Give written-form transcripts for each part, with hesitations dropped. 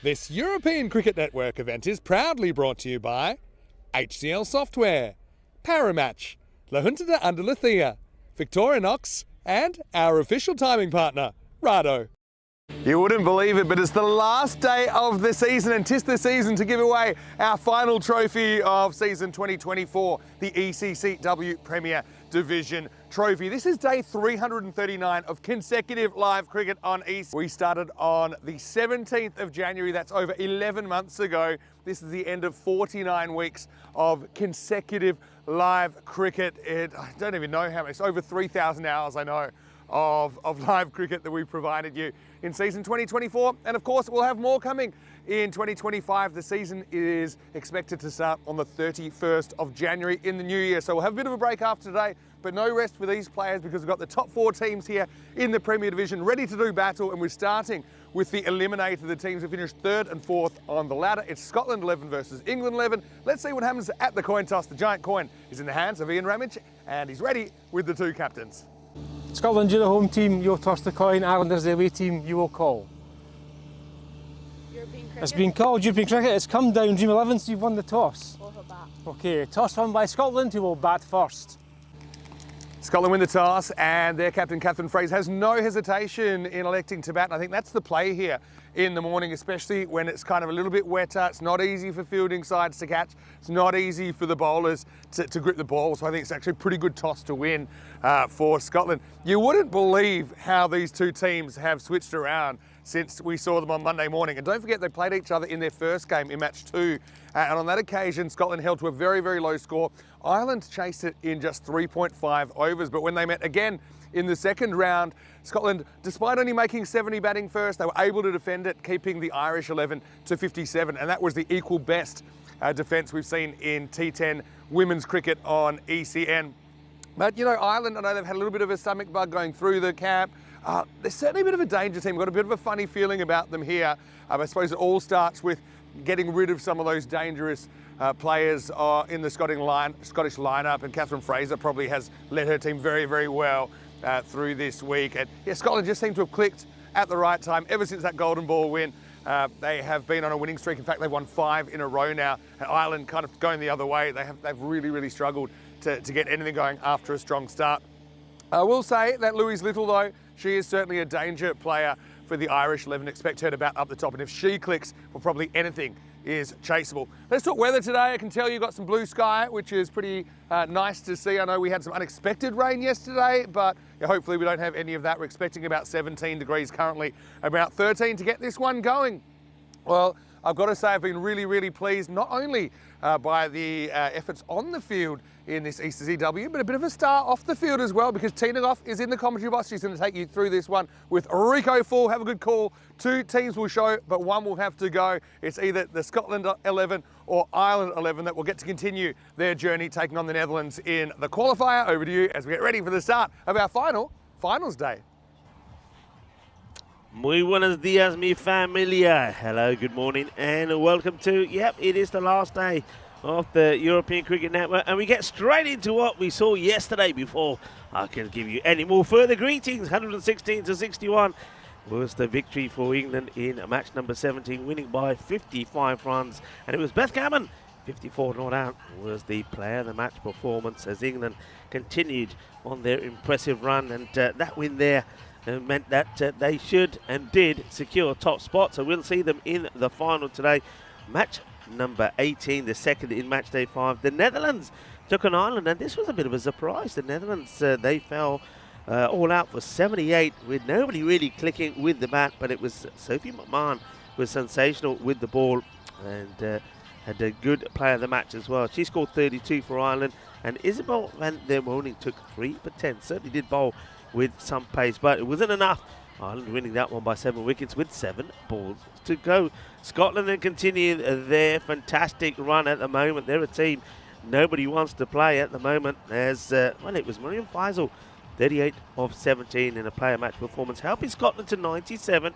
This European Cricket Network event is proudly brought to you by HCL Software, Paramatch, La Junta de Andalucía, Victorinox, and our official timing partner, Rado. You wouldn't believe it, but it's the last day of the season and 'tis the season to give away our final trophy of season 2024, the ECC-W Premier Division Trophy. This is day 339 of consecutive live cricket on ECC. We started on the 17th of January, that's over 11 months ago. This is the end of 49 weeks of consecutive live cricket. I don't even know how many, it's over 3,000 hours, I know, of live cricket that we provided you in season 2024. And of course, we'll have more coming in 2025. The season is expected to start on the 31st of January in the new year. So we'll have a bit of a break after today, but no rest for these players because we've got the top 4 teams here in the Premier Division ready to do battle. And we're starting with the Eliminator, the teams who finished 3rd and 4th on the ladder. It's Scotland 11 versus England 11. Let's see what happens at the coin toss. The giant coin is in the hands of Ian Ramage and he's ready with the 2 captains. Scotland, you're the home team, you'll toss the coin. Ireland is the away team, you will call. European cricket? It's been called European cricket, it's come down, Dream 11, so you've won the toss. We'll bat. Okay, toss won by Scotland, who will bat first. Scotland win the toss and their captain, Kathryn Fraser, has no hesitation in electing to bat. And I think that's the play here in the morning, especially when it's kind of a little bit wetter. It's not easy for fielding sides to catch. It's not easy for the bowlers to grip the ball. So I think it's actually a pretty good toss to win for Scotland. You wouldn't believe how these 2 teams have switched around since we saw them on Monday morning. And don't forget, they played each other in their first game in match 2. And on that occasion, Scotland held to a very, very low score. Ireland chased it in just 3.5 overs. But when they met again in the second round, Scotland, despite only making 70 batting first, they were able to defend it, keeping the Irish 11 to 57. And that was the equal best defence we've seen in T10 women's cricket on ECN. But, you know, Ireland, I know they've had a little bit of a stomach bug going through the camp. They're certainly a bit of a danger team. We've got a bit of a funny feeling about them here. I suppose it all starts with getting rid of some of those dangerous players in the Scottish lineup, and Kathryn Fraser probably has led her team very, very well through this week. And yeah, Scotland just seem to have clicked at the right time ever since that golden ball win. They have been on a winning streak. In fact, they've won 5 in a row now. And Ireland kind of going the other way. They've really, really struggled to get anything going after a strong start. I will say that Louise Little, though, she is certainly a danger player for the Irish 11. Expect her to bat up the top, and if she clicks, well, probably anything is chaseable. Let's talk weather today. I can tell you got some blue sky, which is pretty nice to see. I know we had some unexpected rain yesterday, but hopefully we don't have any of that. We're expecting about 17 degrees currently, about 13 to get this one going. Well, I've got to say I've been really, really pleased, not only by the efforts on the field in this ECC-W, but a bit of a star off the field as well, because Tina Goff is in the commentary box. She's going to take you through this one with Rico Full. Have a good call. 2 teams will show, but one will have to go. It's either the Scotland 11 or Ireland 11 that will get to continue their journey taking on the Netherlands in the qualifier. Over to you as we get ready for the start of our finals day. Muy buenos días, mi familia. Hello, good morning, and welcome to, it is the last day of the European Cricket Network, and we get straight into what we saw yesterday before I can give you any more further greetings. 116 to 61 was the victory for England in match number 17, winning by 55 runs, and it was Beth Gammon, 54 not out, was the player of the match performance as England continued on their impressive run, and that win there meant that they should and did secure top spot. So we'll see them in the final today. Match number 18, the second in match day 5. The Netherlands took on Ireland, and this was a bit of a surprise. The Netherlands, they fell all out for 78 with nobody really clicking with the bat, but it was Sophie McMahon was sensational with the ball and had a good player of the match as well. She scored 32 for Ireland, and Isabel van der Moning took 3 for 10. Certainly did bowl with some pace, but it wasn't enough. Ireland winning that one by 7 wickets with 7 balls to go. Scotland then continue their fantastic run at the moment. They're a team nobody wants to play at the moment. As well, it was Miriam Faisal, 38 of 17 in a player match performance, helping Scotland to 97.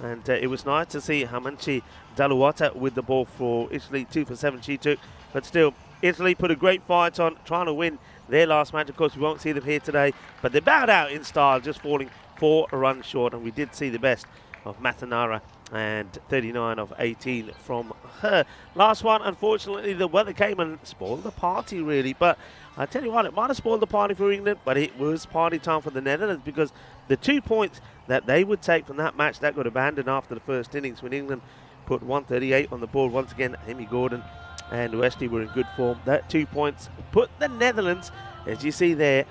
And it was nice to see Hamanchi Daluwata with the ball for Italy. 2 for 7 she took, but still Italy put a great fight on trying to win their last match. Of course, we won't see them here today, but they bowed out in style, just falling 4 runs short, and we did see the best of Matanara and 39 of 18 from her. Last one, unfortunately, the weather came and spoiled the party, really. But I tell you what, it might have spoiled the party for England, but it was party time for the Netherlands, because the 2 points that they would take from that match, that got abandoned after the first innings when England put 138 on the board. Once again, Amy Gordon and Wesley were in good form. That 2 points put the Netherlands, as you see there,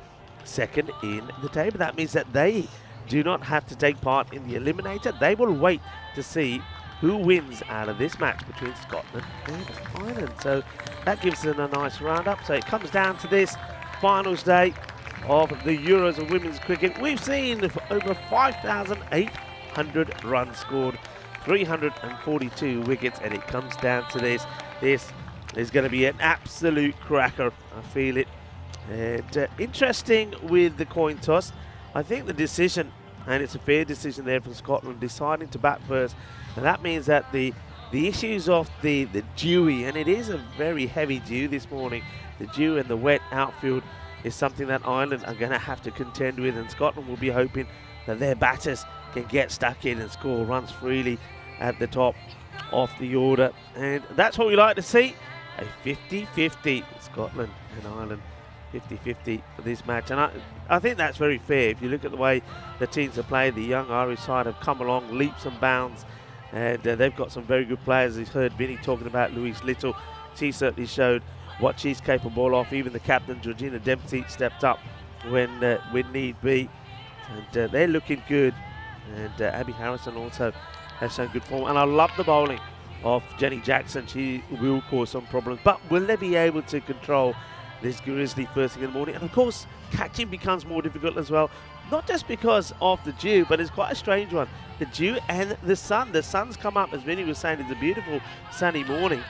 second in the table. That means that they do not have to take part in the Eliminator. They will wait to see who wins out of this match between Scotland and Ireland. So that gives them a nice roundup. So it comes down to this finals day of the Euros of women's cricket. We've seen over 5,800 runs scored, 342 wickets, and it comes down to this. This is going to be an absolute cracker. I feel it. And interesting with the coin toss. I think the decision, and it's a fair decision there for Scotland, deciding to bat first. And that means that the issues of the dewy, and it is a very heavy dew this morning, the dew and the wet outfield is something that Ireland are going to have to contend with, and Scotland will be hoping that their batters can get stuck in and score runs freely at the top of the order. And that's what we like to see, a 50-50, Scotland and Ireland. 50-50 for this match, and I think that's very fair. If you look at the way the teams have played, the young Irish side have come along leaps and bounds, and they've got some very good players. You've heard Vinny talking about Louise Little. She certainly showed what she's capable of. Even the captain, Georgina Dempsey, stepped up when need be, and they're looking good. And Abby Harrison also has shown good form, and I love the bowling of Jenny Jackson. She will cause some problems, but will they be able to control this Grizzly first thing in the morning? And of course, catching becomes more difficult as well, not just because of the dew, but it's quite a strange one. The dew and the sun. The sun's come up, as Vinny was saying, it's a beautiful sunny morning,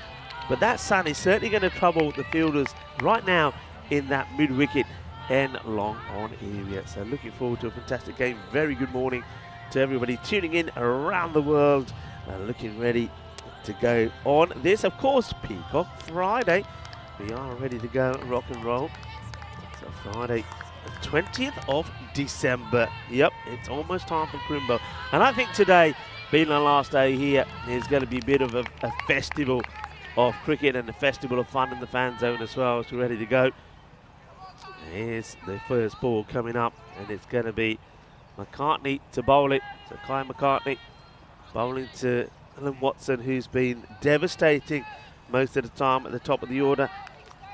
but that sun is certainly going to trouble the fielders right now in that mid-wicket and long on area. So looking forward to a fantastic game. Very good morning to everybody tuning in around the world, looking ready to go on this, of course, Peacock Friday. We are ready to go rock and roll. So Friday, the 20th of December. Yep, it's almost time for Crimbo. And I think today, being the last day here, is going to be a bit of a festival of cricket and a festival of fun in the fan zone as well. So we're ready to go. Here's the first ball coming up, and it's going to be McCartney to bowl it. So Kai McCartney bowling to Alan Watson, who's been devastating most of the time at the top of the order.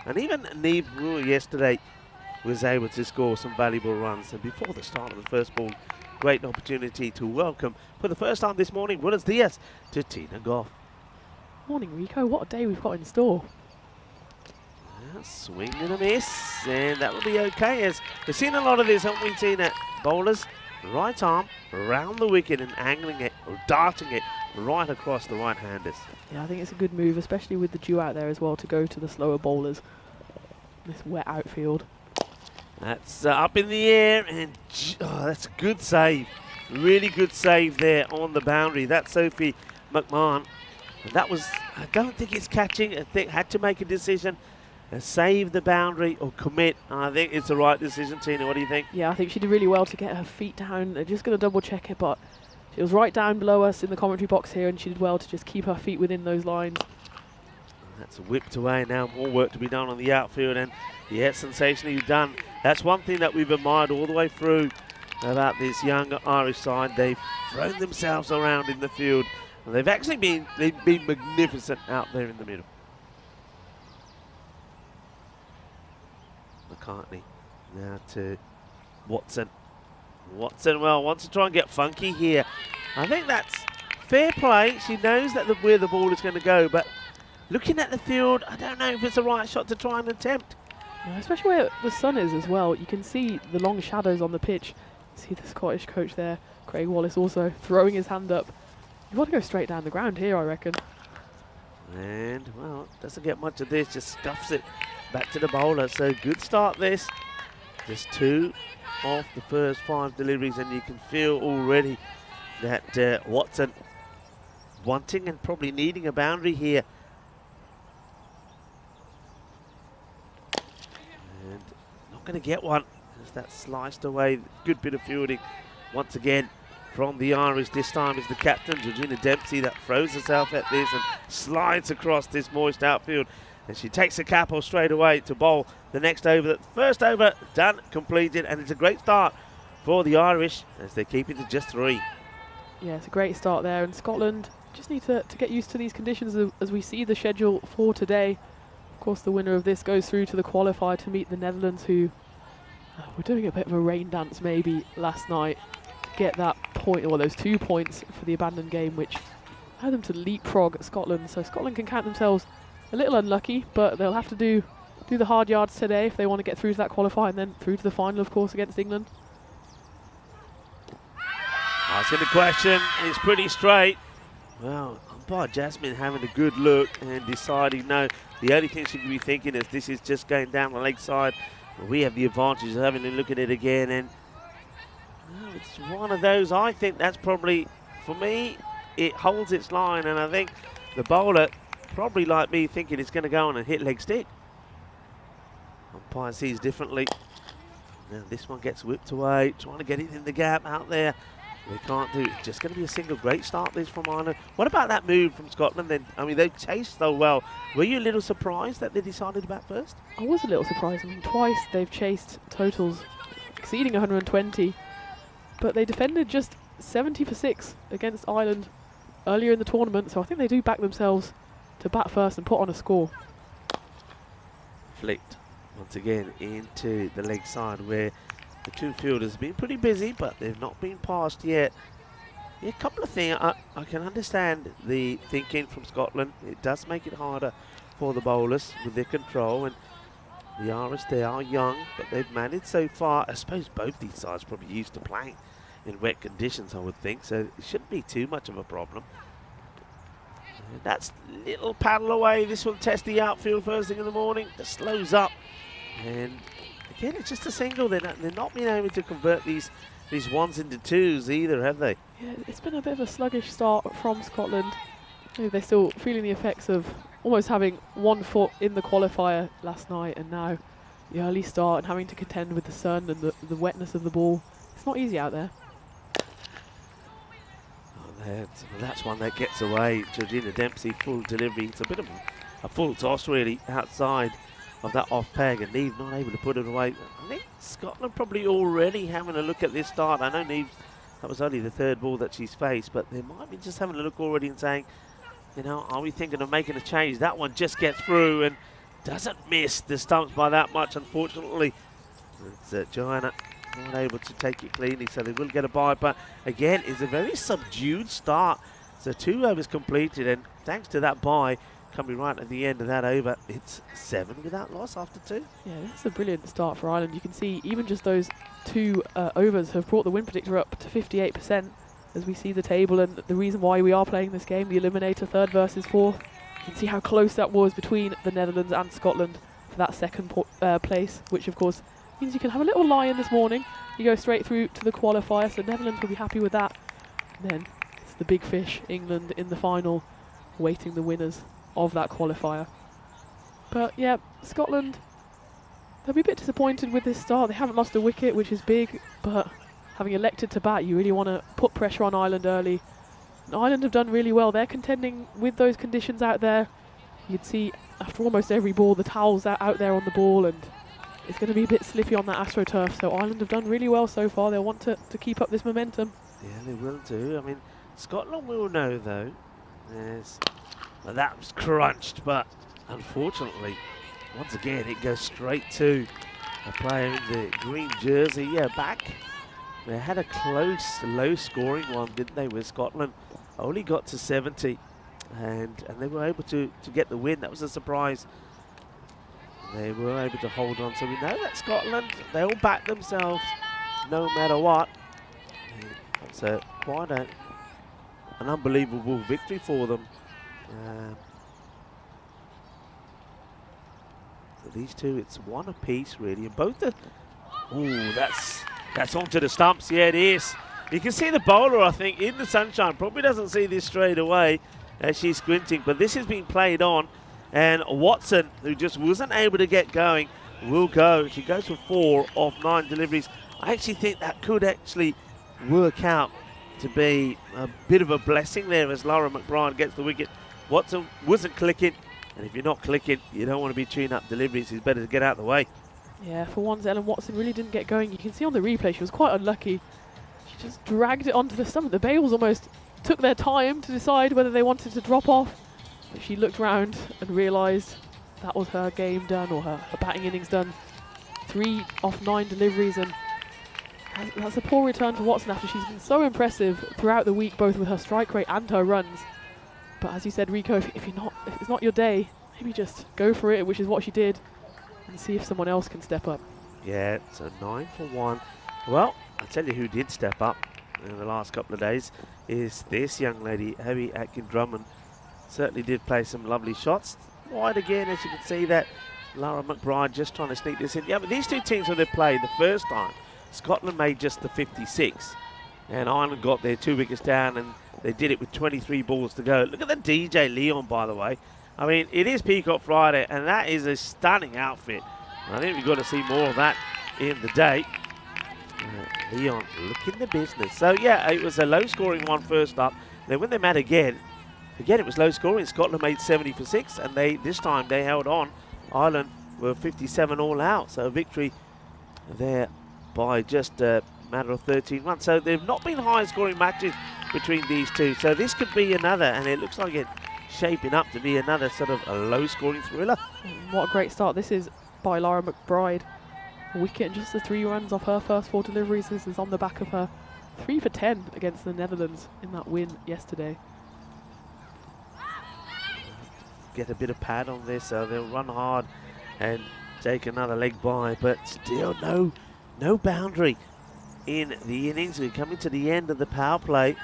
And even Neve Brewer yesterday was able to score some valuable runs. And before the start of the first ball, great opportunity to welcome, for the first time this morning, Buenos Dias to Tina Goff. Morning, Rico. What a day we've got in store. Swing and a miss, and that will be okay, as we've seen a lot of this, haven't we, Tina? Bowlers, right arm, around the wicket and angling it, or darting it right across the right-handers. Yeah, I think it's a good move, especially with the dew out there as well, to go to the slower bowlers. This wet outfield. That's up in the air, and that's a good save. Really good save there on the boundary. That's Sophie McMahon. And that was, I don't think it's catching. I think had to make a decision. Save the boundary or commit. I think it's the right decision, Tina. What do you think? Yeah, I think she did really well to get her feet down. They're just going to double check it, but she was right down below us in the commentary box here, and she did well to just keep her feet within those lines. That's whipped away now. More work to be done on the outfield, and yeah, sensationally done. That's one thing that we've admired all the way through about this young Irish side. They've thrown themselves around in the field, and they've actually been magnificent out there in the middle. McCartney now to Watson. Watson, well, wants to try and get funky here. I think that's fair play. She knows that where the ball is going to go, but looking at the field, I don't know if it's the right shot to try and attempt. Yeah, especially where the sun is as well. You can see the long shadows on the pitch. See the Scottish coach there, Craig Wallace, also throwing his hand up. You want to go straight down the ground here, I reckon. And, well, doesn't get much of this, just stuffs it back to the bowler. So good start this. Just 2 of the first 5 deliveries, and you can feel already that Watson wanting and probably needing a boundary here. And not going to get one, as that sliced away. Good bit of fielding once again from the Irish this time is the captain, Georgina Dempsey, that throws herself at this and slides across this moist outfield. And she takes a couple straight away to bowl the next over. The first over done, completed, and it's a great start for the Irish as they keep it to just 3. Yeah, it's a great start there, and Scotland just need to get used to these conditions as we see the schedule for today. Of course, the winner of this goes through to the qualifier to meet the Netherlands, who were doing a bit of a rain dance maybe last night to get that point, or those 2 points for the abandoned game, which allowed them to leapfrog Scotland. So Scotland can count themselves a little unlucky, but they'll have to do the hard yards today if they want to get through to that qualifier and then through to the final, of course, against England. Asking the question, it's pretty straight. Well, umpire Jasmine having a good look and deciding no, the only thing she could be thinking is this is just going down the leg side. We have the advantage of having a look at it again, and well, it's one of those. I think that's probably, for me, it holds its line, and I think the bowler, probably like me, thinking it's going to go on and hit leg stick. Umpire sees differently. Now this one gets whipped away, trying to get it in the gap out there. They can't do it. It's just going to be a single. Great start this from Ireland. What about that move from Scotland then? I mean, they chased so well. Were you a little surprised that they decided to bat first? I was a little surprised. I mean, twice they've chased totals exceeding 120, but they defended just 70 for 6 against Ireland earlier in the tournament, so I think they do back themselves to bat first and put on a score. Flicked once again into the leg side, where the two fielders have been pretty busy, but they've not been passed yet. Yeah, a couple of things. I can understand the thinking from Scotland. It does make it harder for the bowlers with their control. And the Irish, they are young, but they've managed so far. I suppose both these sides probably used to playing in wet conditions, I would think. So it shouldn't be too much of a problem. And that's little paddle away. This will test the outfield first thing in the morning. Just slows up. And again, it's just a single. They're not being able to convert these ones into twos either, have they? Yeah, it's been a bit of a sluggish start from Scotland. Maybe they're still feeling the effects of almost having 1 foot in the qualifier last night, and now the early start and having to contend with the sun and the wetness of the ball. It's not easy out there. Oh, that's one that gets away. Georgina Dempsey, full delivery. It's a bit of a full toss really outside of that off peg, and Neve not able to put it away. I think Scotland probably already having a look at this start. I know Neve, that was only the 3rd ball that she's faced, but they might be just having a look already and saying, you know, are we thinking of making a change? That one just gets through and doesn't miss the stumps by that much, unfortunately. It's Joanna not able to take it cleanly, so they will get a bye. But again, it's a very subdued start. So 2 overs completed, and thanks to that bye, coming right at the end of that over, it's 7 without loss after 2. Yeah, this is a brilliant start for Ireland. You can see even just those 2 overs have brought the win predictor up to 58% as we see the table, and the reason why we are playing this game, the Eliminator 3rd versus 4th. You can see how close that was between the Netherlands and Scotland for that 2nd place, which of course means you can have a little lie-in this morning. You go straight through to the qualifier, so Netherlands will be happy with that. And then it's the big fish, England, in the final, waiting the winners of that qualifier. But yeah, Scotland, they'll be a bit disappointed with this start. They haven't lost a wicket, which is big, but having elected to bat, you really want to put pressure on Ireland early. And Ireland have done really well. They're contending with those conditions out there. You'd see after almost every ball, the towels are out there on the ball, and it's going to be a bit slippy on that AstroTurf. So Ireland have done really well so far. They'll want to keep up this momentum. Yeah, they will do. I mean, Scotland will know, though. Well, that was crunched, but unfortunately, once again, it goes straight to a player in the green jersey. Yeah, back. They had a close, low-scoring one, didn't they, with Scotland? Only got to 70, and they were able to get the win. That was a surprise. They were able to hold on. So we know that Scotland, they'll back themselves no matter what. It's quite an unbelievable victory for them. So these two, it's 1 apiece really, and both the. Oh, that's onto the stumps. Yeah, it is. You can see the bowler, I think, in the sunshine. Probably doesn't see this straight away as she's squinting, but this has been played on. And Watson, who just wasn't able to get going, will go. She goes for 4 of 9 deliveries. I actually think that could actually work out to be a bit of a blessing there as Laura McBride gets the wicket. Watson wasn't clicking, and if you're not clicking, you don't want to be tuning up deliveries. It's better to get out of the way. Yeah, for once, Ellen Watson really didn't get going. You can see on the replay she was quite unlucky. She just dragged it onto the stump. The bails almost took their time to decide whether they wanted to drop off. But she looked round and realised that was her game done, or her batting innings done. 3 off 9 deliveries, and that's a poor return for Watson after she's been so impressive throughout the week, both with her strike rate and her runs. But as you said, Rico, if it's not your day, maybe just go for it, which is what she did, and see if someone else can step up. Yeah, so 9 for 1. Well, I'll tell you who did step up in the last couple of days is this young lady, Abby Aitken-Drummond. Certainly did play some lovely shots. Wide again, as you can see that Laura McBride just trying to sneak this in. Yeah, but these two teams, when they played the first time, Scotland made just the 56, and Ireland got their 2 wickets down, and they did it with 23 balls to go. Look at the DJ Leon, by the way. I mean, it is Peacock Friday, and that is a stunning outfit. I think we've got to see more of that in the day. Leon looking the business. So, yeah, it was a low-scoring one first up. Then when they met again, it was low-scoring. Scotland made 70 for 6, and this time they held on. Ireland were 57 all out, so a victory there by just a matter of 13 runs. So there have not been high-scoring matches between these two. So this could be another, and it looks like it's shaping up to be another sort of a low-scoring thriller. What a great start this is by Laura McBride. A wicket and just the 3 runs off her first 4 deliveries. This is on the back of her 3 for 10 against the Netherlands in that win yesterday. Get a bit of pad on this, so they'll run hard and take another leg by, but still no boundary in the innings. We're coming to the end of the power play,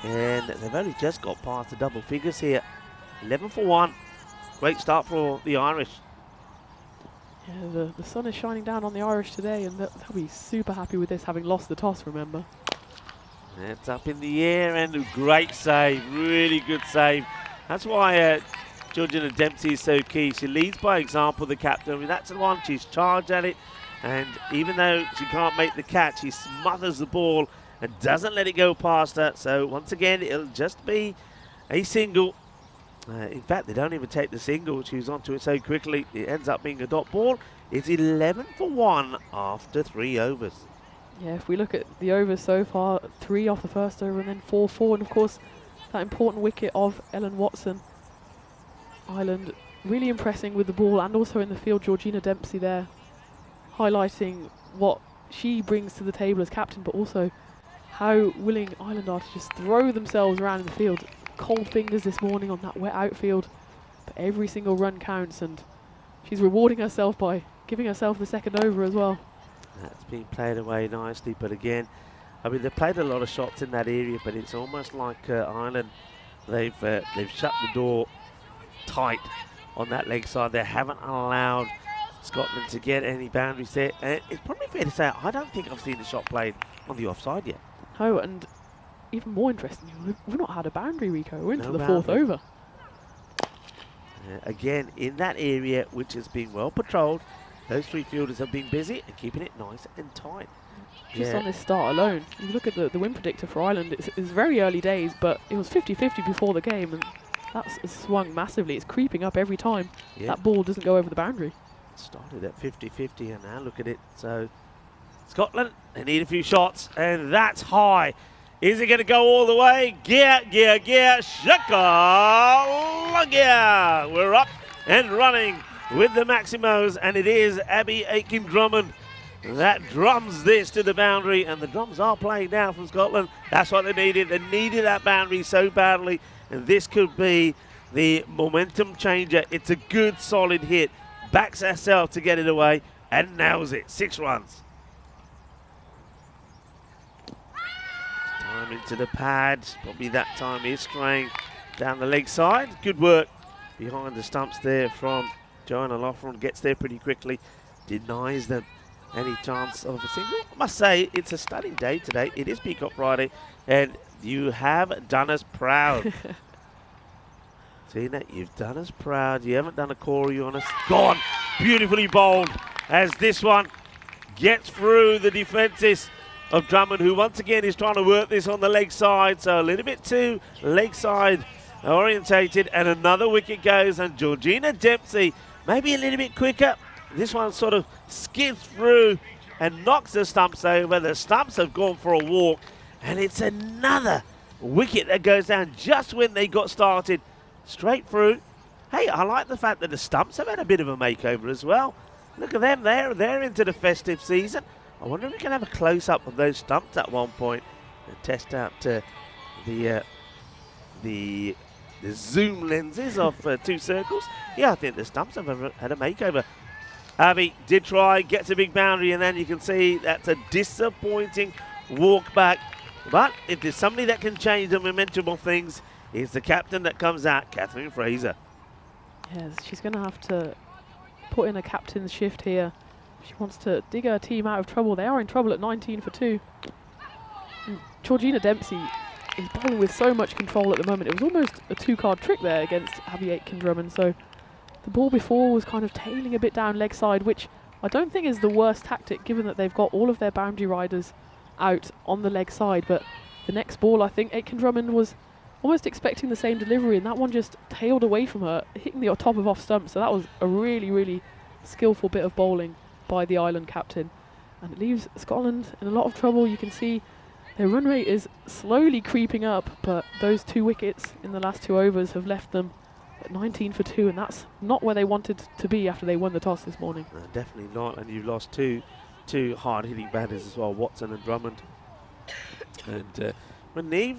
and they've only just got past the double figures here. 11 for 1. Great start for the Irish. Yeah, the sun is shining down on the Irish today, and they'll be super happy with this, having lost the toss, remember. It's up in the air, and a great save, really good save. That's why Georgina Dempsey is so key. She leads by example, the captain. I mean, that's the one, she's charged at it, and even though she can't make the catch, she smothers the ball and doesn't let it go past her. So once again, it'll just be a single. In fact, they don't even take the single. She was onto it so quickly, it ends up being a dot ball. It's 11 for 1 after 3 overs. Yeah, if we look at the overs so far, 3 off the first over and then 4-4, and of course that important wicket of Ellen Watson. Ireland really impressing with the ball and also in the field. Georgina Dempsey there highlighting what she brings to the table as captain, but also how willing Ireland are to just throw themselves around in the field. Cold fingers this morning on that wet outfield, but every single run counts, and she's rewarding herself by giving herself the second over as well. That's been played away nicely, but again, I mean, they've played a lot of shots in that area, but it's almost like Ireland, they've shut the door tight on that leg side. They haven't allowed Scotland to get any boundaries there. And it's probably fair to say, I don't think I've seen the shot played on the offside yet. Oh, and even more interesting, we've not had a boundary, Rico. We're into the boundary. 4th over. Again, in that area, which has been well patrolled, those 3 fielders have been busy and keeping it nice and tight. Just on this start alone, you look at the win predictor for Ireland, it's very early days, but it was 50-50 before the game, and that's swung massively. It's creeping up every time that ball doesn't go over the boundary. It started at 50-50, and now look at it. So Scotland, they need a few shots, and that's high. Is it going to go all the way? Gear, shaka, gear. We're up and running with the Maximos, and it is Abby Aitken-Drummond that drums this to the boundary, and the drums are playing down from Scotland. That's what they needed. They needed that boundary so badly, and this could be the momentum changer. It's a good, solid hit. Backs herself to get it away and nails it. 6 runs. Time into the pad. Probably that time is straying down the leg side. Good work behind the stumps there from Joanna Loughran. Gets there pretty quickly. Denies them any chance of a single. I must say, it's a stunning day today. It is Peacock Friday, and you have done us proud. Tina, you've done us proud. You haven't done a Corey on us. Gone. Beautifully bowled as this one gets through the defences of Drummond, who once again is trying to work this on the leg side, so a little bit too leg side orientated, and another wicket goes, and Georgina Dempsey maybe a little bit quicker. This one sort of skids through and knocks the stumps over. The stumps have gone for a walk, and it's another wicket that goes down just when they got started, straight through. Hey, I like the fact that the stumps have had a bit of a makeover as well. Look at them, they're into the festive season. I wonder if we can have a close-up of those stumps at one point and test out the zoom lenses of 2 circles. Yeah, I think the stumps have had a makeover. Abby did try, gets a big boundary, and then you can see that's a disappointing walk back. But if there's somebody that can change the momentum of things, it's the captain that comes out, Kathryn Fraser. Yes, she's going to have to put in a captain's shift here. She wants to dig her team out of trouble. They are in trouble at 19 for 2. Georgina Dempsey is bowling with so much control at the moment. It was almost a 2-card trick there against Abby Aitken-Drummond. So the ball before was kind of tailing a bit down leg side, which I don't think is the worst tactic given that they've got all of their boundary riders out on the leg side. But the next ball, I think Aitken-Drummond was almost expecting the same delivery, and that one just tailed away from her, hitting the top of off stump. So that was a really, really skillful bit of bowling by the Ireland captain, and it leaves Scotland in a lot of trouble. You can see their run rate is slowly creeping up, but those 2 wickets in the last 2 overs have left them at 19 for 2, and that's not where they wanted to be after they won the toss this morning. No, definitely not, and you've lost two hard-hitting batters as well, Watson and Drummond. And when Neve,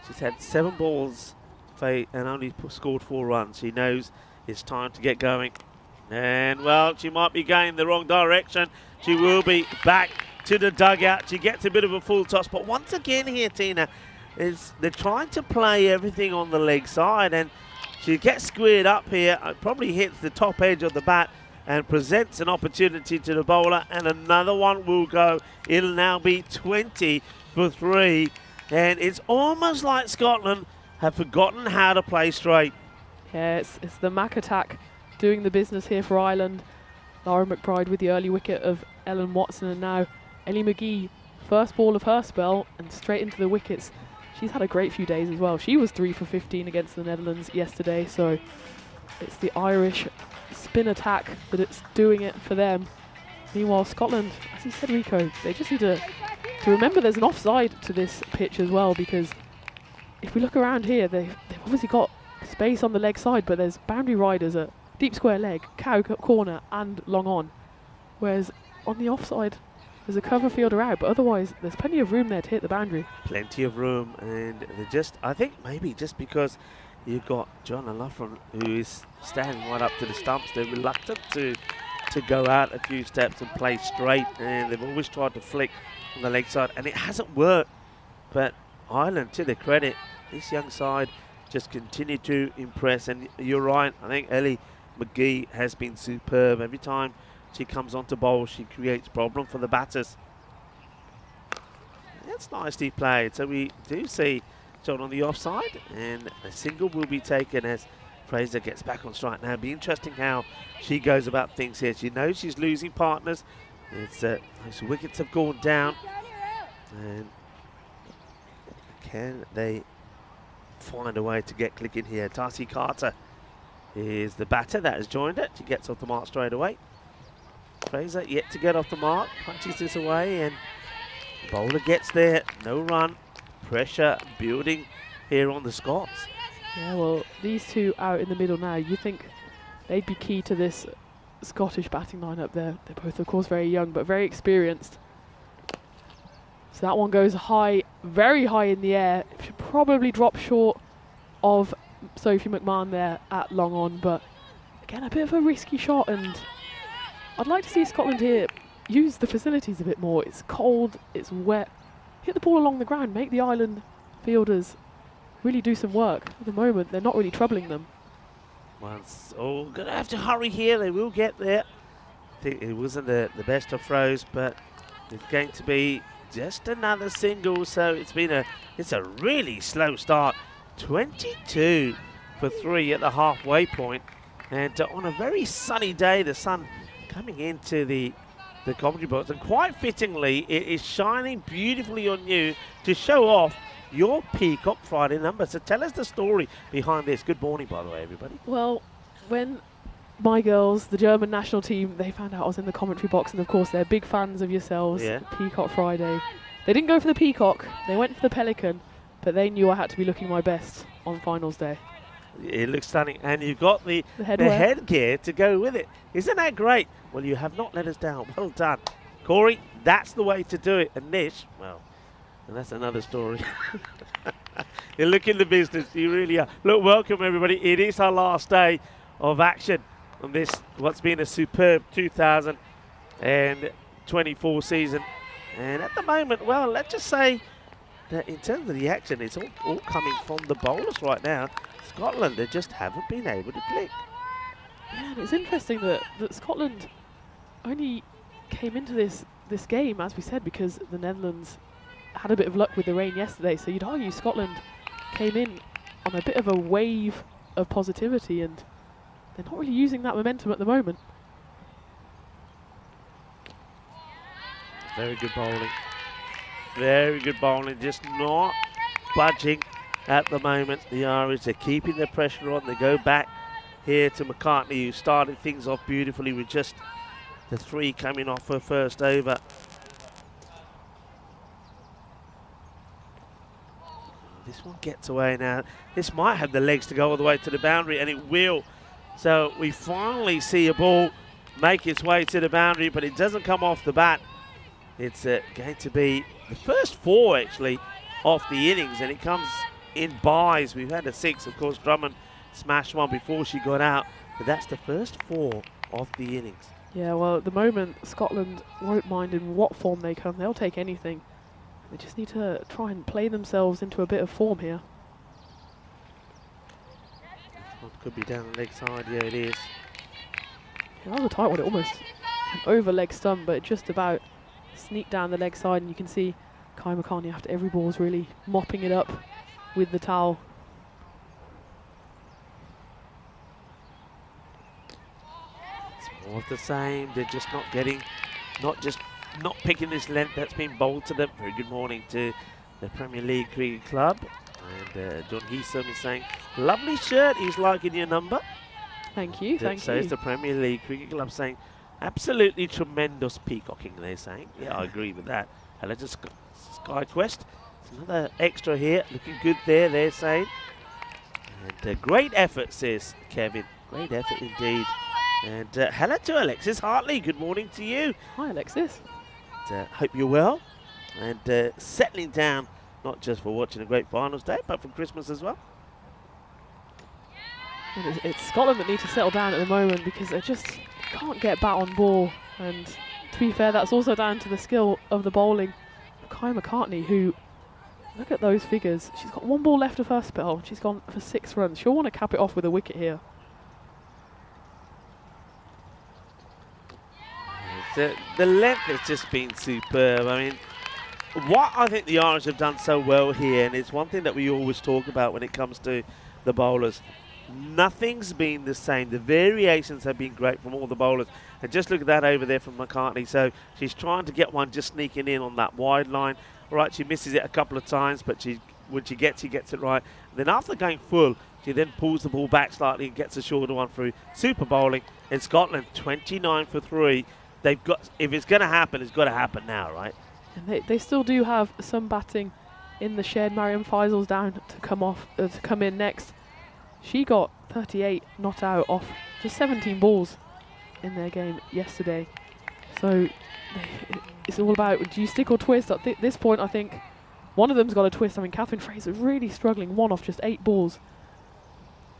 she's had 7 balls and only scored 4 runs. She knows it's time to get going. And, well, she might be going the wrong direction. She will be back to the dugout. She gets a bit of a full toss. But once again here, Tina, they're trying to play everything on the leg side. And she gets squared up here. Probably hits the top edge of the bat and presents an opportunity to the bowler. And another one will go. It'll now be 20 for 3. And it's almost like Scotland have forgotten how to play straight. Yeah, it's the Mac attack doing the business here for Ireland. Lara McBride with the early wicket of Ellen Watson, and now Ellie McGee, first ball of her spell and straight into the wickets. She's had a great few days as well. She was 3 for 15 against the Netherlands yesterday, so it's the Irish spin attack that it's doing it for them. Meanwhile, Scotland, as you said, Rico, they just need to remember there's an offside to this pitch as well, because if we look around here, they've obviously got space on the leg side, but there's boundary riders at deep square leg, cow corner and long on, whereas on the offside there's a cover fielder out, but otherwise there's plenty of room there to hit the boundary. Plenty of room, and they're just, I think maybe just because you've got John and Loughran who is standing right up to the stumps, they're reluctant to go out a few steps and play straight, and they've always tried to flick on the leg side, and it hasn't worked. But Ireland, to their credit, this young side just continue to impress, and you're right, I think Ellie McGee has been superb. Every time she comes onto bowl, she creates problem for the batters. That's nicely played. So we do see John on the offside, and a single will be taken as Fraser gets back on strike. Now, it'll be interesting how she goes about things here. She knows she's losing partners. It's those wickets have gone down, and can they find a way to get clicking here? Darcy Carter is the batter that has joined it. She gets off the mark straight away. Fraser yet to get off the mark, punches this away, and the bowler gets there. No run. Pressure building here on the Scots. Yeah, well, these two out in the middle now, you think they'd be key to this Scottish batting lineup there. They're both, of course, very young, but very experienced. So that one goes high, very high in the air. It should probably drop short of Sophie McMahon there at long on, but again, a bit of a risky shot, and I'd like to see Scotland here use the facilities a bit more. It's cold, it's wet. Hit the ball along the ground, make the Ireland fielders really do some work. At the moment, they're not really troubling them. Oh, gonna have to hurry here. They will get there. I think it wasn't the best of throws, but it's going to be just another single. So it's a really slow start. 22 for 3 at the halfway point, and on a very sunny day, the sun coming into the the commentary box, and quite fittingly, it is shining beautifully on you to show off your Peacock Friday number. So tell us the story behind this. Good morning, by the way, everybody. Well, when my girls, the German national team, they found out I was in the commentary box, and of course they're big fans of yourselves. Yeah. Peacock Friday. They didn't go for the peacock, they went for the pelican, but they knew I had to be looking my best on finals day. It looks stunning, and you've got the headwear. headgear to go with it. Isn't that great? Well, you have not let us down. Well done. Corey, that's the way to do it. And Nish, well, and that's another story. You're looking the business, you really are. Look, welcome everybody. It is our last day of action on this, what's been a superb 2024 season. And at the moment, well, let's just say that in terms of the action, it's all coming from the bowlers right now. Scotland, they just haven't been able to click. Yeah, and it's interesting that Scotland only came into this game, as we said, because the Netherlands had a bit of luck with the rain yesterday. So you'd argue Scotland came in on a bit of a wave of positivity, and they're not really using that momentum at the moment. Very good bowling. Very good bowling, just not budging at the moment. The Irish are keeping the pressure on. They go back here to McCartney, who started things off beautifully with just the 3 coming off her first over. This one gets away now. This might have the legs to go all the way to the boundary, and it will. So we finally see a ball make its way to the boundary, but it doesn't come off the bat. It's going to be the first 4, actually, off the innings, and it comes in buys. We've had a 6. Of course, Drummond smashed one before she got out, but that's the first 4 off the innings. Yeah, well, at the moment, Scotland won't mind in what form they come. They'll take anything. They just need to try and play themselves into a bit of form here. This one could be down the leg side. Yeah, it is. Yeah, that was a tight one. It almost an over leg stump, but it just about sneaked down the leg side, and you can see Kai McCartney after every ball's really mopping it up with the towel. It's more of the same. They're just not getting, not picking this length that's been bowled to them. Very good morning to the Premier League Cricket Club. And John Heatham is saying, lovely shirt, he's liking your number. Thank you, thank so you. So is the Premier League Cricket Club saying, absolutely tremendous peacocking, they're saying. Yeah, I agree with that. Hello to Sky Quest. It's another extra here, looking good there, they're saying. And great effort, says Kevin. Great effort indeed. And hello to Alexis Hartley. Good morning to you. Hi, Alexis. Hope you're well. And settling down, not just for watching a great finals day, but for Christmas as well. And it's Scotland that need to settle down at the moment, because they just can't get bat on ball. And to be fair, that's also down to the skill of the bowling of Kai McCartney, who, look at those figures. She's got 1 ball left of her spell. She's gone for 6 runs. She'll want to cap it off with a wicket here. The length has just been superb. I mean, what I think the Irish have done so well here, and it's one thing that we always talk about when it comes to the bowlers, nothing's been the same. The variations have been great from all the bowlers. And just look at that over there from McCartney. So she's trying to get one just sneaking in on that wide line. All right, she misses it a couple of times, but when she gets it right. And then after going full, she then pulls the ball back slightly and gets a shorter one through. Super bowling. In Scotland, 29 for 3. They've got, if it's going to happen, it's got to happen now, right? And they still do have some batting in the shed. Mariam Faisal's down to come in next. She got 38 not out off just 17 balls in their game yesterday. So it's all about, do you stick or twist? At this point, I think one of them's got a twist. I mean, Kathryn Fraser really struggling, 1 off just 8 balls.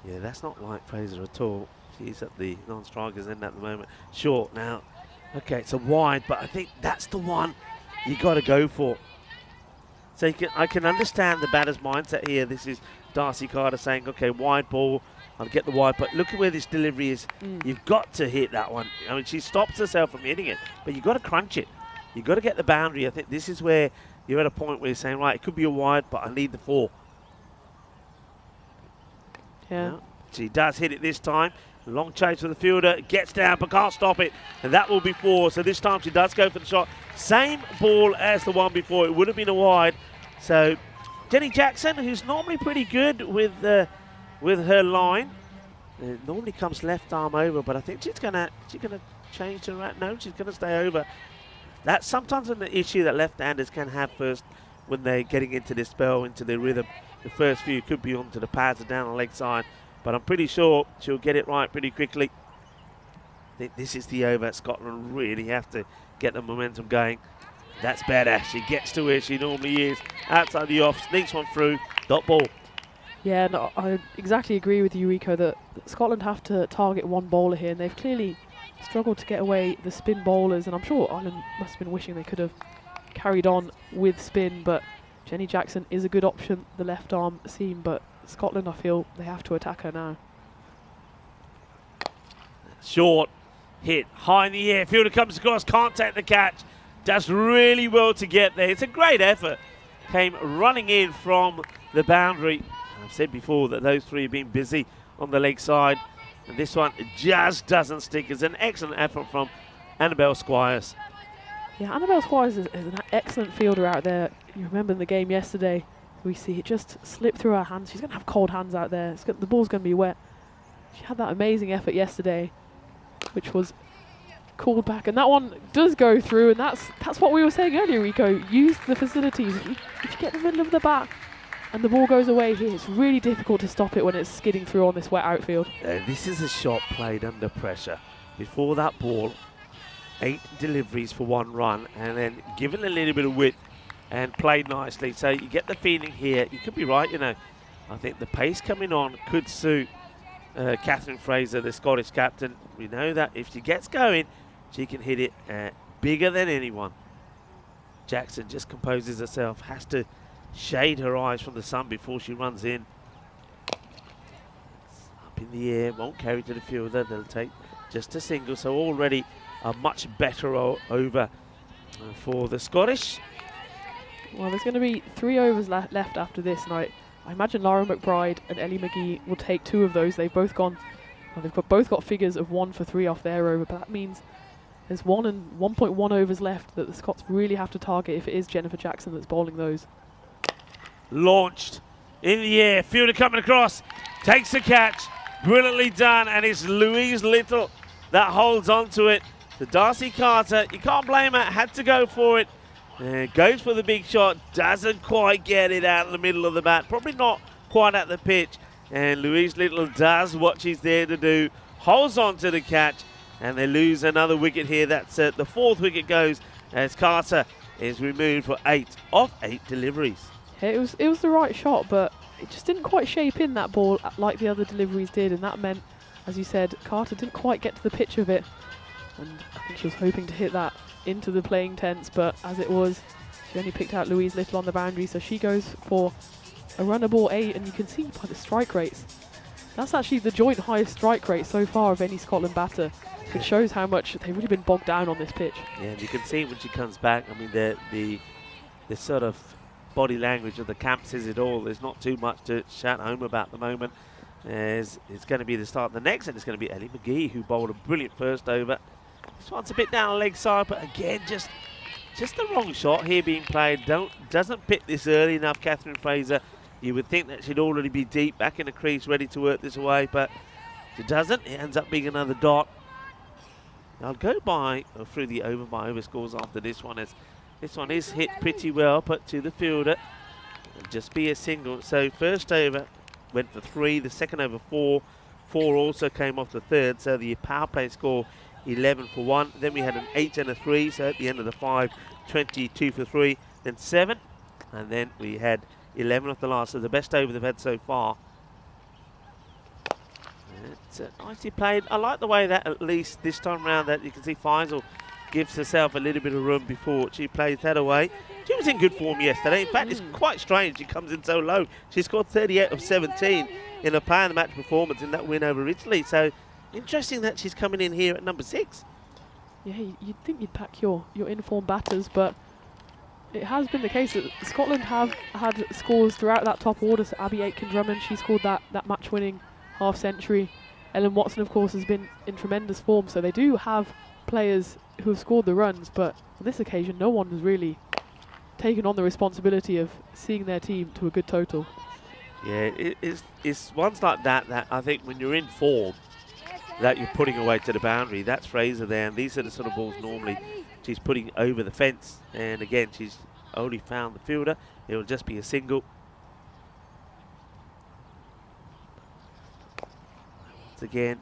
Yeah, that's not like Fraser at all. She's at the non-strikers end at the moment. Short now. Okay, it's a wide, but I think that's the one you got to go for. So I can understand the batter's mindset here. This is Darcy Carter saying, okay, wide ball, I'll get the wide, but look at where this delivery is. You've got to hit that one. I mean, she stops herself from hitting it, but you've got to crunch it. You've got to get the boundary. I think this is where you're at a point where you're saying, right, it could be a wide, but I need the 4. Yeah. Now, she does hit it this time. Long chase for the fielder, gets down but can't stop it, and that will be 4. So this time she does go for the shot. Same ball as the one before. It would have been a wide. So Jenny Jackson, who's normally pretty good with her line, normally comes left arm over, but I think she's gonna change to right. No, she's gonna stay over. That's sometimes an issue that left-handers can have first when they're getting into this spell, into their rhythm. The first few could be onto the pads or down the leg side, but I'm pretty sure she'll get it right pretty quickly. I think this is the over. Scotland really have to get the momentum going. That's better. She gets to where she normally is. Outside the off, sneaks one through, dot ball. Yeah, no, I exactly agree with you, Rico, that Scotland have to target one bowler here, and they've clearly struggled to get away the spin bowlers, and I'm sure Ireland must have been wishing they could have carried on with spin, but Jenny Jackson is a good option, the left arm seam, but Scotland, I feel, they have to attack her now. Short hit, high in the air, fielder comes across, can't take the catch, does really well to get there. It's a great effort. Came running in from the boundary. I've said before that those three have been busy on the leg side, and this one just doesn't stick. It's an excellent effort from Annabelle Squires. Yeah, Annabelle Squires is an excellent fielder out there. You remember in the game yesterday, we see it just slip through her hands. She's going to have cold hands out there. The ball's going to be wet. She had that amazing effort yesterday, which was called back, and that one does go through, and that's what we were saying earlier, Rico. Use the facilities. If you get in the middle of the bat and the ball goes away here, it's really difficult to stop it when it's skidding through on this wet outfield. This is a shot played under pressure. Before that ball, 8 deliveries for 1 run, and then given a little bit of width and played nicely. So you get the feeling here, you could be right, you know. I think the pace coming on could suit Kathryn Fraser, the Scottish captain. We know that if she gets going, she can hit it bigger than anyone. Jackson just composes herself, has to shade her eyes from the sun before she runs in. It's up in the air, won't carry to the fielder. They'll take just a single, so already a much better over for the Scottish. Well, there's going to be 3 overs left after this, and I imagine Lara McBride and Ellie McGee will take 2 of those. They've both gone, well, they've both got figures of 1 for 3 off their over, but that means there's 1 and 1.1 overs left that the Scots really have to target if it is Jennifer Jackson that's bowling those. Launched in the air, fielder coming across, takes the catch, brilliantly done, and it's Louise Little that holds on to it. The Darcy Carter, you can't blame her, had to go for it. Goes for the big shot, doesn't quite get it out in the middle of the bat, probably not quite at the pitch. And Louise Little does what she's there to do, holds on to the catch, and they lose another wicket here. That's the 4th wicket goes as Carter is removed for 8 of 8 deliveries. Yeah, it was the right shot, but it just didn't quite shape in that ball like the other deliveries did, and that meant, as you said, Carter didn't quite get to the pitch of it, and I think she was hoping to hit that into the playing tents, but as it was, she only picked out Louise Little on the boundary, so she goes for a runner ball 8, and you can see by the strike rates, that's actually the joint highest strike rate so far of any Scotland batter. It shows how much they've really been bogged down on this pitch. Yeah, and you can see when she comes back, I mean, the sort of body language of the camp says it all. There's not too much to shout home about at the moment. It's going to be the start of the next, and it's going to be Ellie McGee, who bowled a brilliant first over. This one's a bit down the leg side, but again, just the wrong shot here being played. Doesn't pick this early enough, Kathryn Fraser. You would think that she'd already be deep back in the crease, ready to work this away, but she doesn't. It ends up being another dot. I'll go through the over by over scores after this one, as this one is hit pretty well, put to the fielder. It'll just be a single. So first over went for 3, the second over 4. 4 also came off the third, so the power play score 11 for 1. Then we had an 8 and a 3, so at the end of the 5, 22 for 3. Then 7, and then we had 11 off the last, so the best over they've had so far. It's nicely played. I like the way that at least this time round that you can see Faisal gives herself a little bit of room before she plays that away. She was in good form yesterday. In fact, it's quite strange she comes in so low. She scored 38 of 17 in a player of the match performance in that win over Italy. So interesting that she's coming in here at number 6. Yeah, you'd think you'd pack your in-form batters, but it has been the case that Scotland have had scores throughout that top order. So Abby Aitken-Drummond, she scored that match-winning half-century. Ellen Watson, of course, has been in tremendous form, so they do have players who have scored the runs, but on this occasion no one has really taken on the responsibility of seeing their team to a good total. Yeah, it's ones like that that I think when you're in form that you're putting away to the boundary. That's Fraser there, and these are the sort of balls normally she's putting over the fence, and again she's only found the fielder. It will just be a single. Once again,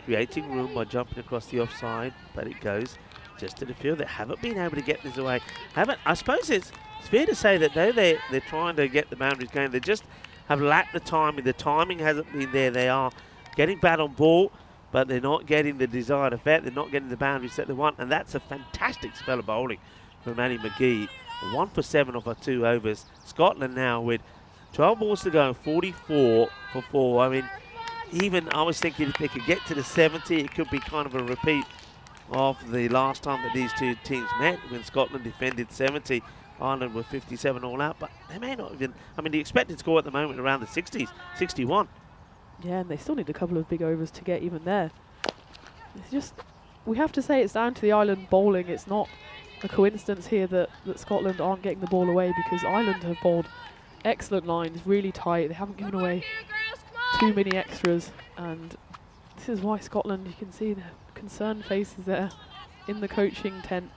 creating room by jumping across the offside, but it goes just to the field. They haven't been able to get this away. I suppose it's fair to say that though they're trying to get the boundaries going, they just have lacked the timing. The timing hasn't been there. They are getting bat on ball, but they're not getting the desired effect. They're not getting the boundaries that they want, and that's a fantastic spell of bowling from Annie McGee. 1 for 7 off her 2 overs. Scotland now with 12 balls to go, 44 for 4. I mean, even I was thinking if they could get to the 70, it could be kind of a repeat of the last time that these two teams met when Scotland defended 70. Ireland were 57 all out, but they may not even, I mean, the expected score at the moment around the 60s, 61. Yeah, and they still need a couple of big overs to get even there. It's just, we have to say it's down to the Ireland bowling. It's not a coincidence here that Scotland aren't getting the ball away, because Ireland have bowled excellent lines, really tight. They haven't given away too many extras, and this is why Scotland, you can see their concerned faces there in the coaching tent.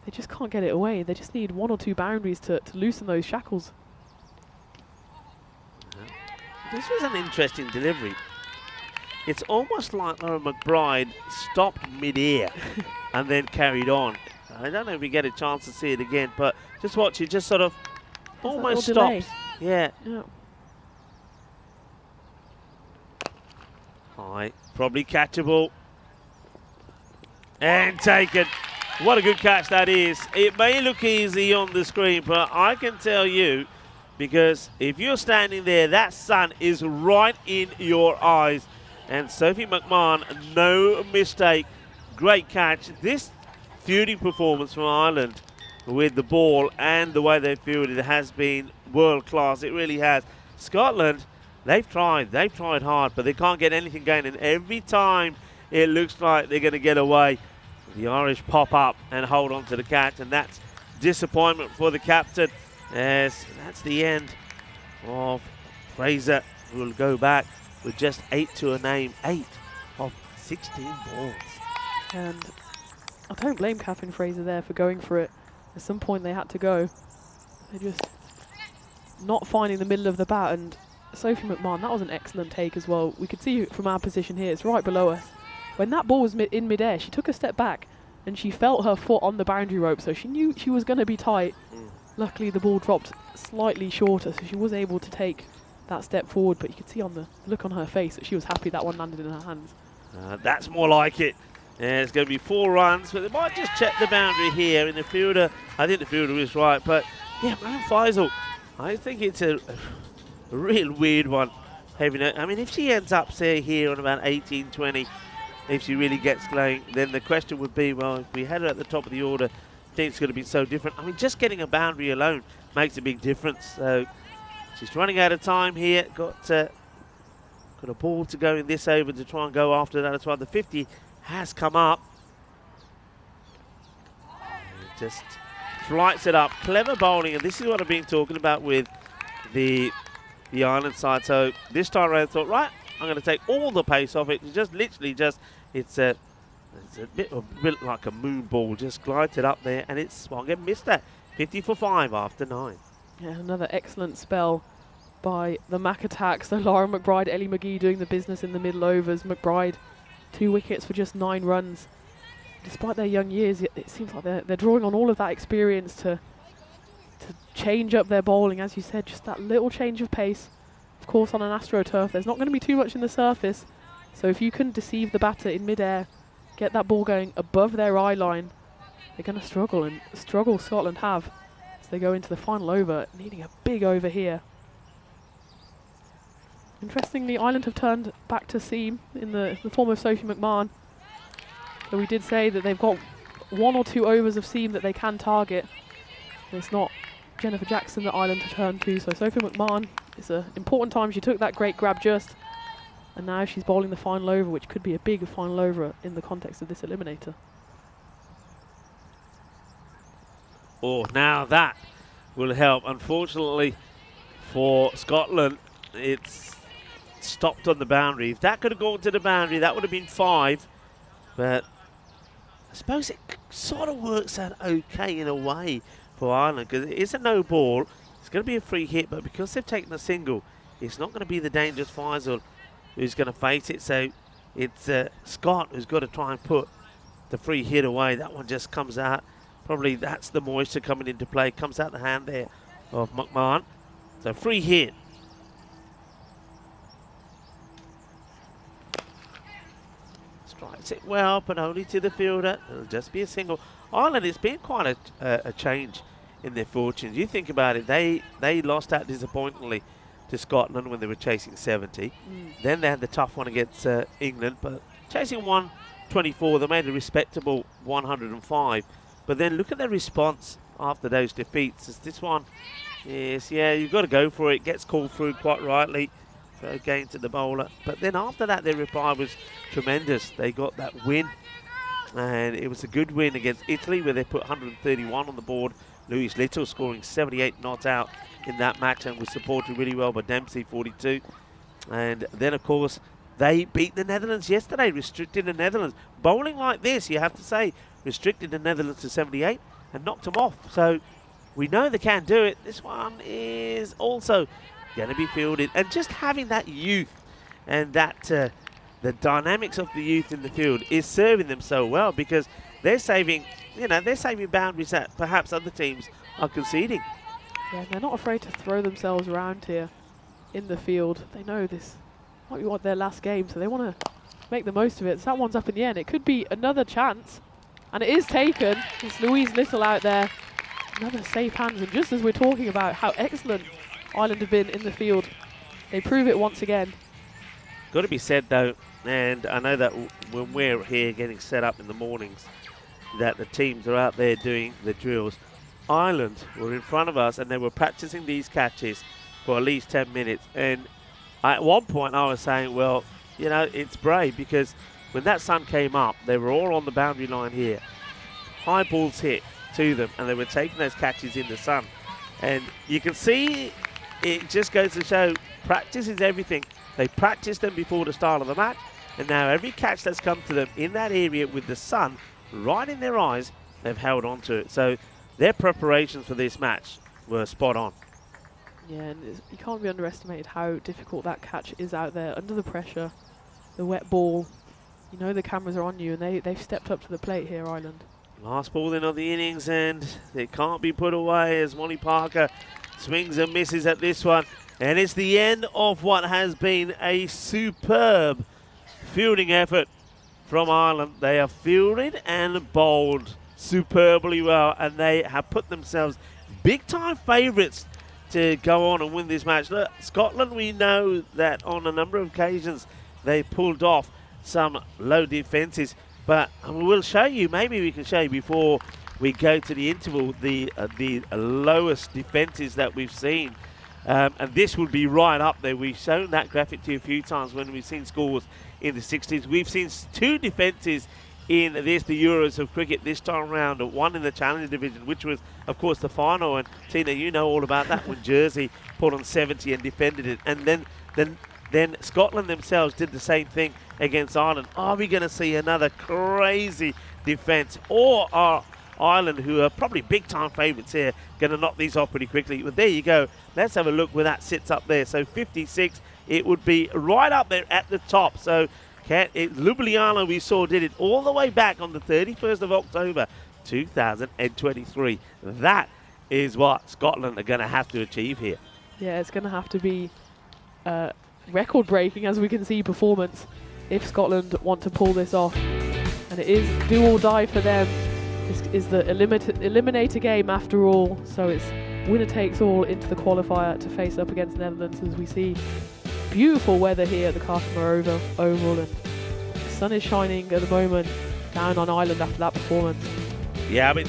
They just can't get it away. They just need 1 or 2 boundaries to loosen those shackles. This was an interesting delivery. It's almost like Laura McBride stopped mid-air and then carried on. I don't know if we get a chance to see it again, but just watch it, just sort of almost stops. Yeah. High, probably catchable. And taken. What a good catch that is. It may look easy on the screen, but I can tell you, because if you're standing there, that sun is right in your eyes. And Sophie McMahon, no mistake. Great catch. This fielding performance from Ireland with the ball and the way they fielded has been world class. It really has. Scotland, they've tried hard, but they can't get anything going. And every time it looks like they're going to get away, the Irish pop up and hold on to the catch, and that's disappointment for the captain. Yes, that's the end of Fraser, who will go back with just 8 to a name, 8 of 16 balls. And I don't blame Kathryn Fraser there for going for it. At some point they had to go. They're just not finding the middle of the bat, and Sophie McMahon, that was an excellent take as well. We could see from our position here, it's right below us. When that ball was in mid-air, she took a step back and she felt her foot on the boundary rope, so she knew she was going to be tight. Luckily, the ball dropped slightly shorter, so she was able to take that step forward, but you could see on the look on her face that she was happy that one landed in her hands. That's more like it. Yeah, it's going to be 4 runs, but they might just check the boundary here. And the fielder, I think the fielder is right, but yeah, Marion Faisal, I think it's a real weird one. I mean, if she ends up, say, here on about 18, 20, if she really gets going, then the question would be, well, if we had her at the top of the order, I think it's going to be so different. I mean, just getting a boundary alone makes a big difference. So she's running out of time here. Got a ball to go in this over to try and go after that as well. The 50 has come up. Just flights it up. Clever bowling, and this is what I've been talking about with the Ireland side. So this time around, I thought, right, I'm going to take all the pace off it. Just literally just, it's a bit like a moon ball. Just glides it up there, and it's swung and missed that. 50 for 5 after 9. Yeah, another excellent spell by the Mac attack. So Laura McBride, Ellie McGee doing the business in the middle overs. McBride, 2 wickets for just 9 runs. Despite their young years, it seems like they're drawing on all of that experience to change up their bowling. As you said, just that little change of pace. Of course, on an AstroTurf, there's not going to be too much in the surface. So if you can deceive the batter in mid-air, get that ball going above their eye line, they're going to struggle, and struggle Scotland have as they go into the final over, needing a big over here. Interestingly, Ireland have turned back to seam in the form of Sophie McMahon. So we did say that they've got 1 or 2 overs of seam that they can target. It's not Jennifer Jackson that Ireland have turned to, so Sophie McMahon, it's an important time. She took that great grab just And now she's bowling the final over, which could be a big final over in the context of this eliminator. Oh, now that will help. Unfortunately for Scotland, it's stopped on the boundary. If that could have gone to the boundary, that would have been 5. But I suppose it sort of works out okay in a way for Ireland, because it is a no ball. It's going to be a free hit, but because they've taken a single, it's not going to be the dangerous Faisal who's going to face it. So it's Scott who's got to try and put the free hit away. That one just comes out. Probably that's the moisture coming into play. Comes out the hand there of McMahon. So free hit. Strikes it well, but only to the fielder. It'll just be a single. Ireland, it's been quite a change in their fortunes. You think about it, they lost out disappointingly to Scotland when they were chasing 70. Then they had the tough one against England, but chasing 124, they made a respectable 105. But then look at their response after those defeats. As this one is, yeah, you've got to go for it. Gets called through quite rightly. Throw again to the bowler. But then after that, their reply was tremendous. They got that win, and it was a good win against Italy, where they put 131 on the board. Louise Little scoring 78 not out in that match, and was supported really well by Dempsey, 42. And then, of course, they beat the Netherlands yesterday, restricted the Netherlands. Bowling like this, you have to say, restricted the Netherlands to 78 and knocked them off. So we know they can do it. This one is also going to be fielded. And just having that youth and that the dynamics of the youth in the field is serving them so well, because they're saving, they're saving boundaries that perhaps other teams are conceding. Yeah, they're not afraid to throw themselves around here in the field. They know this might be their last game, so they want to make the most of it. So that one's up in the end. It could be another chance, and it is taken. It's Louise Little out there. Another safe hands, and just as we're talking about how excellent Ireland have been in the field, they prove it once again. Got to be said though, and I know that when we're here getting set up in the mornings, that the teams are out there doing the drills. Ireland were in front of us, and they were practicing these catches for at least 10 minutes. And at one point I was saying, well, it's brave, because when that sun came up, they were all on the boundary line here. High balls hit to them, and they were taking those catches in the sun. And you can see it just goes to show practice is everything. They practiced them before the start of the match, and now every catch that's come to them in that area with the sun right in their eyes, they've held on to it. So their preparations for this match were spot on. Yeah, and you can't be underestimated how difficult that catch is out there under the pressure, the wet ball. The cameras are on you, and they've stepped up to the plate here, Ireland. Last ball in of the innings, and it can't be put away as Molly Parker swings and misses at this one. And it's the end of what has been a superb fielding effort from Ireland. They have fielded and bowled superbly well, and they have put themselves big-time favourites to go on and win this match. Look, Scotland, we know that on a number of occasions they pulled off some low defences, but we'll show you, maybe we can show you before we go to the interval, the lowest defences that we've seen. And this would be right up there. We've shown that graphic to you a few times when we've seen scores in the 60s. We've seen 2 defences in the Euros of cricket this time around, one in the Challenger division, which was, of course, the final. And Tina, you know all about that, when Jersey put on 70 and defended it. And then Scotland themselves did the same thing against Ireland. Are we going to see another crazy defence, or are Ireland, who are probably big-time favourites here, going to knock these off pretty quickly? Well, there you go. Let's have a look where that sits up there. So 56, it would be right up there at the top. So Ljubljana, we saw, did it all the way back on the 31st of October 2023. That is what Scotland are going to have to achieve here. Yeah, it's going to have to be record-breaking, as we can see, performance if Scotland want to pull this off. And it is do or die for them. This is the eliminator game after all, so it's winner takes all into the qualifier to face up against Netherlands, as we see beautiful weather here at the Kathryn Oval, and the sun is shining at the moment down on Ireland after that performance. Yeah, I mean,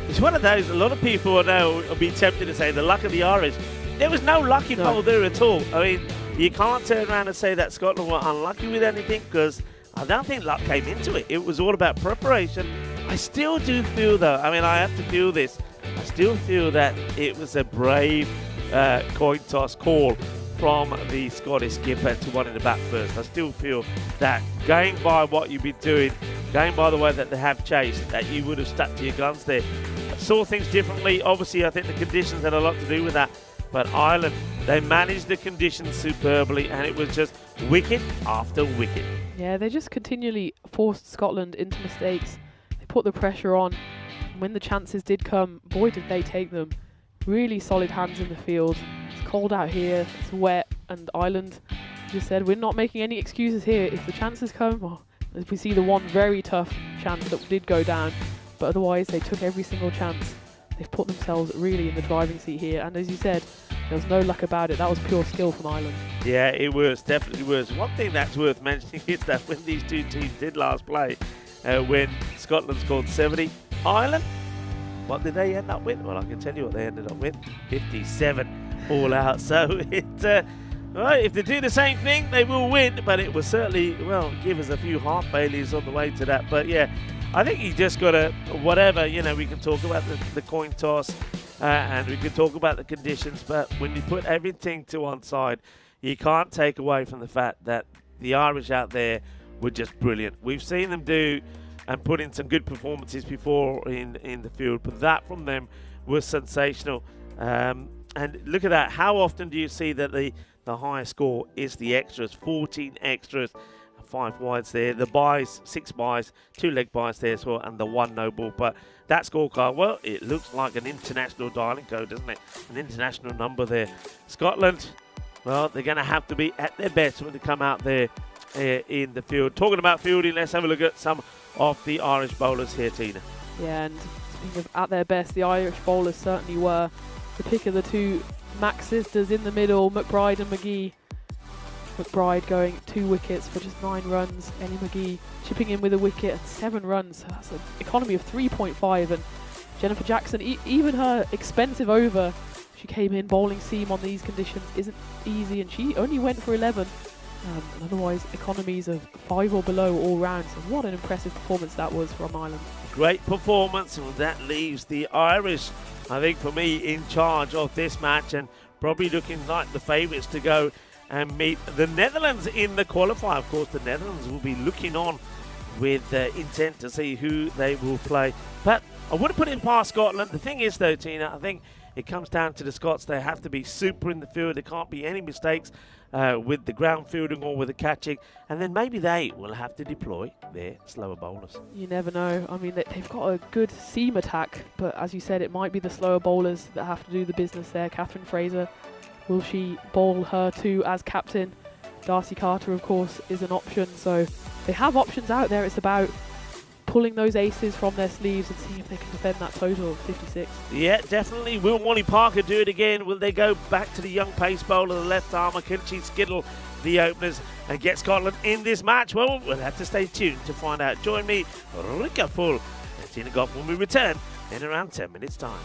it's one of those, a lot of people will be tempted to say the luck of the Irish. There was no luck involved there at all. I mean, you can't turn around and say that Scotland were unlucky with anything, because I don't think luck came into it. It was all about preparation. I still do feel, though, I mean, I have to feel this, I still feel that it was a brave coin toss call from the Scottish skipper to one in the back first. I still feel that going by what you've been doing, going by the way that they have chased, that you would have stuck to your guns there. I saw things differently. Obviously, I think the conditions had a lot to do with that. But Ireland, they managed the conditions superbly, and it was just wicket after wicket. Yeah, they just continually forced Scotland into mistakes. They put the pressure on. When the chances did come, boy, did they take them. Really solid hands in the field. It's cold out here, it's wet, and Ireland just said, we're not making any excuses here. If the chances come, well, as we see the one very tough chance that did go down, but otherwise they took every single chance. They've put themselves really in the driving seat here, and as you said, there was no luck about it. That was pure skill from Ireland. Yeah, it was, definitely was. One thing that's worth mentioning is that when these two teams did last play, when Scotland scored 70, Ireland, what did they end up with? Well, I can tell you what they ended up with. 57 all out. So well, if they do the same thing, they will win. But it will certainly, well, give us a few half failures on the way to that. But yeah, I think you just got to, whatever, you know, we can talk about the coin toss and we can talk about the conditions. But when you put everything to one side, you can't take away from the fact that the Irish out there were just brilliant. We've seen them do and put in some good performances before in the field, but that from them was sensational. And look at that. How often do you see that the highest score is the extras? 14 extras, 5 wides there. The buys, 6 buys, 2 leg buys there as well, and the 1 no ball. But that scorecard, well, it looks like an international dialing code, doesn't it? An international number there. Scotland, well, they're going to have to be at their best when they come out there in the field. Talking about fielding, let's have a look at some of the Irish bowlers here, Tina. Yeah, and speaking of at their best, the Irish bowlers certainly were. The pick of the two Mac sisters in the middle, McBride and McGee. McBride going 2 wickets for just 9 runs. Ellie McGee chipping in with a wicket and 7 runs. So that's an economy of 3.5. And Jennifer Jackson, even her expensive over, she came in bowling seam on these conditions, isn't easy, and she only went for 11. And otherwise, economies of 5 or below all round. So what an impressive performance that was from Ireland. Great performance, and that leaves the Irish, I think, for me, in charge of this match, and probably looking like the favourites to go and meet the Netherlands in the qualifier. Of course, the Netherlands will be looking on with intent to see who they will play. But I wouldn't put it past Scotland. The thing is, though, Tina, I think it comes down to the Scots. They have to be super in the field. There can't be any mistakes with the ground fielding or with the catching. And then maybe they will have to deploy their slower bowlers. You never know. I mean, they've got a good seam attack, but as you said, it might be the slower bowlers that have to do the business there. Kathryn Fraser, will she bowl her too as captain? Darcy Carter, of course, is an option. So they have options out there. It's about pulling those aces from their sleeves and seeing if they can defend that total of 56. Yeah, definitely. Will Wally Parker do it again? Will they go back to the young pace bowler, the left armer? Can she skittle the openers and get Scotland in this match? Well, we'll have to stay tuned to find out. Join me, Rika Full, and Tina Goff when we return in around 10 minutes' time.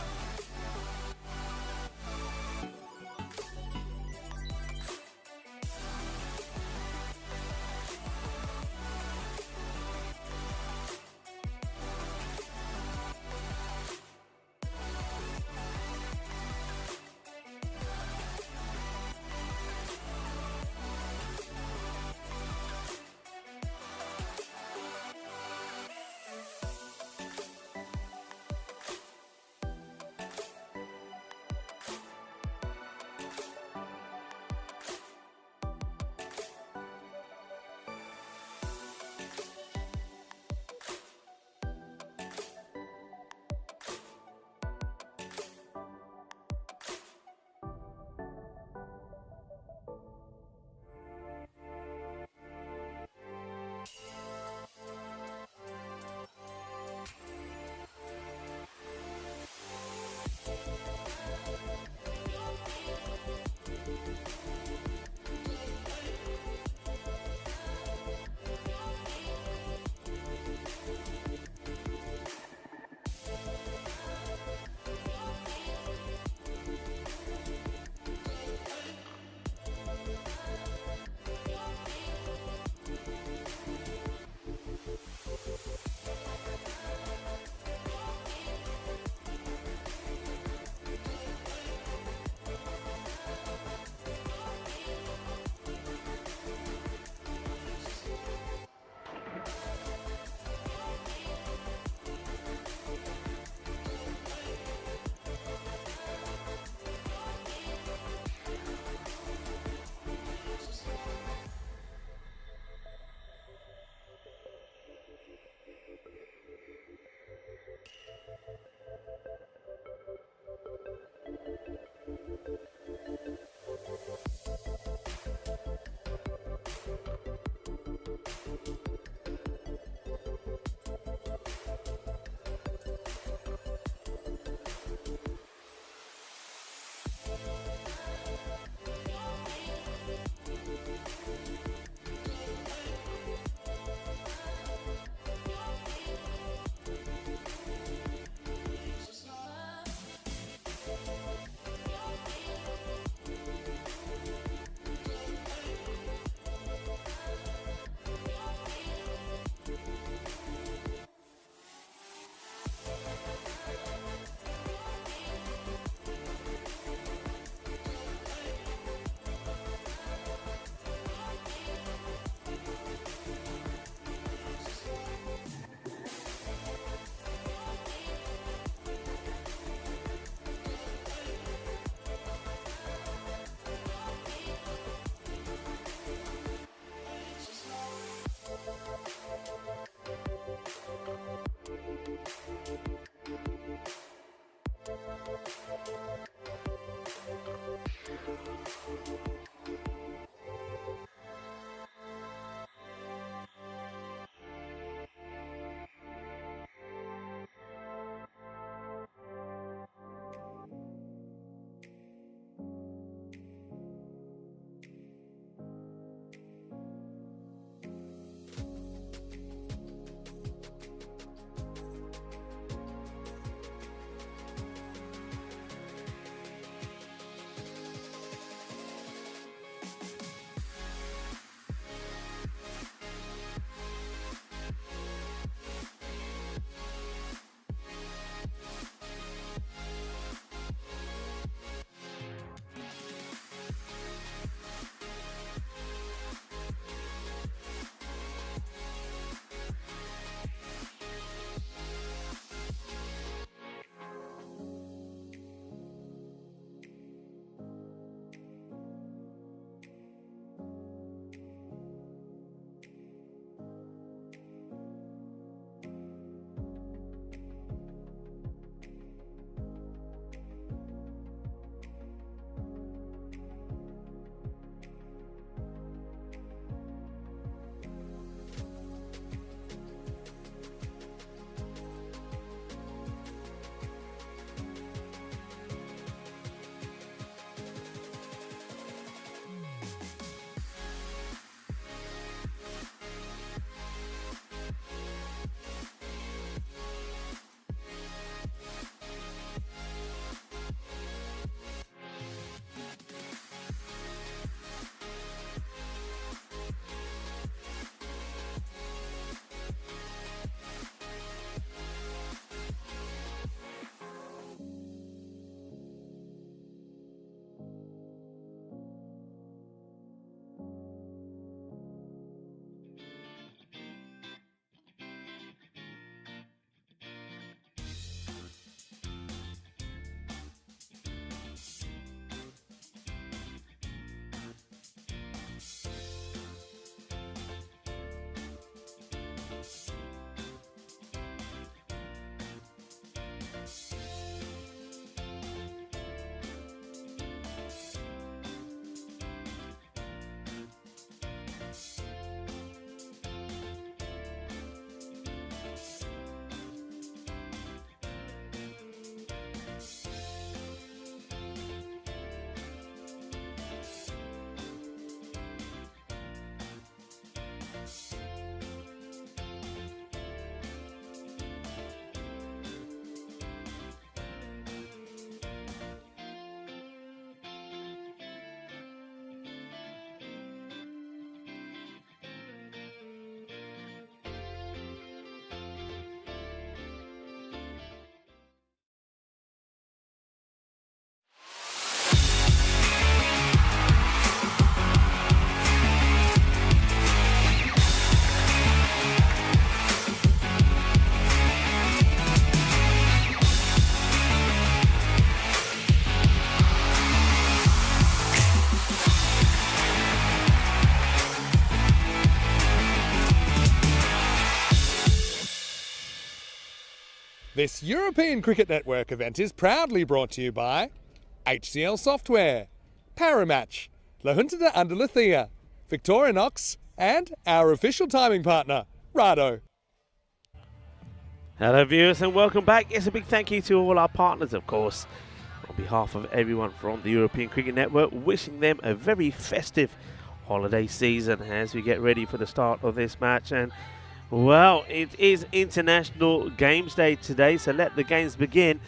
This European Cricket Network event is proudly brought to you by HCL Software, Paramatch, La Junta de Andalucía, Victorinox, and our official timing partner, Rado. Hello viewers and welcome back. Yes, a big thank you to all our partners, of course. On behalf of everyone from the European Cricket Network, wishing them a very festive holiday season as we get ready for the start of this match. And well, it is International Games Day today, so let the games begin.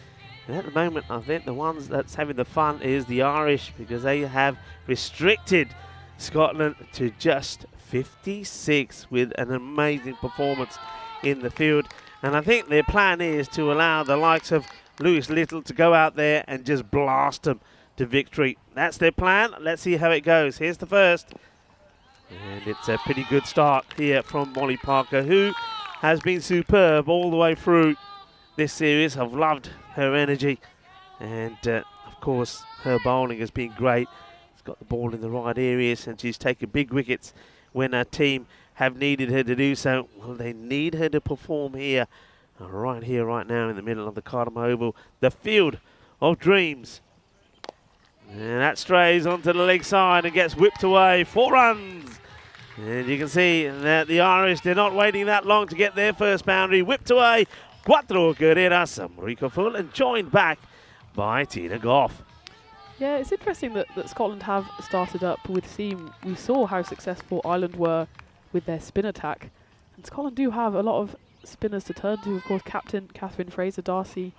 And at the moment, I think the ones that's having the fun is the Irish, because they have restricted Scotland to just 56 with an amazing performance in the field. And I think their plan is to allow the likes of Louise Little to go out there and just blast them to victory. That's their plan. Let's see how it goes. Here's the first. And it's a pretty good start here from Molly Parker, who has been superb all the way through this series. I've loved her energy. And, of course, her bowling has been great. She's got the ball in the right areas, and she's taken big wickets when her team have needed her to do so. Well, they need her to perform here, right now in the middle of the Cardham Oval, the field of dreams. And that strays onto the leg side and gets whipped away. 4 runs. And you can see that the Irish, they're not waiting that long to get their first boundary. Whipped away. Cuatro carreras. Marika Full, and joined back by Tina Goff. Yeah, it's interesting that Scotland have started up with seam. We saw how successful Ireland were with their spin attack. And Scotland do have a lot of spinners to turn to. Of course, captain Kathryn Fraser, Darcy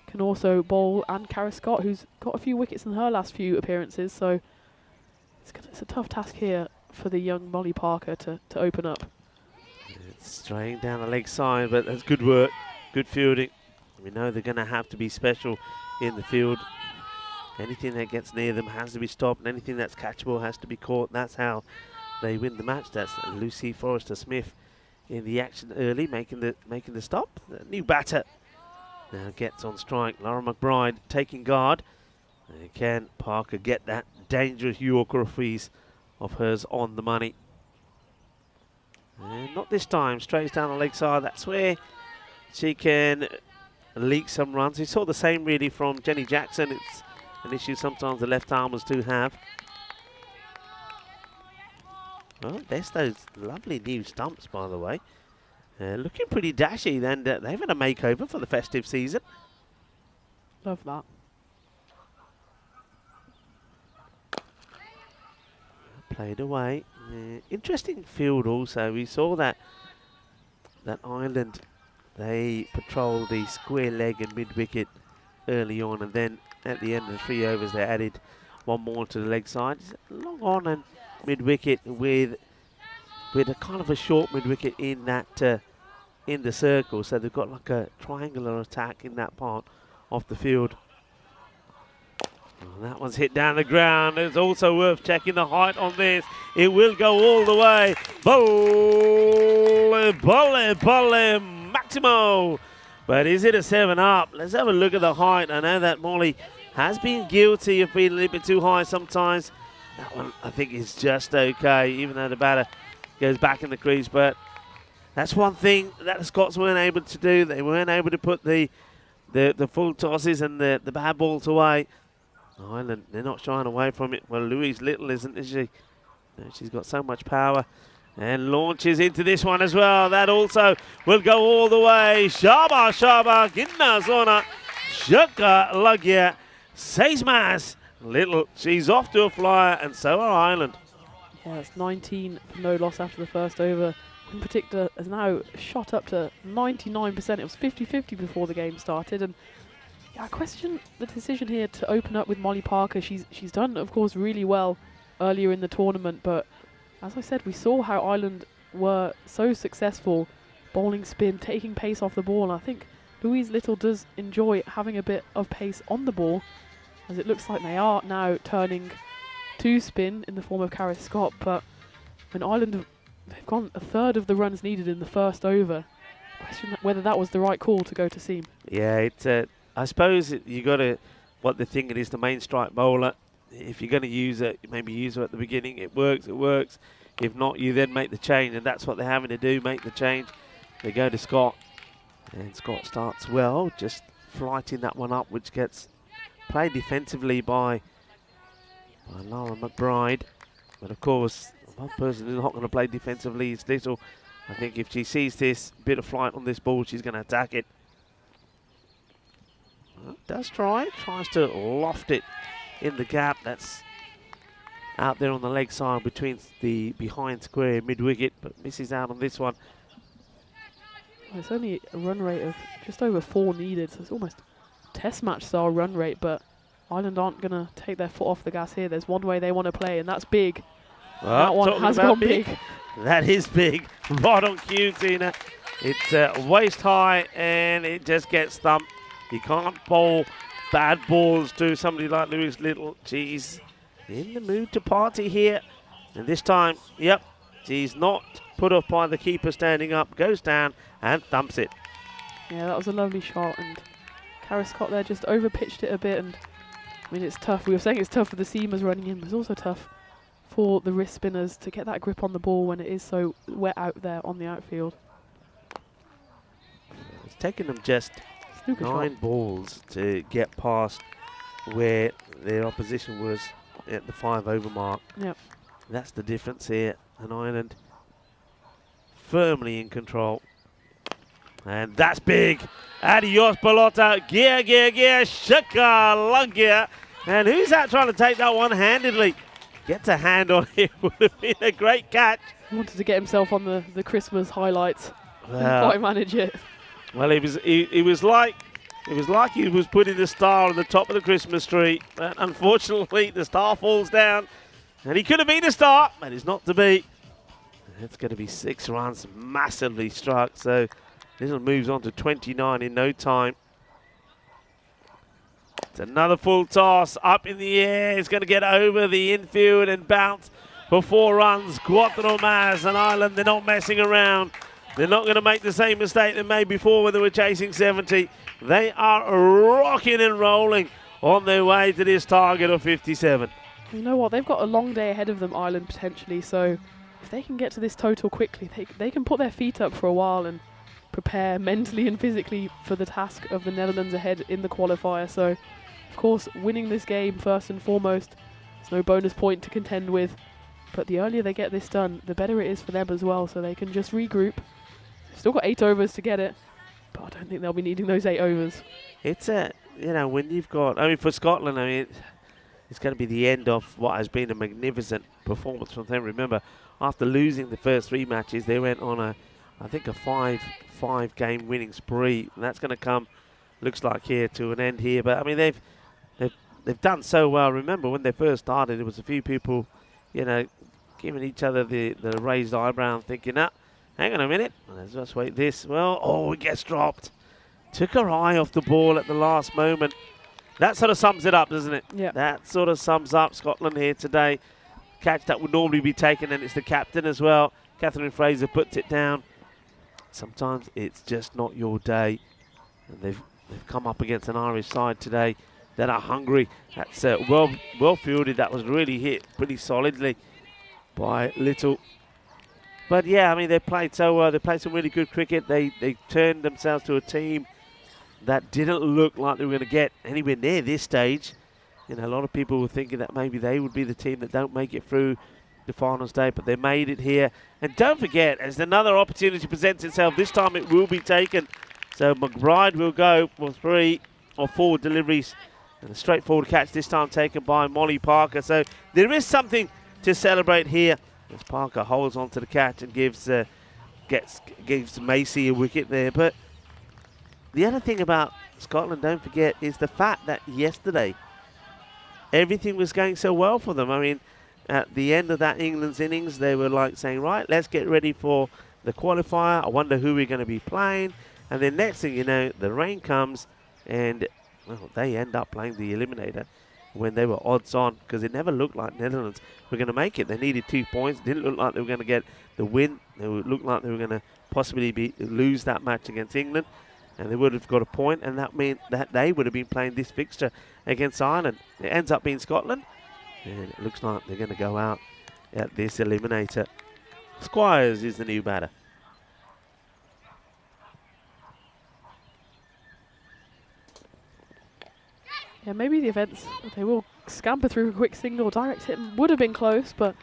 can also bowl, and Cara Scott, who's got a few wickets in her last few appearances. So it's a tough task here for the young Molly Parker to open up. It's straying down the leg side, but that's good work, good fielding. We know they're going to have to be special in the field. Anything that gets near them has to be stopped, and anything that's catchable has to be caught. That's how they win the match. That's Lucy Forrester-Smith in the action early, making the stop. The new batter now gets on strike. Laura McBride taking guard. And can Parker get that dangerous Yorker freeze of hers on the money? And not this time. Strays down the leg side. That's where she can leak some runs. We saw the same really from Jenny Jackson. It's an issue sometimes the left armers do have. Well, there's those lovely new stumps, by the way. Looking pretty dashy, and they've had a makeover for the festive season. Love that. Played away. Interesting field also. We saw that Ireland, they patrolled the square leg and mid-wicket early on, and then at the end of the 3 overs they added one more to the leg side. Long on and mid-wicket with a kind of a short mid-wicket in that in the circle, so they've got like a triangular attack in that part of the field. Oh, that one's hit down the ground. It's also worth checking the height on this. It will go all the way. Bolle, Maximo. But is it a 7 up? Let's have a look at the height. I know that Molly has been guilty of being a little bit too high sometimes. That one, I think, is just okay, even though the batter goes back in the crease. But that's one thing that the Scots weren't able to do. They weren't able to put the full tosses and the bad balls away. Ireland, they're not shying away from it. Well, Louise Little isn't, is she? No, she's got so much power. And launches into this one as well. That also will go all the way. Shaba, Ginna Zona, Shaka Lagya, Seismas. Little, she's off to a flyer, and so are Ireland. Yeah, it's 19 for no loss after the first over. In particular, has now shot up to 99%. It was 50-50 before the game started, and I question the decision here to open up with Molly Parker. She's done, of course, really well earlier in the tournament, but as I said, we saw how Ireland were so successful bowling spin, taking pace off the ball. And I think Louise Little does enjoy having a bit of pace on the ball, as it looks like they are now turning to spin in the form of Cara Scott. But when Ireland they've gone a third of the runs needed in the first over, question whether that was the right call to go to seam. Yeah, it's I suppose you got to, what the thing it is, the main strike bowler. If you're going to use it, maybe use it at the beginning. It works. If not, you then make the change, and that's what they're having to do, make the change. They go to Scott. And Scott starts well, just flighting that one up, which gets played defensively by Laura McBride. But of course, one person who's not going to play defensively is Little. I think if she sees this bit of flight on this ball, she's going to attack it. Well, does tries to loft it in the gap. That's out there on the leg side between the behind square mid-wicket, but misses out on this one. Well, it's only a run rate of just over 4 needed, so it's almost test match style run rate, but Ireland aren't going to take their foot off the gas here. There's one way they want to play, and that's big. Well, that one has gone big. That is big. Right on cue, Tina. It's waist high, and it just gets thumped. You can't bowl bad balls to somebody like Louise Little. She's in the mood to party here. And this time, yep, she's not put off by the keeper standing up, goes down and thumps it. Yeah, that was a lovely shot, and Cara Scott there just over-pitched it a bit, and I mean, it's tough. We were saying it's tough for the seamers running in, but it's also tough for the wrist spinners to get that grip on the ball when it is so wet out there on the outfield. It's taken them just Snooker 9 shot. balls to get past where their opposition was at the 5 over mark. Yep. That's the difference here. And Ireland firmly in control. And that's big. Adios, Pelota. Gear, gear, gear. Shaka, Lungia. And who's that trying to take that one-handedly? Gets a hand on it. Would have been a great catch. He wanted to get himself on the Christmas highlights. Couldn't Well, quite manage it. well, it was like he was putting the star on the top of the Christmas tree. But unfortunately, the star falls down. And he could have been a star, but he's not to be. It's going to be 6 runs, massively struck. So Little moves on to 29 in no time. It's another full toss up in the air. It's going to get over the infield and bounce for 4 runs. Cuatro más, and Ireland, they're not messing around. They're not going to make the same mistake they made before when they were chasing 70. They are rocking and rolling on their way to this target of 57. You know what? They've got a long day ahead of them, Ireland, potentially. So if they can get to this total quickly, they can put their feet up for a while and prepare mentally and physically for the task of the Netherlands ahead in the qualifier. So, of course, winning this game first and foremost. There's no bonus point to contend with. But the earlier they get this done, the better it is for them as well. So they can just regroup. They've still got 8 overs to get it. But I don't think they'll be needing those 8 overs. It's when you've got, for Scotland, it's going to be the end of what has been a magnificent performance from them. Remember, after losing the first 3 matches, they went on a 5 game winning spree, and that's going to come, looks like, here to an end here. But they've done so well. Remember when they first started, there was a few people, giving each other the raised eyebrow and thinking, hang on a minute, let's just wait this. Well, it gets dropped. Took her eye off the ball at the last moment. That sort of sums it up, doesn't it? Yeah. That sort of sums up Scotland here today. Catch that would normally be taken, and it's the captain as well. Kathryn Fraser puts it down. Sometimes it's just not your day. And they've come up against an Irish side today that are hungry. That's well fielded. That was really hit pretty solidly by Little. But yeah, they played so well. They played some really good cricket. They turned themselves to a team that didn't look like they were going to get anywhere near this stage. A lot of people were thinking that maybe they would be the team that don't make it through the final stage, but they made it here. And don't forget, as another opportunity presents itself, this time it will be taken. So McBride will go for 3 or 4 deliveries, and a straightforward catch this time taken by Molly Parker. So there is something to celebrate here as Parker holds on to the catch and gives Macy a wicket there. But the other thing about Scotland, don't forget, is the fact that yesterday everything was going so well for them. At the end of that England's innings, they were like saying, right, let's get ready for the qualifier. I wonder who we're going to be playing. And then next thing you know, the rain comes and they end up playing the Eliminator when they were odds on, because it never looked like Netherlands were going to make it. They needed 2 points. It didn't look like they were going to get the win. It looked like they were going to possibly lose that match against England, and they would have got a point, and that meant that they would have been playing this fixture against Ireland. It ends up being Scotland, and it looks like they're going to go out at this Eliminator. Squires is the new batter. Yeah, maybe the events, they will scamper through a quick single. Direct hit would have been close, but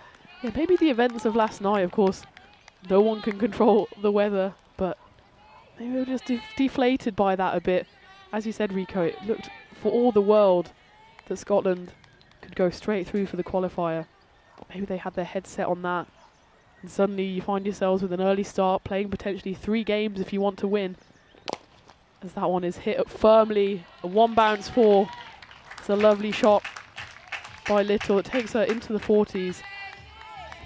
yeah, maybe the events of last night, of course, no one can control the weather, but maybe we were just deflated by that a bit. As you said, Rico, it looked for all the world that Scotland could go straight through for the qualifier. Maybe they had their head set on that, and suddenly you find yourselves with an early start, playing potentially 3 games if you want to win. As that one is hit up firmly, a 1 bounce 4. It's a lovely shot by Little. It takes her into the 40s.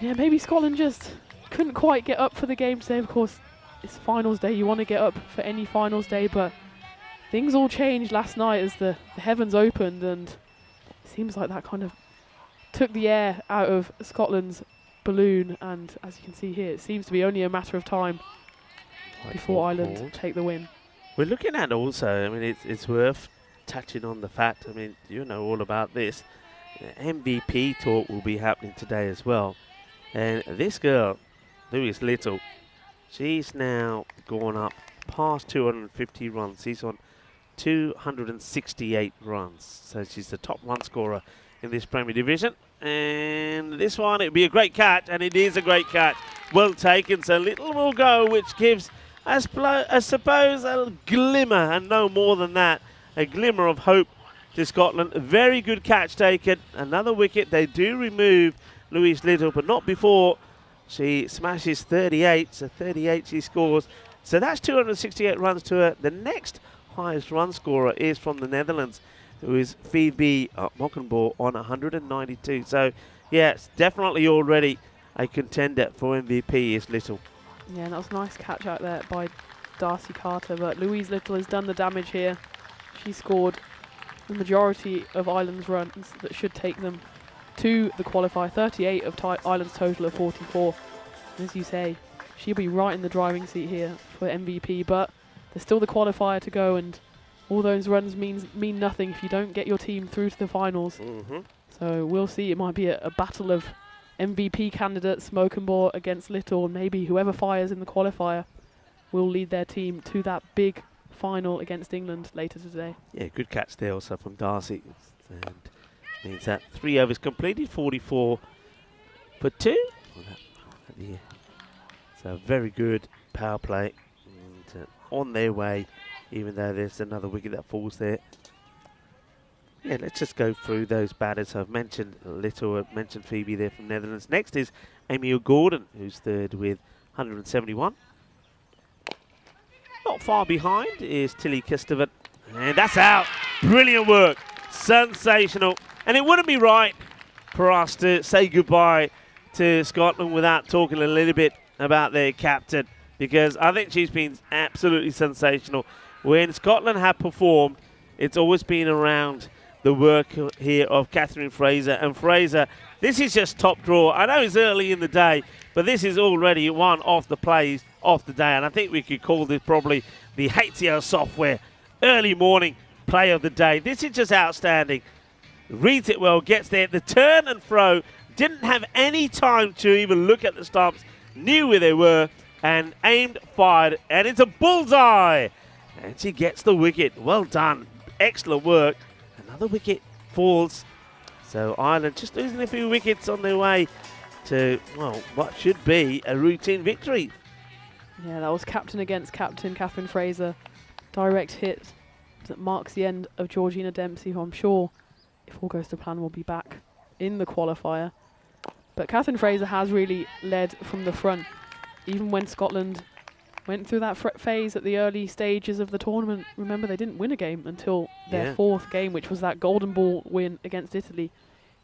Yeah, maybe Scotland just couldn't quite get up for the game today. Of course, it's finals day. You want to get up for any finals day, but things all changed last night as the heavens opened, and it seems like that kind of took the air out of Scotland's balloon. And as you can see here, it seems to be only a matter of time before Ireland take the win. We're looking at also, I mean, it's worth touching on the fact, I mean, you know all about this. MVP talk will be happening today as well. And this girl, Louise Little, she's now gone up past 250 runs. She's on 268 runs. So she's the top run scorer in this Premier Division. And this one, it'll be a great catch, and it is a great catch. Well taken, so Little will go, which gives, I suppose, a glimmer, and no more than that, a glimmer of hope to Scotland. A very good catch taken. Another wicket. They do remove Louise Little, but not before she smashes 38. So 38 she scores. So that's 268 runs to her. The next highest run scorer is from the Netherlands, who is Phoebe Mockenbaugh on 192. So, yeah, it's definitely already a contender for MVP is Little. Yeah, that was a nice catch out there by Darcy Carter, but Louise Little has done the damage here. She scored the majority of Ireland's runs that should take them to the qualifier, 38 of Ireland's total of 44. And as you say, she'll be right in the driving seat here for MVP, but there's still the qualifier to go, and all those runs mean nothing if you don't get your team through to the finals. So we'll see. It might be a battle of MVP candidates, Mockenbaugh against Little, and maybe whoever fires in the qualifier will lead their team to that big final against England later today. Yeah, good catch there also from Darcy. And means that 3 overs completed, 44 for 2. Yeah. So very good power play. And, on their way, even though there's another wicket that falls there. Yeah, let's just go through those batters. I've mentioned Little, I've mentioned Phoebe there from Netherlands. Next is Amy Gordon, who's third with 171. Not far behind is Tilly Kistevan, and that's out. Brilliant work, sensational. And it wouldn't be right for us to say goodbye to Scotland without talking a little bit about their captain, because I think she's been absolutely sensational. When Scotland have performed, it's always been around the work here of Kathryn Fraser. And Fraser, this is just top draw. I know it's early in the day, but this is already one of the plays of the day. And I think we could call this probably the HCL software early morning play of the day. This is just outstanding. Reads it well, gets there. The turn and throw, didn't have any time to even look at the stumps, knew where they were, and aimed, fired, and it's a bullseye. And she gets the wicket. Well done. Excellent work. Another wicket falls. So Ireland just losing a few wickets on their way to, well, what should be a routine victory. Yeah, that was captain against captain, Kathryn Fraser. Direct hit that marks the end of Georgina Dempsey, who I'm sure, if all goes to plan, will be back in the qualifier. But Kathryn Fraser has really led from the front. Even when Scotland went through that phase at the early stages of the tournament, remember they didn't win a game until their fourth game, which was that golden ball win against Italy.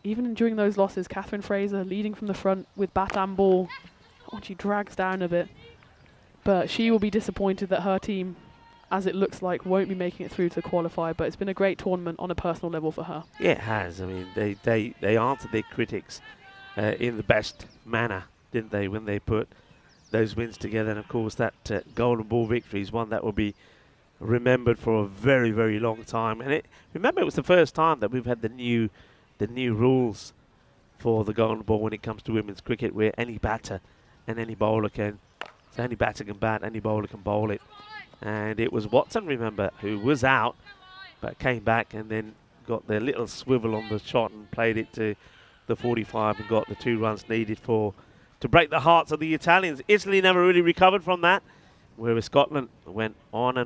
Even during those losses, Kathryn Fraser leading from the front with bat and ball. That one she drags down a bit. But she will be disappointed that her team, as it looks like, won't be making it through to qualify. But it's been a great tournament on a personal level for her. Yeah, it has. I mean, they answered their critics in the best manner, didn't they, when they put those wins together. And of course that golden ball victory is one that will be remembered for a very, very long time. And remember, it was the first time that we've had the new rules for the golden ball when it comes to women's cricket, where any batter and any bowler can, so any batter can bat, any bowler can bowl it. And it was Watson, remember, who was out but came back, and then got their little swivel on the shot and played it to the 45 and got the 2 runs needed to break the hearts of the Italians. Italy never really recovered from that, whereas Scotland went on.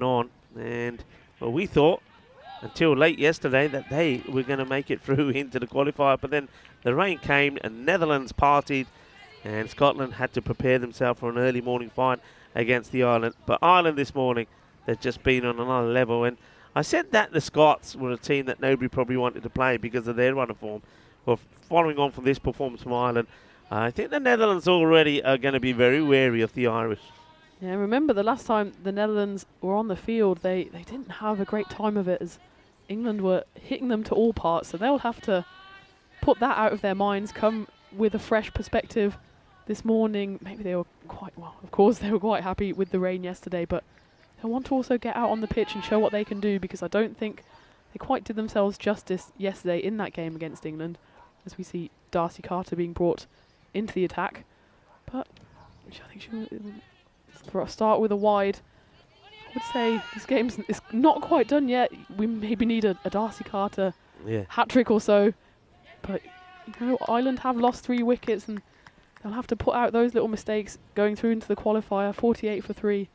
And well, we thought until late yesterday that they were going to make it through into the qualifier, but then the rain came and Netherlands partied, and Scotland had to prepare themselves for an early morning fight against the Ireland. But Ireland this morning, they've just been on another level, and I said that the Scots were a team that nobody probably wanted to play because of their run of form. Well, following on from this performance from Ireland, I think the Netherlands already are going to be very wary of the Irish. Yeah, remember the last time the Netherlands were on the field, they didn't have a great time of it as England were hitting them to all parts, so they'll have to put that out of their minds, come with a fresh perspective this morning. Maybe they were of course they were quite happy with the rain yesterday, but they'll want to also get out on the pitch and show what they can do, because I don't think they quite did themselves justice yesterday in that game against England, as we see Darcy Carter being brought into the attack. But I think she'll start with a wide. I would say this game is not quite done yet. We maybe need a Darcy Carter hat-trick or so. But Ireland have lost 3 wickets, and they'll have to put out those little mistakes going through into the qualifier. 48 for 3.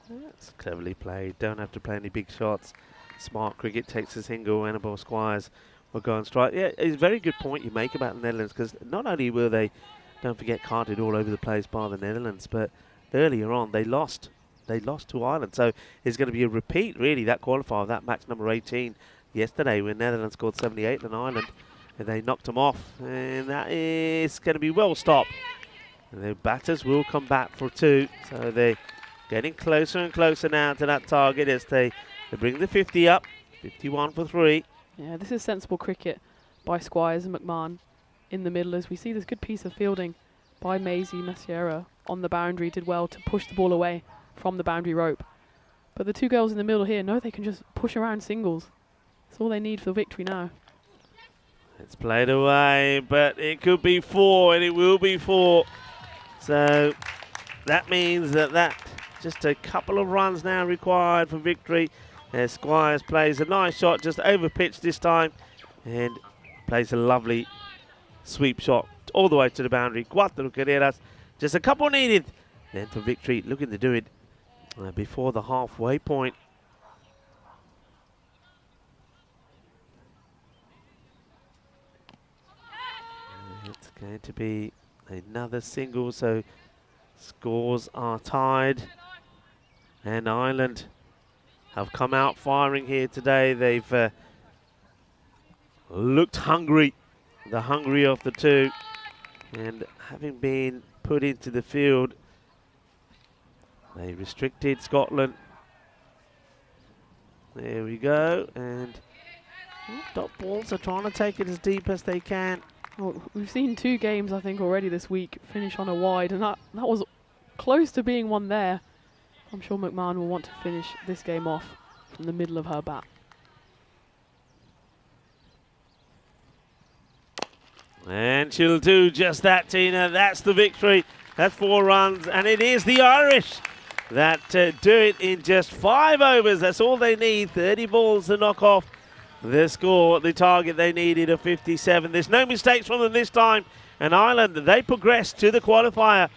That's cleverly played. Don't have to play any big shots. Smart cricket, takes a single, Annabelle Squires will go and strike. Yeah, it's a very good point you make about the Netherlands, because not only were they, don't forget, carted all over the place by the Netherlands, but earlier on they lost. They lost to Ireland. So it's going to be a repeat, really, that qualifier, that match number 18 yesterday, when Netherlands scored 78 and Ireland, and they knocked them off. And that is going to be well stopped. And the batters will come back for 2. So they're getting closer and closer now to that target as they bring the 50 up. 51 for 3. Yeah, this is sensible cricket by Squires and McMahon in the middle, as we see this good piece of fielding by Maisie Masiera on the boundary. Did well to push the ball away from the boundary rope. But the 2 girls in the middle here know they can just push around singles. That's all they need for victory now. It's played away, but it could be 4, and it will be 4. So that means that just a couple of runs now required for victory. As Squires plays a nice shot, just over pitch this time, and plays a lovely sweep shot all the way to the boundary. 4 carreras, just a couple needed. Then for victory, looking to do it before the halfway point. It's going to be another single, so scores are tied, and Ireland have come out firing here today. They've looked hungry, the hungry of the 2, and having been put into the field, they restricted Scotland. There we go, and dot balls are trying to take it as deep as they can. Oh, we've seen 2 games, I think, already this week finish on a wide, and that was close to being one there. I'm sure McMahon will want to finish this game off from the middle of her bat. And she'll do just that, Tina. That's the victory. That's 4 runs, and it is the Irish that do it in just 5 overs. That's all they need. 30 balls to knock off the score, the target they needed of 57. There's no mistakes from them this time, and Ireland, they progress to the qualifier.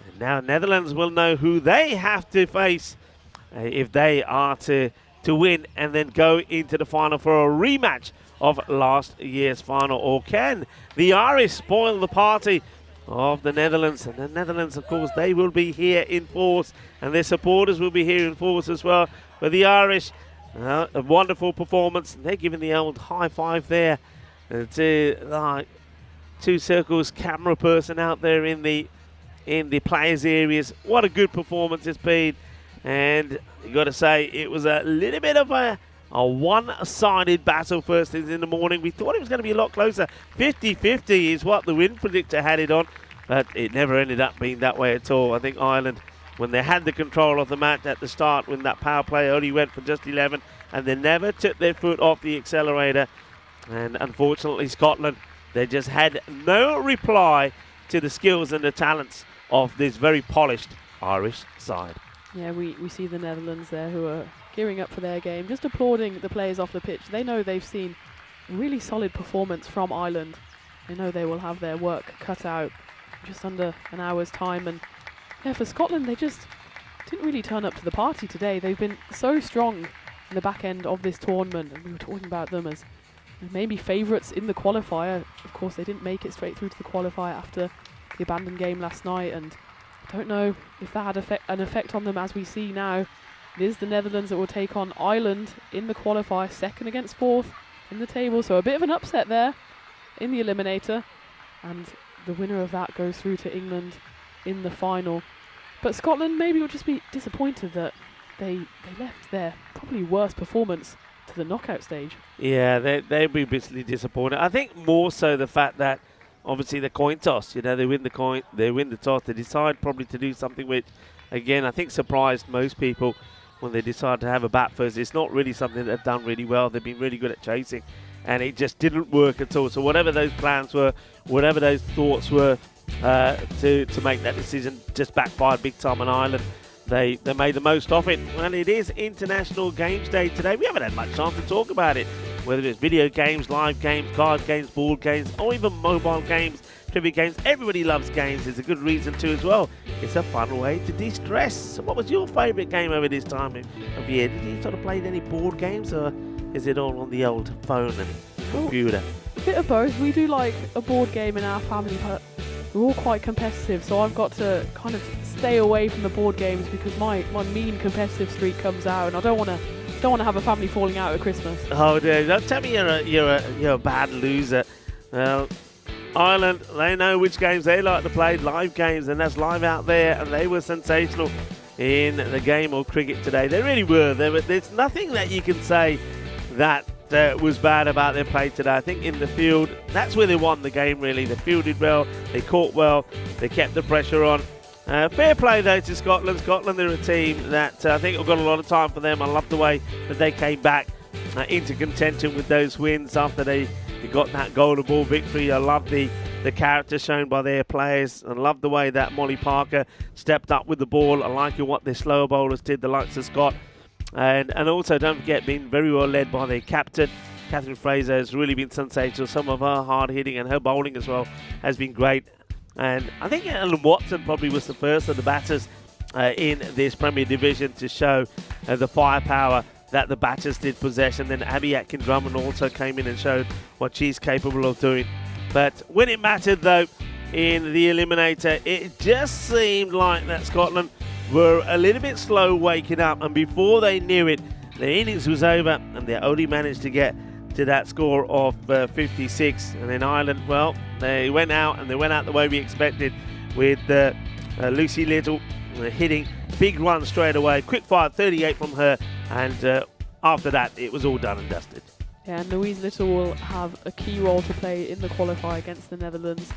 And now Netherlands will know who they have to face if they are to win and then go into the final for a rematch of last year's final. Or can the Irish spoil the party of the Netherlands? And the Netherlands, of course, they will be here in force, and their supporters will be here in force as well. But the Irish, a wonderful performance. They're giving the old high five there to the 2 circles camera person out there in the players' areas. What a good performance it's been. And you got to say, it was a little bit of a one-sided battle first things in the morning. We thought it was going to be a lot closer. 50-50 is what the wind predictor had it on, but it never ended up being that way at all. I think Ireland, when they had the control of the match at the start, when that power play only went for just 11, and they never took their foot off the accelerator. And unfortunately, Scotland, they just had no reply to the skills and the talents of this very polished Irish side. Yeah, we see the Netherlands there, who are gearing up for their game, just applauding the players off the pitch. They know they've seen a really solid performance from Ireland. They know they will have their work cut out just under an hour's time. And yeah, for Scotland, they just didn't really turn up to the party today. They've been so strong in the back end of this tournament, and we were talking about them as maybe favourites in the qualifier. Of course, they didn't make it straight through to the qualifier after the abandoned game last night, and I don't know if that had an effect on them as we see now. It is the Netherlands that will take on Ireland in the qualifier, second against fourth in the table, so a bit of an upset there in the Eliminator, and the winner of that goes through to England in the final. But Scotland maybe will just be disappointed that they left their probably worst performance to the knockout stage. Yeah, they'll be bitterly disappointed. I think more so the fact that obviously the coin toss, you know, they win the toss, they decide probably to do something which, again, I think surprised most people when they decide to have a bat first. It's not really something they've done really well. They've been really good at chasing, and it just didn't work at all. So whatever those plans were, whatever those thoughts were to make that decision, just backfired big time on Ireland. They made the most of it. Well, it is International Games Day today. We haven't had much time to talk about it, whether it's video games, live games, card games, board games, or even mobile games, trivia games. Everybody loves games. There's a good reason to as well. It's a fun way to de-stress. So what was your favourite game over this time of year? Did you sort of play any board games, or is it all on the old phone and computer? A bit of both. We do like a board game in our family, but we're all quite competitive, so I've got to kind of stay away from the board games because my mean competitive streak comes out, and I don't want to have a family falling out at Christmas. Oh dear! Don't tell me you're a bad loser. Well, Ireland, they know which games they like to play, live games, and that's live out there, and they were sensational in the game of cricket today. They really were. There's nothing that you can say that was bad about their play today. I think in the field, that's where they won the game, really. They fielded well, they caught well, they kept the pressure on. Fair play, though, to Scotland. Scotland, they're a team that I think have got a lot of time for them. I love the way that they came back into contention with those wins after they got that golden ball victory. I love the character shown by their players. I love the way that Molly Parker stepped up with the ball. I like what their slower bowlers did, the likes of Scott. And also, don't forget, being very well led by their captain. Kathryn Fraser has really been sensational. Some of her hard hitting and her bowling as well has been great. And I think Ellen Watson probably was the first of the batters in this Premier Division to show the firepower that the batters did possess. And then Abby Drummond also came in and showed what she's capable of doing. But when it mattered, though, in the Eliminator, it just seemed like that Scotland were a little bit slow waking up, and before they knew it, the innings was over and they only managed to get to that score of 56. And then Ireland, well, they went out, and they went out the way we expected, with Louise Little hitting big runs straight away, quick fire 38 from her, and after that it was all done and dusted. Yeah, and Louise Little will have a key role to play in the qualifier against the Netherlands.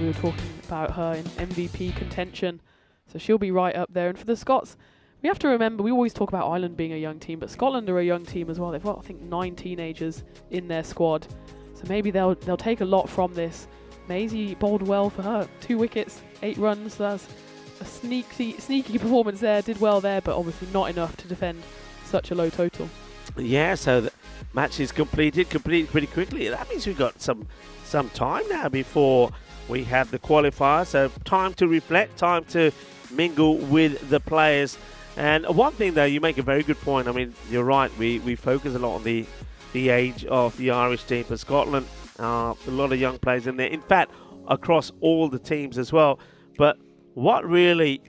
We were talking about her in MVP contention, so she'll be right up there. And for the Scots, we have to remember, we always talk about Ireland being a young team, but Scotland are a young team as well. They've got, I think, 9 teenagers in their squad, so maybe they'll take a lot from this. Maisie bowled well for her, 2 wickets, 8 runs. So that's a sneaky performance there. Did well there, but obviously not enough to defend such a low total. Yeah, so the match is completed pretty quickly. That means we've got some time now before we have the qualifier. So time to reflect, time to mingle with the players. And one thing, though, you make a very good point. I mean, you're right. We focus a lot on the age of the Irish team, but Scotland, a lot of young players in there. In fact, across all the teams as well. But what really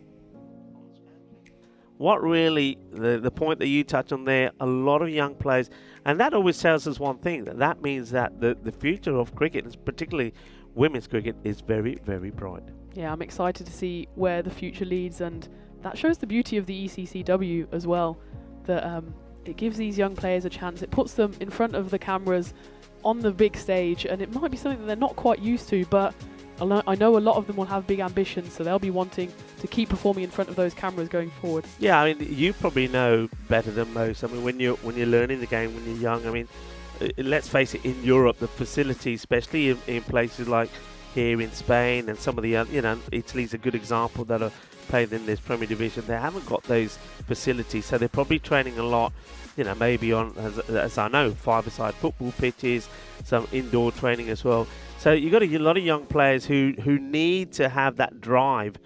the point that you touch on there, a lot of young players, and that always tells us one thing, that means that the future of cricket, and particularly women's cricket, is very, very bright. Yeah, I'm excited to see where the future leads, and that shows the beauty of the ECC-W as well, that it gives these young players a chance. It puts them in front of the cameras on the big stage, and it might be something that they're not quite used to, but I know a lot of them will have big ambitions, so they'll be wanting to keep performing in front of those cameras going forward. Yeah, I mean, you probably know better than most. I mean, when you're learning the game, when you're young, I mean, let's face it, in Europe, the facilities, especially in places like here in Spain and some of the, Italy's a good example, that are played in this Premier Division, they haven't got those facilities, so they're probably training a lot, maybe on, as I know, 5-a-side football pitches, some indoor training as well. So you've got a lot of young players who need to have that drive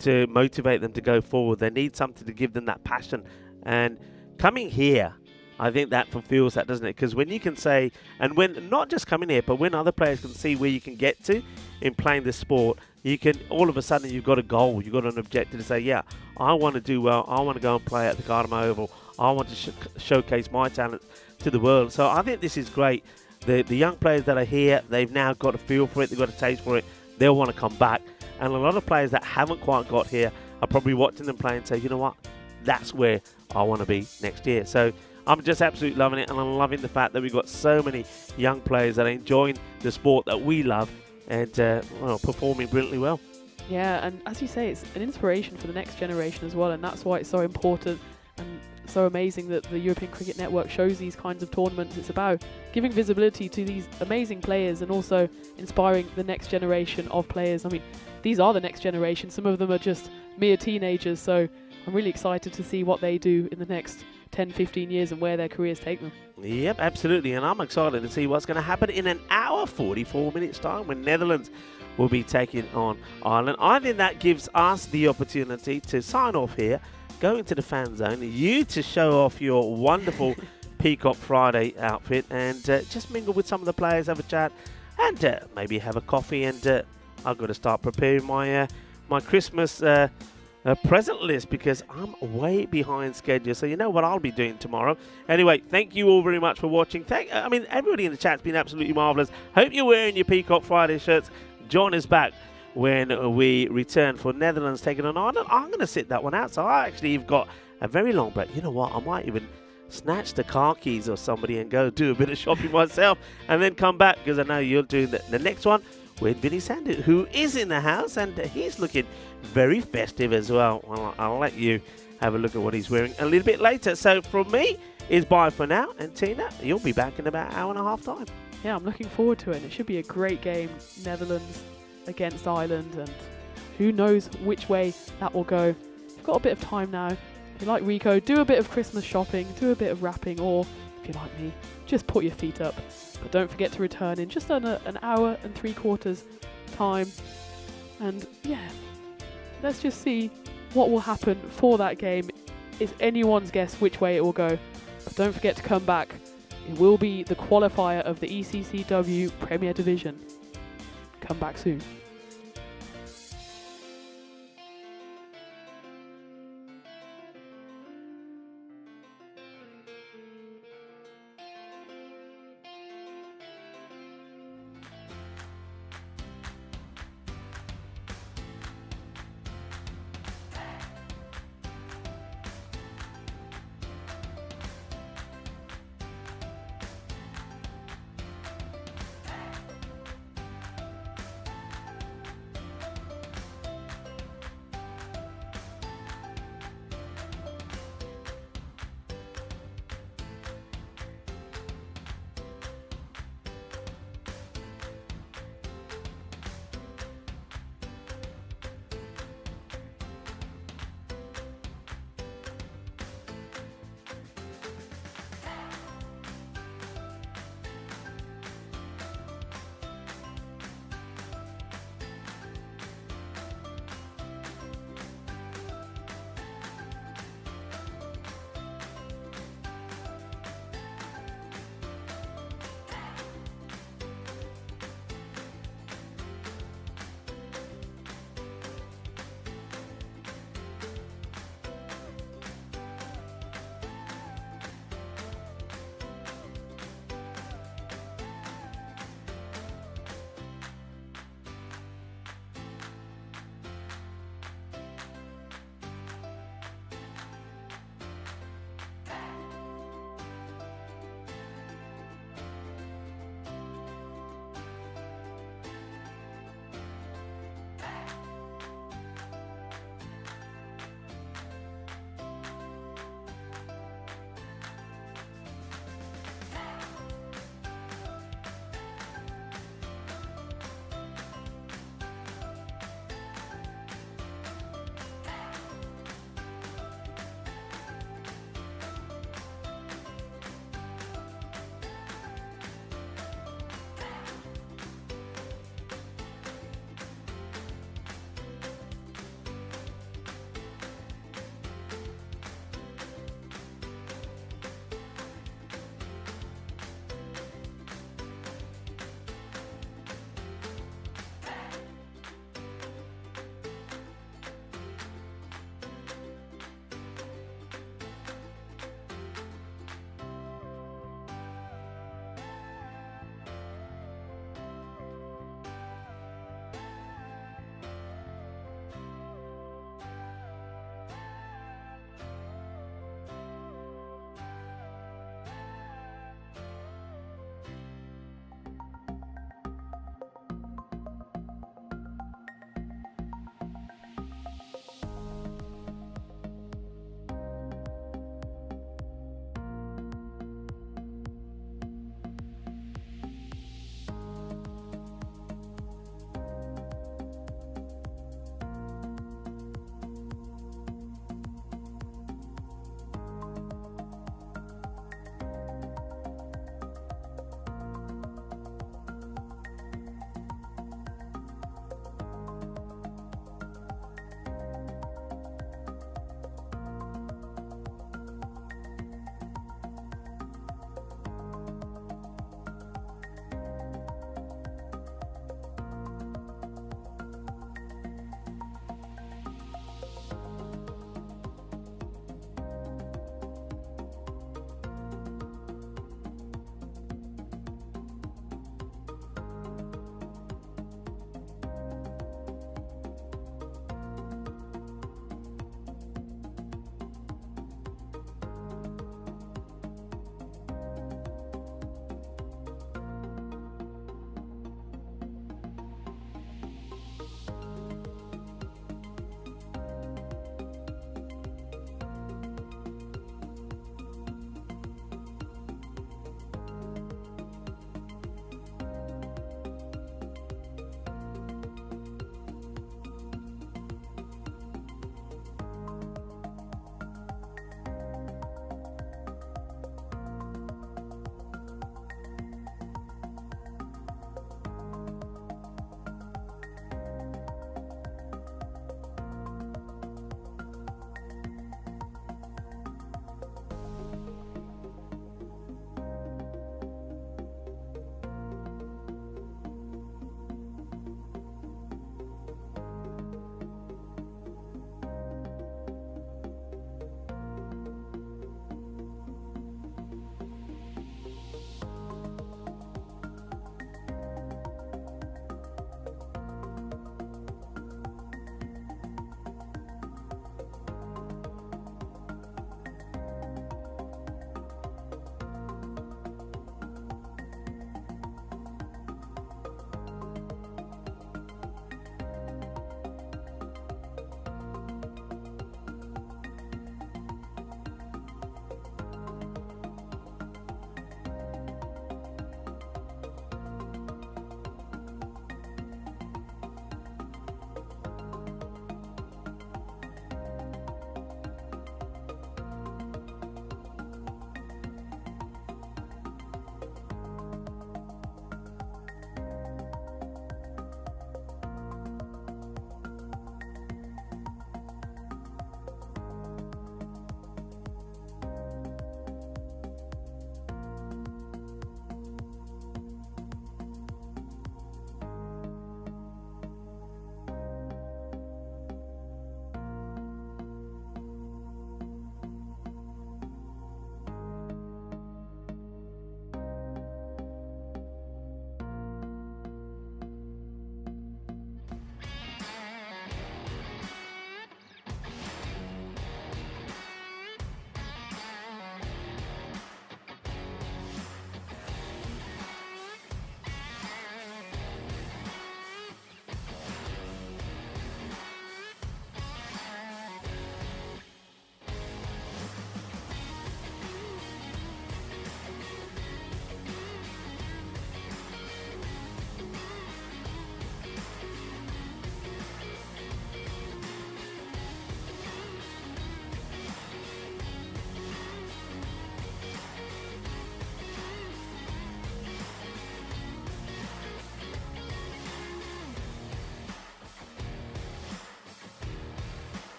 to motivate them to go forward. They need something to give them that passion. And coming here, I think that fulfills that, doesn't it? Because when you can say, and when not just coming here, but when other players can see where you can get to in playing this sport, you can, all of a sudden, you've got a goal, you've got an objective to say, yeah, I want to do well, I want to go and play at the Gardner Oval, I want to showcase my talent to the world. So I think this is great. The young players that are here, they've now got a feel for it, they've got a taste for it, they'll want to come back. And a lot of players that haven't quite got here are probably watching them play and say, you know what, that's where I want to be next year. So I'm just absolutely loving it, and I'm loving the fact that we've got so many young players that are enjoying the sport that we love and performing brilliantly well. Yeah, and as you say, it's an inspiration for the next generation as well, and that's why it's so important and so amazing that the European Cricket Network shows these kinds of tournaments. It's about giving visibility to these amazing players and also inspiring the next generation of players. I mean, these are the next generation. Some of them are just mere teenagers, so I'm really excited to see what they do in the next 10, 15 years and where their careers take them. Yep, absolutely, and I'm excited to see what's going to happen in an hour, 44 minutes time, when Netherlands will be taking on Ireland. I think that gives us the opportunity to sign off here, go into the fan zone, you to show off your wonderful Peacock Friday outfit, and just mingle with some of the players, have a chat, and maybe have a coffee. And I've got to start preparing my my Christmas present list, because I'm way behind schedule. So you know what I'll be doing tomorrow. Anyway, thank you all very much for watching. Everybody in the chat's been absolutely marvellous. Hope you're wearing your Peacock Friday shirts. Join us back when we return for Netherlands taking on Ireland. I'm going to sit that one out. So I actually have got a very long break. You know what? I might even snatch the car keys or somebody and go do a bit of shopping myself and then come back, because I know you're doing the next one with Vinny Sandu, who is in the house, and he's looking very festive as well. Well, I'll let you have a look at what he's wearing a little bit later. So from me, it's bye for now. And Tina, you'll be back in about an hour and a half time. Yeah, I'm looking forward to it. It should be a great game, Netherlands against Ireland, and who knows which way that will go. You've got a bit of time now. If you like Rico, do a bit of Christmas shopping, do a bit of wrapping, or if you like me, just put your feet up. But don't forget to return in just under an hour and 3/4 time. And yeah, let's just see what will happen for that game. It's anyone's guess which way it will go. But don't forget to come back. It will be the qualifier of the ECC-W Premier Division. Come back soon.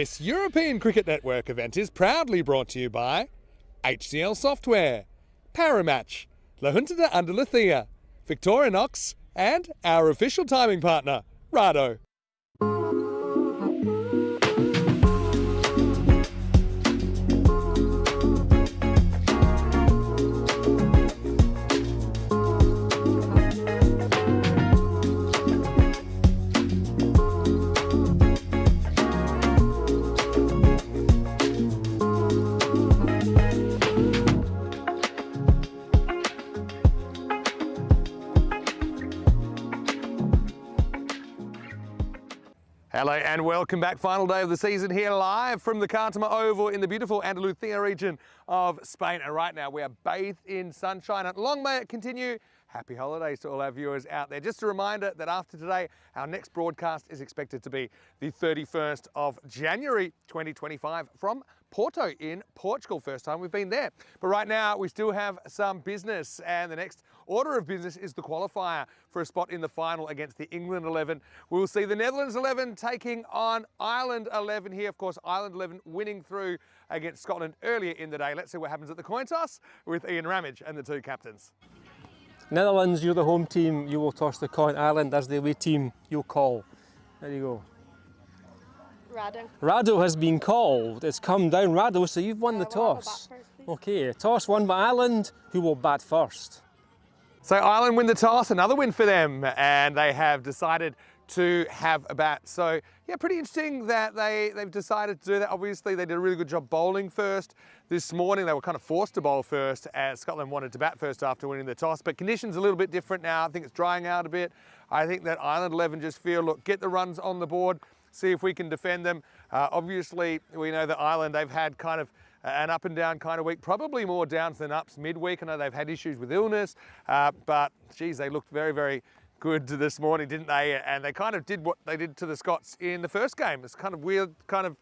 This European Cricket Network event is proudly brought to you by HCL Software, Paramatch, La Junta de Andalucía, Victorinox, and our official timing partner, Rado. Hello and welcome back. Final day of the season here live from the Cartama Oval in the beautiful Andalucía region of Spain. And right now we are bathed in sunshine and long may it continue. Happy holidays to all our viewers out there. Just a reminder that after today, our next broadcast is expected to be the 31st of January 2025 from Porto in Portugal. First time we've been there. But right now we still have some business, and the next order of business is the qualifier for a spot in the final against the England 11. We'll see the Netherlands 11 taking on Ireland 11 here. Of course, Ireland 11 winning through against Scotland earlier in the day. Let's see what happens at the coin toss with Ian Ramage and the two captains. Netherlands, you're the home team, you will toss the coin. Ireland, as the away team, you'll call. There you go. Rado. Rado has been called. It's come down. Rado, so you've won the toss. Okay, toss won by Ireland. Who will bat first? So Ireland win the toss, another win for them, and they have decided to have a bat. So yeah, pretty interesting that they've decided to do that. Obviously they did a really good job bowling first. This morning they were kind of forced to bowl first as Scotland wanted to bat first after winning the toss, but conditions a little bit different now. I think it's drying out a bit. I think that Ireland 11 just feel, look, get the runs on the board, see if we can defend them. Obviously we know that Ireland, they've had kind of an up and down kind of week, probably more downs than ups midweek. I know they've had issues with illness, but geez, they looked very, very good this morning, didn't they? And they kind of did what they did to the Scots in the first game. It's kind of weird, kind of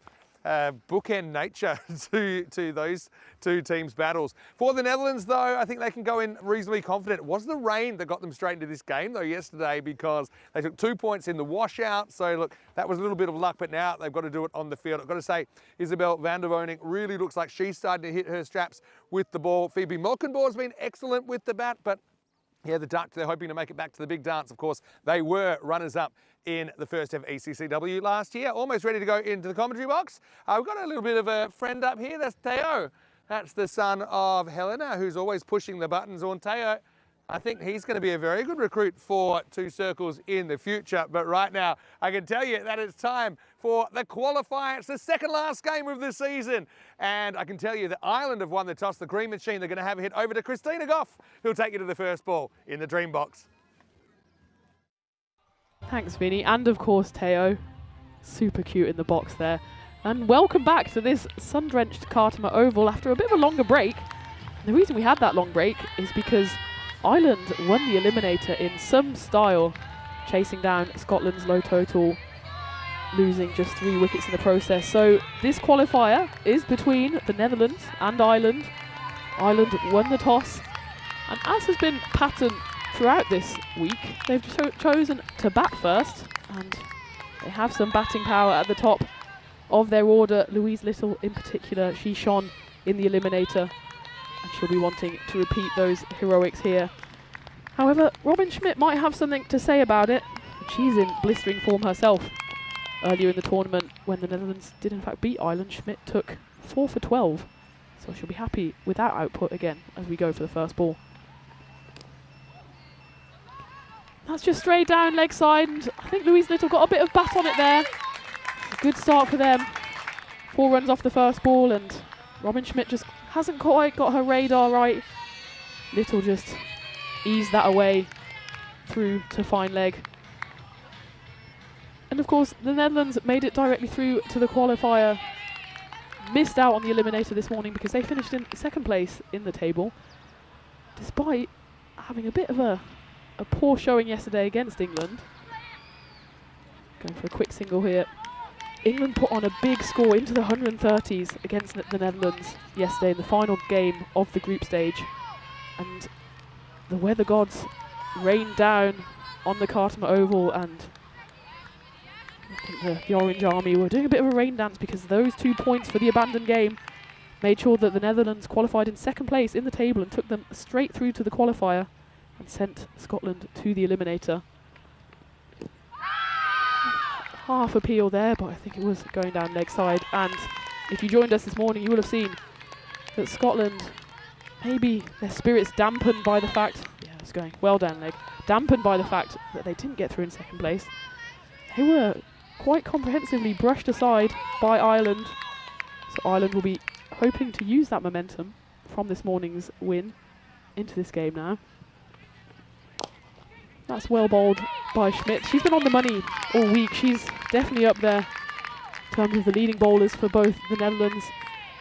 bookend nature to those two teams' battles. For the Netherlands, though, I think they can go in reasonably confident. It was the rain that got them straight into this game, though, yesterday, because they took 2 points in the washout. So, look, that was a little bit of luck, but now they've got to do it on the field. I've got to say, Isabel van der Woning really looks like she's starting to hit her straps with the ball. Phoebe Molkenboer's been excellent with the bat, but yeah, the Dutch, they're hoping to make it back to the big dance. Of course, they were runners-up in the first ever ECC-W last year. Almost ready to go into the commentary box. We've got a little bit of a friend up here. That's Theo. That's the son of Helena, who's always pushing the buttons on Theo. I think he's going to be a very good recruit for Two Circles in the future. But right now, I can tell you that it's time for the qualifier. It's the second last game of the season. And I can tell you that Ireland have won the toss. The Green Machine, they're going to have a hit over to Christina Goff, who'll take you to the first ball in the Dream Box. Thanks, Vinny. And of course, Teo. Super cute in the box there. And welcome back to this sun-drenched Cartama Oval after a bit of a longer break. And the reason we had that long break is because Ireland won the Eliminator in some style, chasing down Scotland's low total, losing just 3 wickets in the process. So this qualifier is between the Netherlands and Ireland. Ireland won the toss, and as has been pattern throughout this week, they've chosen to bat first, and they have some batting power at the top of their order. Louise Little in particular, she shone in the Eliminator, and she'll be wanting to repeat those heroics here. However, Robin Schmidt might have something to say about it. She's in blistering form herself. Earlier in the tournament, when the Netherlands did in fact beat Ireland, Schmidt took 4 for 12. So she'll be happy with that output again as we go for the first ball. That's just straight down leg side, and I think Louise Little got a bit of bat on it there. Good start for them. 4 runs off the first ball, and Robin Schmidt just hasn't quite got her radar right. Little just eased that away through to fine leg. And of course, the Netherlands made it directly through to the qualifier. Missed out on the Eliminator this morning because they finished in second place in the table, despite having a bit of a poor showing yesterday against England. Going for a quick single here. England put on a big score into the 130s against the Netherlands yesterday in the final game of the group stage. And the weather gods rained down on the Cartama Oval, and I think the Orange Army were doing a bit of a rain dance because those 2 points for the abandoned game made sure that the Netherlands qualified in second place in the table and took them straight through to the qualifier and sent Scotland to the Eliminator. Half appeal there, but I think it was going down leg side. And if you joined us this morning, you will have seen that Scotland, maybe their spirits dampened by the fact, yeah, it's going well down leg, dampened by the fact that they didn't get through in second place. They were quite comprehensively brushed aside by Ireland. So Ireland will be hoping to use that momentum from this morning's win into this game now. That's well bowled by Schmidt. She's been on the money all week. She's definitely up there in terms of the leading bowlers for both the Netherlands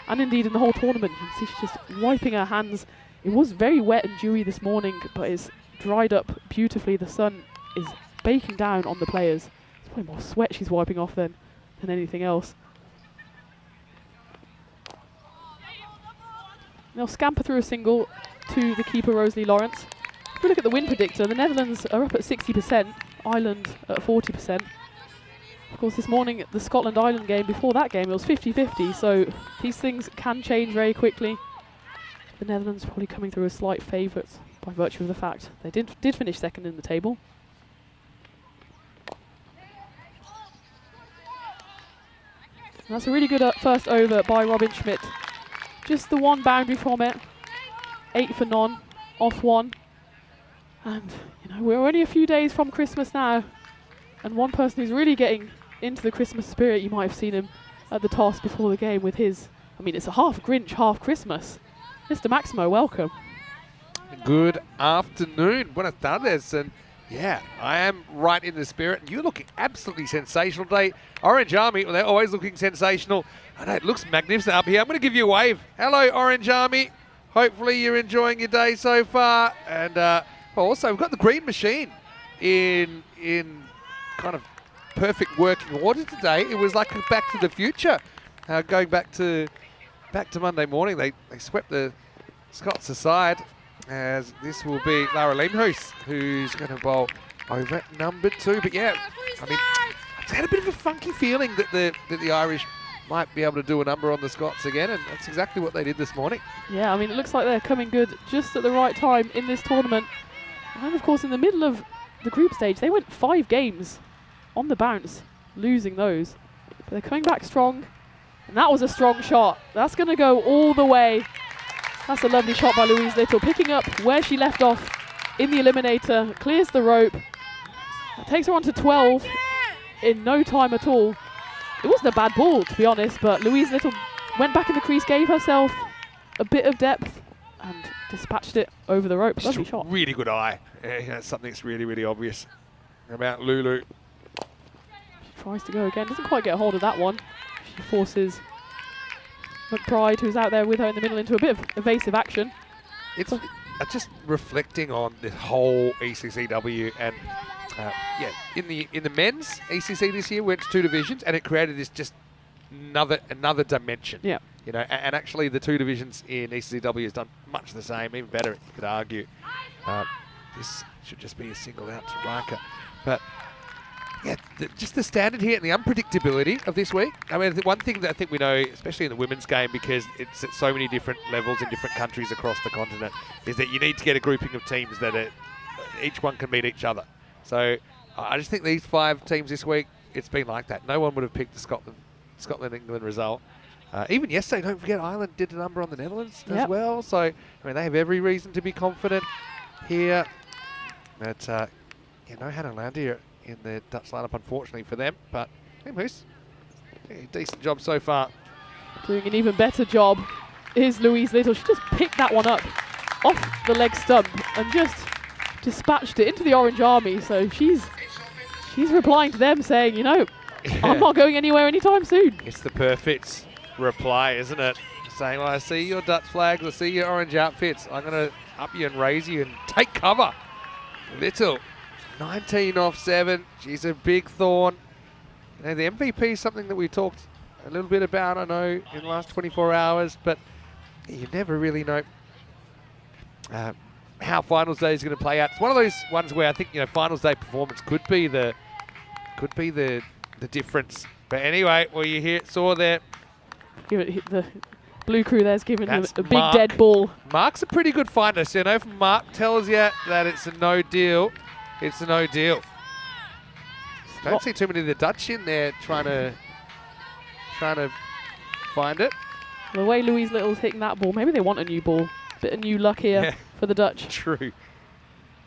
and indeed in the whole tournament. You can see she's just wiping her hands. It was very wet and dewy this morning, but it's dried up beautifully. The sun is baking down on the players. It's probably more sweat she's wiping off than anything else. They'll scamper through a single to the keeper, Rosalie Lawrence. If we look at the win predictor, the Netherlands are up at 60%, Ireland at 40%. Of course, this morning, the Scotland-Ireland game, before that game, it was 50-50, so these things can change very quickly. The Netherlands probably coming through as slight favourites by virtue of the fact they did finish second in the table. And that's a really good first over by Robin Schmidt. Just the one boundary from it, 8 for none, off one. And, you know, we're only a few days from Christmas now. And one person who's really getting into the Christmas spirit, you might have seen him at the toss before the game with his, I mean, it's a half Grinch, half Christmas. Mr. Maximo, welcome. Good afternoon. Buenas tardes. And yeah, I am right in the spirit. You're looking absolutely sensational today. Orange Army, well, they're always looking sensational. I know, it looks magnificent up here. I'm going to give you a wave. Hello, Orange Army. Hopefully you're enjoying your day so far. And also, we've got the green machine in kind of perfect working order today. It was like Back to the Future. Going back to Monday morning, they swept the Scots aside, as this will be Lara Lindhuis, who's going to bowl over at number 2. But yeah, I mean, I had a bit of a funky feeling that the Irish might be able to do a number on the Scots again, and that's exactly what they did this morning. Yeah, I mean, it looks like they're coming good just at the right time in this tournament. And of course, in the middle of the group stage, they went 5 games on the bounce, losing those. But they're coming back strong, and that was a strong shot. That's going to go all the way. That's a lovely shot by Louise Little, picking up where she left off in the Eliminator, clears the rope. That takes her on to 12 in no time at all. It wasn't a bad ball, to be honest, but Louise Little went back in the crease, gave herself a bit of depth, and dispatched it over the rope. Lovely shot. Really good eye. Yeah, that's something that's really, really obvious about Lulu. She tries to go again, doesn't quite get a hold of that one. She forces McBride, who's out there with her in the middle, into a bit of evasive action. It's just reflecting on the whole ECC-W, and yeah, in the men's ECC this year went to 2 divisions, and it created this just another dimension. Yeah. You know, and actually the 2 divisions in ECC-W has done much the same, even better, you could argue. This should just be a single out to Riker. But yeah, just the standard here and the unpredictability of this week. I mean, the one thing that I think we know, especially in the women's game, because it's at so many different levels in different countries across the continent, is that you need to get a grouping of teams that each one can beat each other. So I just think these 5 teams this week, it's been like that. No one would have picked the Scotland-England result. Even yesterday, don't forget, Ireland did a number on the Netherlands as well. So, I mean, they have every reason to be confident here. But, yeah, no Hannah Landier in the Dutch lineup, unfortunately for them. But, hey, Moose, decent job so far. Doing an even better job is Louise Little. She just picked that one up off the leg stump and just dispatched it into the Orange Army. So she's replying to them saying, you know, I'm not going anywhere anytime soon. It's the perfect reply, isn't it? Saying, well, I see your Dutch flags, I see your orange outfits. I'm going to up you and raise you and take cover. Little, 19 off 7. She's a big thorn. You know, the MVP is something that we talked a little bit about, I know, in the last 24 hours, but you never really know how finals day is going to play out. It's one of those ones where I think, you know, finals day performance could be the the difference. But anyway, well, you saw there. The blue crew there's giving him That's a big Mark. dead ball. Mark's a pretty good finder. So, you know, if Mark tells you that it's a no deal, it's a no deal. Don't see too many of the Dutch in there trying to find it. The way Louise Little's hitting that ball, maybe they want a new ball. Bit of new luck here for the Dutch. True.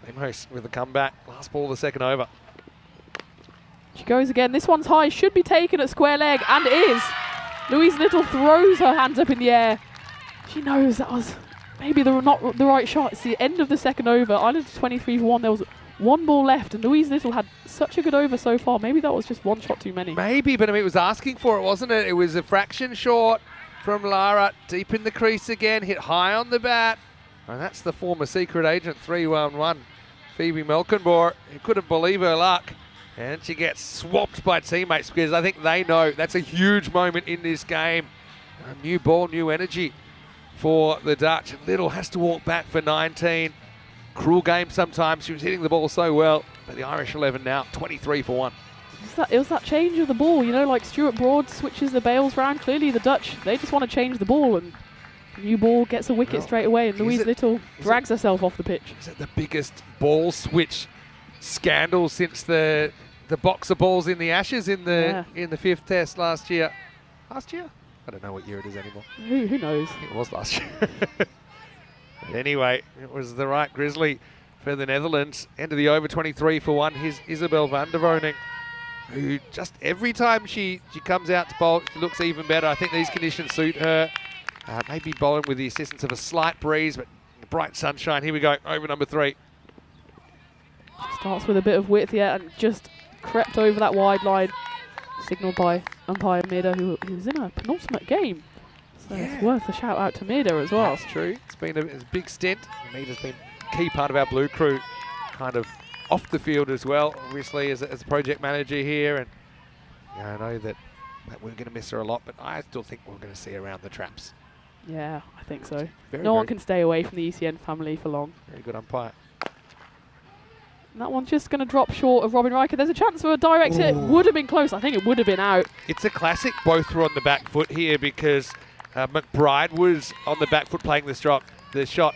Amos with a comeback. Last ball of the second over. She goes again. This one's high. Should be taken at square leg, and is. Louise Little throws her hands up in the air. She knows that was maybe not the right shot. It's the end of the second over. Ireland 23 for 1. There was one ball left, and Louise Little had such a good over so far. Maybe that was just one shot too many. Maybe, but I mean, it was asking for it, wasn't it? It was a fraction short from Lara. Deep in the crease again. Hit high on the bat. And that's the former secret agent 3-1-1. Phoebe Melkenboer, who couldn't believe her luck. And she gets swapped by teammates because I think they know that's a huge moment in this game. A new ball, new energy for the Dutch. Little has to walk back for 19. Cruel game sometimes. She was hitting the ball so well. But the Irish 11 now, 23 for 1. It was that change of the ball, you know, like Stuart Broad switches the bails round. Clearly the Dutch, they just want to change the ball, and the new ball gets a wicket straight away, and Louise Little drags herself off the pitch. Is it the biggest ball switch scandal since the boxer balls in the Ashes in the 5th Test last year? Last year? I don't know what year it is anymore. Who knows? I think it was last year. But anyway, it was the right Grizzly for the Netherlands. End of the over, 23 for 1. Here's Isabel van der Woning, who just every time she comes out to bowl, she looks even better. I think these conditions suit her. Maybe bowling with the assistance of a slight breeze, but bright sunshine. Here we go, over number 3. Starts with a bit of width, and just crept over that wide line. Signalled by umpire Mida, who's in a penultimate game. So it's worth a shout out to Mida as well. That's true. It's been a big stint. Mida's been a key part of our blue crew, kind of off the field as well, obviously, as a project manager here. And I know that we're going to miss her a lot, but I still think we're going to see her around the traps. Yeah, I think so. No one can stay away from the ECN family for long. Very good umpire. And that one's just going to drop short of Robin Riker. There's a chance for a direct hit. Would have been close. I think it would have been out. It's a classic. Both were on the back foot here because McBride was on the back foot playing the shot,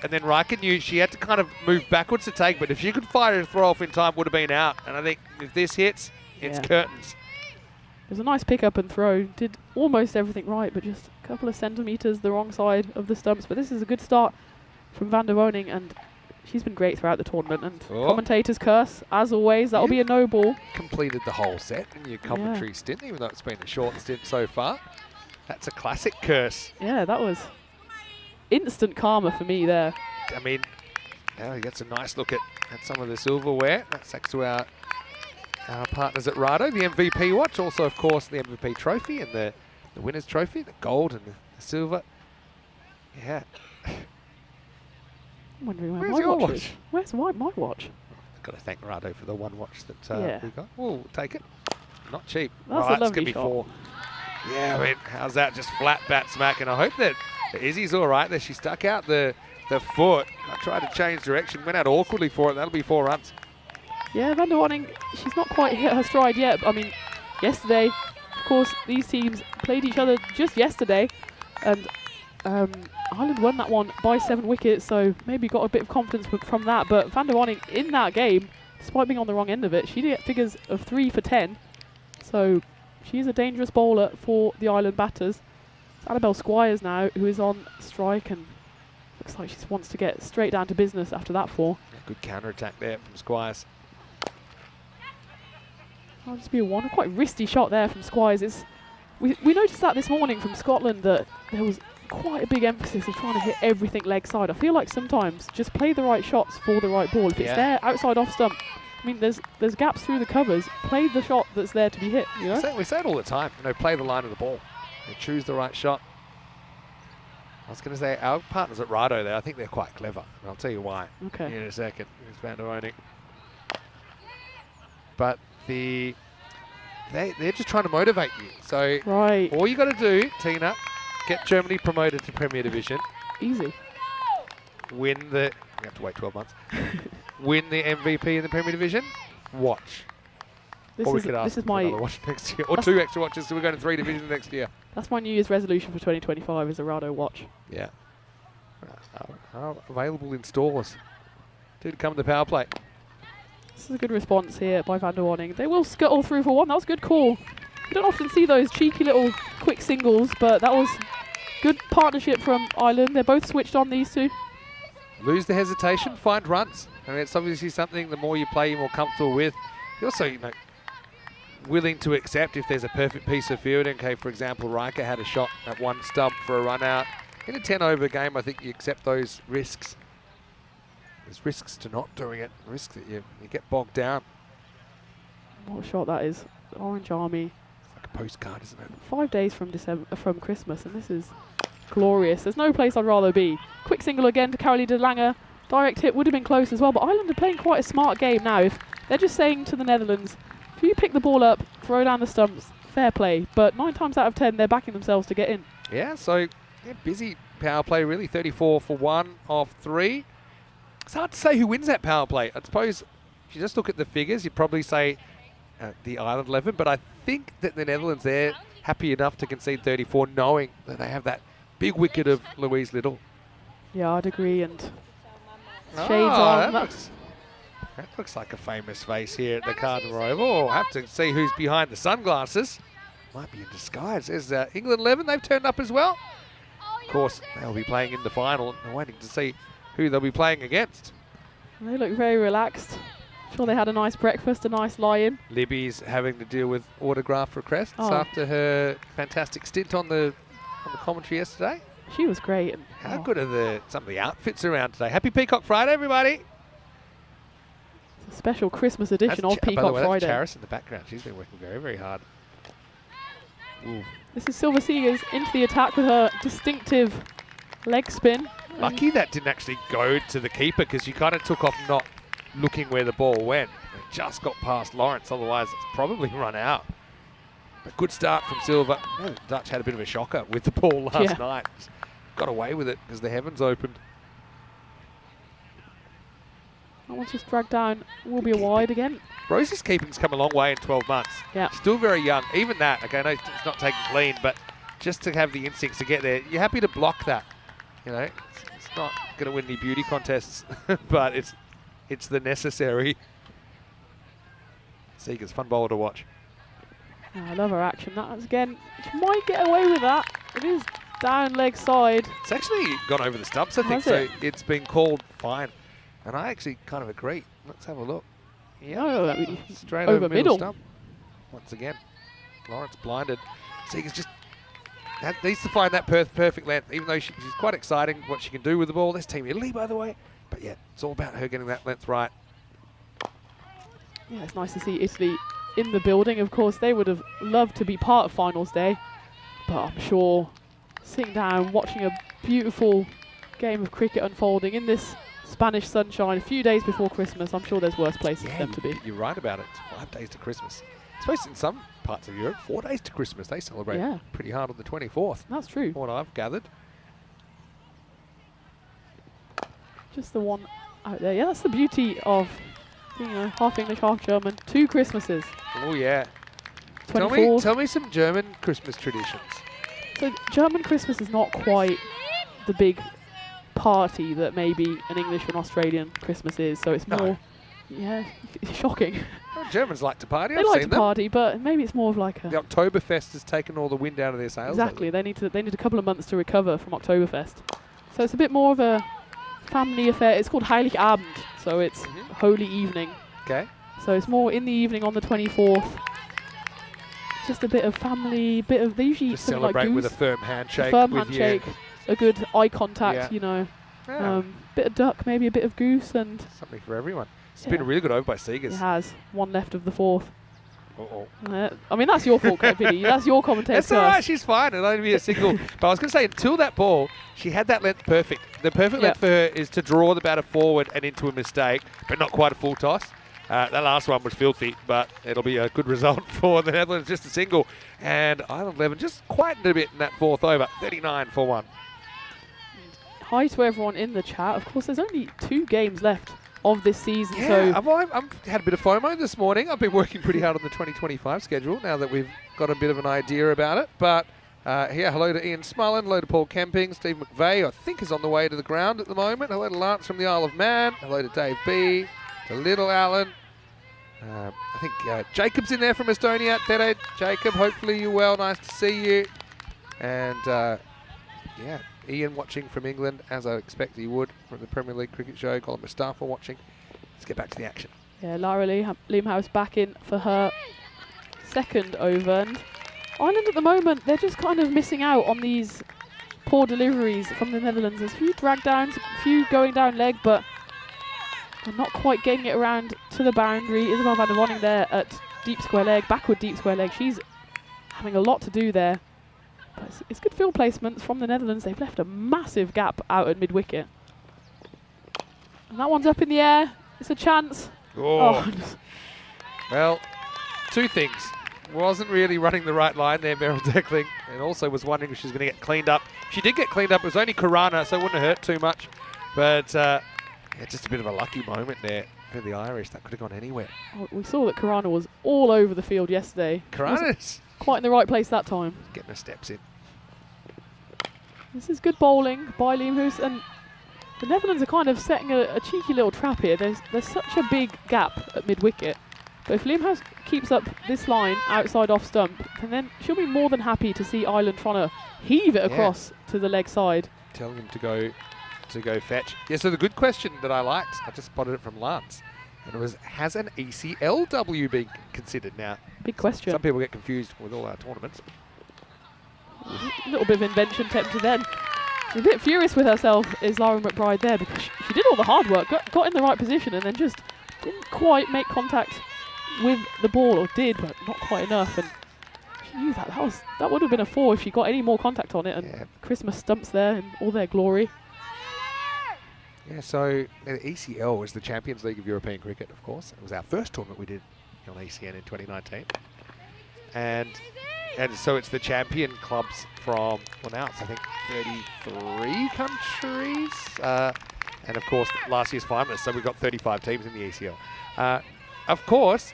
and then Riker knew she had to kind of move backwards to take, but if she could fire a throw off in time, would have been out. And I think if this hits, it's curtains. It was a nice pick up and throw. Did almost everything right, but just a couple of centimetres the wrong side of the stumps. But this is a good start from van der Woning, and she's been great throughout the tournament. And commentator's curse, as always, that'll be a no ball. Completed the whole set in your commentary stint, even though it's been a short stint so far. That's a classic curse. Yeah, that was instant karma for me there. I mean, now he gets a nice look at some of the silverware. That's thanks to our partners at Rado, the MVP watch, also, of course, the MVP trophy and the winner's trophy, the gold and the silver. Yeah. I'm wondering where's where your my watch watch? is. Where's my watch? I've got to thank Rado for the one watch that we got. We'll take it. Not cheap. That's a lovely gonna be shot. 4. Yeah, I mean, how's that? Just flat bat smack. And I hope that Izzy's all right there. She stuck out the foot. I tried to change direction, went out awkwardly for it. That'll be 4 runs. Yeah, van der Woning, she's not quite hit her stride yet. I mean, yesterday, of course, these teams played each other just yesterday, and Ireland won that one by 7 wickets, so maybe got a bit of confidence from that. But van der Woning in that game, despite being on the wrong end of it, she did get figures of 3 for 10. So she's a dangerous bowler for the Ireland batters. It's Annabelle Squires now, who is on strike, and looks like she wants to get straight down to business after that 4. Good counter-attack there from Squires. That'll just be a 1. A quite wristy shot there from Squires. We noticed that this morning from Scotland, that there was quite a big emphasis of trying to hit everything leg side. I feel like sometimes just play the right shots for the right ball. If it's there, outside off stump, I mean, there's gaps through the covers. Play the shot that's there to be hit, you know? We say it all the time, play the line of the ball. Choose the right shot. I was going to say, our partners at Rado there, I think they're quite clever. And I'll tell you why in a second. Here's van der Woning. But they're just trying to motivate you. So all you got to do, Tina, get Germany promoted to Premier Division. Easy. You have to wait 12 months. Win the MVP in the Premier Division. Watch. This or we is could ask this is them for another my watch next year. Or 2 extra watches, so we're going to 3 divisions next year. that's my New Year's resolution for 2025 is a Rado watch. Yeah. Available in stores. Did come to the power play. This is a good response here by Van der Wanning. They will scuttle through for one. That was a good call. You don't often see those cheeky little quick singles, but that was good partnership from Ireland. They're both switched on, these two. Lose the hesitation, find runs. I mean, it's obviously something the more you play, you're more comfortable with. You're also, willing to accept if there's a perfect piece of fielding. Okay, for example, Riker had a shot at one stump for a run out. In a 10-over game, I think you accept those risks. There's risks to not doing it, risks that you get bogged down. What a shot that is. Orange Army. It's like a postcard, isn't it? 5 days from Christmas, and this is glorious. There's no place I'd rather be. Quick single again to Carolee de Lange. Direct hit would have been close as well, but Ireland are playing quite a smart game now. If they're just saying to the Netherlands, if you pick the ball up, throw down the stumps, fair play. But 9 times out of 10, they're backing themselves to get in. Yeah, so busy power play really. 34 for 1 off 3. It's hard to say who wins that power play. I suppose if you just look at the figures, you'd probably say the Ireland 11, but I think that the Netherlands, they're happy enough to concede 34, knowing that they have that big wicket of Louise Little. Yeah, I'd agree, and shades on. That looks like a famous face here at the Cardinal Oval. We'll have to see who's behind the sunglasses. Might be in disguise. There's England 11, they've turned up as well. Of course, they'll be playing in the final, and waiting to see who they'll be playing against. They look very relaxed. Sure, they had a nice breakfast, a nice lie-in. Libby's having to deal with autograph requests after her fantastic stint on the commentary yesterday. She was great. And how good are some of the outfits around today? Happy Peacock Friday, everybody! It's a special Christmas edition of Peacock by the way, Friday. That's Charis in the background. She's been working very, very hard. Ooh. This is Silver Seegers into the attack with her distinctive leg spin. Lucky that didn't actually go to the keeper, because she kind of took off not looking where the ball went. It just got past Lawrence, otherwise it's probably run out. But good start from Silver. The Dutch had a bit of a shocker with the ball last night. Got away with it because the heavens opened. That one's just dragged down. Will be a wide again. Rosie's keeping's come a long way in 12 months. Yeah. Still very young. Even that, okay, I know it's not taken clean, but just to have the instincts to get there, you're happy to block that. It's not going to win any beauty contests, but it's the necessary. Seegers, fun bowler to watch. Oh, I love her action. That again, she might get away with that. It is down leg side. It's actually gone over the stumps, I think, so it's been called fine. And I actually kind of agree. Let's have a look. Yeah, straight over middle stump. Once again, Lawrence blinded. Seegers just needs to find that perfect length, even though she's quite exciting what she can do with the ball. This Team Italy, by the way. But yeah, it's all about her getting that length right. Yeah, it's nice to see Italy in the building. Of course, they would have loved to be part of finals day, but I'm sure sitting down, watching a beautiful game of cricket unfolding in this Spanish sunshine a few days before Christmas, I'm sure there's worse places for them to be. You're right about it. It's 5 days to Christmas. I suppose in some parts of Europe, 4 days to Christmas. They celebrate pretty hard on the 24th. That's true. From what I've gathered. Just the one out there. Yeah, that's the beauty of being half English, half German. 2 Christmases. Oh, yeah. 24th. Tell me some German Christmas traditions. So German Christmas is not quite the big party that maybe an English and Australian Christmas is. So it's more, shocking. Well, Germans like to party. They like to party, but maybe it's more of like a... The Oktoberfest has taken all the wind out of their sails. Exactly. They need a couple of months to recover from Oktoberfest. So it's a bit more of a family affair. It's called Heiligabend, so it's holy evening. Okay. So it's more in the evening on the 24th. Just a bit of family, they usually just celebrate like with a firm handshake. A good eye contact, bit of duck, maybe a bit of goose, and something for everyone. It's been a really good over by Seegers. It has. 1 left of the 4th. Uh-oh. I mean, that's your fault, Vinny. That's your commentator. That's all right. She's fine. It'll only be a single. But I was going to say, until that ball, she had that length perfect. The perfect length for her is to draw the batter forward and into a mistake, but not quite a full toss. That last one was filthy, but it'll be a good result for the Netherlands. Just a single. And Ireland 11 just quietened a bit in that 4th over. 39 for 1. Hi to everyone in the chat. Of course, there's only 2 games left of this season. Yeah, So I've had a bit of FOMO this morning. I've been working pretty hard on the 2025 schedule now that we've got a bit of an idea about it. But here, hello to Ian Smullen, hello to Paul Camping, Steve McVeigh, I think is on the way to the ground at the moment. Hello to Lance from the Isle of Man, hello to Dave B, to Little Alan. I think Jacob's in there from Estonia. Tere, Jacob, hopefully you're well. Nice to see you. And yeah, Ian watching from England, as I expect he would, from the Premier League Cricket Show. Colin Mustafa watching. Let's get back to the action. yeah, Lara Liamhouse back in for her second over. And Ireland at the moment, they're just kind of missing out on these poor deliveries from the Netherlands. There's a few drag downs, a few going down leg, but they're not quite getting it around to the boundary. Isabel van der Wonning there at deep square leg, backward deep square leg. She's having a lot to do there. But it's good field placements from the Netherlands. They've left a massive gap out at mid-wicket. And that one's up in the air. It's a chance. Oh. Well, two things. Wasn't really running the right line there, Meryl Deckling, and also was wondering if she was going to get cleaned up. She did get cleaned up. It was only Karana, so it wouldn't have hurt too much. But yeah, just a bit of a lucky moment there for the Irish. That could have gone anywhere. Oh, we saw that Karana was all over the field yesterday. Karana's Quite in the right place that time. getting her steps in. This is good bowling by Liamhouse, and the Netherlands are kind of setting a cheeky little trap here. There's such a big gap at mid-wicket, but if Liamhouse keeps up this line outside off stump, then she'll be more than happy to see Ireland trying to heave it across to the leg side. Telling him to go fetch. Yeah, so the good question that I liked, I just spotted it from Lance, and it was, has an ECL-W been considered? Now, Big question. some people get confused with all our tournaments. A little bit of invention tempted then. She's a bit furious with herself, is Lara McBride there, because she did all the hard work, got in the right position, and then just didn't quite make contact with the ball, or did, but not quite enough. And she knew that would have been a 4 if she got any more contact on it. And Yeah. Christmas stumps there in all their glory. Yeah, so the ECL is the Champions League of European Cricket, of course. It was our first tournament we did on ECN in 2019. And so it's the champion clubs from, well now it's I think 33 countries. And of course last year's finalists, so we've got 35 teams in the ECL. Of course,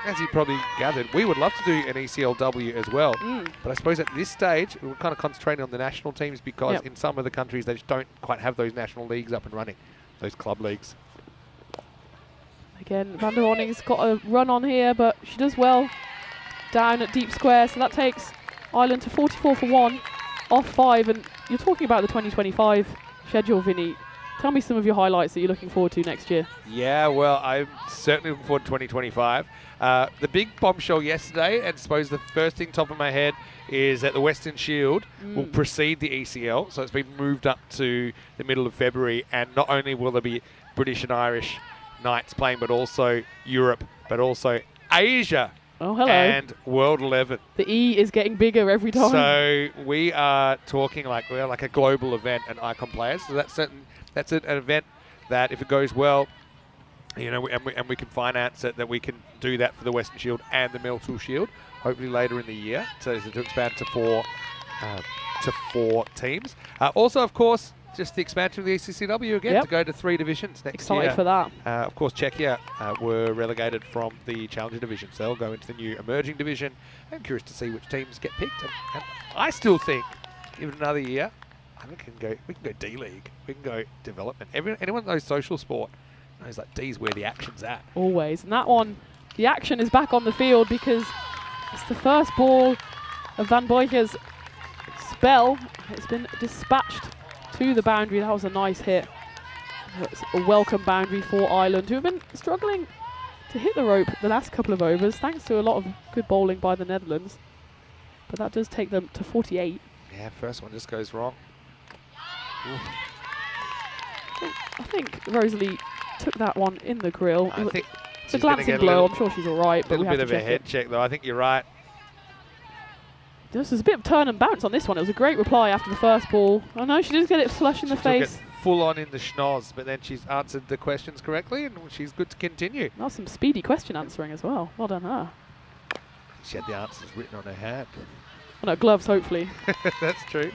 as you probably gathered, we would love to do an ECL-W as well. But I suppose at this stage, we're kind of concentrating on the national teams because in some of the countries, they just don't quite have those national leagues up and running, those club leagues. Again, Van der Wonning's got a run on here, but she does well down at deep square. So that takes Ireland to 44 for 1, off 5. And you're talking about the 2025 schedule, Vinny. Tell me some of your highlights that you're looking forward to next year. Yeah, well, I'm certainly looking forward to 2025. The big bombshell yesterday, and I suppose the first thing top of my head, is that the Western Shield will precede the ECL. So it's been moved up to the middle of February, and not only will there be British and Irish Knights playing, but also Europe, but also Asia. Oh, hello. And World 11. The E is getting bigger every time. So we are talking like we're like a global event and Icon Players. So that's an event that if it goes well, you know, and we can finance it, that we can do that for the Western Shield and the Meltool Shield, hopefully later in the year, to expand to four teams. Also, of course, just the expansion of the ECC-W again to go to 3 divisions next year. Excited for that. Of course, Czechia were relegated from the Challenger division, so they'll go into the new emerging division. I'm curious to see which teams get picked. And I still think, give it another year, we can go D-League. We can go development. Anyone that knows social sport knows like D's where the action's at. Always. And that one, the action is back on the field because it's the first ball of Van Boyke's spell. It's been dispatched to the boundary. That was a nice hit. It's a welcome boundary for Ireland, who have been struggling to hit the rope the last couple of overs, thanks to a lot of good bowling by the Netherlands. But that does take them to 48. Yeah, first one just goes wrong. I think Rosalie took that one in the grill. I think it's a glancing blow. I'm sure she's all right, but we have to check a bit of a head check, though. I think you're right. This was a bit of turn and bounce on this one. It was a great reply after the first ball. Oh no, she did get it flush in the face. Took it full on in the schnoz, but then she's answered the questions correctly, and she's good to continue. That's some speedy question answering as well. Well done her. She had the answers written on her hand. Oh no, gloves hopefully. That's true.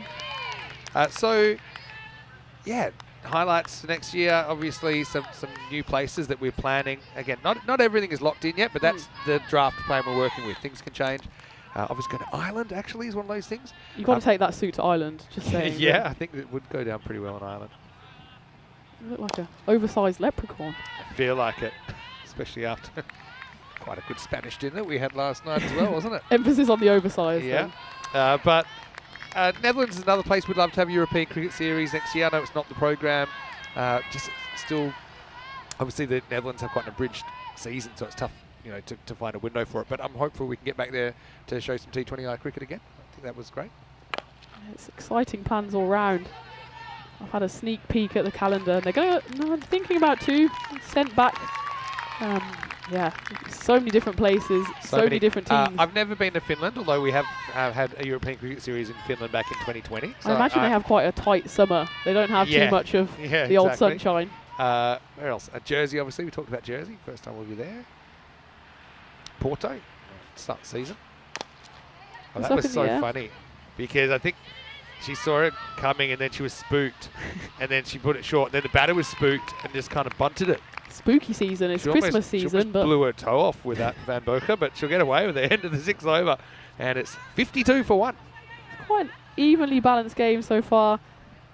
So, yeah, highlights for next year, obviously some new places that we're planning. Again, not everything is locked in yet, but that's the draft plan we're working with. Things can change. Obviously going to Ireland actually is one of those things. You've got to take that suit to Ireland, just saying. Yeah, I think it would go down pretty well in Ireland. You look like an oversized leprechaun. I feel like it, especially after quite a good Spanish dinner we had last night as well, wasn't it? Emphasis on the oversized. Yeah. But Netherlands is another place we'd love to have a European Cricket Series next year. I know it's not the program. Just still, obviously the Netherlands have quite an abridged season, so it's tough, you know, to find a window for it. But I'm hopeful we can get back there to show some T20I cricket again. I think that was great. It's exciting plans all round. I've had a sneak peek at the calendar. They're going to, no, I'm thinking about 2 sent back. Yeah, so many different places, so many different teams. I've never been to Finland, although we have had a European Cricket Series in Finland back in 2020. So I imagine they have quite a tight summer. They don't have too much of the old sunshine. Where else? Jersey, obviously. We talked about Jersey. First time we'll be there. Porto, start the season. Well, that was so funny because I think she saw it coming and then she was spooked and then she put it short. Then the batter was spooked and just kind of bunted it. Spooky season. It's Christmas season. She almost blew her toe off with that Van Boker, but she'll get away with the end of the 6th over. And it's 52 for 1. Quite an evenly balanced game so far.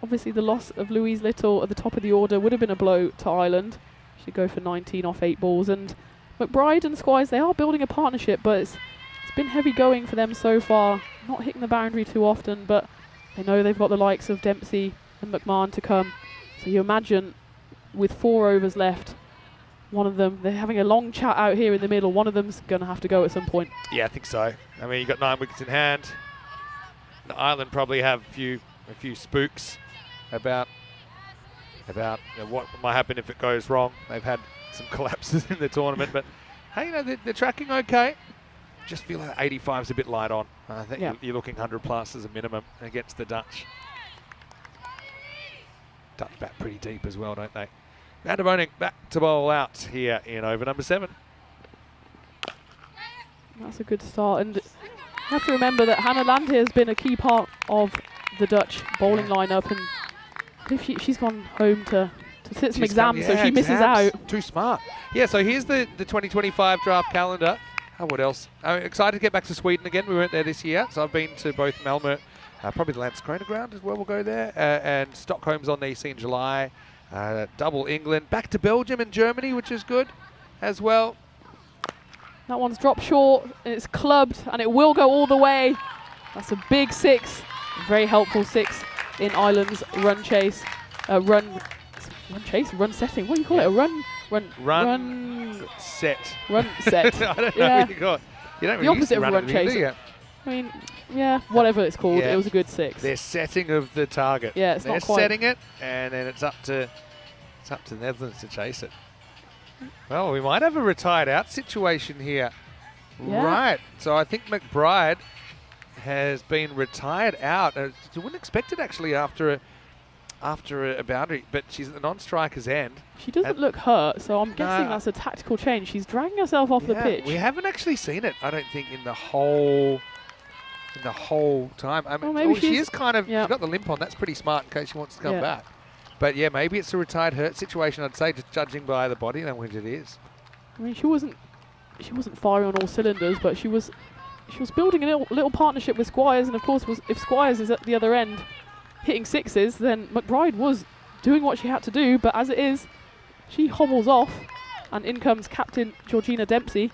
Obviously, the loss of Louise Little at the top of the order would have been a blow to Ireland. She'd go for 19 off 8 balls. And McBride and Squires, they are building a partnership, but it's been heavy going for them so far. Not hitting the boundary too often, but they know they've got the likes of Dempsey and McMahon to come. So you imagine with 4 overs left, one of them, they're having a long chat out here in the middle. One of them's going to have to go at some point. Yeah, I think so. I mean, you've got 9 wickets in hand. Ireland probably have a few spooks about you know, what might happen if it goes wrong. They've had some collapses in the tournament, but hey, you know, they're tracking okay. Just feel like 85's a bit light on. I think you're looking 100 plus as a minimum against the Dutch. Dutch bat pretty deep as well, don't they? Van der Boning back to bowl out here in over number 7. That's a good start. And you have to remember that Hannah Landheer has been a key part of the Dutch bowling lineup. And if she's gone home to sit some exams, so she misses out. Too smart. Yeah, so here's the 2025 draft calendar. What else? I'm excited to get back to Sweden again. We weren't there this year, so I've been to both Malmö, probably the Landskrona ground as well. We'll go there. And Stockholm's on the EC in July. Double England, back to Belgium and Germany, which is good as well. That one's dropped short, and it's clubbed, and it will go all the way. That's a big 6, very helpful 6 in Ireland's run chase. Run setting. What do you call it? Run set. Run set. I don't know what you call it. You don't really the opposite of run chase. I mean, yeah, whatever it's called, it was a good 6. They're setting of the target. Yeah, it's not quite. They're setting it, and then it's up to the Netherlands to chase it. Well, we might have a retired out situation here. Yeah. Right. So I think McBride has been retired out. You wouldn't expect it actually after a boundary, but she's at the non-striker's end. She doesn't look hurt, so I'm guessing that's a tactical change. She's dragging herself off the pitch. We haven't actually seen it, I don't think, in the whole time. I mean, maybe she is kind of, she's got the limp on. That's pretty smart in case she wants to come back. But yeah, maybe it's a retired hurt situation, I'd say, just judging by the body language it is. I mean, she wasn't firing on all cylinders, but she was building a little partnership with Squires, and of course, if Squires is at the other end hitting 6s, then McBride was doing what she had to do, but as it is, she hobbles off, and in comes captain Georgina Dempsey.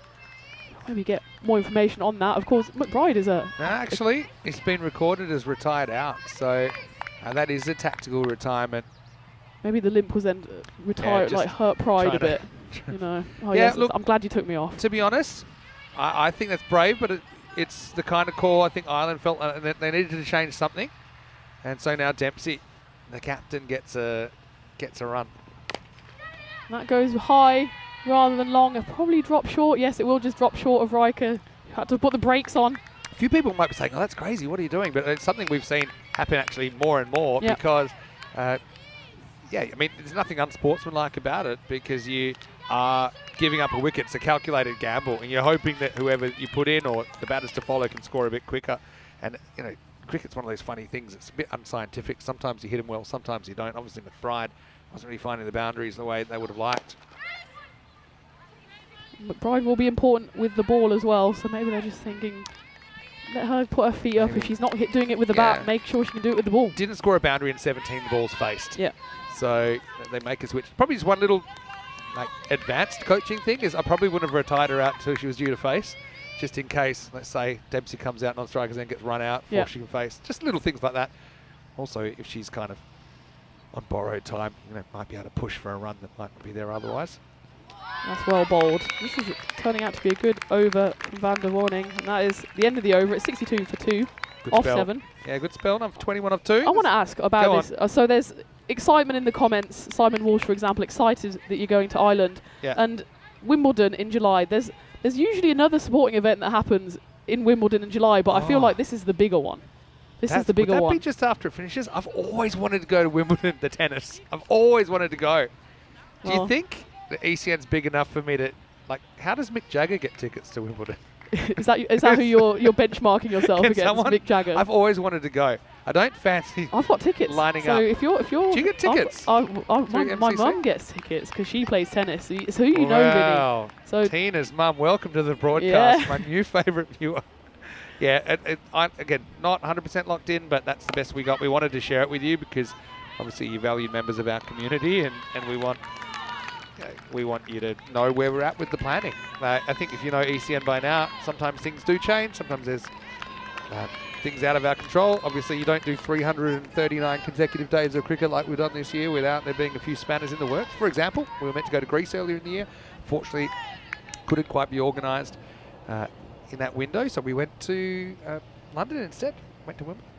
Maybe get more information on that. Of course, McBride is actually, it's been recorded as retired out, so that is a tactical retirement. Maybe the limp was then retired, like hurt pride a bit. You know. Oh yes, look, I'm glad you took me off. To be honest, I think that's brave, but it's the kind of call I think Ireland felt they needed to change something. And so now Dempsey, the captain, gets a run. That goes high rather than long. It probably dropped short. Yes, it will just drop short of Riker. You had to put the brakes on. A few people might be saying, "Oh, that's crazy. What are you doing?" But it's something we've seen happen actually more and more because, I mean, there's nothing unsportsmanlike about it because you are giving up a wicket. It's a calculated gamble, and you're hoping that whoever you put in or the batters to follow can score a bit quicker. And you know, cricket's one of those funny things. It's a bit unscientific. Sometimes you hit them well, sometimes you don't. Obviously, McBride wasn't really finding the boundaries the way they would have liked. McBride will be important with the ball as well, so maybe they're just thinking, let her put her feet up. If she's not doing it with the bat, make sure she can do it with the ball. Didn't score a boundary in 17 balls faced. Yeah. So they make a switch. Probably just one little advanced coaching thing is I probably wouldn't have retired her out until she was due to face, just in case, let's say, Dempsey comes out non-strikers and gets run out before she can face. Just little things like that. Also, if she's kind of on borrowed time, might be able to push for a run that might not be there otherwise. That's well bowled. This is turning out to be a good over from Van der Warning, and that is the end of the over. It's 62 for 2, Good off spell. 7. Yeah, good spell. Number 21 of 2. I want to ask about this. So there's excitement in the comments. Simon Walsh, for example, excited that you're going to Ireland. Yeah. And Wimbledon in July. There's usually another sporting event that happens in Wimbledon in July, but I feel like this is the bigger one. This is the bigger would that one. be just after it finishes? I've always wanted to go to Wimbledon, the tennis. I've always wanted to go. Do you think the ECN's big enough for me to, how does Mick Jagger get tickets to Wimbledon? is that who you're benchmarking yourself against, Mick Jagger? I've always wanted to go. I don't fancy. I've got tickets. Lining so up. if you're, do you get tickets? My mum gets tickets because she plays tennis. So who you know, wow. Vinny. So Tina's mum, welcome to the broadcast. My new favourite viewer. Yeah, again, not 100% locked in, but that's the best we got. We wanted to share it with you because obviously you're valued members of our community, and we want you to know where we're at with the planning. I think if you know ECN by now, sometimes things do change. Sometimes there's things out of our control. Obviously, you don't do 339 consecutive days of cricket like we've done this year without there being a few spanners in the works. For example, we were meant to go to Greece earlier in the year. Fortunately, couldn't quite be organised in that window, so we went to London instead. Went to Wimbledon.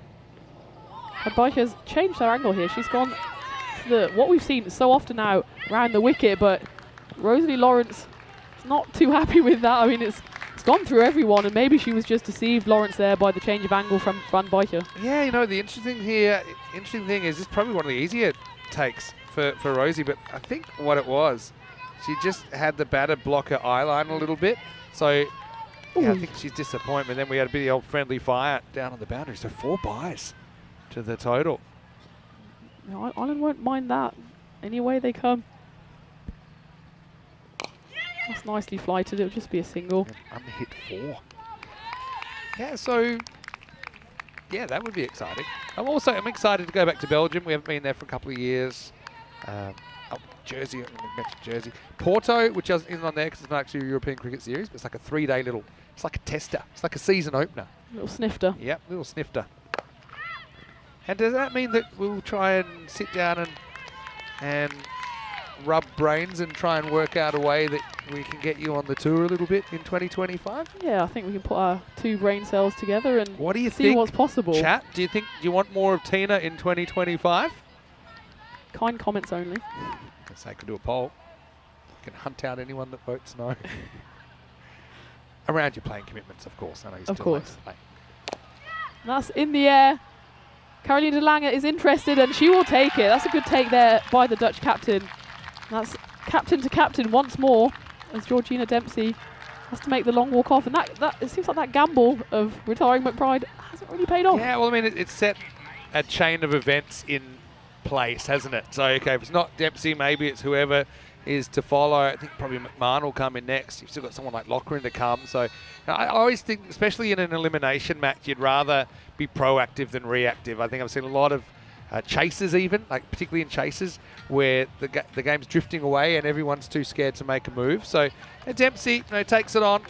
Her bike has changed her angle here. She's gone to what we've seen so often now around the wicket, but Rosalie Lawrence is not too happy with that. I mean, it's gone through everyone, and maybe she was just deceived, Lawrence, there by the change of angle from Van Biker. Yeah, the interesting thing is this is probably one of the easier takes for Rosie, but I think what it was, she just had the batter block her eye line a little bit, so I think she's disappointed. Then we had a bit of old friendly fire down on the boundary, so 4 byes to the total. No, Ireland won't mind that. Any way they come. That's nicely flighted. It'll just be a single. Unhit 4. Yeah, so that would be exciting. I'm excited to go back to Belgium. We haven't been there for a couple of years. Jersey, I mentioned Jersey. Porto, which isn't on there because it's not actually a European Cricket Series, but it's like a 3-day little, it's like a tester. It's like a season opener. Little snifter. Yep, little snifter. And does that mean that we'll try and sit down and rub brains and try and work out a way that we can get you on the tour a little bit in 2025? Yeah, I think we can put our 2 brain cells together and what do you see think, what's possible. Chat, do you want more of Tina in 2025? Kind comments only. I guess I could do a poll. You can hunt out anyone that votes no. Around your playing commitments, of course. I know of course. That's in the air. Caroline de Lange is interested and she will take it. That's a good take there by the Dutch captain. That's captain to captain once more as Georgina Dempsey has to make the long walk off. And that it seems like that gamble of retiring McBride hasn't really paid off. Yeah, well, I mean, it's set a chain of events in place, hasn't it? So, okay, if it's not Dempsey, maybe it's whoever is to follow. I think probably McMahon will come in next. You've still got someone like Lochran to come. So I always think, especially in an elimination match, you'd rather be proactive than reactive. I think I've seen a lot of chases even, particularly in chases, where the game's drifting away and everyone's too scared to make a move. So Dempsey takes it on,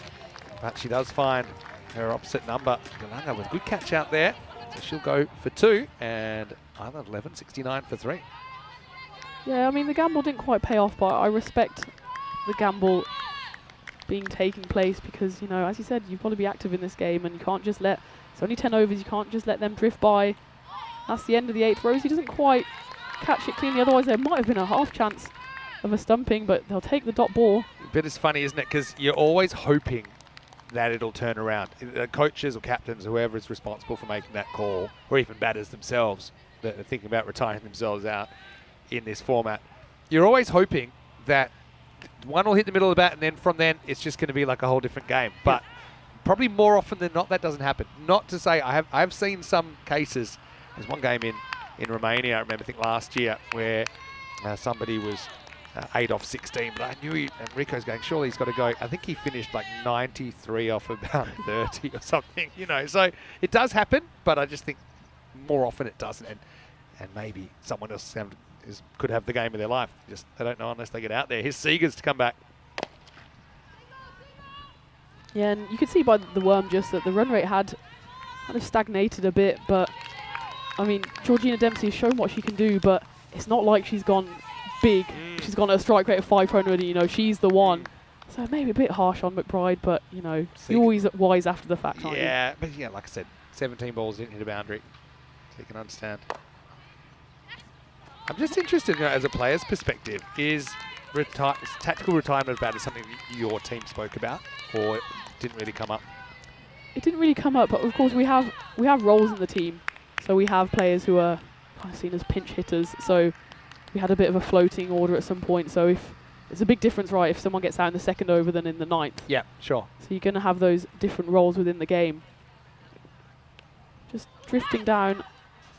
but she does find her opposite number. Galanga with a good catch out there. So she'll go for 2 and Ireland 11, 69 for 3. Yeah, I mean, the gamble didn't quite pay off, but I respect the gamble being taking place because, as you said, you've got to be active in this game and you can't just it's only 10 overs, you can't just let them drift by. That's the end of the 8th. Rosie doesn't quite catch it cleanly, otherwise there might have been a half chance of a stumping, but they'll take the dot ball. But it's funny, isn't it? Because you're always hoping that it'll turn around. Coaches or captains, whoever is responsible for making that call, or even batters themselves that are thinking about retiring themselves out in this format, you're always hoping that one will hit the middle of the bat and then from then it's just going to be like a whole different game. But probably more often than not that doesn't happen. Not to say I have seen some cases. There's one game in Romania, I remember, I think last year, where somebody was 8 off 16, but I knew and Rico's going, surely he's got to go. I think he finished like 93 off about 30 or something, you know. So it does happen, but I just think more often it doesn't. And maybe someone else could have the game of their life. Just they don't know unless they get out there. Here's Seegers to come back. Yeah, and you could see by the worm just that the run rate had kind of stagnated a bit, but I mean, Georgina Dempsey has shown what she can do, but it's not like she's gone big. She's gone at a strike rate of 500, you know, she's the one. So maybe a bit harsh on McBride, but, you know, you're always wise after the fact, aren't you? Yeah, but yeah, like I said, 17 balls didn't hit a boundary, so you can understand. I'm just interested, you know, as a player's perspective, is tactical retirement about is something your team spoke about, or it didn't really come up? It didn't really come up, but of course we have roles in the team. So we have players who are kind of seen as pinch hitters. So we had a bit of a floating order at some point. So if it's a big difference, right, if someone gets out in the second over than in the ninth. Yeah, sure. So you're going to have those different roles within the game. Just drifting down,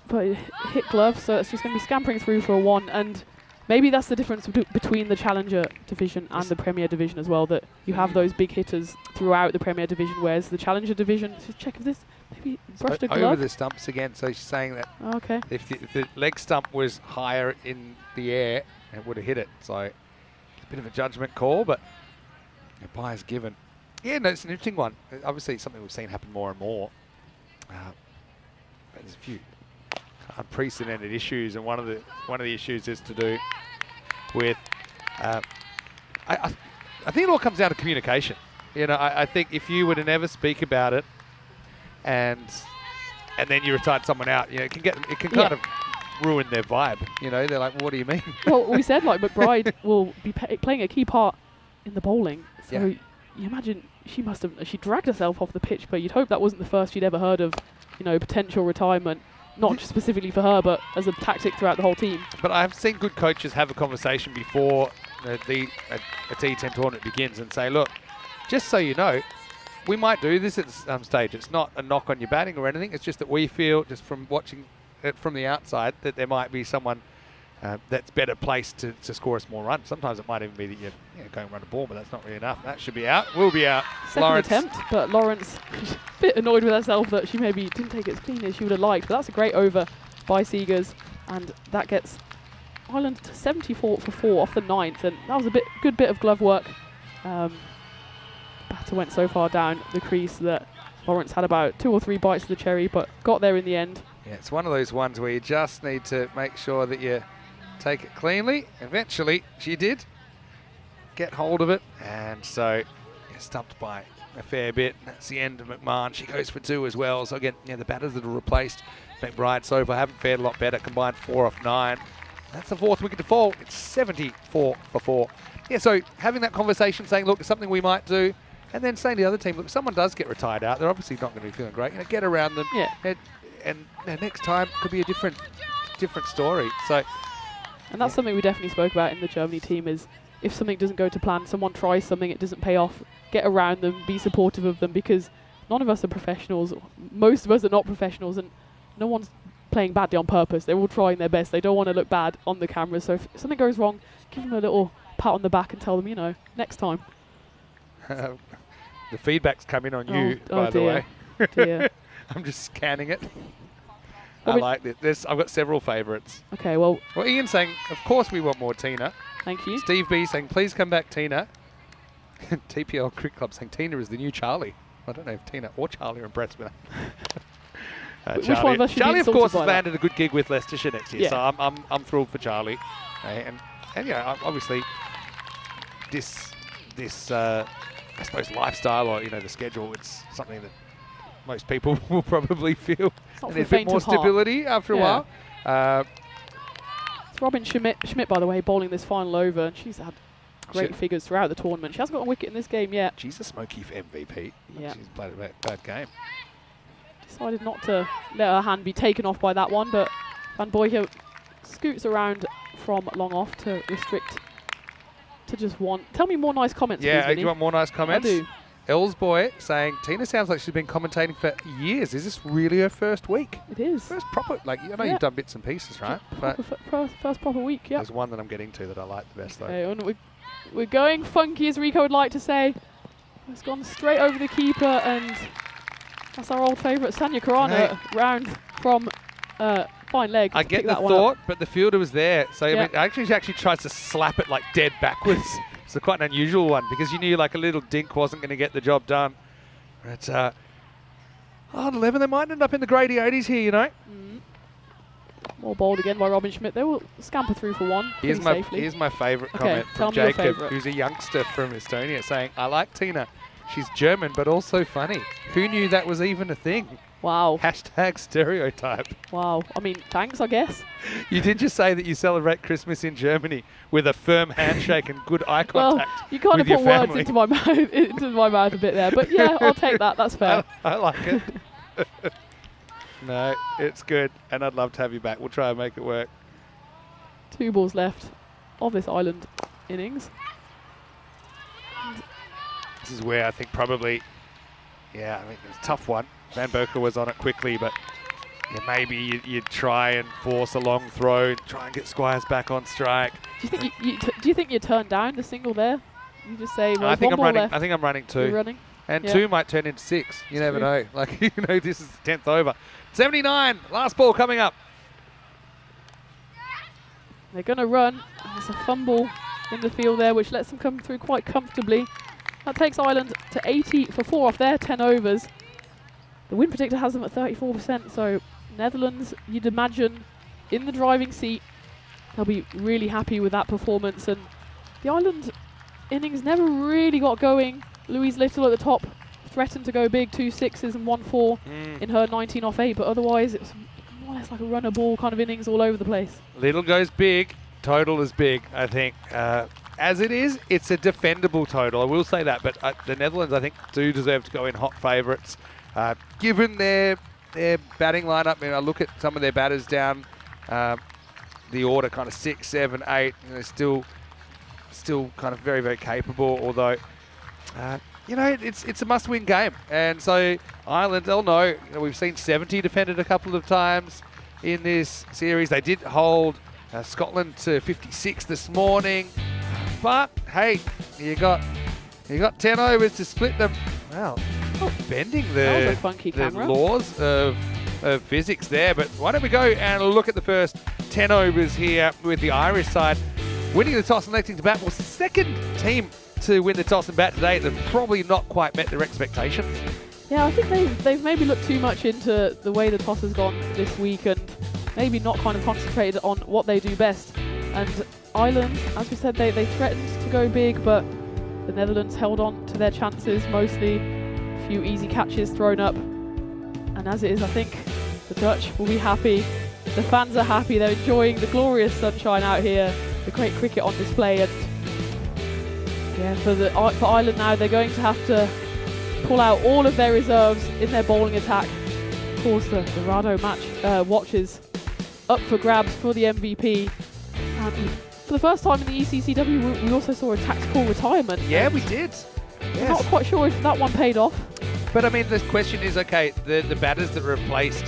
but it hit glove, so it's just going to be scampering through for a 1. And maybe that's the difference between the Challenger division and the Premier division as well, that you have those big hitters throughout the Premier division, whereas the Challenger division, just check if this maybe brushed a glove. Over the stumps again, so she's saying that if the leg stump was higher in the air, it would have hit it. So it's a bit of a judgment call, but a bye's given. Yeah, no, it's an interesting one. Obviously, it's something we've seen happen more and more. But there's a few unprecedented issues, and one of the issues is to do with I think it all comes down to communication. You know, I think if you were to never speak about it, and then you retired someone out, you know, it can kind of ruin their vibe. You know, they're like, well, what do you mean? Well, we said like McBride will be playing a key part in the bowling. So you imagine she dragged herself off the pitch, but you'd hope that wasn't the first she'd ever heard of, you know, potential retirement. Not just specifically for her, but as a tactic throughout the whole team. But I've seen good coaches have a conversation before a T10 tournament begins and say, look, just so you know, we might do this at some stage. It's not a knock on your batting or anything. It's just that we feel, just from watching it from the outside, that there might be someone that's better placed to score us more runs. Sometimes it might even be that you're going to run a ball, but that's not really enough. That should be out. Will be out. Second attempt, but Lawrence a bit annoyed with herself that she maybe didn't take it as clean as she would have liked. But that's a great over by Seegers, and that gets Ireland to 74 for 4 off the 9th, and that was a good bit of glove work. Batter went so far down the crease that Lawrence had about 2 or 3 bites of the cherry, but got there in the end. Yeah, it's one of those ones where you just need to make sure that you take it cleanly. Eventually, she did get hold of it, and so stumped by a fair bit. That's the end of McMahon. She goes for 2 as well. So again, the batters that are replaced, McBride so far haven't fared a lot better. Combined 4 off 9. That's the 4th wicket to fall. It's 74 for 4. Yeah, so having that conversation, saying, look, it's something we might do, and then saying to the other team, look, if someone does get retired out, they're obviously not going to be feeling great. Get around them. Yeah. And next time could be a different story. So. And that's something we definitely spoke about in the Germany team, is if something doesn't go to plan, someone tries something, it doesn't pay off, get around them, be supportive of them, because none of us are professionals. Most of us are not professionals, and no one's playing badly on purpose. They're all trying their best. They don't want to look bad on the camera. So if something goes wrong, give them a little pat on the back and tell them, you know, next time. The feedback's coming on you, by the way. Dear. I'm just scanning it. I like this. I've got several favourites. Okay, well, Ian saying, of course we want more Tina. Thank you. Steve B saying, please come back, Tina. TPL Cricket Club saying, Tina is the new Charlie. I don't know if Tina or Charlie are impressed with that. Which one of us should Charlie, of course, has that? landed a good gig with Leicestershire next year, Yeah. so I'm thrilled for Charlie. And obviously, this I suppose lifestyle, or the schedule, it's something that most people will probably feel a bit more stability after a while. It's Robin Schmidt, by the way, bowling this final over, and she's had great figures throughout the tournament. She hasn't got a wicket in this game yet. She's a Smoky for MVP. Yeah. She's played a bad game. Decided not to let her hand be taken off by that one, but Van Boyke scoots around from long off to restrict to just one. Tell me more nice comments, please, Yeah, do you want more nice comments? I do. Elsboy saying, Tina sounds like she's been commentating for years. Is this really her first week? It is. First proper, like, I know Yeah. you've done bits and pieces, right? But First proper week, yeah. there's one that I'm getting to that I like the best, though. Okay, and we're going funky, as Rico would like to say. It's gone straight over the keeper, and that's our old favourite, Sanya Karana, round from fine leg. I to get pick the that one up. thought, but the fielder was there. So Yeah. I mean, actually, she actually tries to slap it like dead backwards. It's quite an unusual one because you knew like a little dink wasn't going to get the job done. But 11, they might end up in the Grady 80s here, you know. More bowled again by Robin Schmidt. They will scamper through for one pretty safely. Here's my favourite Okay, comment tell from me your Jacob, favourite. who's a youngster from Estonia, saying, I like Tina. She's German, but also funny. Who knew that was even a thing? Wow. Hashtag stereotype. Wow. I mean, thanks, I guess. You did just say that you celebrate Christmas in Germany with a firm handshake and good eye Well, contact. you kind of with your put words family. into my mouth a bit there, but yeah, I'll take that. That's fair. I like it. No, it's good, and I'd love to have you back. We'll try and make it work. 2 balls left of this Ireland innings. This is where I think probably, yeah, I mean, it was a tough one. Van Berkel was on it quickly, but yeah, maybe you'd try and force a long throw, try and get Squires back on strike. Do you think do you think you turn down the single there? You just say, well, I think one I'm more running. left. I think I'm running 2. You're running. And Yeah. 2 might turn into 6. You never true. know. Like, you know, this is the 10th over. 79, last ball coming up. They're going to run. There's a fumble in the field there, which lets them come through quite comfortably. That takes Ireland to 80 for 4 off their 10 overs. The win predictor has them at 34%, so Netherlands, you'd imagine, in the driving seat, they'll be really happy with that performance. And the Ireland innings never really got going. Louise Little at the top threatened to go big, 2 6s and 1 4 in her 19 off 8, but otherwise it was more or less like a runner ball kind of innings all over the place. Little goes big, total is big, I think. As it is, it's a defendable total, I will say that, but the Netherlands, I think, do deserve to go in hot favourites. Given their batting lineup, I mean, I look at some of their batters down the order, kind of 6, 7, 8, you know, still kind of very, very capable, although, you know, it's a must-win game. And so Ireland, they'll know, you know, we've seen 70 defended a couple of times in this series. They did hold Scotland to 56 this morning. But, hey, you got 10 overs to split them. Wow, not bending That was the a funky camera. laws of physics there. But why don't we go and look at the first 10 overs here with the Irish side. Winning the toss and electing to bat was the second team to win the toss and bat today. They've probably not quite met their expectations. Yeah, I think they've maybe looked too much into the way the toss has gone this week and maybe not kind of concentrated on what they do best. And Ireland, as we said, they threatened to go big, but the Netherlands held on to their chances mostly. A few easy catches thrown up. And as it is, I think the Dutch will be happy. The fans are happy. They're enjoying the glorious sunshine out here, the great cricket on display. And yeah, for Ireland now, they're going to have to pull out all of their reserves in their bowling attack. Of course, the Rado match watches up for grabs for the MVP. For the first time in the ECC-W, we also saw a tactical retirement. Yeah, we did. I'm not quite sure if that one paid off. But I mean, the question is, okay, the batters that replaced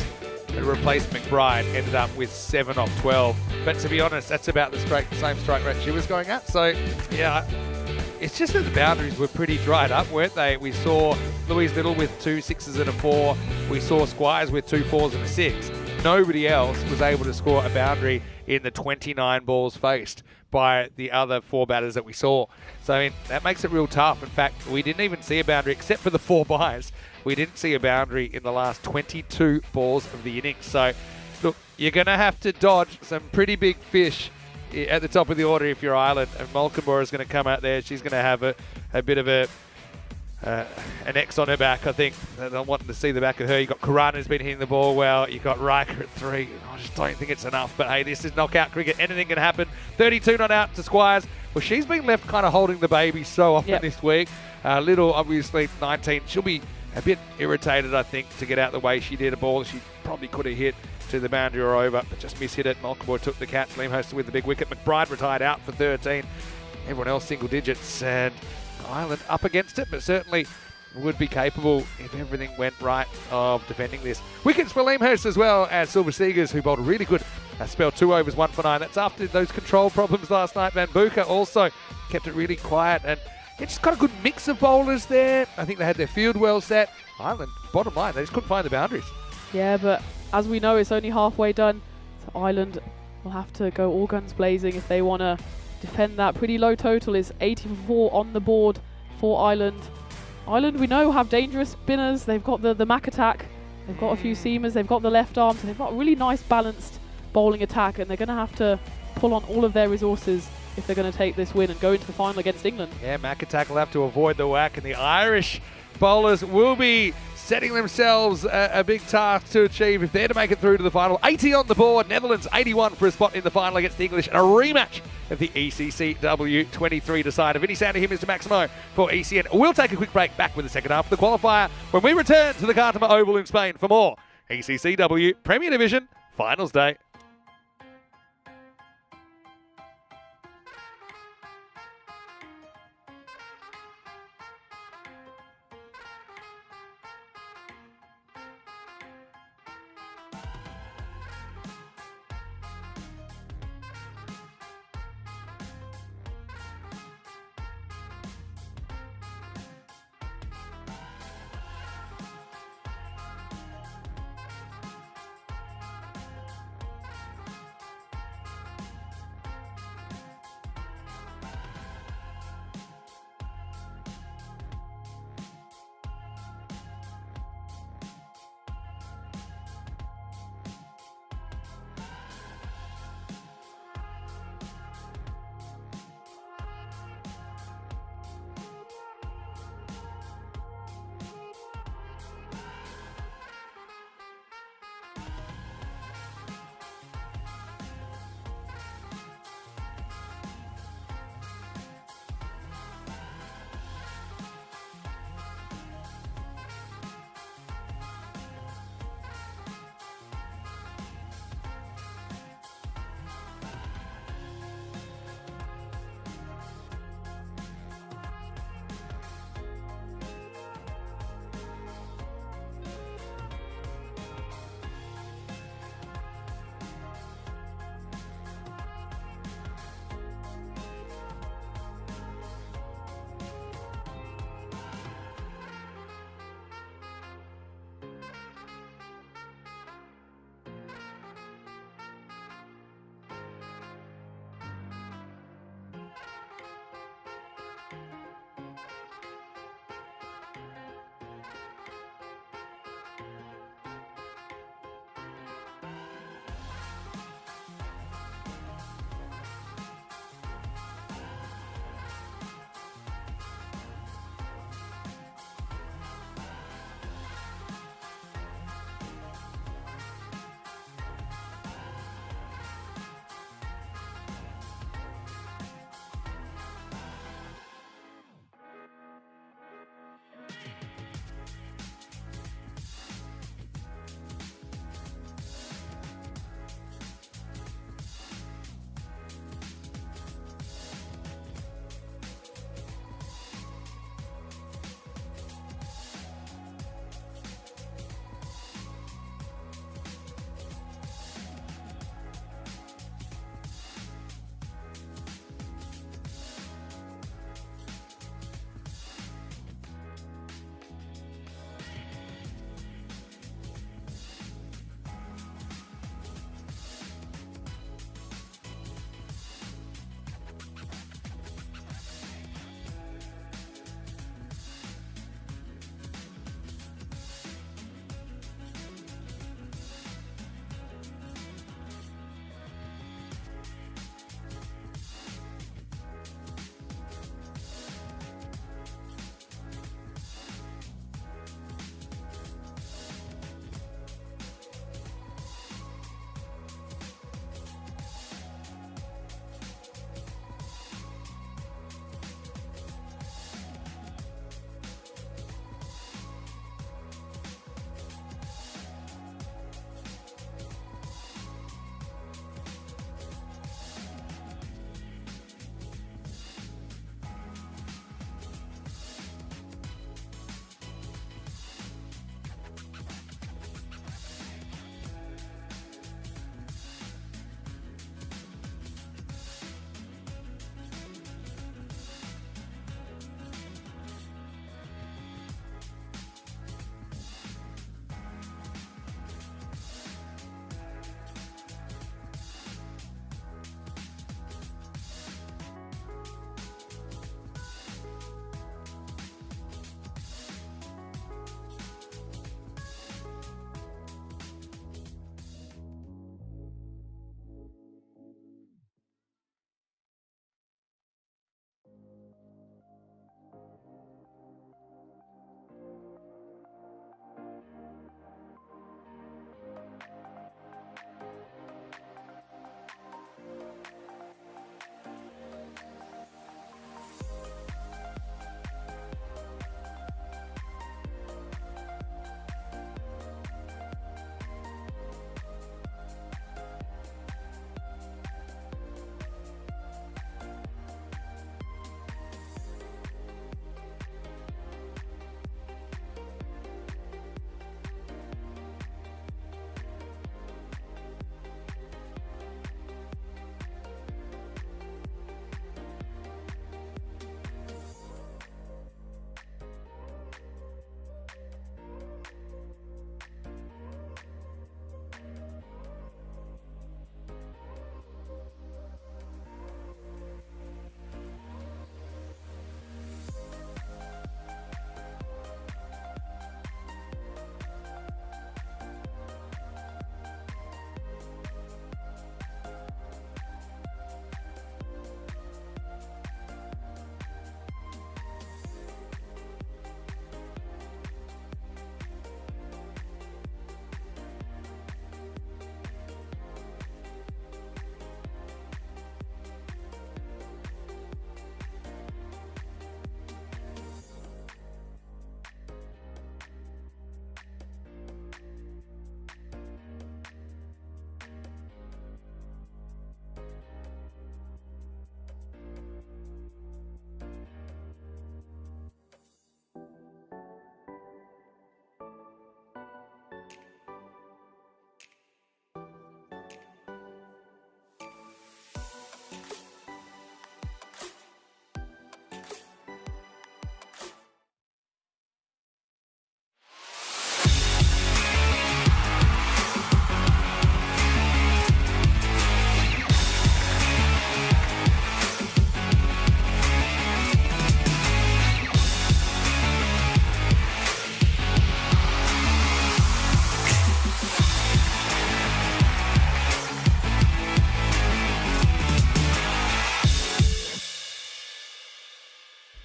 McBride ended up with 7 off 12. But to be honest, that's about the same strike rate she was going at. So, yeah, it's just that the boundaries were pretty dried up, weren't they? We saw Louise Little with 2 6s and a 4. We saw Squires with 2 4s and a 6. Nobody else was able to score a boundary in the 29 balls faced by the other 4 batters that we saw. So, I mean, that makes it real tough. In fact, we didn't even see a boundary, except for the 4 byes. We didn't see a boundary in the last 22 balls of the innings. So, look, you're going to have to dodge some pretty big fish at the top of the order if you're Ireland. And Malcolmore is going to come out there. She's going to have a bit of an X on her back, I think. I'm wanting to see the back of her. You've got Karana who's been hitting the ball well. You've got Riker at 3. I just don't think it's enough. But, hey, this is knockout cricket. Anything can happen. 32 not out to Squires. Well, she's been left kind of holding the baby so often this week. Little, obviously, 19. She'll be a bit irritated, I think, to get out the way she did. A ball she probably could have hit to the boundary or over, but just mishit it. Malcolmore took the catch. Liam Hoster with the big wicket. McBride retired out for 13. Everyone else single digits. And Ireland up against it, but certainly would be capable, if everything went right, of defending this. Wickets for Lemhurst as well as Silver Seegers, who bowled a really good spell, 2 overs, 1 for 9. That's after those control problems last night. Van Buka also kept it really quiet, and it's got a good mix of bowlers there. I think they had their field well set. Ireland, bottom line, they just couldn't find the boundaries. Yeah, but as we know, it's only halfway done. So Ireland will have to go all guns blazing if they want to defend that. Pretty low total is 80 for 4 on the board for Ireland. Ireland, we know, have dangerous spinners. They've got the Mac attack. They've got a few seamers. They've got the left arm. So they've got a really nice balanced bowling attack, and they're going to have to pull on all of their resources if they're going to take this win and go into the final against England. Yeah, Mac attack will have to avoid the whack, and the Irish bowlers will be setting themselves a big task to achieve if they're to make it through to the final. 80 on the board, Netherlands 81 for a spot in the final against the English, and a rematch of the ECC-W 23 decider. Vinny Sander here, Mr. Maximo for ECN. We'll take a quick break, back with the second half of the qualifier when we return to the Cartama Oval in Spain for more ECC-W Premier Division Finals Day.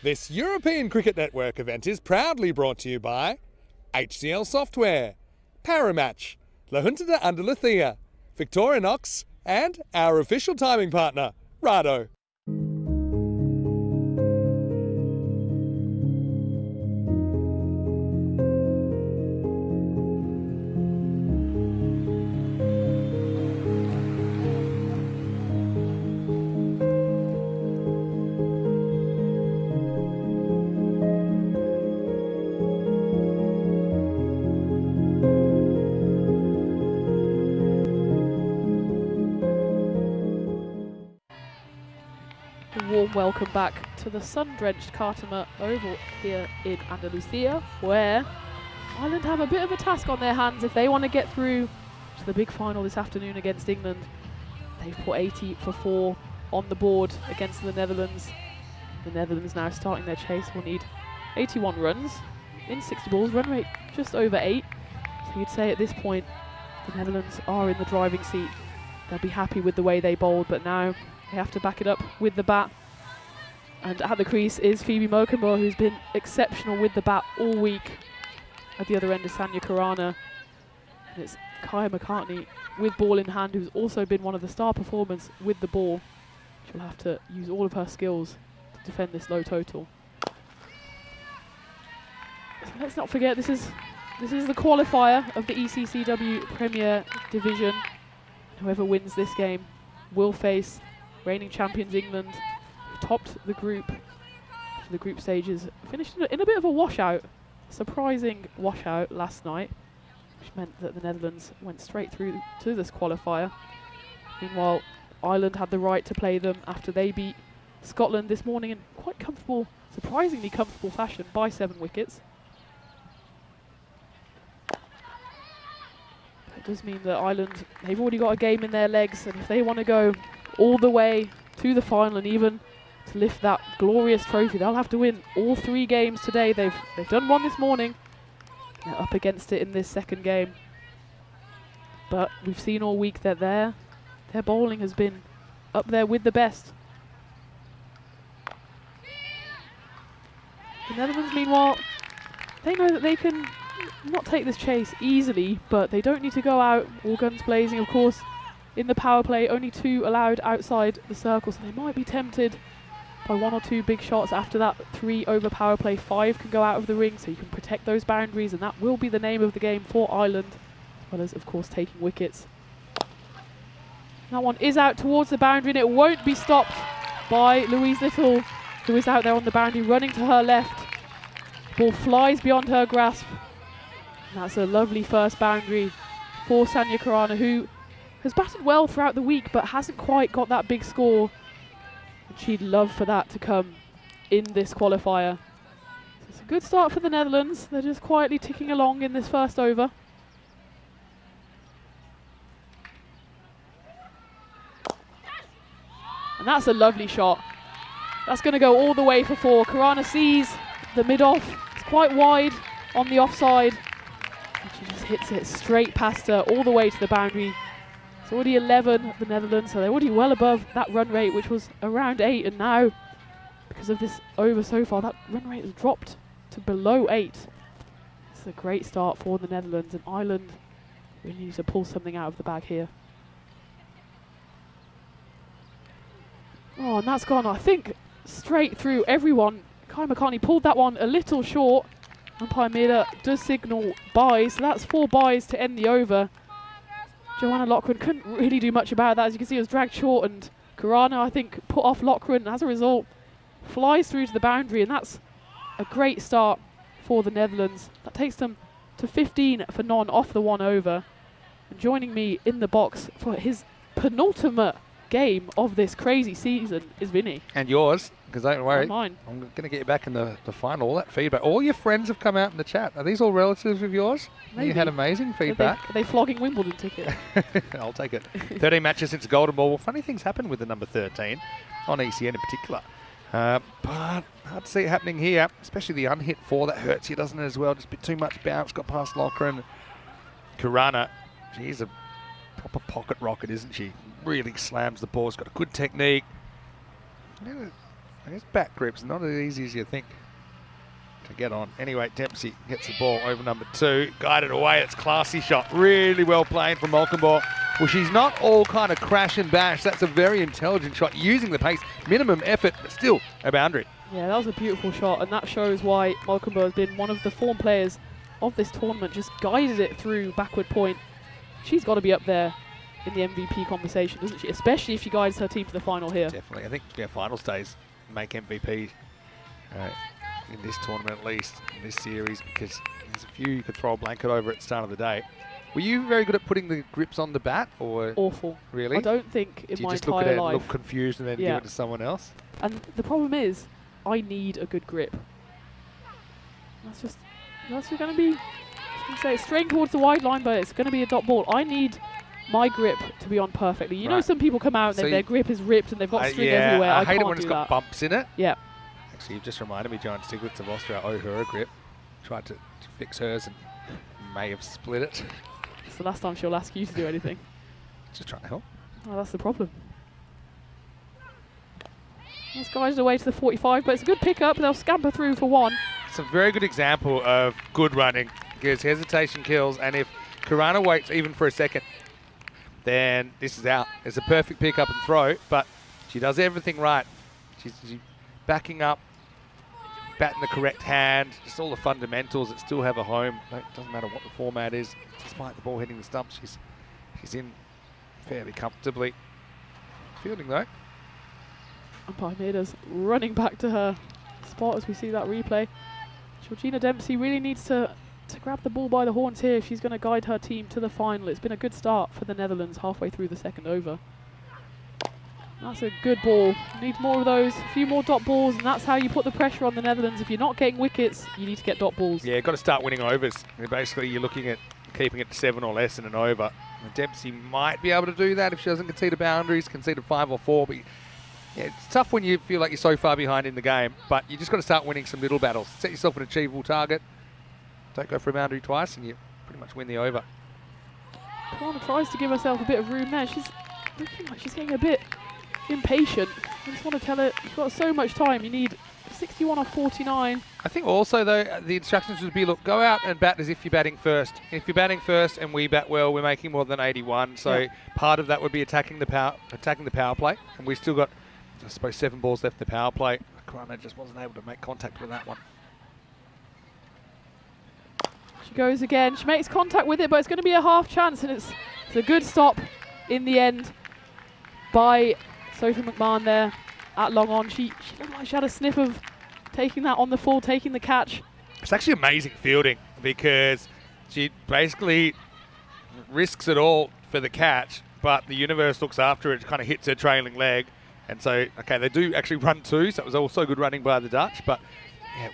This European Cricket Network event is proudly brought to you by HCL Software, Paramatch, La Junta de Andalucía, Victorinox, and our official timing partner, Rado. Warm welcome back to the sun-drenched Khartoum Oval here in Andalusia, where Ireland have a bit of a task on their hands if they want to get through to the big final this afternoon against England. They've put 80 for 4 on the board against the Netherlands. The Netherlands now starting their chase will need 81 runs in 60 balls, run rate just over 8. So you'd say at this point the Netherlands are in the driving seat. They'll be happy with the way they bowled, but now they have to back it up with the bat. And at the crease is Phoebe Mokumbo, who's been exceptional with the bat all week. At the other end is Sanya Khurana. And it's Kaya McCartney with ball in hand, who's also been one of the star performers with the ball. She'll have to use all of her skills to defend this low total. So let's not forget, this is the qualifier of the ECC-W Premier Division. Whoever wins this game will face reigning champions England, who topped the group after the group stages, finished in a bit of a washout, surprising washout last night, which meant that the Netherlands went straight through to this qualifier. Meanwhile, Ireland had the right to play them after they beat Scotland this morning in quite comfortable, surprisingly comfortable fashion by 7 wickets. It does mean that Ireland, they've already got a game in their legs, and if they want to go all the way to the final and even to lift that glorious trophy, they'll have to win all 3 games today. They've done one this morning. They're up against it in this second game. But we've seen all week that their bowling has been up there with the best. The Netherlands, meanwhile, they know that they can not take this chase easily, but they don't need to go out all guns blazing. Of course, in the power play, only 2 allowed outside the circle, so they might be tempted by 1 or 2 big shots. After that 3 over power play, 5 can go out of the ring, so you can protect those boundaries, and that will be the name of the game for Ireland, as well as, of course, taking wickets. That one is out towards the boundary, and it won't be stopped by Louise Little, who is out there on the boundary, running to her left. Ball flies beyond her grasp. And that's a lovely first boundary for Sanya Khurana, who has batted well throughout the week, but hasn't quite got that big score. And she'd love for that to come in this qualifier. So it's a good start for the Netherlands. They're just quietly ticking along in this first over. And that's a lovely shot. That's going to go all the way for 4. Khurana sees the mid-off. It's quite wide on the offside. And she just hits it straight past her all the way to the boundary. It's already 11, the Netherlands, so they're already well above that run rate, which was around 8. And now, because of this over so far, that run rate has dropped to below 8. It's a great start for the Netherlands, and Ireland really needs to pull something out of the bag here. Oh, and that's gone, I think, straight through everyone. Kai McCartney pulled that one a little short. Umpire Miller does signal byes, so that's 4 byes to end the over. Joanna Loughran couldn't really do much about that. As you can see, it was dragged short, and Khurana, I think, put off Loughran, and as a result, flies through to the boundary, and that's a great start for the Netherlands. That takes them to 15 for none off the 1 over. And joining me in the box for his penultimate game of this crazy season is Vinny. And yours, because don't worry, Mine. I'm going to get you back in the final. All that feedback. All your friends have come out in the chat. Are these all relatives of yours? Maybe. You had amazing feedback. Are they flogging Wimbledon ticket? I'll take it. 13 matches since Golden Ball. Well, funny things happen with the number 13 on ECN in particular. But hard to see it happening here, especially the unhit 4. That hurts you, doesn't it, as well? Just a bit too much bounce. Got past Loughran. Khurana, she's a proper pocket rocket, isn't she? Really slams the ball. She's got a good technique. His back grip's not as easy as you think to get on. Anyway, Dempsey gets the ball over number 2, guided away. It's classy shot, really well played from Malcolmborg. Well, she's not all kind of crash and bash. That's a very intelligent shot, using the pace, minimum effort, but still a boundary. Yeah, that was a beautiful shot, and that shows why Malcolmborg has been one of the form players of this tournament. Just guided it through backward point. She's got to be up there in the MVP conversation, doesn't she? Especially if she guides her team to the final here. Definitely. I think final stays make MVP in this tournament, at least in this series, because there's a few you could throw a blanket over at the start of the day. Were you very good at putting the grips on the bat, or awful? Really? I don't think in my entire life. Do you just look at it and look confused and then give it to someone else? And the problem is, I need a good grip. That's going to be, it's straight towards the wide line, but it's going to be a dot ball. I need my grip to be on perfectly. You know, some people come out and their grip is ripped and they've got string everywhere. I hate it when it's got bumps in it. Yeah. Actually, you've just reminded me, John Stiglitz of Austria, her grip. Tried to fix hers and may have split it. It's the last time she'll ask you to do anything. Just trying to help. Oh, that's the problem. This guy's away to the 45, but it's a good pickup. They'll scamper through for 1. It's a very good example of good running, because hesitation kills, and if Karana waits even for a second, then this is out. It's a perfect pickup and throw, but she does everything right. She's backing up, batting the correct hand, just all the fundamentals that still have a home. It doesn't matter what the format is. Despite the ball hitting the stumps, she's in fairly comfortably. Fielding though. Umpire Meader's running back to her spot as we see that replay. Georgina Dempsey really needs to grab the ball by the horns here if she's going to guide her team to the final. It's been a good start for the Netherlands halfway through the second over. That's a good ball. Need more of those, a few more dot balls, and that's how you put the pressure on the Netherlands. If you're not getting wickets, you need to get dot balls. Yeah, got to start winning overs. Basically, you're looking at keeping it to 7 or less in an over. And Dempsey might be able to do that if she doesn't concede boundaries, concede 5 or 4, but yeah, it's tough when you feel like you're so far behind in the game, but you just got to start winning some little battles. Set yourself an achievable target. Don't go for a boundary twice, and you pretty much win the over. Karana tries to give herself a bit of room there. She's looking like she's getting a bit impatient. I just want to tell her, you've got so much time. You need 61 off 49. I think also, though, the instructions would be, look, go out and bat as if you're batting first. If you're batting first and we bat well, we're making more than 81. So part of that would be attacking the power play, and we've still got, I suppose, 7 balls left in the power play. Karana just wasn't able to make contact with that one. She goes again. She makes contact with it, but it's going to be a half chance, and it's a good stop in the end by Sophie McMahon there at long on. She looked like she had a sniff of taking that on the full, taking the catch. It's actually amazing fielding, because she basically risks it all for the catch, but the universe looks after it, kind of hits her trailing leg. And so, okay, they do actually run 2, so it was also good running by the Dutch, but yeah,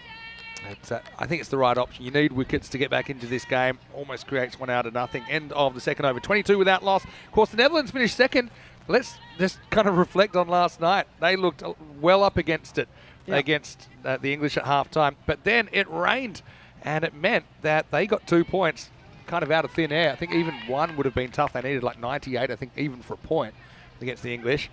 I think it's the right option. You need wickets to get back into this game. Almost creates 1 out of nothing. End of the second over. 22 without loss. Of course, the Netherlands finished second. Let's just kind of reflect on last night. They looked well up against it, against the English at halftime. But then it rained, and it meant that they got 2 points kind of out of thin air. I think even 1 would have been tough. They needed like 98, I think, even for a point against the English.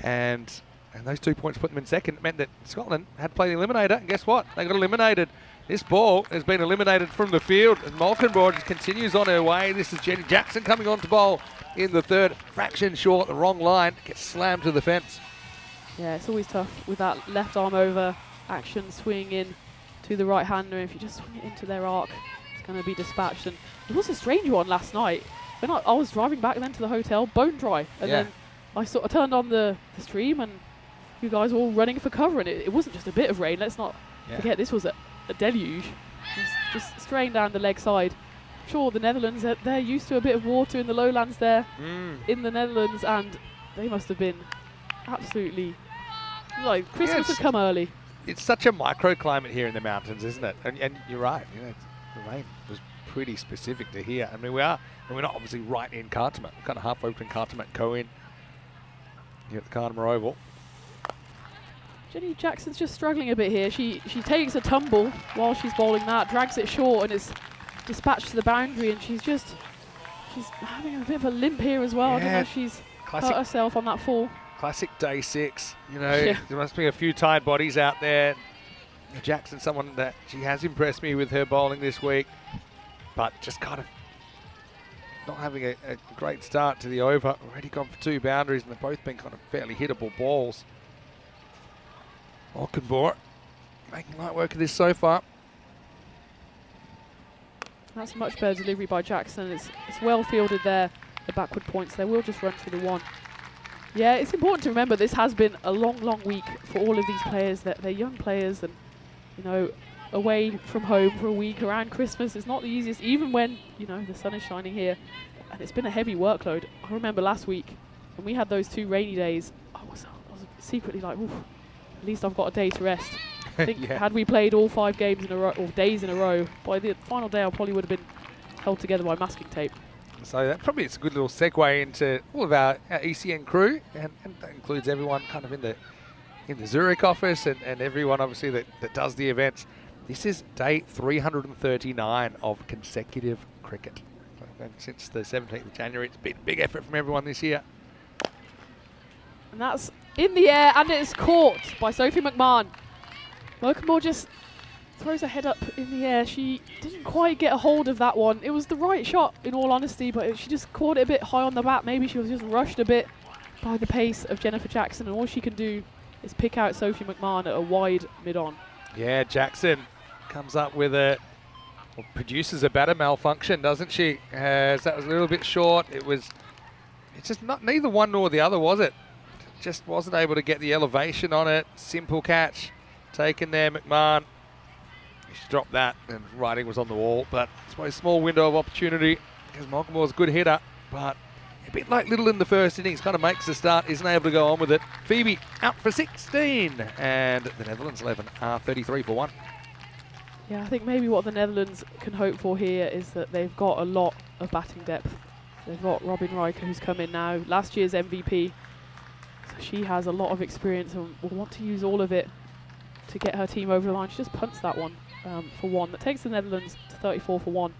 And those 2 points put them in second. It meant that Scotland had to play the eliminator, and guess what? They got eliminated. This ball has been eliminated from the field, and Malcolmborg just continues on her way. This is Jenny Jackson coming on to bowl in the third. Fraction short, the wrong line, gets slammed to the fence. Yeah, it's always tough with that left arm over action, swinging in to the right hander. If you just swing it into their arc, it's going to be dispatched. And it was a strange one last night. When I was driving back then to the hotel, bone dry, and then I sort of turned on the stream, and you guys were all running for cover, and it wasn't just a bit of rain. Let's not forget this was a deluge. Just straying down the leg side. I'm sure the Netherlands, they're used to a bit of water in the lowlands there in the Netherlands, and they must have been absolutely, like, Christmas had come early. It's such a microclimate here in the mountains, isn't it? And you're right, the rain was pretty specific to here. I mean, we're not obviously right in Cartama. We're kind of halfway between Cartama and Coen here at the Cartama Oval. Jenny Jackson's just struggling a bit here. She takes a tumble while she's bowling that, drags it short, and it's dispatched to the boundary, and she's having a bit of a limp here as well. I don't know if she's hurt herself on that fall. classic day 6. You know, Yeah. there must be a few tired bodies out there. Jackson, someone that she has impressed me with her bowling this week, but just kind of not having a great start to the over. Already gone for 2 boundaries, and they've both been kind of fairly hittable balls. Ockenborough making light work of this so far. That's a much better delivery by Jackson. It's well fielded there. The backward points there will just run through the 1. Yeah, it's important to remember this has been a long, long week for all of these players. That they're young players, and you know, away from home for a week around Christmas is not the easiest, even when you know the sun is shining here. And it's been a heavy workload. I remember last week when we had those 2 rainy days. I was secretly like, oof, at least I've got a day to rest. I think Yeah. had we played all 5 games in a row, or days in a row, by the final day I probably would have been held together by masking tape. So that probably is a good little segue into all of our ECN crew, and that includes everyone kind of in the Zurich office and everyone obviously that does the events. This is day 339 of consecutive cricket. And since the 17th of January, it's been a big effort from everyone this year. And that's in the air, and it's caught by Sophie McMahon. Mokamore just throws her head up in the air. She didn't quite get a hold of that one. It was the right shot, in all honesty, but she just caught it a bit high on the bat. Maybe she was just rushed a bit by the pace of Jennifer Jackson, and all she can do is pick out Sophie McMahon at a wide mid-on. Yeah, Jackson comes up with produces a batter malfunction, doesn't she? So that was a little bit short. It's just neither one nor the other, was it? Just wasn't able to get the elevation on it. Simple catch taken there, McMahon. She dropped that, and writing was on the wall. But it's a small window of opportunity because Mokamore's a good hitter, but a bit like Little in the first innings, kind of makes the start, isn't able to go on with it. Phoebe out for 16, and the Netherlands 11 are 33 for 1. Yeah, I think maybe what the Netherlands can hope for here is that they've got a lot of batting depth. They've got Robin Riker, who's come in now, last year's MVP. So she has a lot of experience and will want to use all of it to get her team over the line. She just punts that one for 1. That takes the Netherlands to 34 for 1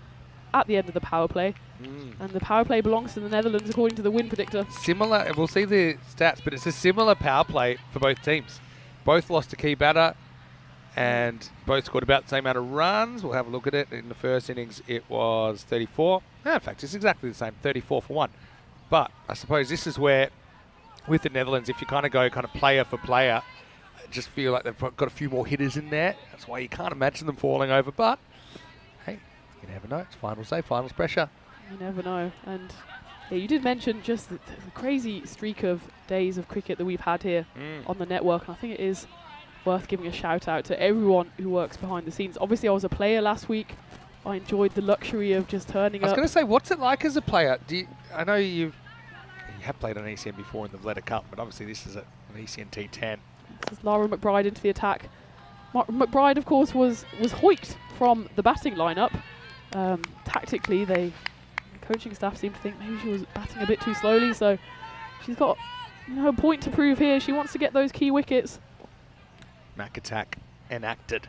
at the end of the power play. And the power play belongs to the Netherlands according to the win predictor. Similar, we'll see the stats, but it's a similar power play for both teams. Both lost a key batter and both scored about the same amount of runs. We'll have a look at it. In the first innings, it was 34. No, in fact, it's exactly the same, 34 for 1. But I suppose this is where, with the Netherlands, if you kind of go player for player, I just feel like they've got a few more hitters in there. That's why you can't imagine them falling over. But, hey, you never know. It's finals day, finals pressure. You never know. And yeah, you did mention just the crazy streak of days of cricket that we've had here on the network. And I think it is worth giving a shout out to everyone who works behind the scenes. Obviously, I was a player last week. I enjoyed the luxury of just turning up. I was going to say, what's it like as a player? I know you have played on ECN before in the Vleda Cup, but obviously this is an ECN T10. This is Lara McBride into the attack. McBride, of course, was hoiked from the batting lineup. Tactically, the coaching staff seemed to think maybe she was batting a bit too slowly, so she's got a point to prove here. She wants to get those key wickets. Mac attack enacted.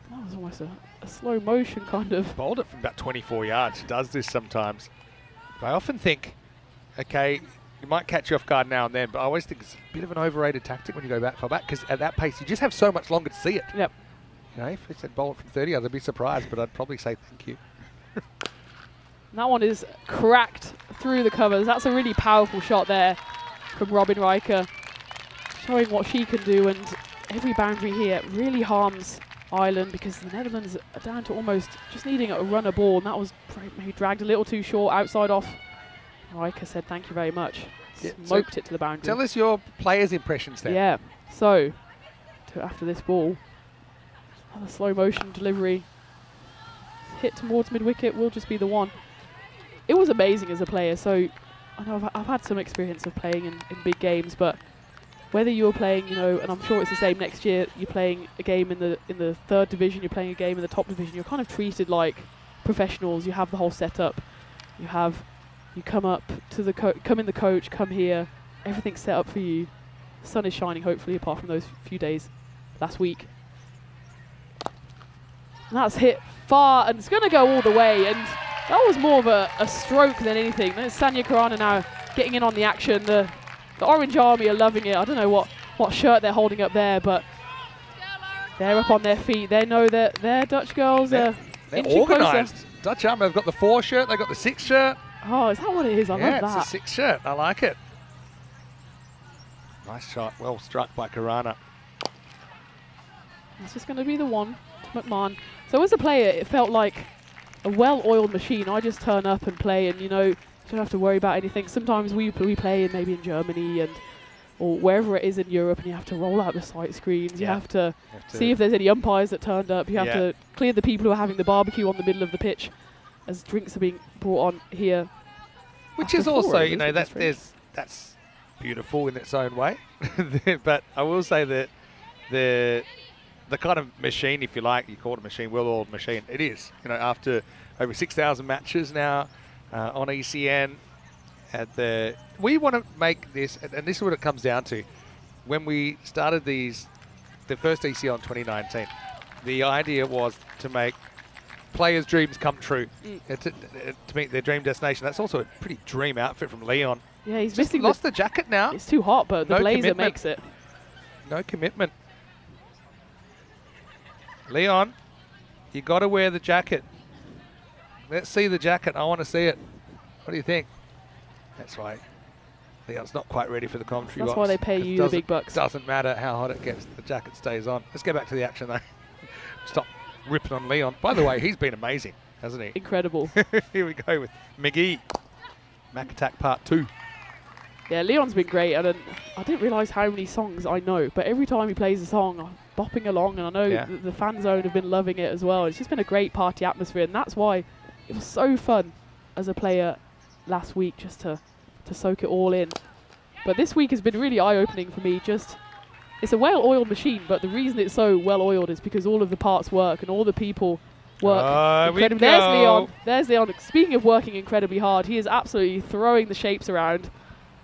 That was almost a slow motion kind of. Bowled it from about 24 yards. She does this sometimes. But I often think, okay, you might catch you off guard now and then, but I always think it's a bit of an overrated tactic when you go back far back, because at that pace you just have so much longer to see it. Yep. You know, if it said bowl it from 30, I'd be surprised, but I'd probably say thank you. That one is cracked through the covers. That's a really powerful shot there from Robin Riker, showing what she can do, and every boundary here really harms Ireland because the Netherlands are down to almost just needing a runner ball, and that was maybe dragged a little too short outside off. Riker said thank you very much. Smoked it to the boundary. Tell us your players' impressions then. Yeah, so after this ball, another slow motion delivery. Hit towards mid-wicket will just be the one. It was amazing as a player, so I know I've had some experience of playing in big games, but whether you were playing, and I'm sure it's the same next year, you're playing a game in the third division, you're playing a game in the top division, you're kind of treated like professionals. You have the whole setup. You come up to the come in the coach, come here, everything's set up for you. The sun is shining, hopefully, apart from those few days last week. And that's hit far, and it's going to go all the way, and that was more of a stroke than anything. There's Sanya Khurana now getting in on the action. The Orange Army are loving it. I don't know what shirt they're holding up there, but they're up on their feet. They know that their Dutch girls are inching organised. closer. Dutch Army have got the 4 shirt, they've got the 6 shirt. Oh, is that what it is? I love that. It's a 6 shirt. I like it. Nice shot. Well struck by Karana. It's just going to be the one to McMahon. So as a player, it felt like a well-oiled machine. I just turn up and play, and you don't have to worry about anything. Sometimes we play in maybe in Germany or wherever it is in Europe, and you have to roll out the sight screens. You have to see if there's any umpires that turned up. You have to clear the people who are having the barbecue on the middle of the pitch as drinks are being brought on here. Which is also, that's beautiful in its own way. But I will say that the kind of machine, if you like, you call it a machine, well-oiled machine, it is. After over 6,000 matches now on ECN, we want to make this, and this is what it comes down to. When we started the first ECN in 2019, the idea was to make players' dreams come true, to meet their dream destination. That's also a pretty dream outfit from Leon. Yeah, he's just missing lost the jacket now. It's too hot, but the blazer makes it. No commitment. Leon, you got to wear the jacket. Let's see the jacket. I want to see it. What do you think? That's right. Leon's not quite ready for the commentary box. That's why they pay you the big bucks. Doesn't matter how hot it gets. The jacket stays on. Let's get back to the action, though. Stop ripping on Leon. By the way, he's been amazing, hasn't he? Incredible. Here we go with McGee. Mac Attack Part 2. Yeah, Leon's been great, and I didn't realise how many songs I know, but every time he plays a song, I'm bopping along, and I know the fan zone have been loving it as well. It's just been a great party atmosphere, and that's why it was so fun as a player last week, just to soak it all in. But this week has been really eye-opening for me. It's a well-oiled machine, but the reason it's so well-oiled is because all of the parts work and all the people work incredibly. There's Leon. There's Leon. Speaking of working incredibly hard, he is absolutely throwing the shapes around.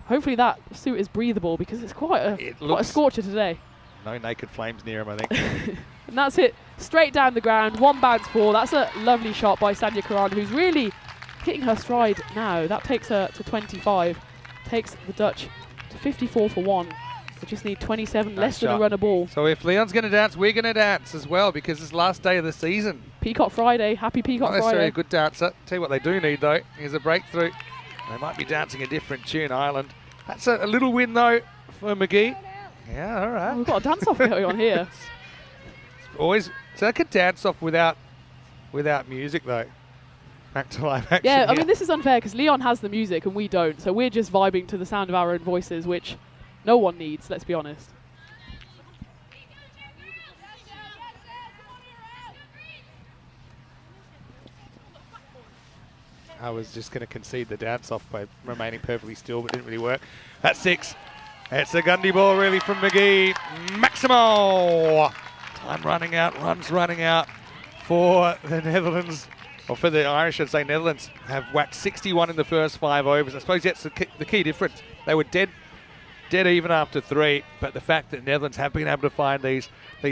Hopefully that suit is breathable, because it's quite a scorcher today. No naked flames near him, I think. And that's it. Straight down the ground. 1 bounce 4. That's a lovely shot by Sanya Karan, who's really hitting her stride now. That takes her to 25. Takes the Dutch to 54 for 1. They just need 27, less than a run a ball. So if Leon's going to dance, we're going to dance as well, because it's last day of the season. Peacock Friday. Happy Peacock Friday. Not necessarily a good dancer. Tell you what they do need, though. Here's a breakthrough. They might be dancing a different tune, Ireland. That's a little win, though, for McGee. Yeah, all right. We've got a dance-off going on here. Always, so they could dance off without music, though. Back to live action. Yeah, I mean, this is unfair, because Leon has the music and we don't, so we're just vibing to the sound of our own voices, which no one needs, let's be honest. I was just going to concede the dance-off by remaining perfectly still, but it didn't really work. That's 6. It's a Gundy ball, really, from McGee. Maximo! Time running out, runs running out for the Netherlands, or for the Irish, I'd say. Netherlands have whacked 61 in the first 5 overs. I suppose that's the key difference. They were dead even after 3, but the fact that Netherlands have been able to find these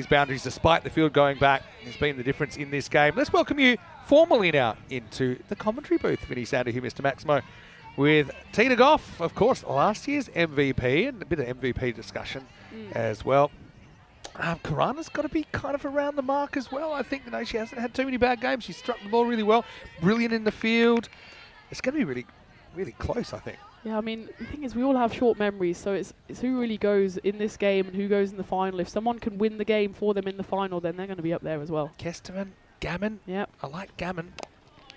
boundaries despite the field going back has been the difference in this game. Let's welcome you formally now into the commentary booth, Vinny Sander here, Mr. Maximo, with Tina Goff, of course, last year's MVP, and a bit of MVP discussion as well. Karana's got to be kind of around the mark as well. I think she hasn't had too many bad games. She struck the ball really well, brilliant in the field. It's going to be really, really close, I think. Yeah, I mean, the thing is, we all have short memories, so it's who really goes in this game and who goes in the final. If someone can win the game for them in the final, then they're going to be up there as well. Kesterman, gammon. Yep. I like gammon.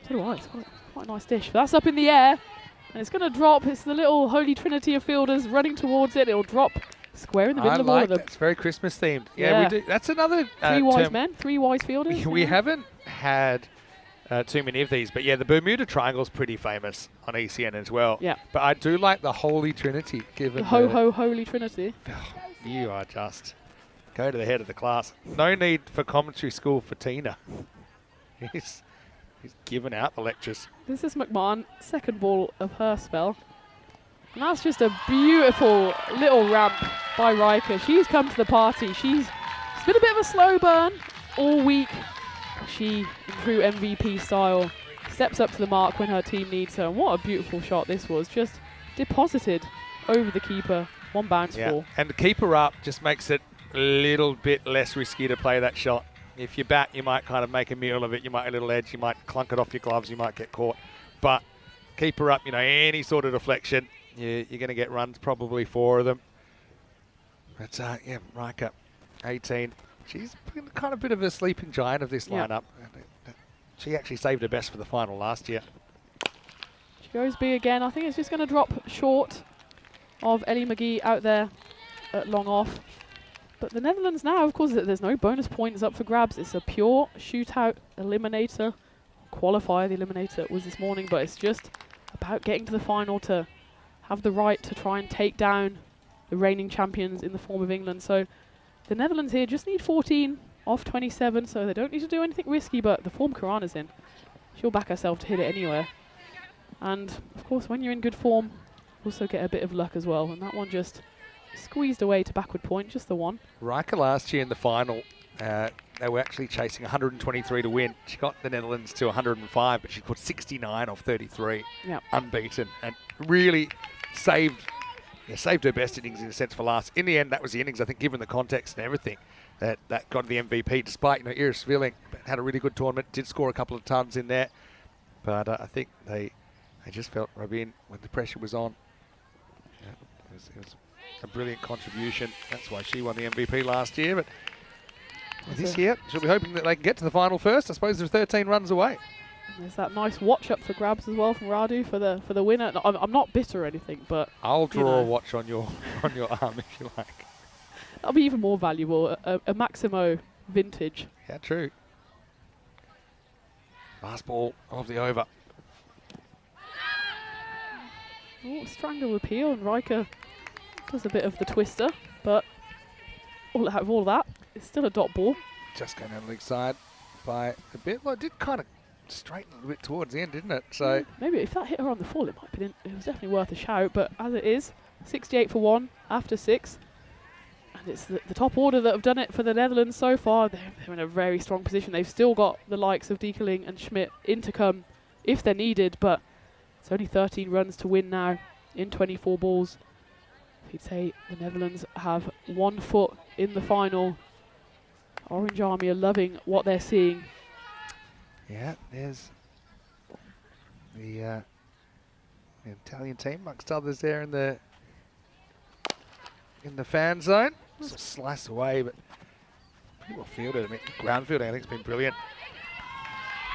So do I. It's quite a nice dish. But that's up in the air, and it's going to drop. It's the little holy trinity of fielders running towards it. It'll drop square in the middle of all of them. It's very Christmas themed. Yeah, we do. That's another 3 wise men, 3 wise fielders. We haven't had too many of these, but yeah, the Bermuda Triangle's pretty famous on ECN as well. Yeah. But I do like the Holy Trinity. Given the ho Holy Trinity. You are just go to the head of the class. No need for commentary school for Tina. He's given out the lectures. This is McMahon, second ball of her spell. And that's just a beautiful little ramp by Riker. She's come to the party. It's been a bit of a slow burn all week. She, in true MVP style, steps up to the mark when her team needs her. And what a beautiful shot this was. Just deposited over the keeper. One bounce for. And the keeper up just makes it a little bit less risky to play that shot. If you bat, you might kind of make a meal of it. You might a little edge. You might clunk it off your gloves. You might get caught. But keeper up, any sort of deflection, you're going to get runs, probably 4 of them. But Riker, 18. She's kind of a bit of a sleeping giant of this lineup. She actually saved her best for the final last year. She goes big again. I think it's just going to drop short of Ellie McGee out there at long off. But the Netherlands now, of course, there's no bonus points up for grabs. It's a pure shootout eliminator. Qualifier, the eliminator was this morning, but it's just about getting to the final to have the right to try and take down the reigning champions in the form of England. So the Netherlands here just need 14 off 27, so they don't need to do anything risky, but the form Karana's in, she'll back herself to hit it anywhere. And of course, when you're in good form, also get a bit of luck as well. And that one just squeezed away to backward point, just the one. Riker last year in the final, they were actually chasing 123 to win. She got the Netherlands to 105, but she put 69 off 33, unbeaten, and really saved her best innings in a sense for last. In the end, that was the innings, I think, given the context and everything, that got the MVP, despite, Iris Villing had a really good tournament, did score a couple of tons in there. But I think they just felt Robin, when the pressure was on, it was a brilliant contribution. That's why she won the MVP last year. But this year, she'll be hoping that they can get to the final first. I suppose they're 13 runs away. And there's that nice watch up for grabs as well from Radu for the winner. No, I'm not bitter or anything, but I'll draw a watch on your arm if you like. That'll be even more valuable. A Maximo vintage. Yeah, true. Last ball of the over. Oh, strangle appeal, and Riker does a bit of the twister, but out of all that, it's still a dot ball. Just going down the leg side by a bit. Well, it did kind of straighten a little bit towards the end, didn't it? So maybe if that hit her on the full, it might be. It was definitely worth a shout. But as it is, 68 for 1 after 6, and it's the top order that have done it for the Netherlands so far. They're in a very strong position. They've still got the likes of Diekeling and Schmidt in to come if they're needed, but it's only 13 runs to win now in 24 balls. You'd say the Netherlands have 1 foot in the final. Orange Army are loving what they're seeing. Yeah, there's the Italian team, amongst others, there in the fan zone. Sort of slice away, but pretty well fielded. I mean, ground fielding, I think, has been brilliant.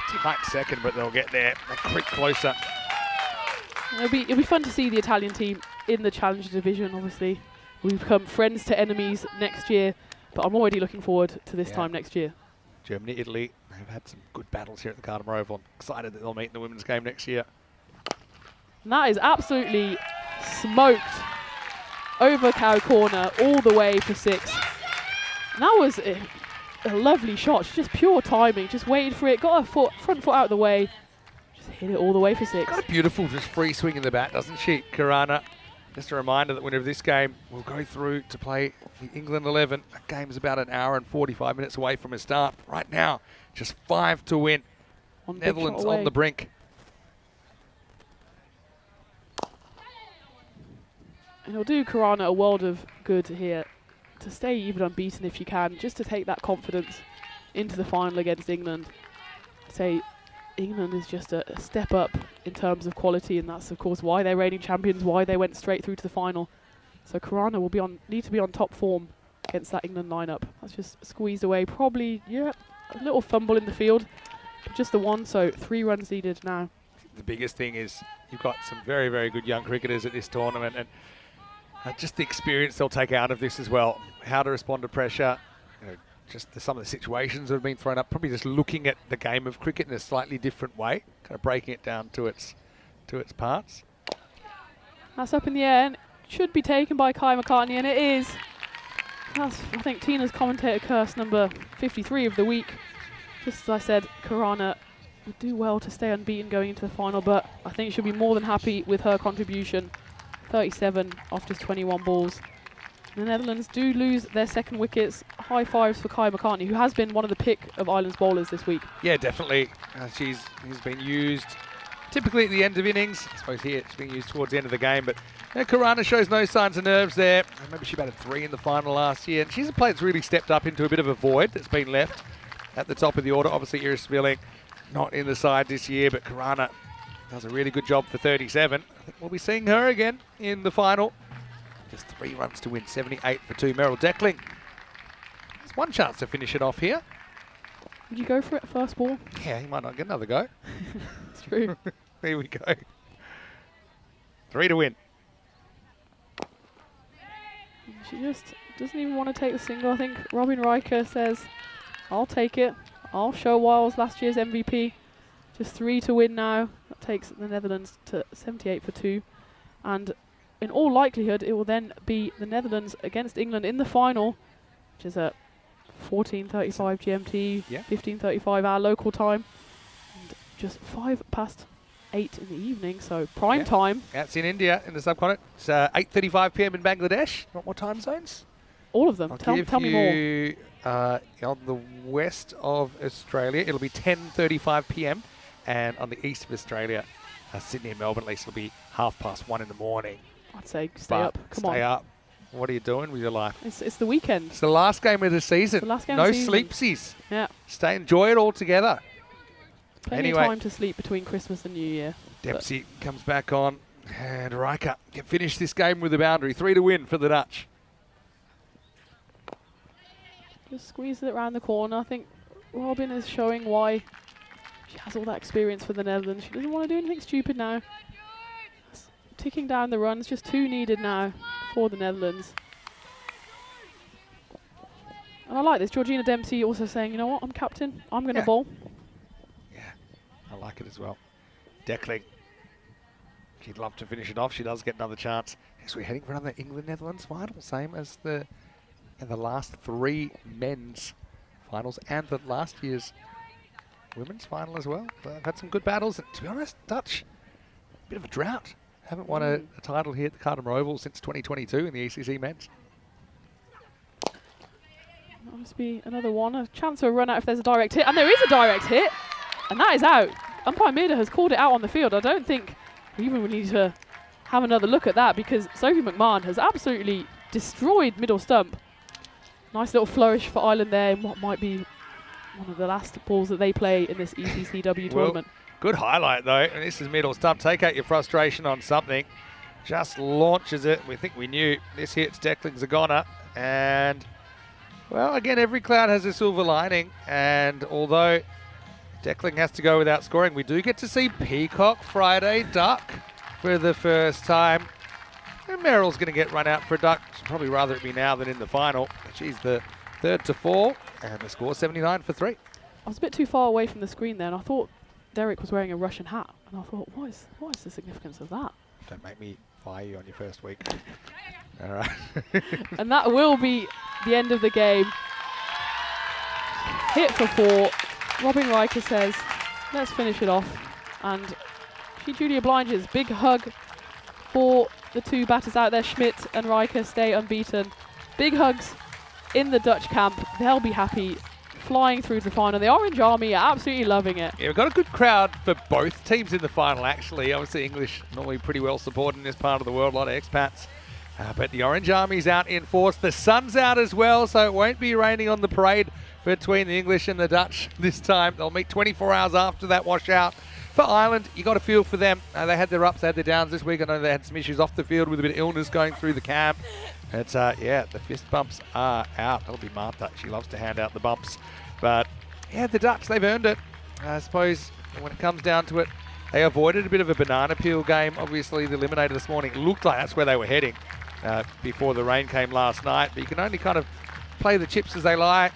Tight second, but they'll get there. They creep closer. It'll be fun to see the Italian team in the Challenger division. Obviously, we become friends to enemies next year, but I'm already looking forward to this time next year. Germany, Italy, they've had some good battles here at the Gardner Oval. I'm excited that they'll meet in the women's game next year. And that is absolutely smoked over cow corner all the way for 6. And that was a lovely shot. She's just pure timing. Just waited for it, got her front foot out of the way, just hit it all the way for 6. Got a beautiful just free swing in the bat, doesn't she, Karana? Just a reminder that winner of this game will go through to play the England 11. That game's about an hour and 45 minutes away from a start. Right now, just 5 to win. Netherlands on the brink. And it'll do Karana a world of good here to stay even unbeaten if you can, just to take that confidence into the final against England. I'd say England is just a step up in terms of quality, and that's of course why they're reigning champions, why they went straight through to the final. So Karana will need to be on top form against that England lineup. That's just squeezed away, probably a little fumble in the field, but just the one, so 3 runs needed now. The biggest thing is you've got some very, very good young cricketers at this tournament, and just the experience they'll take out of this as well. How to respond to pressure, just some of the situations that have been thrown up, probably just looking at the game of cricket in a slightly different way, kind of breaking it down to its parts. That's up in the air and should be taken by Kai McCartney, and it is. That's, I think, Tina's commentator curse number 53 of the week. Just as I said, Karana would do well to stay unbeaten going into the final, but I think she'll be more than happy with her contribution. 37 off just 21 balls. The Netherlands do lose their second wickets. High fives for Kai McCartney, who has been one of the pick of Ireland's bowlers this week. Yeah, definitely. He's been used typically at the end of innings. I suppose here it's being used towards the end of the game, but Karana shows no signs of nerves there. Maybe she batted 3 in the final last year. And she's a player that's really stepped up into a bit of a void that's been left at the top of the order. Obviously, Iris Spilling not in the side this year, but Karana does a really good job for 37. I think we'll be seeing her again in the final. Just 3 runs to win, 78 for 2. Meryl Deckling has one chance to finish it off here. Would you go for it first ball? Yeah, he might not get another go. It's true. Here we go. 3 to win. She just doesn't even want to take the single. I think Robin Riker says, I'll take it. I'll show why I was last year's MVP. Just 3 to win now. That takes the Netherlands to 78 for 2. And in all likelihood, it will then be the Netherlands against England in the final, which is at 14:35 GMT, 15:35 our local time. And just 5:08 in the evening, so prime time. That's in India, in the subcontinent. It's 8:35 p.m. in Bangladesh. What more time zones? All of them. Tell me more. On the west of Australia, it'll be 10:35 p.m. And on the east of Australia, Sydney and Melbourne, at least, it'll be 1:30 in the morning. I'd say stay up. Come on. Stay up. What are you doing with your life? It's the weekend. It's the last game of the season. It's the last game no of the season. sleepsies. Yeah. Enjoy it all together. Plenty of time to sleep between Christmas and New Year. Dempsey comes back on, and Riker can finish this game with a boundary. 3 to win for the Dutch. Just squeezes it around the corner. I think Robin is showing why she has all that experience for the Netherlands. She doesn't want to do anything stupid now. Just ticking down the runs, just 2 needed now for the Netherlands. And I like this. Georgina Dempsey also saying, you know what, I'm captain. I'm going to bowl. Yeah, I like it as well. Deckling. She'd love to finish it off. She does get another chance. Next we're heading for another England-Netherlands final, same as the last 3 men's finals and the last year's women's final as well. They've had some good battles. And to be honest, Dutch, a bit of a drought. Haven't won a title here at the Carter Oval since 2022 in the ECC men's. That must be another one. A chance for a run out if there's a direct hit. And there is a direct hit. And that is out. Umpire Mida has called it out on the field. I don't think we even need to have another look at that because Sophie McMahon has absolutely destroyed middle stump. Nice little flourish for Ireland there in what might be one of the last balls that they play in this ECC-W tournament. Good highlight though. And this is middle stump. Take out your frustration on something. Just launches it. We think we knew this hits Deckling's a goner. And well, again, every cloud has a silver lining. And although Deckling has to go without scoring, we do get to see Peacock Friday duck for the first time. And Meryl's going to get run out for a duck. She'd probably rather it be now than in the final. But she's the 3rd to fall, and the score 79 for 3. I was a bit too far away from the screen there, and I thought Derek was wearing a Russian hat. And I thought, what is the significance of that? Don't make me fire you on your first week. All right. And that will be the end of the game. Hit for 4. Robin Riker says, let's finish it off. And she duly obliges. Big hug for the 2 batters out there. Schmidt and Riker stay unbeaten. Big hugs in the Dutch camp. They'll be happy flying through to the final. The Orange Army are absolutely loving it. Yeah, we've got a good crowd for both teams in the final, actually. Obviously, English normally pretty well supported in this part of the world. A lot of expats. But the Orange Army's out in force. The sun's out as well, so it won't be raining on the parade between the English and the Dutch this time. They'll meet 24 hours after that washout. For Ireland, you got to feel for them. They had their ups, they had their downs this week. I know they had some issues off the field with a bit of illness going through the camp. It's, yeah, the fist bumps are out. That'll be Martha. She loves to hand out the bumps. But, yeah, the Dutch, they've earned it. I suppose when it comes down to it, they avoided a bit of a banana peel game. Obviously, the Eliminator this morning, it looked like that's where they were heading before the rain came last night. But you can only kind of play the chips as they lie.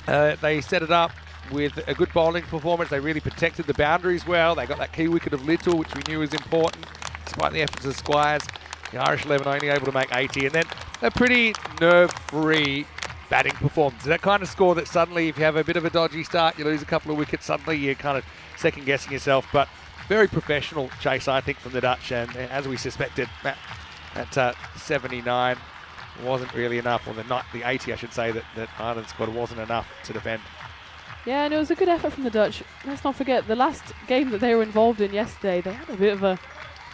They set it up with a good bowling performance. They really protected the boundaries well. They got that key wicket of Little, which we knew was important, despite the efforts of Squires. The Irish 11 only able to make 80. And then a pretty nerve-free batting performance. That kind of score that suddenly, if you have a bit of a dodgy start, you lose a couple of wickets, suddenly you're kind of second-guessing yourself. But very professional chase, I think, from the Dutch. And as we suspected, at 79 wasn't really enough, or the 80, I should say, that Ireland squad wasn't enough to defend. Yeah, and it was a good effort from the Dutch. Let's not forget, the last game that they were involved in yesterday, they had a bit of a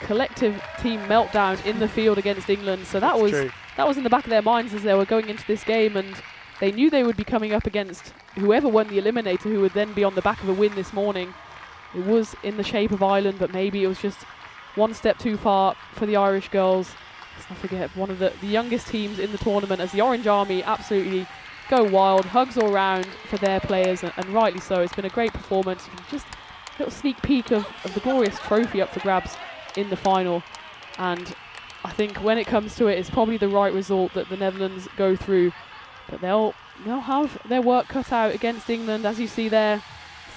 collective team meltdown in the field against England. So that was in the back of their minds as they were going into this game, and they knew they would be coming up against whoever won the Eliminator, who would then be on the back of a win this morning. It was in the shape of Ireland, but maybe it was just one step too far for the Irish girls. Let's not forget, one of the youngest teams in the tournament, as the Orange Army absolutely go wild. Hugs all round for their players, and rightly so. It's been a great performance. Just a little sneak peek of the glorious trophy up for grabs in the final. And I think when it comes to it, it's probably the right result that the Netherlands go through. But they'll have their work cut out against England, as you see there.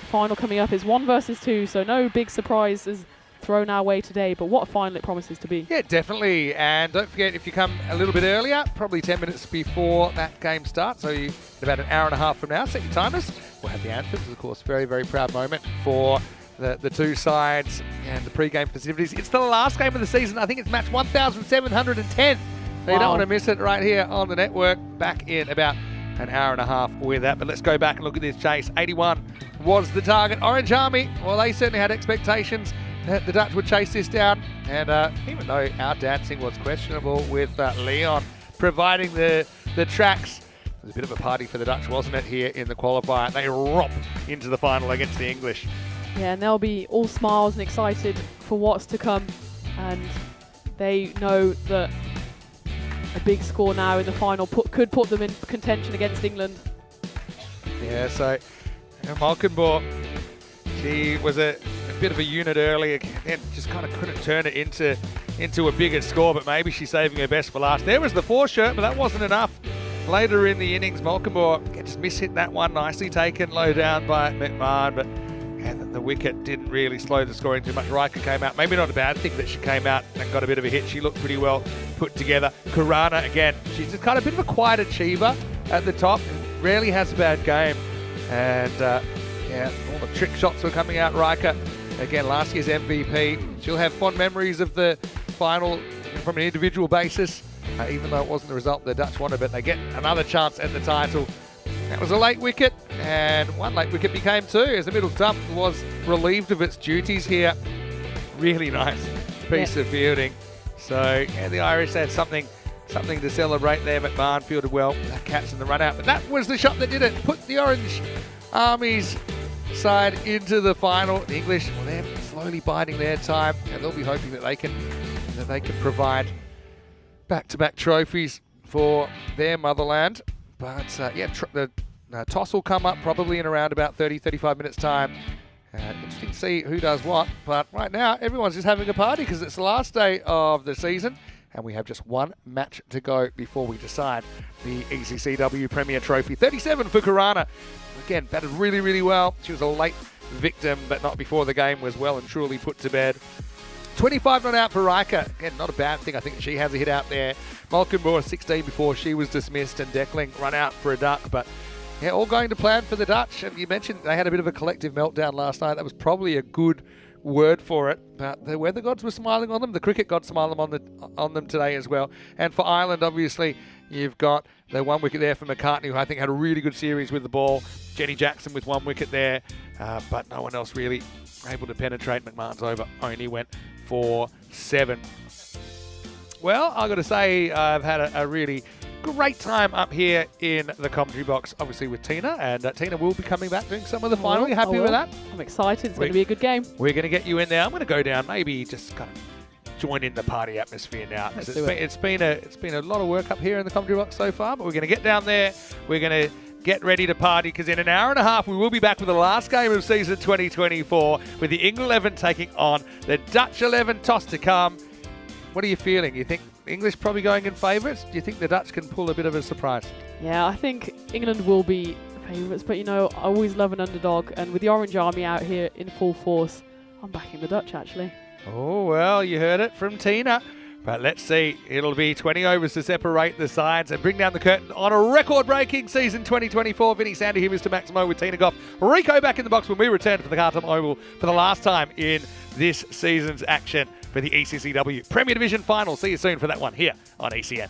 The final coming up is 1 versus 2, so no big surprises thrown our way today, but what a final it promises to be. Yeah, definitely. And don't forget, if you come a little bit earlier, probably 10 minutes before that game starts, so in about an hour and a half from now, set your timers. We'll have the anthems, of course. Very, very proud moment for the two sides and the pre-game festivities. It's the last game of the season. I think it's match 1,710. So you don't want to miss it right here on the network. Back in about an hour and a half with that. But let's go back and look at this chase. 81 was the target. Orange Army, well, they certainly had expectations that the Dutch would chase this down. And even though our dancing was questionable with Leon providing the tracks, it was a bit of a party for the Dutch, wasn't it, here in the qualifier? They romp into the final against the English. Yeah, and they'll be all smiles and excited for what's to come. And they know that a big score now in the final could put them in contention against England. Yeah, so Malkenborg, she was a bit of a unit earlier and just kind of couldn't turn it into a bigger score, but maybe she's saving her best for last. There was the 4-shirt, but that wasn't enough. Later in the innings, Malkenborg just mishit that one, nicely taken low down by McMahon, but the wicket didn't really slow the scoring too much. Riker came out, maybe not a bad thing that she came out and got a bit of a hit. She looked pretty well put together. Karana, again, she's just kind of a bit of a quiet achiever at the top, rarely has a bad game. And yeah, all the trick shots were coming out. Riker, again, last year's MVP. She'll have fond memories of the final from an individual basis, even though it wasn't the result the Dutch wanted, but they get another chance at the title. That was a late wicket, and one late wicket became two as the middle stump was relieved of its duties here. Really nice piece of fielding. So, yeah, the Irish had something to celebrate there. McMahon fielded well, catch in the run out, but that was the shot that did it. Put the Orange Army's side into the final. The English, well, they're slowly biding their time, and they'll be hoping that they can provide back-to-back trophies for their motherland. But yeah, the toss will come up probably in around about 30-35 minutes time. Interesting to see who does what, but right now everyone's just having a party because it's the last day of the season and we have just one match to go before we decide the ECC-W Premier Trophy. 37 for Karana. Again, batted really, really well. She was a late victim, but not before the game was well and truly put to bed. 25 not out for Riker. Again, not a bad thing. I think she has a hit out there. Malkenborg 16 before she was dismissed, and Deckling run out for a duck. But yeah, all going to plan for the Dutch. And you mentioned they had a bit of a collective meltdown last night. That was probably a good word for it. But the weather gods were smiling on them. The cricket gods smiling on them today as well. And for Ireland, obviously, you've got the 1 wicket there for McCartney, who I think had a really good series with the ball. Jenny Jackson with 1 wicket there, but no one else really able to penetrate. McMahon's over only went for 7. Well, I've got to say I've had a really great time up here in the commentary box, obviously with Tina, and Tina will be coming back doing some of the final. You happy with that? I'm excited. It's going to be a good game. We're going to get you in there. I'm going to go down, maybe just kind of join in the party atmosphere now. It's been a lot of work up here in the commentary box so far, but we're going to get down there. We're going to get ready to party because in an hour and a half we will be back with the last game of season 2024 with the England 11 taking on the Dutch 11. Toss to come. What are you feeling? You think English probably going in favourites? Do you think the Dutch can pull a bit of a surprise? Yeah, I think England will be favourites, but you know, I always love an underdog, and with the Orange Army out here in full force, I'm backing the Dutch actually. Oh, well, you heard it from Tina. But let's see, it'll be 20 overs to separate the sides and bring down the curtain on a record-breaking season 2024. Vinny Sander here, Mr. Maximo with Tina Goff. Rico back in the box when we return for the Carlton Oval for the last time in this season's action for the ECC-W Premier Division Final. See you soon for that one here on ECN.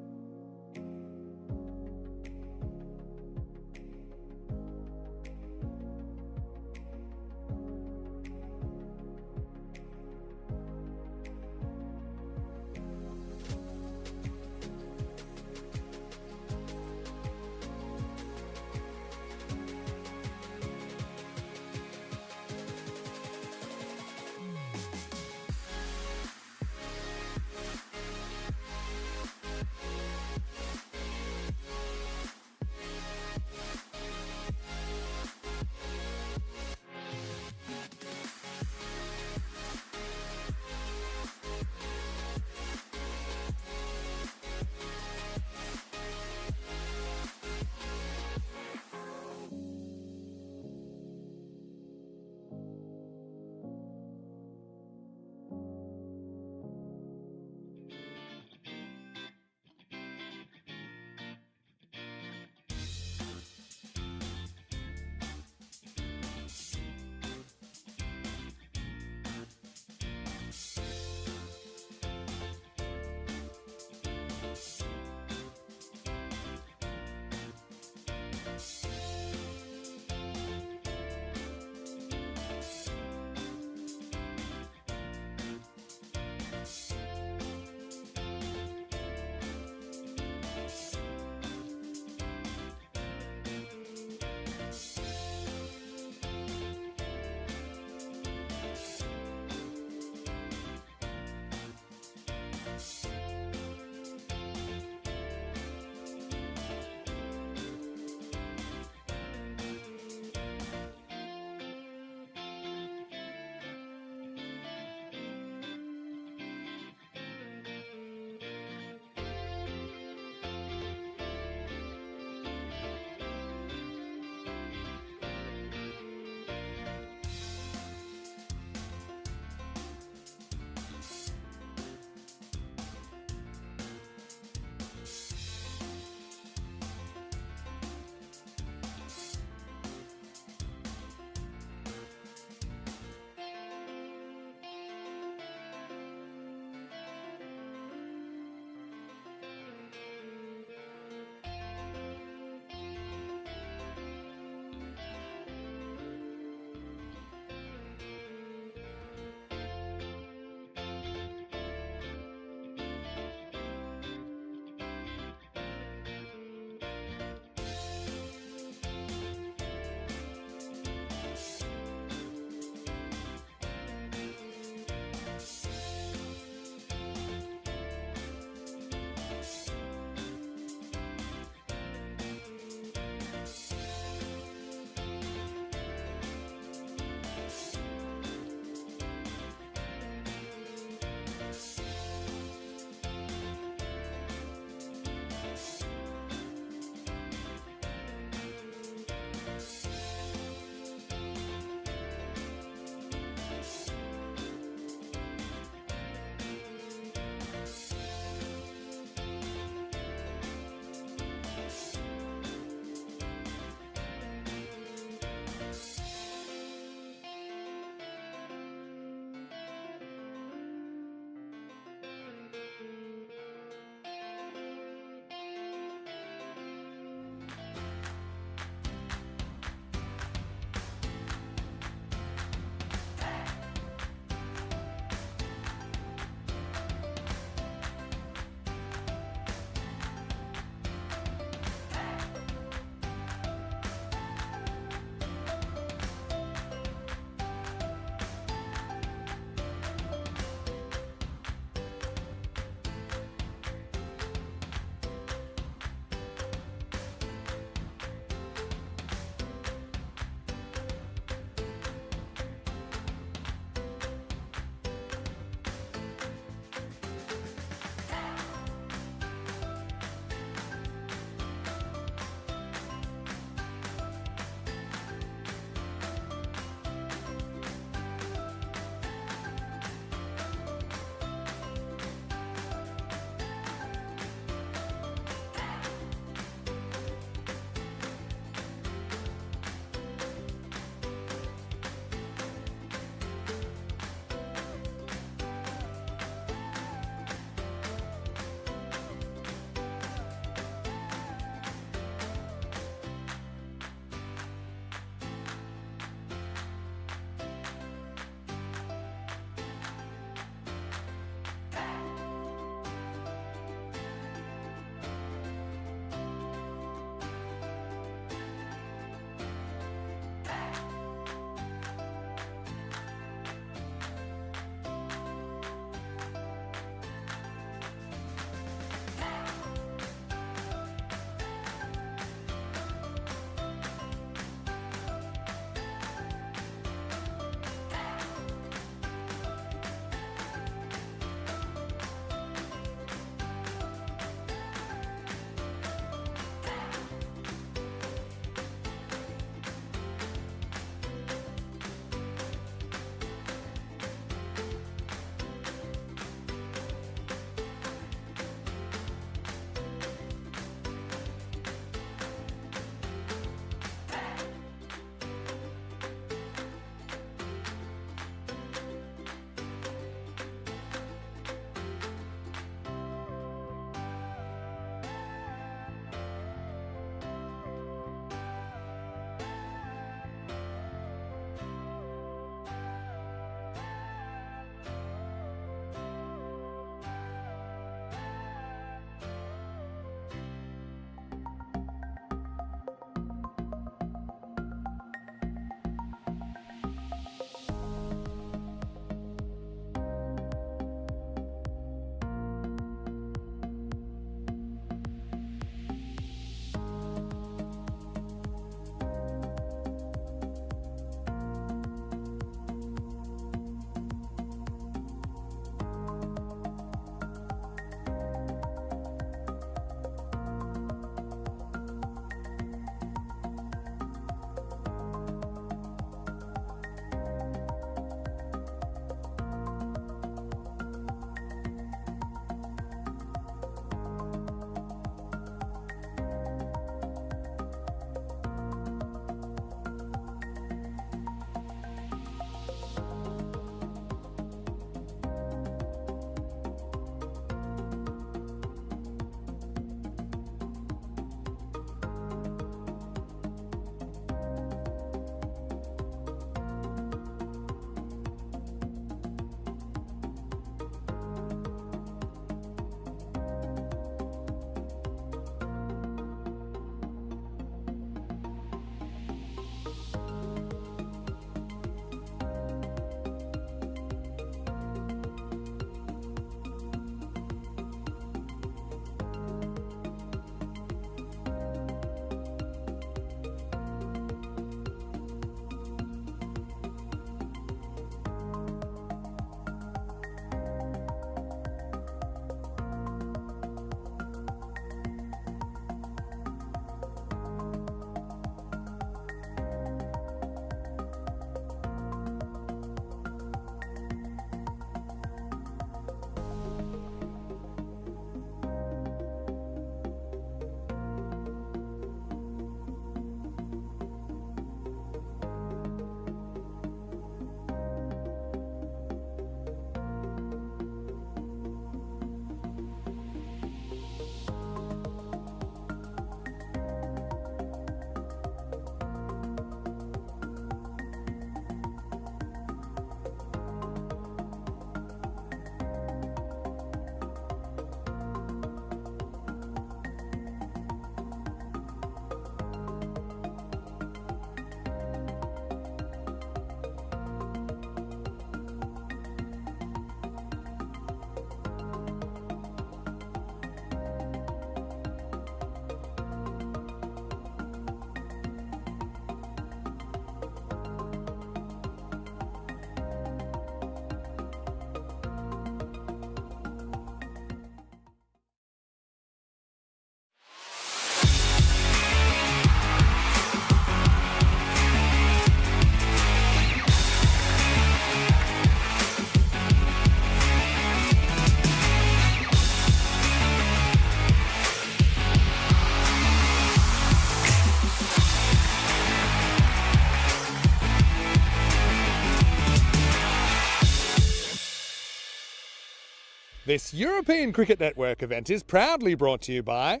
This European Cricket Network event is proudly brought to you by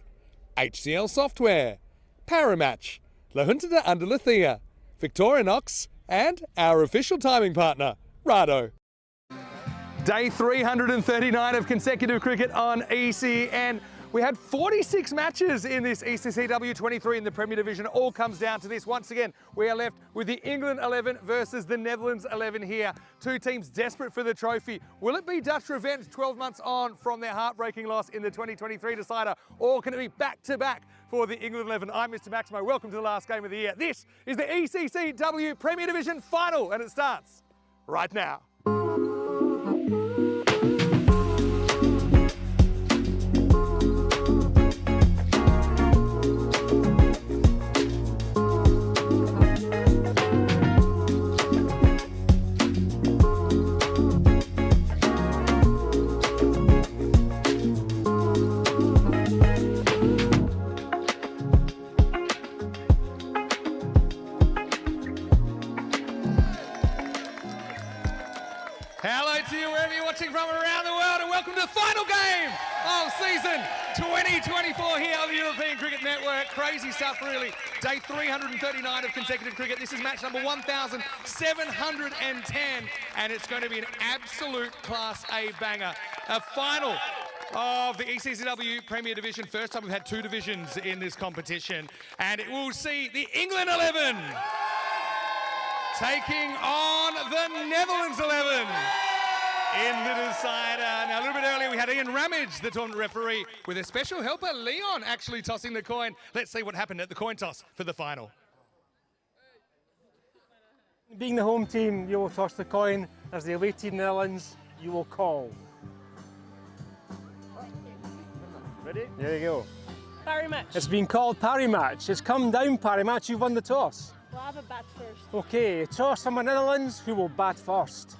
HCL Software, Paramatch, La Junta de Andalucía, Victorinox, and our official timing partner, Rado. Day 339 of consecutive cricket on ECN. We had 46 matches in this ECC-W, 23 in the Premier Division. All comes down to this. Once again, we are left with the England 11 versus the Netherlands 11 here. Two teams desperate for the trophy. Will it be Dutch revenge 12 months on from their heartbreaking loss in the 2023 decider? Or can it be back-to-back for the England 11? I'm Mr. Maximo. Welcome to the last game of the year. This is the ECC-W Premier Division final, and it starts right now. Hello to you wherever you're watching from around the world, and welcome to the final game of season 2024 here on the European Cricket Network. Crazy stuff, really. Day 339 of consecutive cricket. This is match number 1,710, and it's going to be an absolute Class A banger. A final of the ECC-W Premier Division. First time we've had two divisions in this competition, and it will see the England 11 taking on the Netherlands 11 in the decider. Now, a little bit earlier, we had Ian Ramage, the tournament referee, with a special helper, Leon, actually tossing the coin. Let's see what happened at the coin toss for the final. Being the home team, you will toss the coin. As the away team, Netherlands, you will call. Ready? There you go. Parry match. It's been called parry match. It's come down parry match. You've won the toss. We'll have a bat first. Okay, toss from the Netherlands. Who will bat first?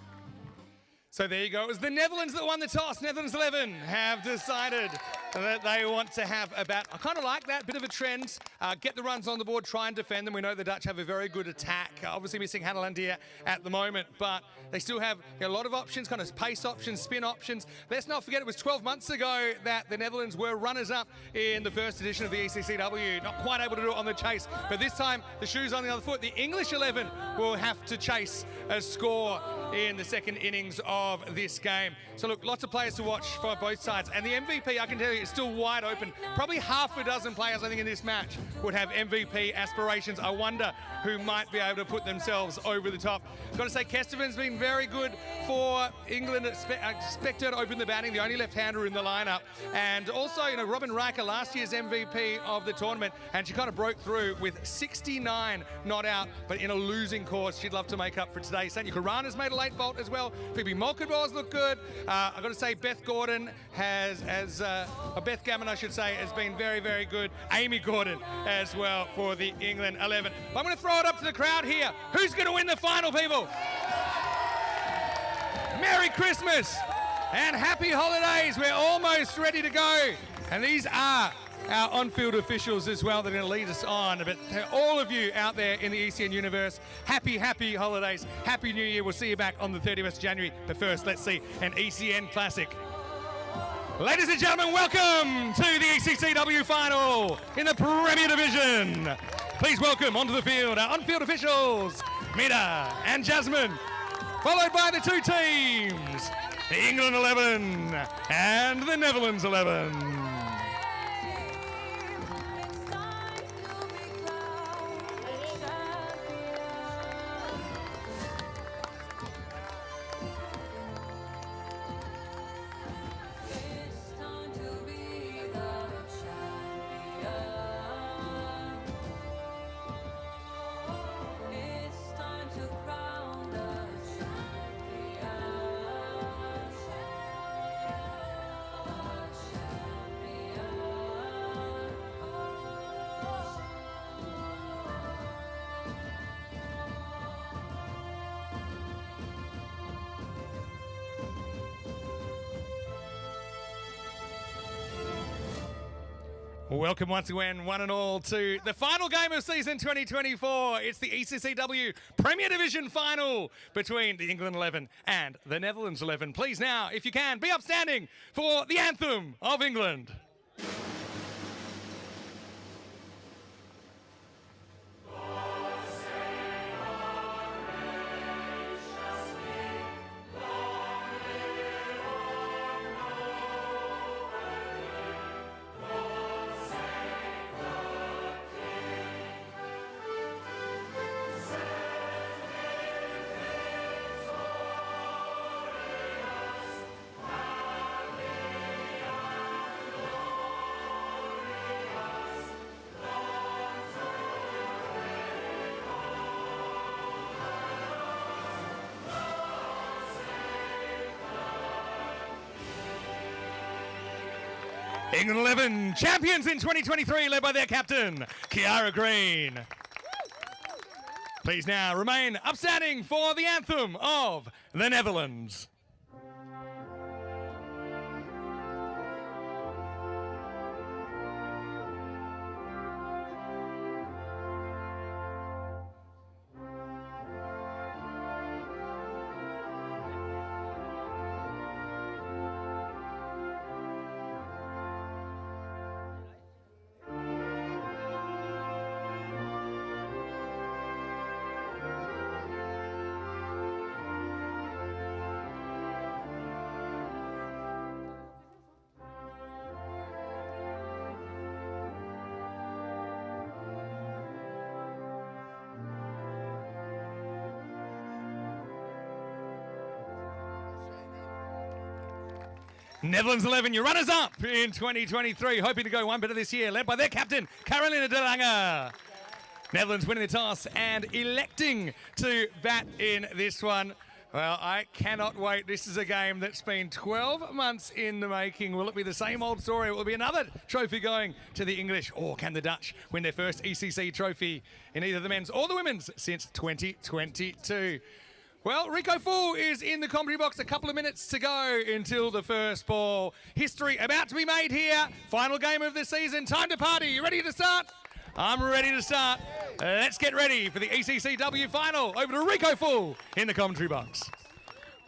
So there you go. It was the Netherlands that won the toss. Netherlands 11 have decided that they want to have a bat. I kind of like that, bit of a trend. Get the runs on the board, try and defend them. We know the Dutch have a very good attack. Obviously missing Hanelandia at the moment, but they still have a lot of options, kind of pace options, spin options. Let's not forget it was 12 months ago that the Netherlands were runners-up in the first edition of the ECC-W. Not quite able to do it on the chase, but this time the shoe's on the other foot. The English 11 will have to chase a score in the second innings of this game. So look, lots of players to watch for both sides, and the MVP, I can tell you, is still wide open. Probably half a dozen players, I think, in this match would have MVP aspirations. I wonder who might be able to put themselves over the top. Got to say, Kesterman's been very good for England. Expected to open the batting, the only left-hander in the lineup, and also, you know, Robin Riker, last year's MVP of the tournament, and she kind of broke through with 69 not out, but in a losing course. She'd love to make up for today. Sanya Kurana's made a late bolt as well. Phoebe Molkenbauer's look good. I've got to say, Beth Gordon Beth Gammon, I should say, has been very, very good. Amy Gordon as well for the England 11. I'm going to throw it up to the crowd here. Who's going to win the final, people? Merry Christmas and happy holidays. We're almost ready to go. And these are our on-field officials as well that are going to lead us on. But all of you out there in the ECN universe, happy holidays, happy New Year. We'll see you back on the 31st of January. But first, let's see an ECN classic. Ladies and gentlemen, welcome to the ECC-W final in the Premier Division. Please welcome onto the field our on-field officials, Mina and Jasmine, followed by the two teams, the England 11 and the Netherlands 11. Welcome once again, one and all, to the final game of season 2024. It's the ECC-W Premier Division final between the England 11 and the Netherlands 11. Please now, if you can, be upstanding for the anthem of England. England 11 champions in 2023, led by their captain, Kiara Green. Please now remain upstanding for the anthem of the Netherlands. Netherlands 11, your runners-up in 2023, hoping to go one better this year, led by their captain, Carolina de Lange. Netherlands winning the toss and electing to bat in this one. Well, I cannot wait. This is a game that's been 12 months in the making. Will it be the same old story? Will it be another trophy going to the English? Or can the Dutch win their first ECC trophy in either the men's or the women's since 2022? Well, Rico Full is in the commentary box. A couple of minutes to go until the first ball. History about to be made here. Final game of the season. Time to party. You ready to start? I'm ready to start. Let's get ready for the ECC-W final. Over to Rico Full in the commentary box.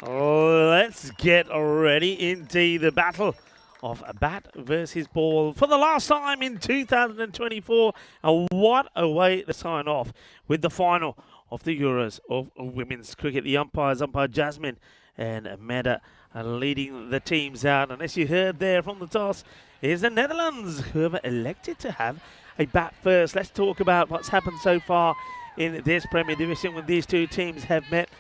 Let's get ready indeed. The battle of bat versus ball for the last time in 2024. And what a way to sign off with the final of the Euros of women's cricket. The umpires, umpire Jasmine and Amanda, are leading the teams out. And as you heard there from the toss, is the Netherlands, who have elected to have a bat first. Let's talk about what's happened so far in this Premier Division when these two teams have met.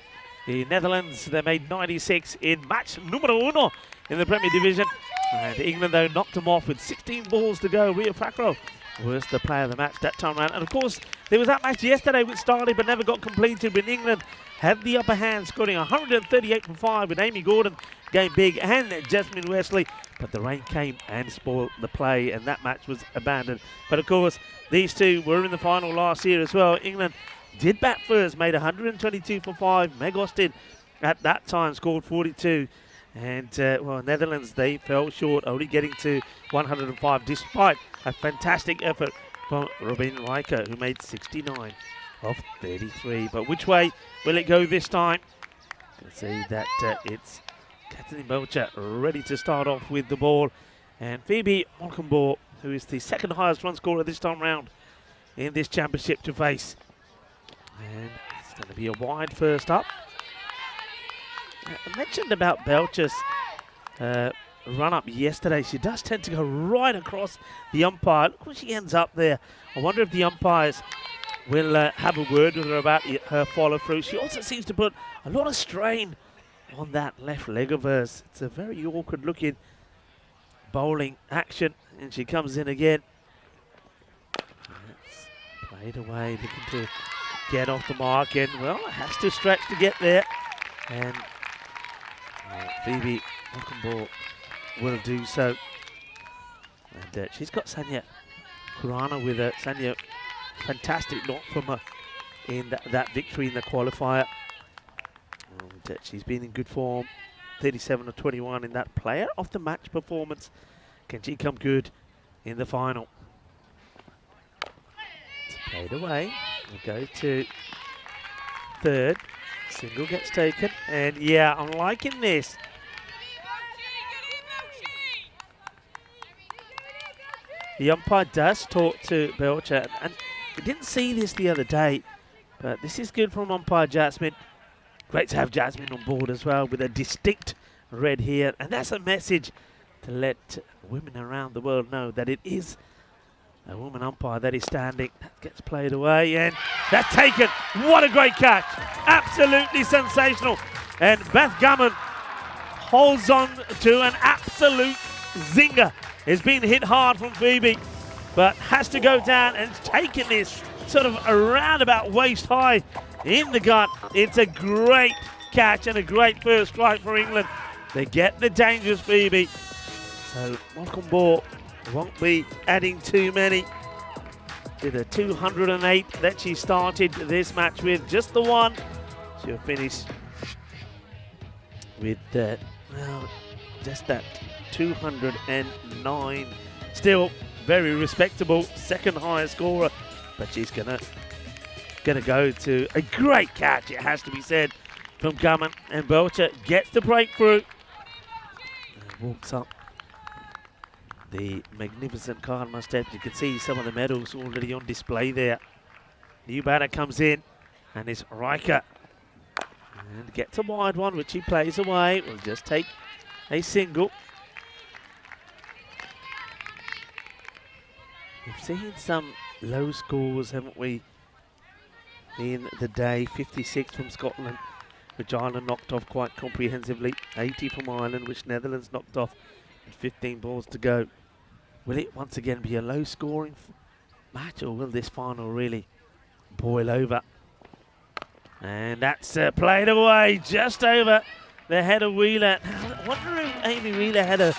The Netherlands, they made 96 in match numero uno in the Premier Division. And England, though, knocked them off with 16 balls to go. Rio Facro was the player of the match that time around. And of course, there was that match yesterday which started but never got completed when England had the upper hand, scoring 138 for 5 with Amy Gordon going big and Jasmine Wesley. But the rain came and spoiled the play, and that match was abandoned. But of course, these two were in the final last year as well. England did bat first, made 122 for 5. Meg Austin at that time scored 42. And, well, Netherlands, they fell short, only getting to 105, despite a fantastic effort from Robin Riker, who made 69 of 33. But which way will it go this time? You can see that it's Kathryn Belcher ready to start off with the ball. And Phoebe Monkenbaugh, who is the second highest run scorer this time round in this championship to face. And it's going to be a wide first up. I mentioned about Belcher's run-up yesterday. She does tend to go right across the umpire. Look where she ends up there. I wonder if the umpires will have a word with her about her follow-through. She also seems to put a lot of strain on that left leg of hers. It's a very awkward-looking bowling action, and she comes in again. It's played away, looking to get off the mark, and, well, has to stretch to get there. And Phoebe Monkenbaugh will do so. And she's got Sanya Kurana with her. Sanya, fantastic knock from her in that victory in the qualifier. And she's been in good form. 37 of 21 in that player of the match performance. Can she come good in the final? Played away. We go to third. Single gets taken. And yeah, I'm liking this. The umpire does talk to Belcher, and we didn't see this the other day, but this is good from umpire Jasmine. Great to have Jasmine on board as well with a distinct red here, and that's a message to let women around the world know that it is a woman umpire that is standing. That gets played away, and that's taken. What a great catch. Absolutely sensational. And Beth Gummon holds on to an absolute zinger. It's been hit hard from Phoebe, but has to go down and taken this sort of around about waist high in the gut. It's a great catch and a great first strike for England. They get the dangerous Phoebe. So Malcolm Ball won't be adding too many to the 208 that she started this match with. Just the one. She'll finish with just that 209. Still very respectable, second highest scorer, but she's gonna go to a great catch, it has to be said, from Gummon, and Belcher gets the breakthrough and walks up the magnificent Karma steps. You can see some of the medals already on display there. New batter comes in, and it's Riker, and gets a wide one, which he plays away. Will just take a single. We've seen some low scores, haven't we, in the day. 56 from Scotland, which Ireland knocked off quite comprehensively. 80 from Ireland, which Netherlands knocked off with 15 balls to go. Will it once again be a low scoring match, or will this final really boil over? And that's played away just over the head of Wheeler. I wonder if Amy Wheeler had a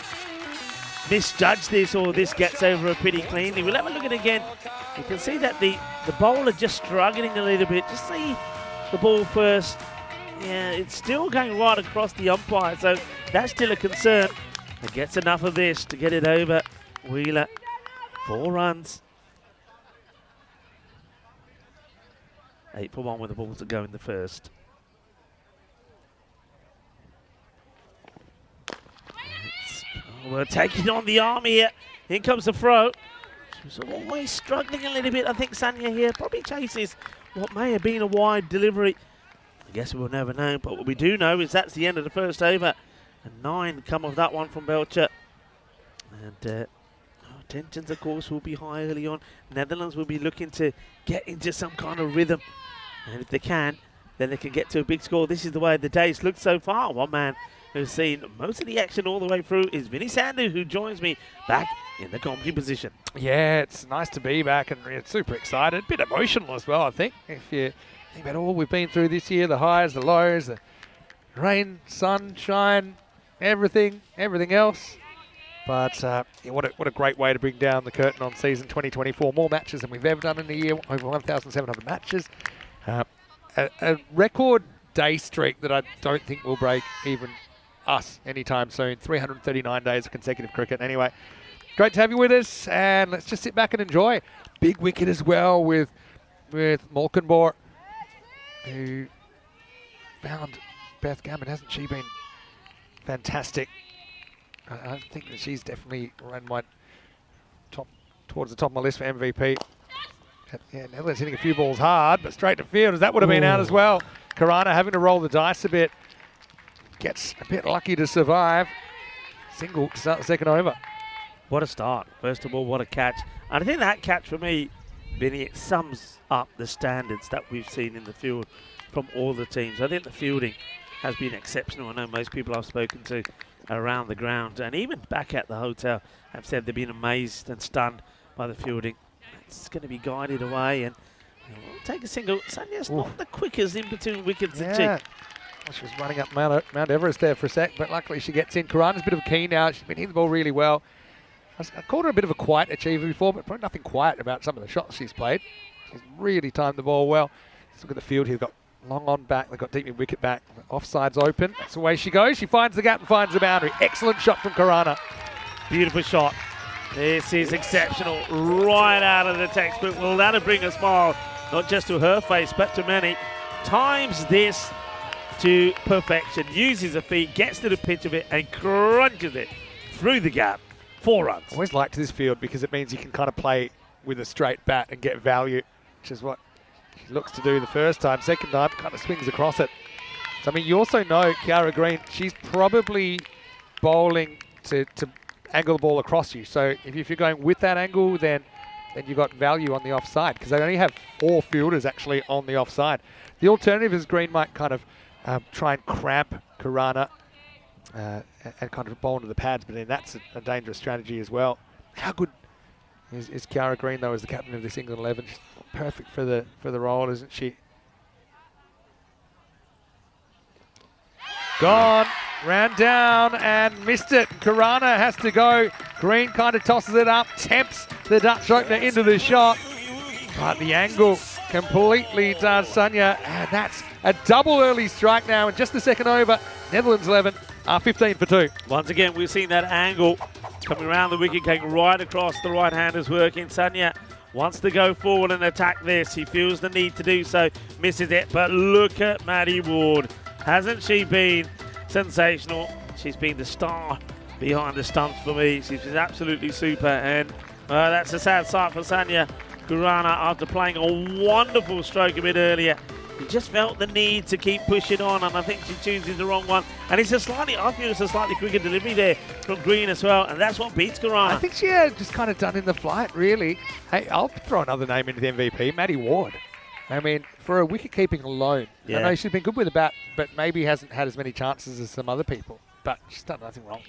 misjudged this, or this gets over her pretty cleanly. We'll have a look at it again. You can see that the bowler just struggling a little bit. Just see the ball first. Yeah, it's still going right across the umpire, so that's still a concern. It gets enough of this to get it over Wheeler. 4 runs. 8 for 1 with the balls to go in the first. We're taking on the arm here. In comes the throw. She's always struggling a little bit. I think Sanya here probably chases what may have been a wide delivery. I guess we'll never know, but what we do know is that's the end of the first over. And 9 come of that one from Belcher. And tensions, of course, will be high early on. Netherlands will be looking to get into some kind of rhythm. And if they can, then they can get to a big score. This is the way the day's looked so far. One man who's seen most of the action all the way through is Vinny Sandu, who joins me back in the commentary position. Yeah, it's nice to be back, and we're super excited. A bit emotional as well, I think. If you think about all we've been through this year, the highs, the lows, the rain, sunshine, everything else. But yeah, what a great way to bring down the curtain on season 2024. More matches than we've ever done in a year, over 1,700 matches. A record day streak that I don't think will break even us anytime soon. 339 days of consecutive cricket. Anyway, great to have you with us, and let's just sit back and enjoy. Big wicket as well with Malkenborg, who found Beth Gummon. Hasn't she been fantastic? I think that she's definitely run my towards the top of my list for MVP. Yeah, Netherlands hitting a few balls hard, but straight to field, as that would have been out as well. Karana having to roll the dice a bit. Gets a bit lucky to survive. Single to start the second over. What a start. First of all, what a catch. And I think that catch for me, Vinny, it sums up the standards that we've seen in the field from all the teams. I think the fielding has been exceptional. I know most people I've spoken to around the ground, and even back at the hotel, have said they've been amazed and stunned by the fielding. It's going to be guided away, and we'll take a single. Sanya's not the quickest in between wickets, is she? Well, she was running up Mount Everest there for a sec, but luckily she gets in. Karana's a bit of a key now. She's been hitting the ball really well. I called her a bit of a quiet achiever before, but probably nothing quiet about some of the shots she's played. She's really timed the ball well. Let's look at the field here. They've got long on back. They've got deep mid wicket back. Offside's open. That's the way she goes. She finds the gap and finds the boundary. Excellent shot from Karana. Beautiful shot. This is exceptional, right out of the textbook. Well, that'll bring a smile, not just to her face, but to many. Times this to perfection, uses her feet, gets to the pitch of it, and crunches it through the gap. 4 runs. I always liked this field because it means you can kind of play with a straight bat and get value, which is what she looks to do the first time. Second time, kind of swings across it. So, I mean, you also know Kiara Green, she's probably bowling to angle the ball across you. So if you're going with that angle, then you've got value on the offside, because they only have 4 fielders actually on the offside. The alternative is Green might kind of try and cramp Karana and kind of bowl into the pads, but then that's a dangerous strategy as well. How good is Kiara Green, though, as the captain of this England 11? She's perfect for the role, isn't she? Gone, ran down and missed it. Karana has to go. Green kind of tosses it up, tempts the Dutch opener into the shot. But the angle completely does Sonia, and that's a double early strike now in just the second over. Netherlands 11 are 15 for 2. Once again, we've seen that angle coming around the wicket, going right across the right-handers working. Sonia wants to go forward and attack this. He feels the need to do so, misses it. But look at Maddie Ward. Hasn't she been sensational? She's been the star behind the stumps for me. She's been absolutely super, and that's a sad sight for Sonia Karana after playing a wonderful stroke a bit earlier. He just felt the need to keep pushing on, and I think she chooses the wrong one. And it's I feel it's a slightly quicker delivery there from Green as well, and that's what beats Karana. I think she had just kind of done in the flight, really. Hey, I'll throw another name into the MVP, Maddie Ward. I mean, for a wicket-keeping alone, I know she's been good with the bat, but maybe hasn't had as many chances as some other people. But she's done nothing wrong.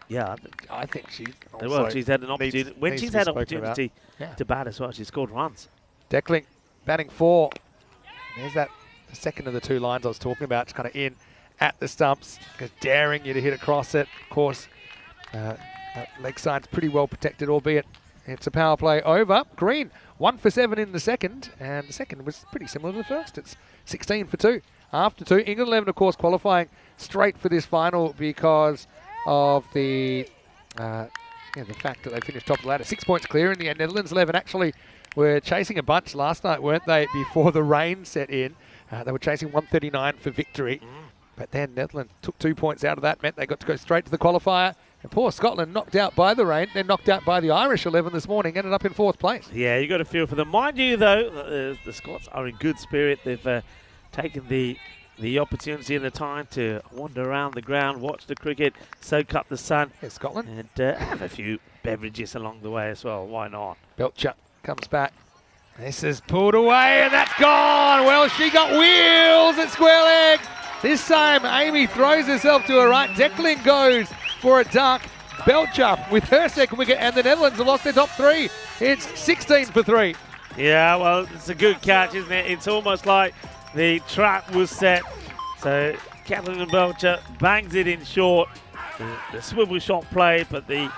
Yeah, I think she's she's had an opportunity. When she's had an opportunity to bat as well, she's scored runs. Deckling batting 4. There's that second of the 2 lines I was talking about, just kind of in at the stumps, just daring you to hit across it. Of course, that leg side's pretty well protected, albeit it's a power play over. Green 1 for 7 in the second, and the second was pretty similar to the first. It's 16 for 2 after 2. England 11, of course, qualifying straight for this final because of the fact that they finished top of the ladder. 6 points clear in the end. Netherlands 11 actually were chasing a bunch last night, weren't they, before the rain set in. They were chasing 139 for victory. But then Netherlands took 2 points out of that, meant they got to go straight to the qualifier. And poor Scotland, knocked out by the rain, then knocked out by the Irish 11 this morning, ended up in 4th place. Yeah, you got a feel for them. Mind you, though, the Scots are in good spirit. They've taken the opportunity and the time to wander around the ground, watch the cricket, soak up the sun. Yeah, Scotland. And have a few beverages along the way as well. Why not? Belcher comes back. This is pulled away, and that's gone. Well, she got wheels at square leg. This time, Amy throws herself to her right. Deckling goes for a duck. Belcher with her second wicket, and the Netherlands have lost their top 3. It's 16 for 3. Yeah, well, it's a good catch, isn't it? It's almost like the trap was set. So Kathryn and Belcher bangs it in short. The swivel shot played, but the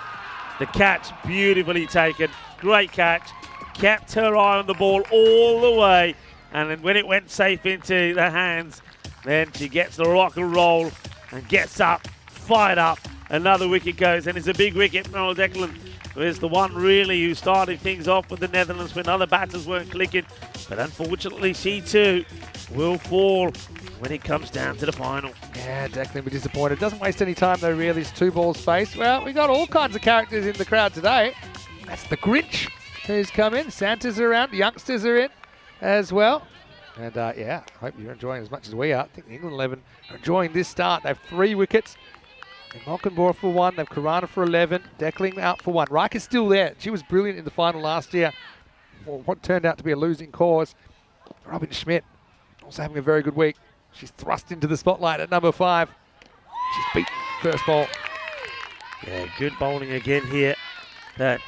catch beautifully taken. Great catch. Kept her eye on the ball all the way. And then when it went safe into the hands, then she gets the rock and roll and gets up, fired up. Another wicket goes, and it's a big wicket. Meryl Declan is the one really who started things off with the Netherlands when other batters weren't clicking. But unfortunately, she too will fall when it comes down to the final. Yeah, Declan will be disappointed. Doesn't waste any time though, really. It's 2 balls spaced. Well, we got all kinds of characters in the crowd today. That's the Grinch who's come in. Santa's around. The youngsters are in as well. And I hope you're enjoying as much as we are. I think the England 11 are enjoying this start. They have 3 wickets. Malkenborough for 1. They have Karana for 11. Deckling out for 1. Riker's still there. She was brilliant in the final last year. Well, what turned out to be a losing cause. Robin Schmidt also having a very good week. She's thrust into the spotlight at number 5. She's beaten first ball. Yeah, good bowling again here. That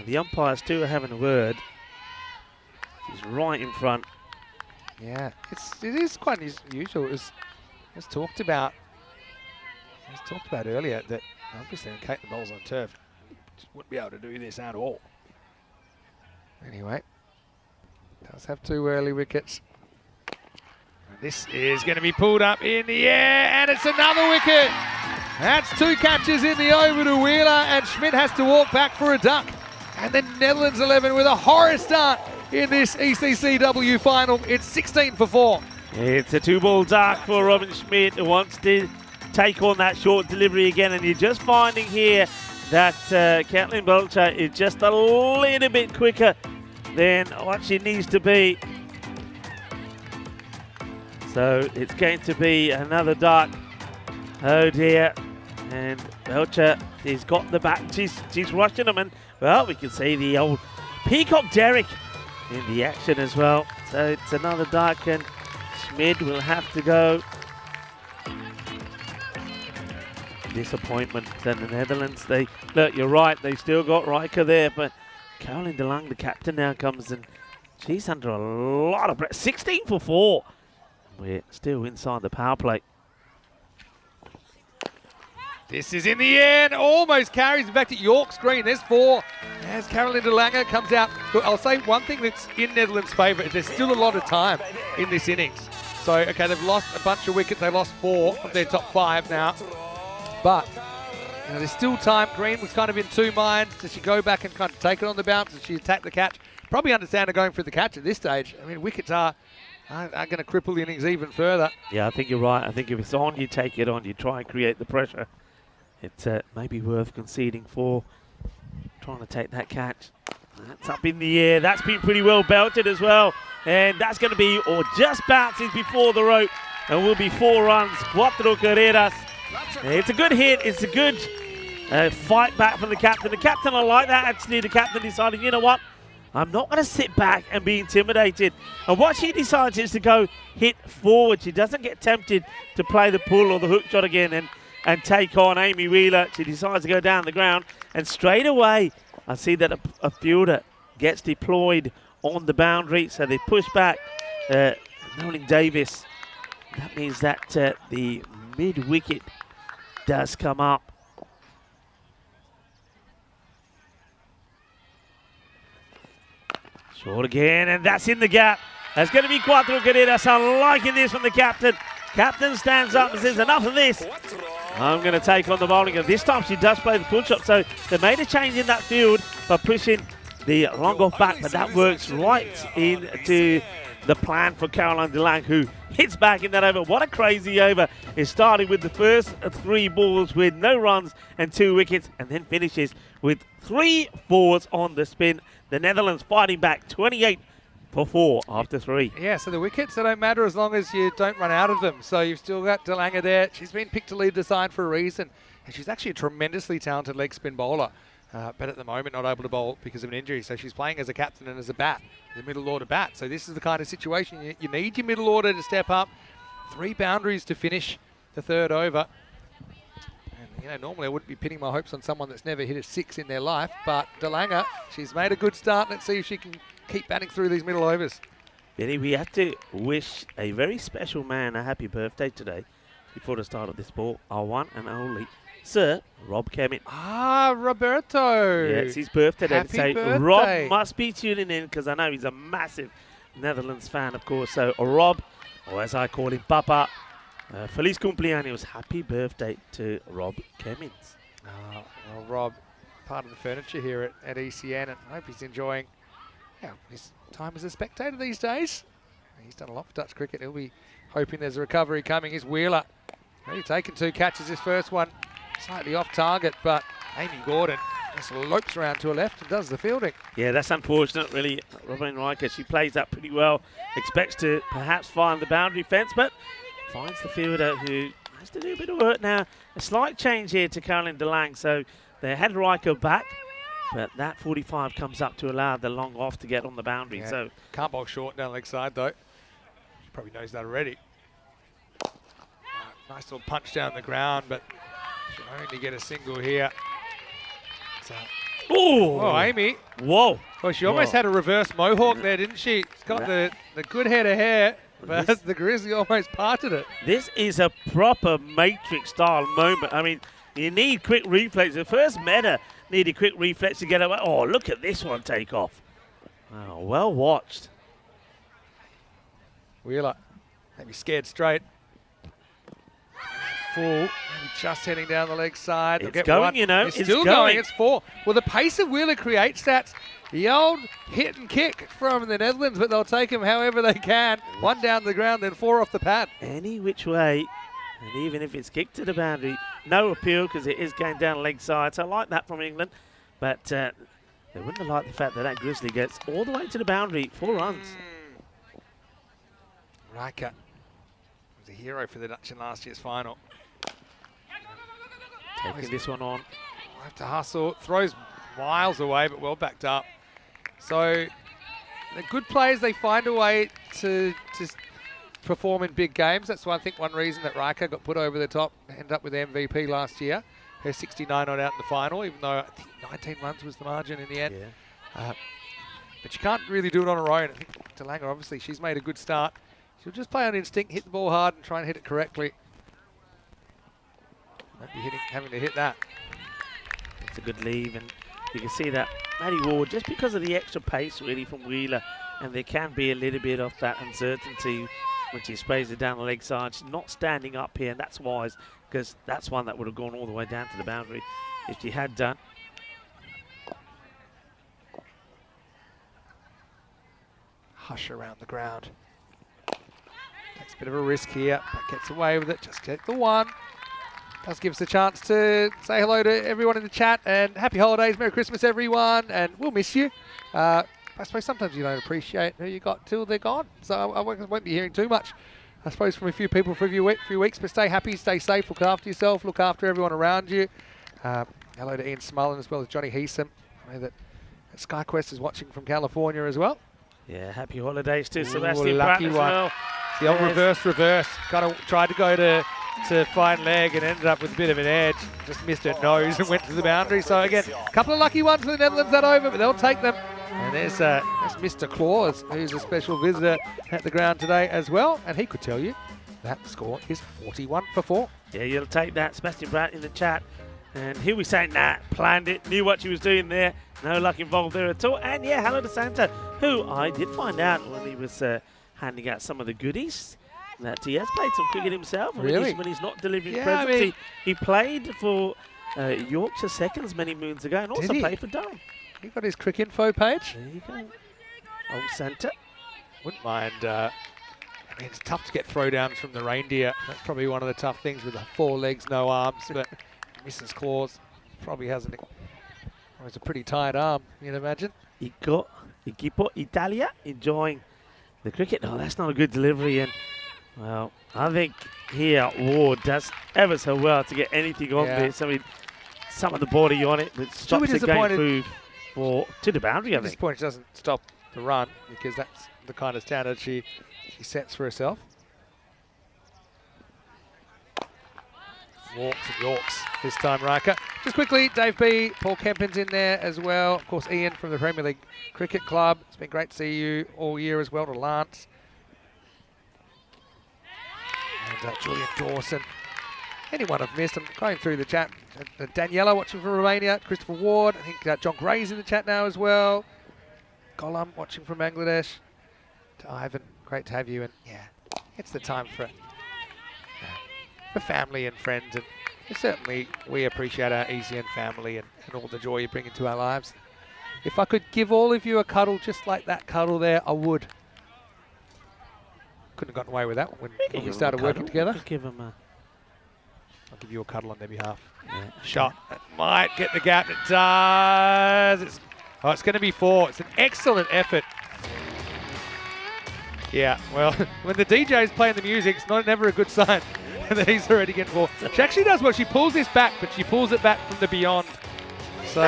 the umpires too are having a word. She's right in front. Yeah, it is quite unusual. As talked about earlier, that obviously when Kate the bowls on turf, just wouldn't be able to do this at all. Anyway, does have 2 early wickets. And this is going to be pulled up in the air, and it's another wicket. That's 2 catches in the over to Wheeler, and Schmidt has to walk back for a duck. And then Netherlands 11 with a horror start in this ECC-W final. It's 16 for 4. It's a 2-ball duck for Robin Schmidt, who wants to take on that short delivery again. And you're just finding here that Kathryn Belcher is just a little bit quicker than what she needs to be. So it's going to be another duck. Oh dear. And Belcher, she's got the back. She's rushing them, and well, we can see the old Peacock Derrick in the action as well. So it's another duck, and Schmidt will have to go. Disappointment. And the Netherlands, look, you're right, they still got Riker there, but Caroline de Lange, the captain, now comes, and she's under a lot of pressure. 16 for 4. We're still inside the power play. This is in the air and almost carries back to York's green. There's 4 as Caroline de Lange comes out. Look, I'll say one thing that's in Netherlands' favour is there's still a lot of time in this innings. So, okay, they've lost a bunch of wickets. They lost 4 of their top 5 now. But, you know, there's still time. Green was kind of in 2 minds. Does she go back and kind of take it on the bounce? Does she attack the catch? Probably understand her going for the catch at this stage. I mean, wickets are going to cripple the innings even further. Yeah, I think you're right. I think if it's on, you take it on. You try and create the pressure. It's maybe worth conceding for trying to take that catch. That's up in the air. That's been pretty well belted as well. And that's going to be, or just bounces before the rope. And will be 4 runs. 4 carreras. It's a good hit. It's a good fight back from the captain. The captain, I like that actually. The captain decided, you know what? I'm not going to sit back and be intimidated. And what she decides is to go hit forward. She doesn't get tempted to play the pull or the hook shot again and take on Amy Wheeler. She decides to go down the ground. And straight away, I see that a fielder gets deployed on the boundary. So they push back Nolan Davis. That means that the mid-wicket does come up. Short again, and that's in the gap. That's going to be 4 carreras. I'm liking this from the captain. Captain stands up and says, enough of this. I'm going to take on the bowling. And this time she does play the pull shot. So they made a change in that field by pushing the long off back, but that works right into the plan for Caroline de Lange, who hits back in that over. What a crazy over. It started with the first 3 balls with no runs and 2 wickets, and then finishes with 3 fours on the spin. The Netherlands fighting back 28 for 4 after 3. Yeah, so the wickets, they don't matter as long as you don't run out of them. So you've still got de Lange there. She's been picked to lead the side for a reason. And she's actually a tremendously talented leg spin bowler. But at the moment not able to bowl because of an injury. So she's playing as a captain and as a bat, the middle order bat. So this is the kind of situation you need your middle order to step up. 3 boundaries to finish the 3rd over. And, you know, normally I wouldn't be pinning my hopes on someone that's never hit a 6 in their life. But de Lange, she's made a good start. Let's see if she can keep batting through these middle overs. Benny, we have to wish a very special man a happy birthday today before the start of this ball. Our one and only Sir Rob Kemin. Ah, Roberto. Yeah, it's his birthday. Happy birthday. Rob must be tuning in because I know he's a massive Netherlands fan, of course. So Rob, or as I call him, Papa, Feliz cumpleaños. Happy birthday to Rob Kemmins. Well, Rob, part of the furniture here at ECN, and I hope he's enjoying his time as a spectator these days. He's done a lot for Dutch cricket. He'll be hoping there's a recovery coming. Here's Wheeler. He's taken 2 catches. His first one slightly off target, but Amy Gordon just lopes around to her left and does the fielding. Yeah, that's unfortunate, really. Robin Riker, she plays that pretty well. Expects to perhaps find the boundary fence, but finds the fielder who has to do a bit of work now. A slight change here to Caroline de Lange. So they had Riker back, but that 45 comes up to allow the long off to get on the boundary. Yeah, So can't bowl short down leg side, though. She probably knows that already. Nice little punch down the ground, but she'll only get a single here. So, oh, Amy. Whoa. Well, she almost had a reverse mohawk there, didn't she? She's got the good head of hair, but the grizzly almost parted it. This is a proper Matrix-style moment. I mean, you need quick reflex. The first meta needed quick reflex to get away. Oh, look at this one take off. Oh, well watched. Wheeler, maybe scared straight. full. Maybe just heading down the leg side. They'll It's get going, one. you know. It's It's still going. It's 4. Well, the pace of Wheeler creates that. The old hit and kick from the Netherlands, but they'll take him however they can. 1 down the ground, then 4 off the pad. Any which way, and even if it's kicked to the boundary, no appeal because it is going down leg side. So I like that from England, but they wouldn't have liked the fact that Grizzly gets all the way to the boundary, 4 runs. Riker was a hero for the Dutch in last year's final. Taking this one on. Will have to hustle. Throws miles away, but well backed up. So the good players, they find a way to perform in big games. That's why I think one reason that Riker got put over the top, ended up with the MVP last year. Her 69 on out in the final, even though I think 19 runs was the margin in the end. Yeah. But you can't really do it on her own. I think Delanga, obviously, she's made a good start. She'll just play on instinct, hit the ball hard and try and hit it correctly. Won't be having to hit that. It's a good leave, and you can see that Maddie Ward, just because of the extra pace really from Wheeler, and there can be a little bit of that uncertainty when she sprays it down the leg side. She's not standing up here, and that's wise, because that's one that would have gone all the way down to the boundary if she had done. Hush around the ground. Takes a bit of a risk here, but gets away with it. Just get the 1. Does give us a chance to say hello to everyone in the chat and happy holidays, Merry Christmas everyone, and we'll miss you. I suppose sometimes you don't appreciate who you got till they're gone, so I won't be hearing too much, I suppose, from a few people for a few weeks, but stay happy, stay safe, look after yourself, look after everyone around you. Hello to Ian Smullen as well as Johnny Heesum. I know that SkyQuest is watching from California as well. Yeah, happy holidays to Ooh, Sebastian lucky Pratt as one. well. The old reverse. Kind of tried to go to fine leg and ended up with a bit of an edge. Just missed her nose and went to the boundary. So again, a couple of lucky ones for the Netherlands that over, but they'll take them. And there's Mr. Claus, who's a special visitor at the ground today as well. And he could tell you that score is 41 for 4. Yeah, you'll take that. Sebastian Pratt in the chat. And he'll be saying, nah, planned it, knew what she was doing there. No luck involved there at all. And yeah, hello to Santa, who I did find out when he was handing out some of the goodies that he has played some cricket himself. Really? When he's not delivering Yeah, presents. He played for Yorkshire Seconds many moons ago and also he? played for Durham. He got his cricket info page. There you go. Old Santa. Wouldn't mind. I mean, it's tough to get throwdowns from the reindeer. That's probably one of the tough things with the 4 legs, no arms. But Mrs. Claus probably has a pretty tight arm, you'd imagine. Equipo Italia enjoying the cricket. Oh, that's not a good delivery. And, well, I think here Ward does ever so well to get anything on this. I mean, some of the body on it, but stops it going through to the boundary, I think. At this point, she doesn't stop the run because that's the kind of standard she sets for herself. Walks and Yorks this time, Riker. Just quickly, Dave B, Paul Kempin's in there as well. Of course, Ian from the Premier League Cricket Club. It's been great to see you all year as well, to Lance. And Julian Dawson. Anyone I've missed, I'm going through the chat. Daniela watching from Romania. Christopher Ward. I think John Gray's in the chat now as well. Golam watching from Bangladesh. To Ivan, great to have you. And yeah, it's the time for family and friends, and certainly we appreciate our ECN family and all the joy you bring into our lives. If I could give all of you a cuddle just like that cuddle there, I would. Couldn't have gotten away with that when we started working together. Give him a... I'll give you a cuddle on their behalf. Yeah. Shot. It might get the gap. It does. It's going to be 4. It's an excellent effort. Yeah, well, when the DJ's playing the music, it's never a good sign. That he's already getting 4. She actually does well. She pulls this back, but she pulls it back from the beyond. So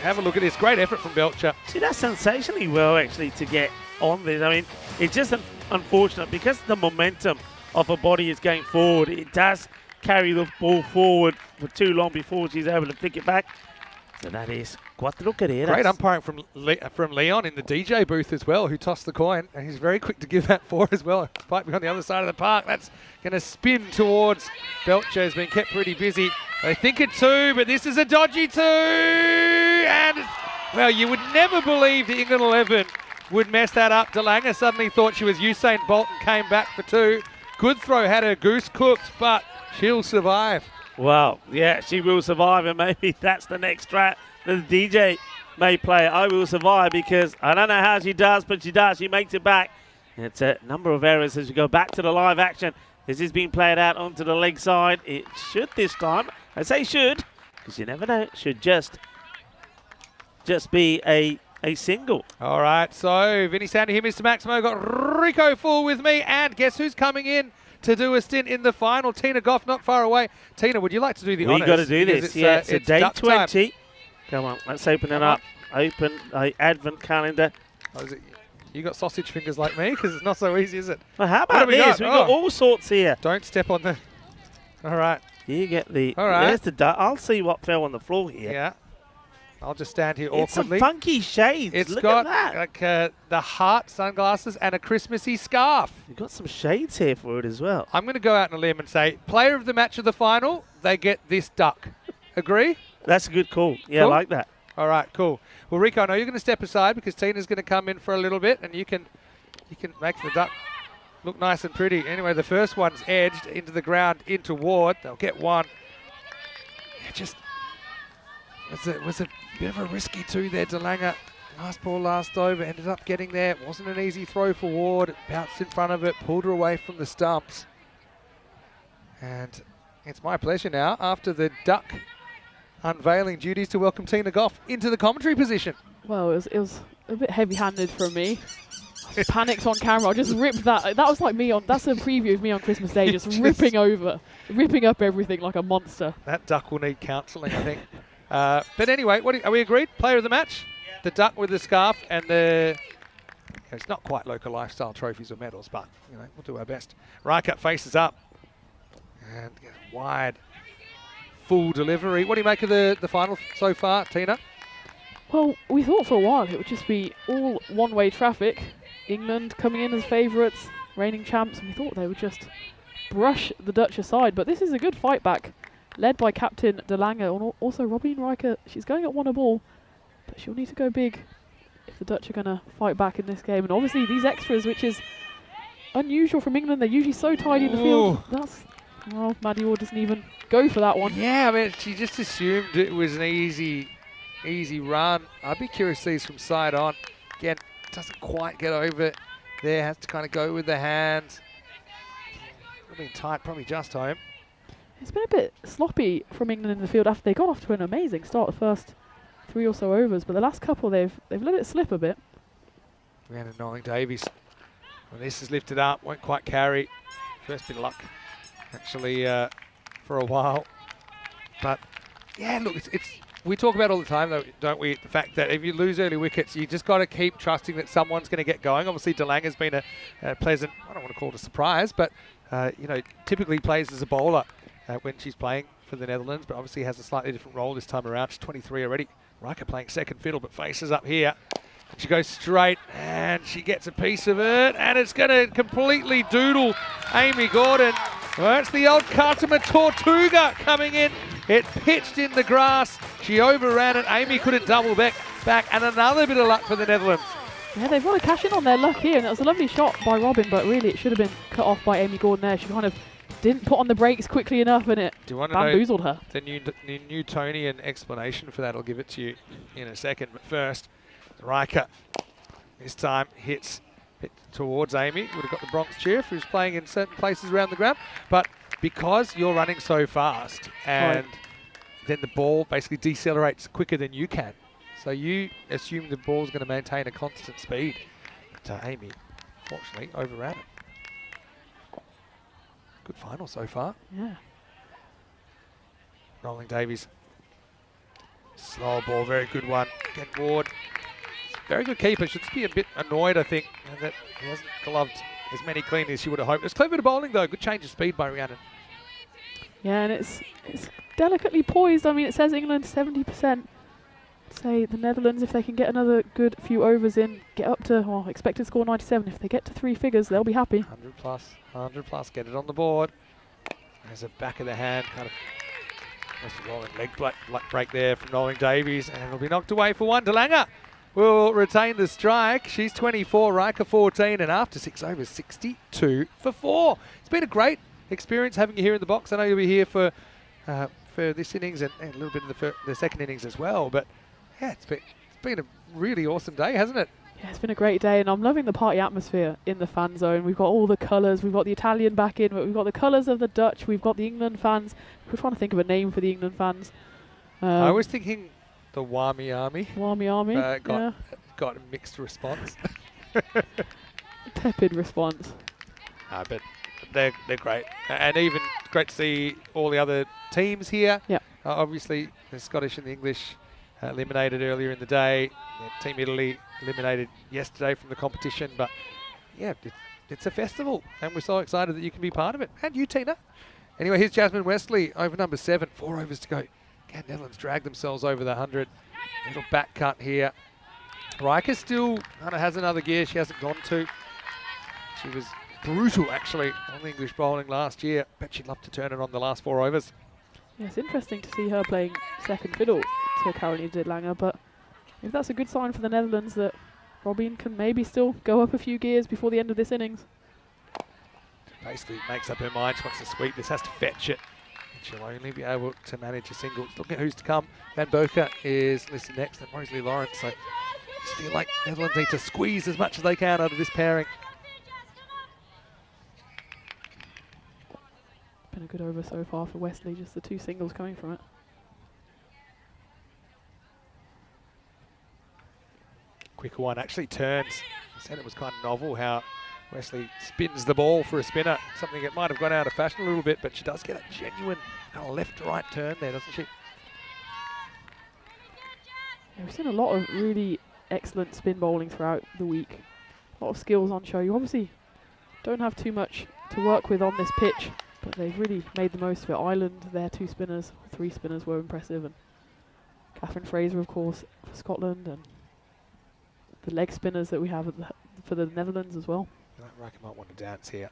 have a look at this. Great effort from Belcher. See, that's sensationally well, actually, to get on this. I mean, it's just unfortunate because the momentum of her body is going forward. It does carry the ball forward for too long before she's able to flick it back. So that is cuatro carreras. Great umpiring from Leon in the DJ booth as well, who tossed the coin. And he's very quick to give that 4 as well. Despite being on the other side of the park, that's going to spin towards Belcher. Has been kept pretty busy. They think a 2, but this is a dodgy 2. And, well, you would never believe the England 11 would mess that up. Delanga suddenly thought she was Usain Bolt and came back for 2. Good throw, had her goose cooked, but She'll survive. Well, yeah, she will survive, and maybe that's the next track that the DJ may play. I will survive, because I don't know how she does, but she does. She makes it back. It's a number of errors as we go back to the live action. This is being played out onto the leg side. It should this time. I say should, because you never know. It should just be a single. All right, so Vinny Sandy here, Mr. Maximo, got Rico full with me, and guess who's coming in to do a stint in the final? Tina Goff, not far away. Tina, would you like to do the honours? We've got to do this. Yeah, it's day duck 20. time. Come on, let's open it up. Open an advent calendar. Oh, is it, you got sausage fingers like me? Because it's not so easy, is it? Well, how What about have we this? got? We've got all sorts here. Don't step on the... All right. You get the... All right. There's the duck. I'll see what fell on the floor here. Yeah. I'll just stand here It's some awkwardly. funky shades. It's Look got at that. like the heart sunglasses and a Christmassy scarf. You've got some shades here for it as well. I'm going to go out on a limb and say, player of the match of the final, they get this duck. Agree? That's a good call. Yeah, Cool. I like that. All right, cool. Well, Rico, I know you're going to step aside because Tina's going to come in for a little bit, and you can make the duck look nice and pretty. Anyway, the first one's edged into the ground, into Ward. They'll get one. It just was a bit of a risky two there, DeLanger. Last ball, last over, ended up getting there. It wasn't an easy throw for Ward. It bounced in front of it, pulled her away from the stumps. And it's my pleasure now, after the duck unveiling duties, to welcome Tina Goff into the commentary position. Well, it was a bit heavy-handed from me. I panicked on camera. I just ripped that. That was like me on. That's a preview of me on Christmas Day, just ripping up everything like a monster. That duck will need counselling, I think. But anyway, are we agreed? Player of the match? Yeah. The duck with the scarf and the... It's not quite local lifestyle trophies or medals, but we'll do our best. Rycup faces up. And wide, full delivery. What do you make of the final so far, Tina? Well, we thought for a while it would just be all one-way traffic. England coming in as favourites, reigning champs, and we thought they would just brush the Dutch aside. But this is a good fight back, led by Captain DeLanger, and also Robin Riker. She's going at one a ball, but she'll need to go big if the Dutch are going to fight back in this game. And obviously these extras, which is unusual from England, they're usually so tidy in the field. Well, Maddie Ward doesn't even go for that one. Yeah, I mean, she just assumed it was an easy run. I'd be curious to see this from side on. Again, doesn't quite get over there, has to kind of go with the hands. I mean, tight, probably just home. It's been a bit sloppy from England in the field after they got off to an amazing start, the first 3 or so overs, but the last couple they've let it slip a bit. Rhiannon Noling-Davies. Well, this is lifted up, won't quite carry. First bit of luck, actually, for a while. But yeah, look, it's we talk about all the time, though, don't we? The fact that if you lose early wickets, you just got to keep trusting that someone's going to get going. Obviously, DeLanger's been a pleasant, I don't want to call it a surprise, but typically plays as a bowler when she's playing for the Netherlands, but obviously has a slightly different role this time around. She's 23 already. Riker playing second fiddle, but faces up here. She goes straight, and she gets a piece of it, and it's going to completely doodle Amy Gordon. Well, it's the old Katama Tortuga coming in. It pitched in the grass. She overran it. Amy couldn't double back, and another bit of luck for the Netherlands. Yeah, they've got to cash in on their luck here, and it was a lovely shot by Robin, but really it should have been cut off by Amy Gordon there. She kind of didn't put on the brakes quickly enough, and it bamboozled her. The Newtonian explanation for that, I'll give it to you in a second. But first, Riker this time hits it towards Amy. Would have got the Bronx cheer if he was playing in certain places around the ground. But because you're running so fast, and then the ball basically decelerates quicker than you can, so you assume the ball's going to maintain a constant speed. But Amy, fortunately, overran it. Good final so far. Yeah. Noling-Davies. Slow ball, very good one. Again, Ward. Very good keeper. Should be a bit annoyed, I think, that he hasn't gloved as many clean as she would have hoped. It's clever bit of bowling, though. Good change of speed by Rhiannon. Yeah, and it's delicately poised. I mean, it says England 70%. Say the Netherlands, if they can get another good few overs in, get up to, well, expected score 97. If they get to 3 figures, they'll be happy. 100 plus, get it on the board. There's a back of the hand, kind of almost a rolling leg break there from Noling-Davies, and it'll be knocked away for one. DeLanger will retain the strike. She's 24, Riker 14, and after 6 overs, 62 for 4. It's been a great experience having you here in the box. I know you'll be here for this innings and a little bit of the second innings as well. But yeah, it's been a really awesome day, hasn't it? Yeah, it's been a great day, and I'm loving the party atmosphere in the fan zone. We've got all the colours. We've got the Italian back in, but we've got the colours of the Dutch. We've got the England fans. We're trying to think of a name for the England fans. I was thinking the Wami Army. Wami Army. Got a mixed response. Tepid response. But they're great, and even great to see all the other teams here. Yeah. Obviously, the Scottish and the English eliminated earlier in the day. Team Italy eliminated yesterday from the competition, but yeah, it's a festival, and we're so excited that you can be part of it. And you, Tina. Anyway, here's Jasmine Wesley over number 7. 4 overs to go. Again, Netherlands dragged themselves over the 100. Little back cut here. Riker still kind of has another gear she hasn't gone to. She was brutal, actually, on the English bowling last year. Bet she'd love to turn it on the last 4 overs. Yeah, it's interesting to see her playing second fiddle to Caroline de Lange, but if that's a good sign for the Netherlands that Robin can maybe still go up a few gears before the end of this innings. Basically makes up her mind. She wants to sweep this, has to fetch it. She'll only be able to manage a single. Looking at who's to come. Van Boker is listed next, and Rosalie Lawrence. So just feel like Netherlands need to squeeze as much as they can out of this pairing. Been a good over so far for Wesley, just the 2 singles coming from it. Quicker one actually turns. I said it was kind of novel how Wesley spins the ball for a spinner. Something that might have gone out of fashion a little bit, but she does get a genuine kind of left to right turn there, doesn't she? Yeah, we've seen a lot of really excellent spin bowling throughout the week. A lot of skills on show. You obviously don't have too much to work with on this pitch, but they've really made the most of it. Ireland, their 2 spinners, 3 spinners were impressive, and Kathryn Fraser, of course, for Scotland, and the leg spinners that we have for the Netherlands as well. Riker might want to dance here.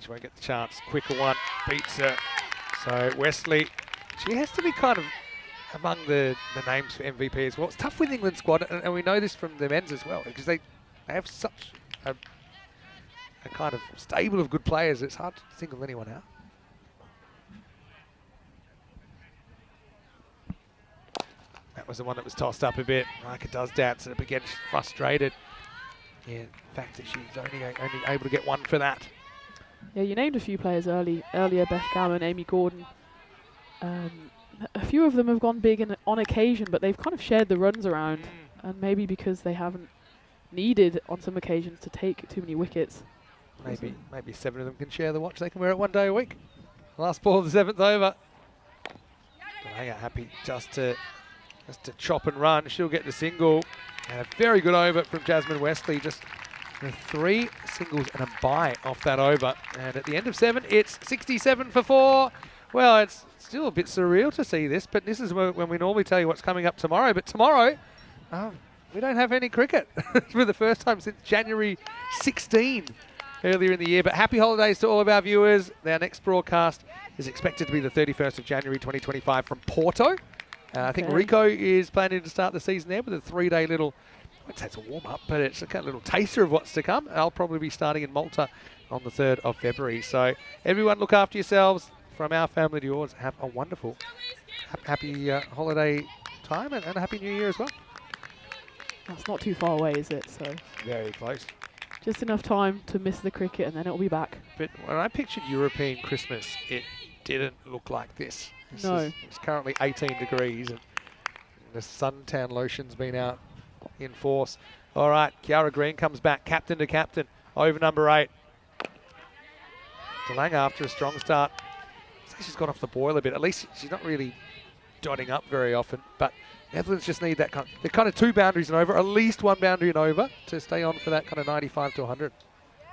She won't get the chance. Quicker one beats her. So Wesley, she has to be kind of among the names for MVP as well. It's tough with England squad, and we know this from the men's as well, because they have such a kind of stable of good players. It's hard to single anyone out. That was the one that was tossed up a bit. Riker does dance it up again. She's frustrated. Yeah, the fact that she's only able to get 1 for that. Yeah, you named a few players earlier, Beth Gammon, Amy Gordon. A few of them have gone big on occasion, but they've kind of shared the runs around, and maybe because they haven't needed on some occasions to take too many wickets. Maybe 7 of them can share the watch. They can wear it 1 day a week. Last ball of the 7th over. Lange happy just to chop and run. She'll get the single. And a very good over from Jasmine Wesley. Just 3 singles and a bye off that over. And at the end of 7, it's 67 for 4. Well, it's still a bit surreal to see this, but this is when we normally tell you what's coming up tomorrow. But tomorrow, we don't have any cricket for the first time since January 16 earlier in the year. But happy holidays to all of our viewers. Our next broadcast is expected to be the 31st of January 2025 from Porto. I think Rico is planning to start the season there with a 3-day little, I wouldn't say it's a warm-up, but it's a kind of little taster of what's to come. I'll probably be starting in Malta on the 3rd of February. So everyone look after yourselves. From our family to yours, have a wonderful, happy holiday time and a happy new year as well. That's not too far away, is it? So very close. Just enough time to miss the cricket, and then it'll be back. But when I pictured European Christmas, it didn't look like this. It's currently 18 degrees and the suntan lotion's been out in force. All right, Kiara Green comes back, captain to captain, over number 8. de Lange after a strong start. She's gone off the boil a bit. At least she's not really dotting up very often, but Netherlands just need that they're kind of 2 boundaries and over, at least 1 boundary and over to stay on for that kind of 95 to 100.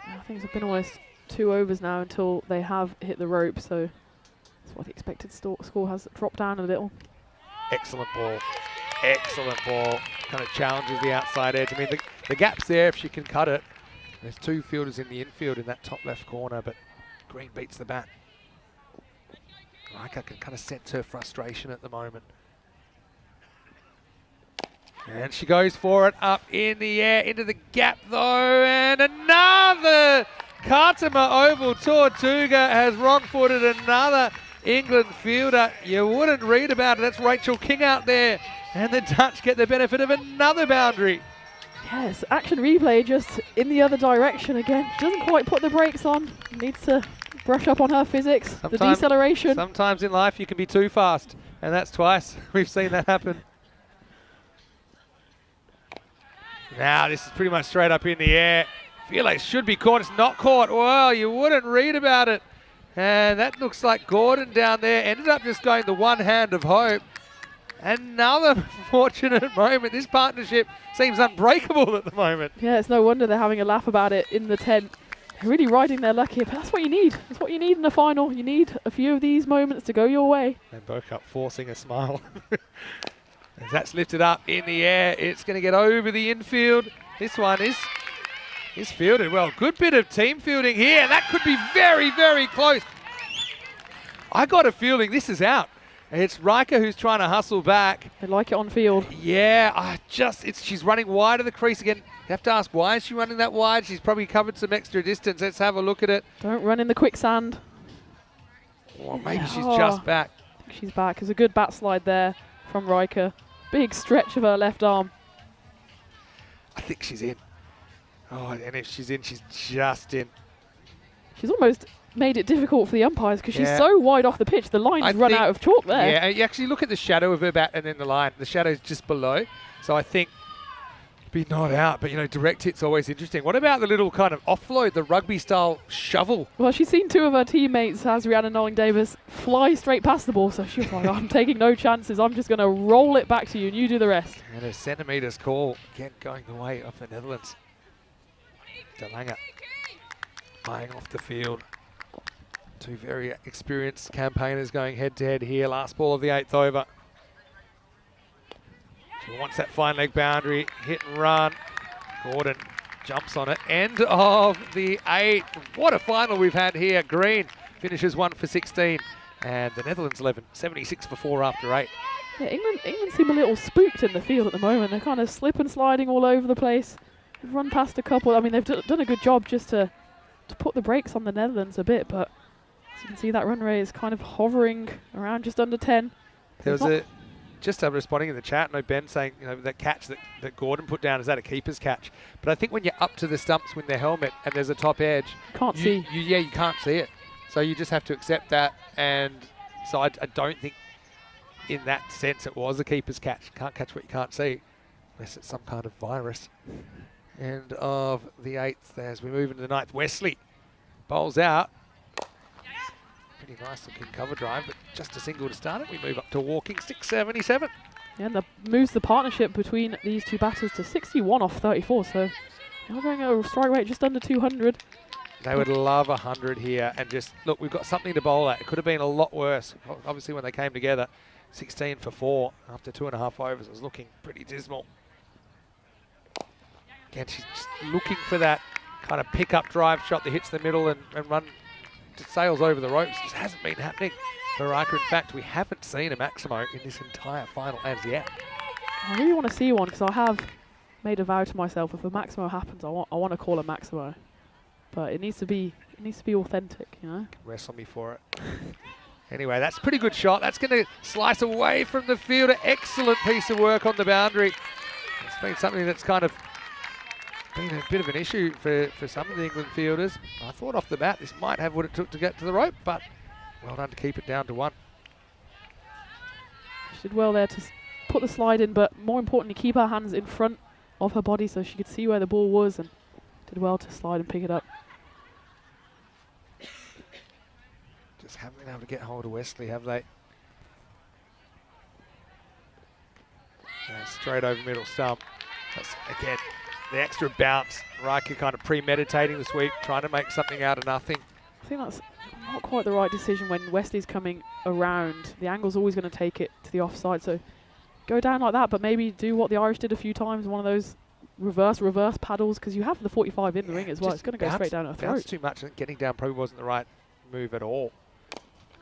I think it's been almost 2 overs now until they have hit the rope, so that's what the expected score has dropped down a little. Excellent ball. Excellent ball. Kind of challenges the outside edge. I mean, the gap's there if she can cut it. There's 2 fielders in the infield in that top left corner, but Green beats the bat. Riker can kind of sense her frustration at the moment. And she goes for it up in the air, into the gap though, and another Kartima Oval, Tortuga has wrong-footed another England fielder. You wouldn't read about it. That's Rachel King out there. And the Dutch get the benefit of another boundary. Yes, action replay just in the other direction again. Doesn't quite put the brakes on. Needs to brush up on her physics. The deceleration. Sometimes in life you can be too fast. And that's twice. We've seen that happen. Now this is pretty much straight up in the air. Feel like it should be caught. It's not caught. Well, you wouldn't read about it. And that looks like Gordon down there ended up just going the one hand of hope. Another fortunate moment. This partnership seems unbreakable at the moment. Yeah, it's no wonder they're having a laugh about it in the tent. They're really riding their luck here, but that's what you need. That's what you need in the final. You need a few of these moments to go your way. And Bocup forcing a smile. As that's lifted up in the air, it's going to get over the infield. This one is fielded well. Good bit of team fielding here. That could be very, very close. I got a feeling this is out. It's Riker who's trying to hustle back. They like it on field. Yeah, she's running wide of the crease again. You have to ask, why is she running that wide? She's probably covered some extra distance. Let's have a look at it. Don't run in the quicksand. Or maybe she's just back. I think she's back. There's a good bat slide there from Riker. Big stretch of her left arm. I think she's in. Oh, and if she's in, she's just in. She's almost made it difficult for the umpires because she's so wide off the pitch. The line's run out of chalk there. Yeah, you actually look at the shadow of her bat and then the line. The shadow's just below. So I think be not out, but direct hit's always interesting. What about the little kind of offload, the rugby style shovel? Well, she's seen two of her teammates, as Rhiannon Knowling-Davis, fly straight past the ball, so she was like, I'm taking no chances. I'm just going to roll it back to you and you do the rest. And a centimetres call, again going the way of the Netherlands. De Lange eyeing off the field. Two very experienced campaigners going head-to-head here. Last ball of the 8th over. She wants that fine leg boundary, hit and run. Gordon jumps on it. End of the 8th. What a final we've had here. Green finishes 1 for 16. And the Netherlands 11, 76 for 4 after 8. Yeah, England seem a little spooked in the field at the moment. They're kind of slip and sliding all over the place. They've run past a couple. I mean, they've done a good job just to put the brakes on the Netherlands a bit, but as you can see, that run rate is kind of hovering around just under 10. There was just responding in the chat, Ben saying, that catch that Gordon put down, is that a keeper's catch? But I think when you're up to the stumps with their helmet and there's a top edge, you can't see it. So you just have to accept that. And so I don't think in that sense it was a keeper's catch. You can't catch what you can't see, unless it's some kind of virus. End of the 8th as we move into the 9th. Wesley bowls out. Pretty nice looking cover drive, but just a single to start it. We move up to walking 677. Yeah, and that moves the partnership between these two batters to 61 off 34. So they're going a strike rate just under 200. They would love 100 here. And just, look, we've got something to bowl at. It could have been a lot worse. Obviously, when they came together, 16 for 4 after 2.5 overs. It was looking pretty dismal. Again, she's just looking for that kind of pick-up drive shot that hits the middle and run, just sails over the ropes. Just hasn't been happening for Riker. In fact, we haven't seen a Maximo in this entire final as yet. I really want to see one because I have made a vow to myself, if a Maximo happens, I want to call a Maximo. But it needs to be authentic, Wrestle me for it. Anyway, that's a pretty good shot. That's going to slice away from the fielder. Excellent piece of work on the boundary. It's been something that's kind of been a bit of an issue for some of the England fielders. I thought off the bat this might have what it took to get to the rope, but well done to keep it down to 1. She did well there to put the slide in, but more importantly, keep her hands in front of her body so she could see where the ball was, and did well to slide and pick it up. Just haven't been able to get hold of Wesley, have they? Straight over middle stump. That's, again, the extra bounce. Riker kind of premeditating the sweep, trying to make something out of nothing. I think that's not quite the right decision when Wesley's coming around. The angle's always going to take it to the offside, so go down like that, but maybe do what the Irish did a few times, one of those reverse paddles, because you have the 45 in the ring as well. It's going to go straight down her throat. Bounce too much, and getting down probably wasn't the right move at all.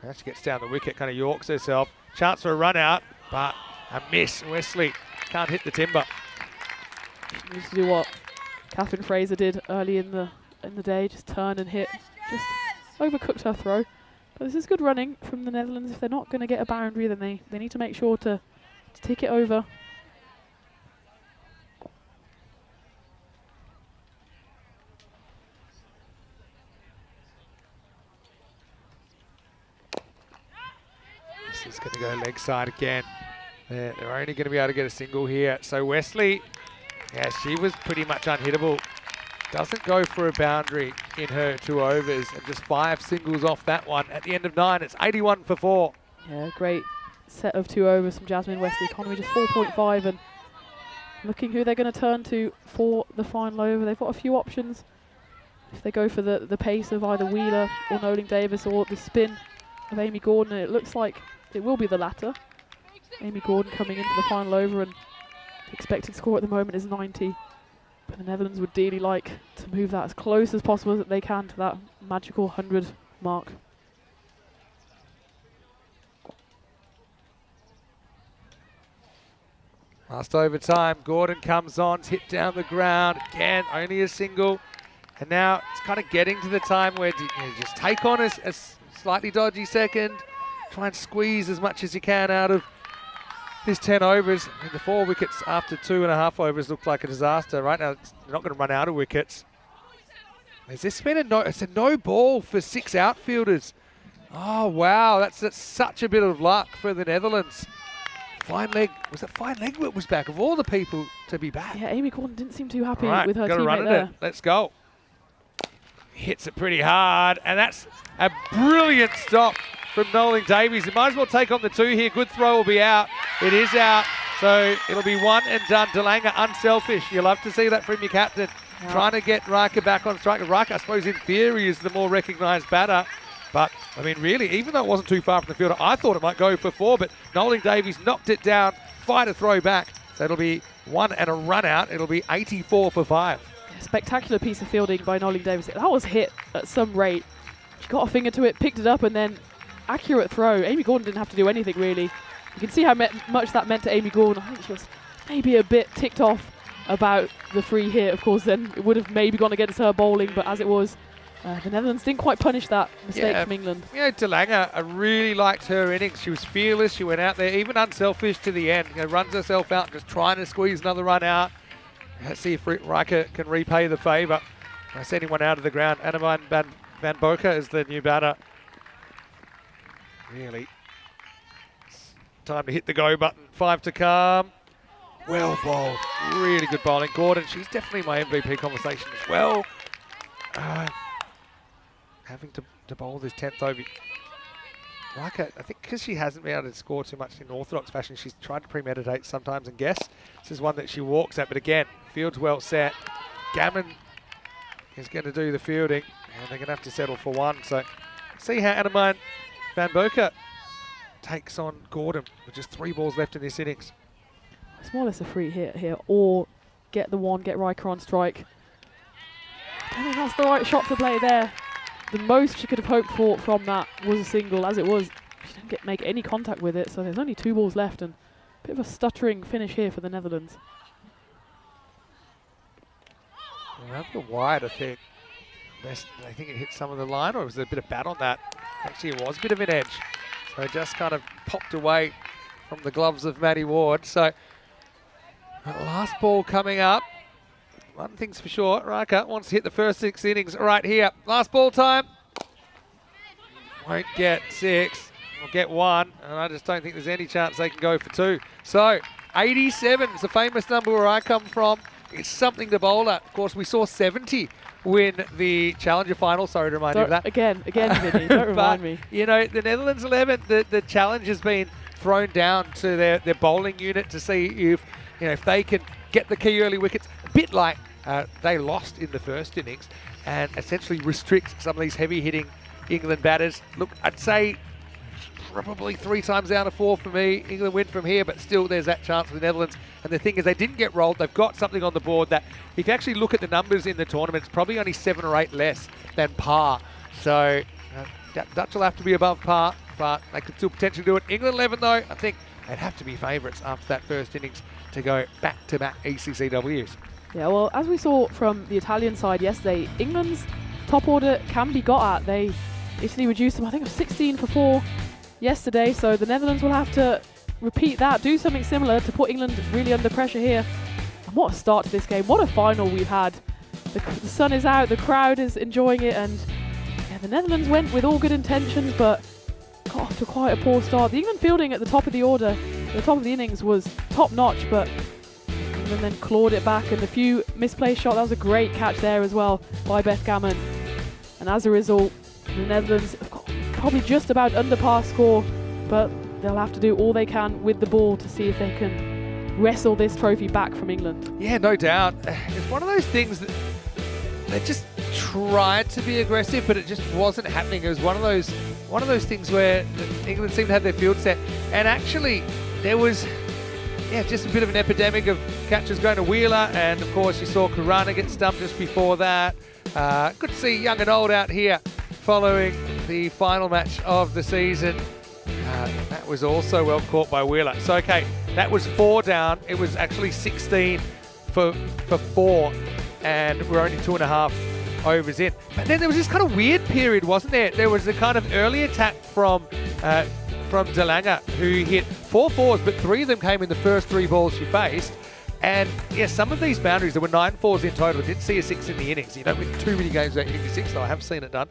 Now she gets down the wicket, kind of yorks herself. Chance for a run out, but a miss. Wesley can't hit the timber. She needs to do what Kathryn Fraser did early in the in the day, just turn and hit. Just overcooked her throw. But this is good running from the Netherlands. If they're not going to get a boundary, then they need to make sure to tick it over. This is going to go leg side again. They're only going to be able to get a single here. So Wesley, yeah, she was pretty much unhittable. Doesn't go for a boundary in her 2 overs, and just 5 singles off that one. At the end of 9, it's 81 for 4. Yeah, great set of 2 overs from Jasmine Wesley. Economy just 4.5, and looking who they're going to turn to for the final over. They've got a few options. If they go for the pace of either Wheeler or Nolan Davis, or the spin of Amy Gordon, and it looks like it will be the latter. Amy Gordon coming into the final over, and the expected score at the moment is 90. But the Netherlands would dearly like to move that as close as possible that they can to that magical 100 mark. Last overtime, Gordon comes on, hit down the ground, again, only a single. And now it's kind of getting to the time where you just take on a slightly dodgy second, try and squeeze as much as you can out of his 10 overs. I mean, the 4 wickets after 2.5 overs look like a disaster. Right now, they're not going to run out of wickets. Has this been it's a no ball for 6 outfielders. Oh, wow, that's such a bit of luck for the Netherlands. Fine leg, was it Fine leg that was back, of all the people to be back? Yeah, Amy Gordon didn't seem too happy with her gotta run teammate there. it. Let's go. Hits it pretty hard, and that's a brilliant stop from Nolan Davies. He might as well take on the 2 here. Good throw will be out. It is out, so it'll be 1 and done. DeLange unselfish. You love to see that from your captain. Yeah. Trying to get Riker back on strike. Riker, I suppose, in theory, is the more recognised batter. But, I mean, really, even though it wasn't too far from the fielder, I thought it might go for 4, but Nolan Davies knocked it down, fight a throw back. So it'll be 1 and a run out. It'll be 84 for 5. Spectacular piece of fielding by Nolan Davis. That was hit at some rate. She got a finger to it, picked it up, and then accurate throw. Amy Gordon didn't have to do anything, really. You can see how much that meant to Amy Gordon. I think she was maybe a bit ticked off about the free hit. Of course, then it would have maybe gone against her bowling, but as it was, the Netherlands didn't quite punish that mistake from England. Yeah, DeLange, I really liked her innings. She was fearless. She went out there, even unselfish to the end. Runs herself out, just trying to squeeze another run out. Let's see if Riker can repay the favour by sending one out of the ground. Annemijn van Boker is the new batter. Really, it's time to hit the go button. 5 to come. Well bowled. Really good bowling. Gordon, she's definitely my MVP conversation as well. Having to bowl this 10th over. Riker, I think because she hasn't been able to score too much in orthodox fashion, she's tried to premeditate sometimes and guess. This is one that she walks at, but again, field's well set. Gammon is going to do the fielding, and they're going to have to settle for 1. So see how Annemijn van Boker takes on Gordon with just 3 balls left in this innings. It's more or less a free hit here, or get the 1, get Riker on strike. I don't think that's the right shot to play there. The most she could have hoped for from that was a single. As it was, she didn't make any contact with it, so there's only 2 balls left, and a bit of a stuttering finish here for the Netherlands. Rather wide, I think. I think it hit some of the line, or was there a bit of bat on that? Actually, it was a bit of an edge. So it just kind of popped away from the gloves of Maddie Ward. So last ball coming up. One thing's for sure, Riker wants to hit the first 6 innings right here. Last ball time. Won't get 6, will get 1, and I just don't think there's any chance they can go for 2. So 87 is a famous number where I come from. It's something to bowl at. Of course, we saw 70 win the Challenger final. Sorry to remind you of that. Again, Vinny, don't remind me. You know, the Netherlands 11, the challenge has been thrown down to their bowling unit to see if they can get the key early wickets. A bit like they lost in the first innings, and essentially restrict some of these heavy-hitting England batters. Look, I'd say probably 3 times out of 4 for me. England win from here, but still there's that chance for the Netherlands. And the thing is, they didn't get rolled. They've got something on the board that, if you actually look at the numbers in the tournament, it's probably only 7 or 8 less than par. So Dutch will have to be above par, but they could still potentially do it. England 11, though, I think they'd have to be favourites after that first innings to go back-to-back ECC-Ws. Yeah, well, as we saw from the Italian side yesterday, England's top order can be got at. Italy reduced them, I think, of 16 for 4 yesterday, so the Netherlands will have to repeat that, do something similar to put England really under pressure here. And what a start to this game. What a final we've had. The sun is out, the crowd is enjoying it, and yeah, the Netherlands went with all good intentions, but got off to quite a poor start. The England fielding at the top of the order, at the top of the innings, was top-notch, but England then clawed it back, and a few misplaced shots. That was a great catch there as well by Beth Gammon. And as a result, the Netherlands have got probably just about under par score, but they'll have to do all they can with the ball to see if they can wrestle this trophy back from England. Yeah, no doubt. It's one of those things that they just tried to be aggressive, but it just wasn't happening. It was one of those things where England seemed to have their field set, and actually there was just a bit of an epidemic of catches going to Wheeler, and of course you saw Karana get stumped just before that. Good to see young and old out here following the final match of the season. That was also well caught by Wheeler. So, okay, that was 4 down. It was actually 16 for 4, and we're only 2.5 overs in. But then there was this kind of weird period, wasn't there? There was a kind of early attack from De Lange, who hit 4 fours, but 3 of them came in the first 3 balls she faced. And yeah, some of these boundaries, there were 9 fours in total. Didn't see a 6 in the innings. You don't win too many games without hitting 6, though. I have seen it done.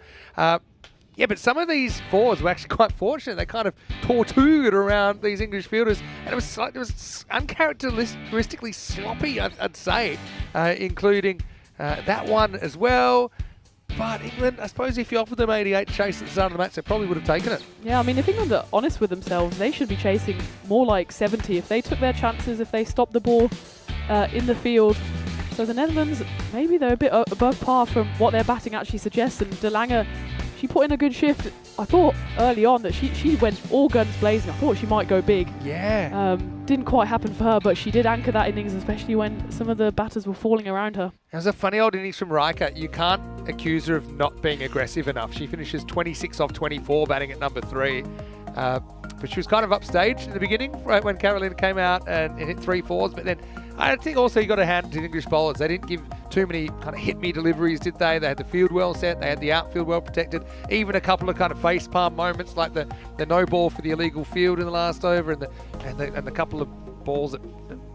Yeah, but some of these fours were actually quite fortunate. They kind of tattooed around these English fielders, and it was uncharacteristically sloppy, I'd say, including that one as well. But England, I suppose if you offered them 88 chase at the start of the match, they probably would have taken it. Yeah, I mean, if England are honest with themselves, they should be chasing more like 70 if they took their chances, if they stopped the ball in the field. So the Netherlands, maybe they're a bit above par from what their batting actually suggests, and De Lange, she put in a good shift. I thought early on that she went all guns blazing. I thought she might go big. Yeah. Didn't quite happen for her, but she did anchor that innings, especially when some of the batters were falling around her. It was a funny old innings from Riker. You can't accuse her of not being aggressive enough. She finishes 26 off 24 batting at number 3. But she was kind of upstaged in the beginning, right, when Carolina came out and hit 3 fours. But then I think also you got to hand to the English bowlers. They didn't give too many kind of hit-me deliveries, did they? They had the field well set. They had the outfield well protected. Even a couple of kind of face-palm moments like the no ball for the illegal field in the last over and the couple of balls that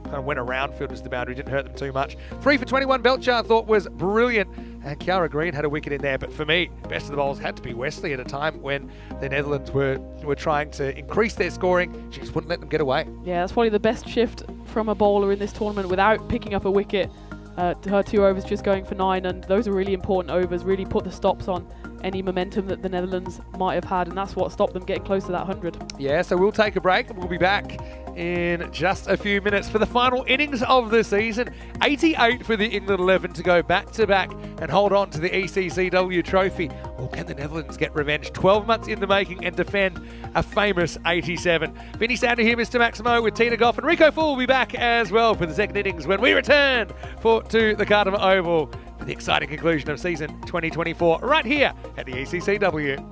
kind of went around fielders to the boundary. Didn't hurt them too much. 3 for 21 Belcher I thought was brilliant. And Kiara Green had a wicket in there. But for me, best of the bowls had to be Wesley at a time when the Netherlands were trying to increase their scoring. She just wouldn't let them get away. Yeah, that's probably the best shift from a bowler in this tournament without picking up a wicket. Her 2 overs just going for 9, and those are really important overs, really put the stops on any momentum that the Netherlands might have had, and that's what stopped them getting close to that 100. Yeah, so we'll take a break and we'll be back in just a few minutes for the final innings of the season. 88 for the England 11 to go back-to-back and hold on to the ECC-W trophy. Or can the Netherlands get revenge 12 months in the making and defend a famous 87? Vinny Sander here, Mr. Maximo, with Tina Goff, and Rico Full will be back as well for the second innings when we return to the Cardamom Oval for the exciting conclusion of season 2024 right here at the ECC-W.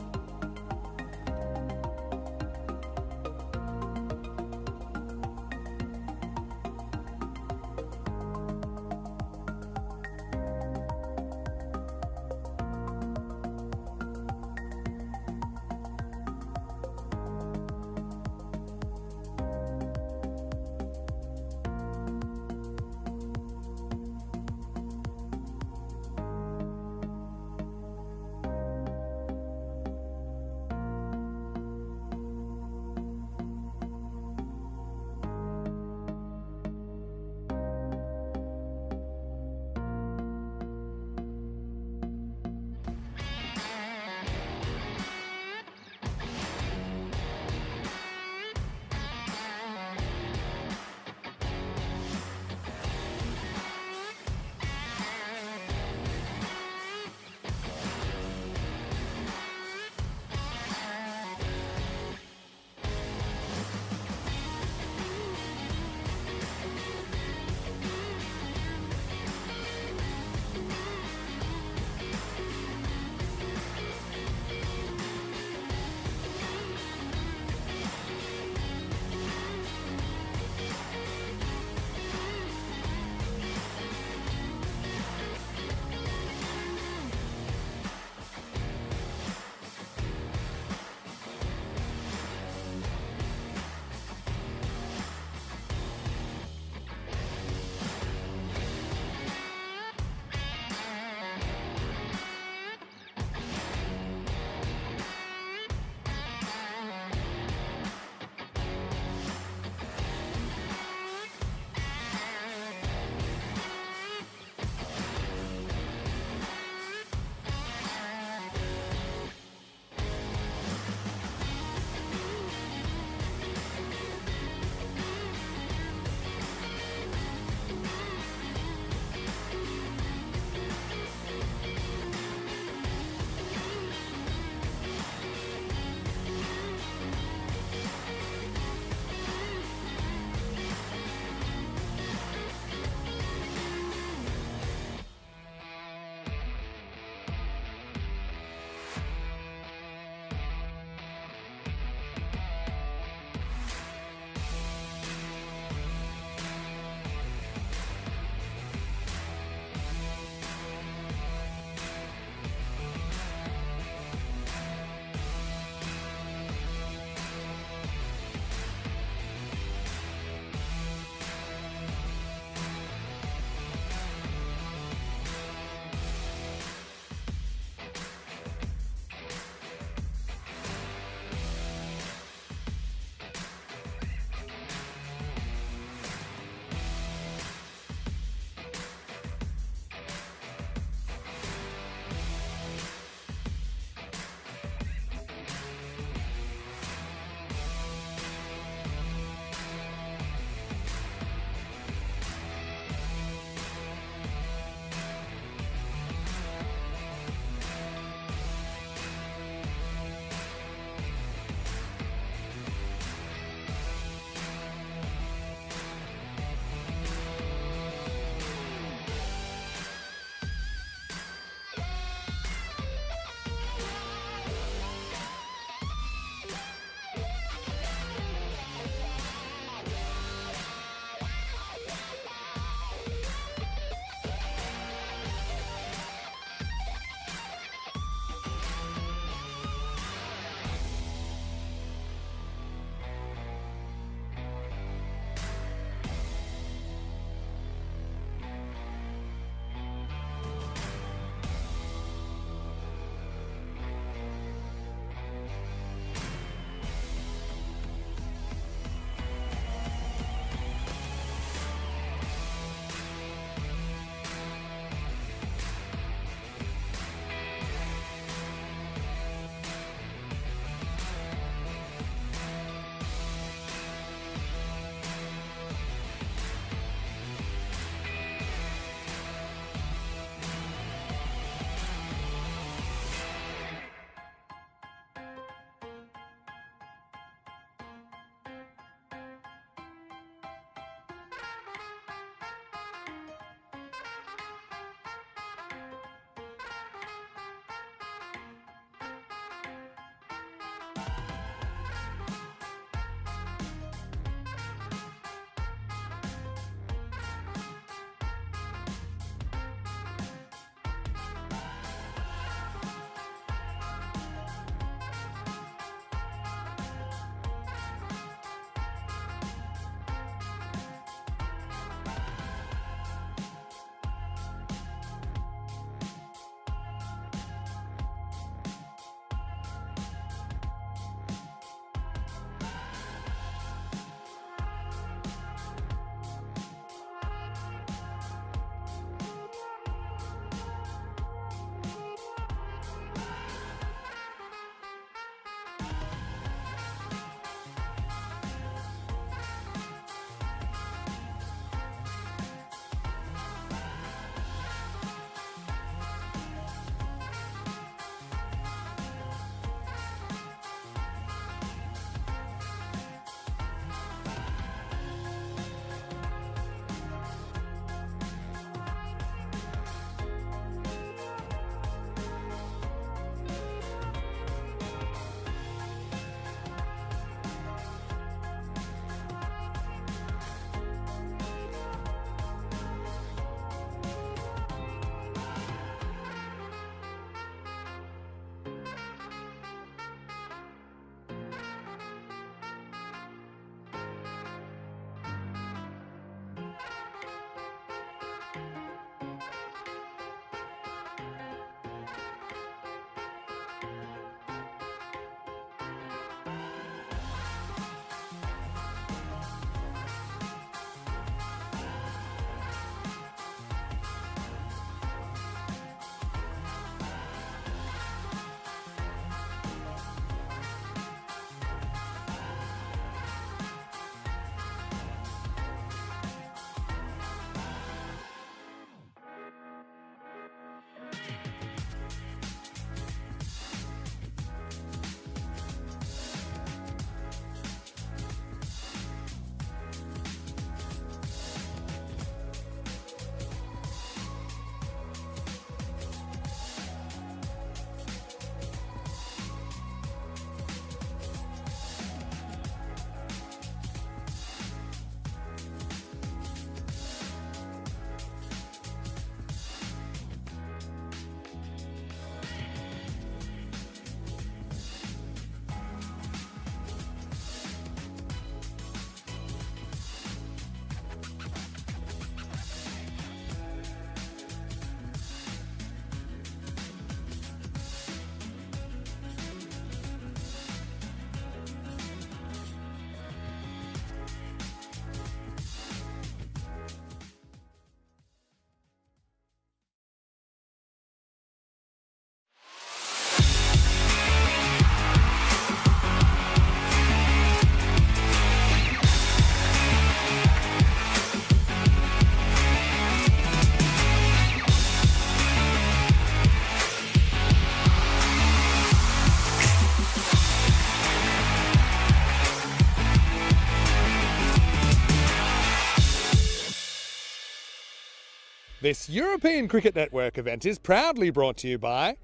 This European Cricket Network event is proudly brought to you by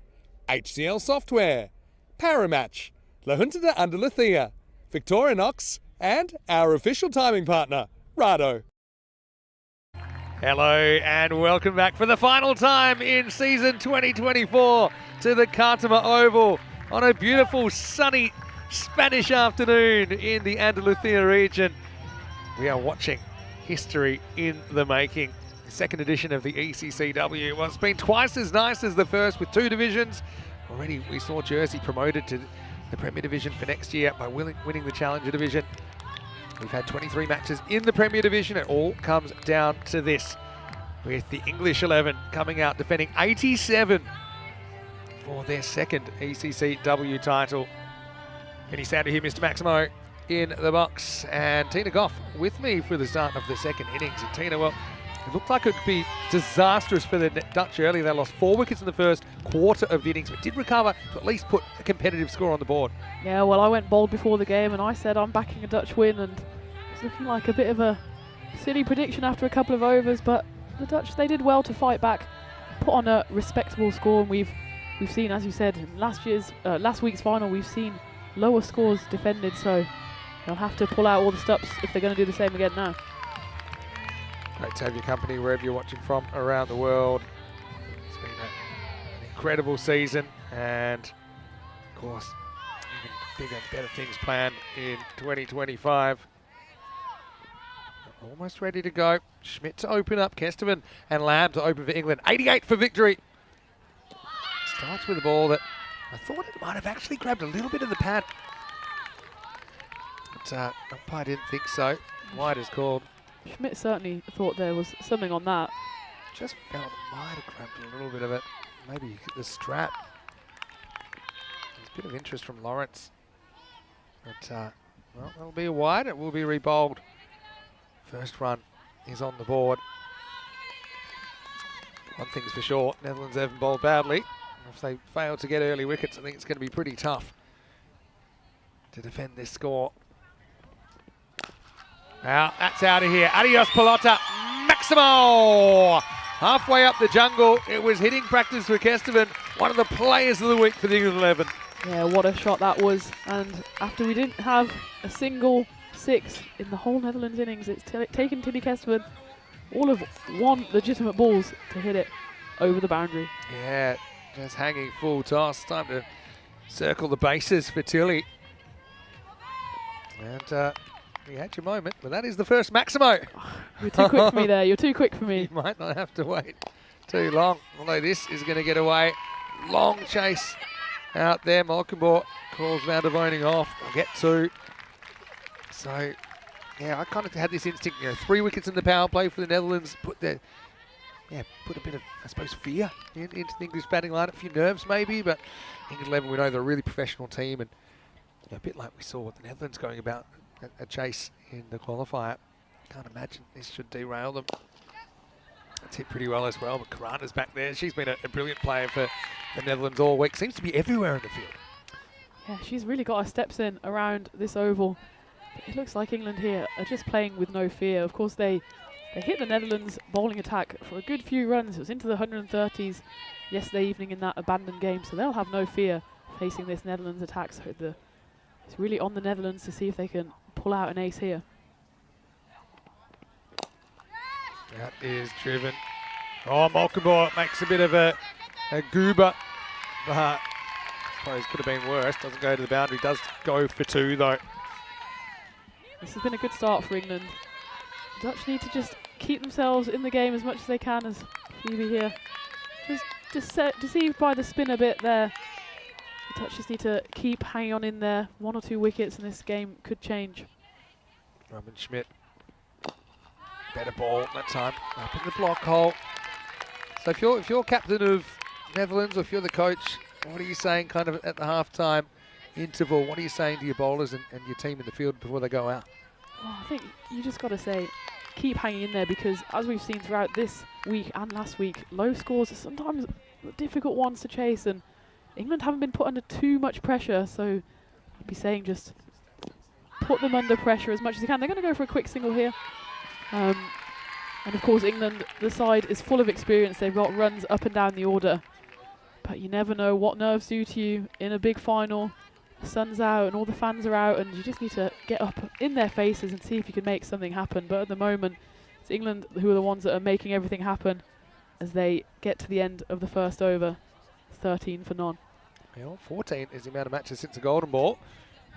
HCL Software, Paramatch, La Junta de Andalucía, Victorinox, and our official timing partner, Rado. Hello and welcome back for the final time in season 2024 to the Khartoum Oval on a beautiful sunny Spanish afternoon in the Andalucía region. We are watching history in the making. The second edition of the ECC-W. Well, it's been twice as nice as the first with 2 divisions. Already we saw Jersey promoted to the Premier Division for next year by winning the Challenger Division. We've had 23 matches in the Premier Division. It all comes down to this, with the English 11 coming out defending 87 for their second ECC-W title. Can you sound to hear Mr. Maximo in the box? And Tina Goff with me for the start of the second innings. And Tina, well, it looked like it could be disastrous for the Dutch early. They lost 4 wickets in the first quarter of the innings, but did recover to at least put a competitive score on the board. Yeah, well, I went bold before the game and I said I'm backing a Dutch win, and it's looking like a bit of a silly prediction after a couple of overs, but the Dutch, they did well to fight back, put on a respectable score, and we've seen, as you said, in last week's final, we've seen lower scores defended, so they'll have to pull out all the stops if they're going to do the same again now. Great to have your company wherever you're watching from around the world. It's been an incredible season, and of course, even bigger and better things planned in 2025. Almost ready to go. Schmidt to open up, Kesterman and Lamb to open for England. 88 for victory. Starts with a ball that I thought it might have actually grabbed a little bit of the pad, but umpire didn't think so. Wide is called. Schmidt certainly thought there was something on that. Just felt it might have grabbed a little bit of it. Maybe hit the strap. There's a bit of interest from Lawrence. But, well, that'll be a wide. It will be re-bowled. First run is on the board. One thing's for sure, Netherlands haven't bowled badly. If they fail to get early wickets, I think it's going to be pretty tough to defend this score. Now, that's out of here. Adios, Pelota. Maximo! Halfway up the jungle. It was hitting practice for Kesterman, one of the players of the week for the England 11. Yeah, what a shot that was. And after we didn't have a single 6 in the whole Netherlands innings, it's taken Tilly Kesterman all of 1 legitimate balls to hit it over the boundary. Yeah, just hanging full toss. Time to circle the bases for Tilly. And you had your moment, but that is the first Maximo. You're too quick for me there. You're too quick for me. You might not have to wait too long, although this is going to get away. Long chase out there. Malkenborg calls Van der Voning off. They'll get 2. So, yeah, I kind of had this instinct, 3 wickets in the power play for the Netherlands. Put a bit of, I suppose, fear into the English batting line. A few nerves maybe, but England 11, we know they're a really professional team, and a bit like we saw with the Netherlands going about a chase in the qualifier. Can't imagine this should derail them. It's hit pretty well as well, but Karana's back there. She's been a brilliant player for the Netherlands all week. Seems to be everywhere in the field. Yeah, she's really got her steps in around this oval. It looks like England here are just playing with no fear. Of course, they hit the Netherlands bowling attack for a good few runs. It was into the 130s yesterday evening in that abandoned game, so they'll have no fear facing this Netherlands attack. So it's really on the Netherlands to see if they can pull out an ace here. That is driven. Oh, Malkenborg makes a bit of a goober, but I suppose could have been worse. Doesn't go to the boundary. Does go for 2 though. This has been a good start for England. The Dutch need to just keep themselves in the game as much as they can, as Phoebe here just deceived by the spin a bit there. The Dutch just need to keep hanging on in there. 1 or 2 wickets and this game could change. Drummond Schmidt. Better ball that time. Up in the block hole. So if you're captain of Netherlands, or if you're the coach, what are you saying kind of at the half-time interval? What are you saying to your bowlers and your team in the field before they go out? Well, I think you just got to say, keep hanging in there, because as we've seen throughout this week and last week, low scores are sometimes difficult ones to chase, and England haven't been put under too much pressure, so I'd be saying just put them under pressure as much as you can. They're going to go for a quick single here. And of course England, the side is full of experience. They've got runs up and down the order. But you never know what nerves do to you in a big final. The sun's out and all the fans are out, and you just need to get up in their faces and see if you can make something happen. But at the moment, it's England who are the ones that are making everything happen as they get to the end of the first over. 13 for none. Well, 14 is the amount of matches since the Golden Ball.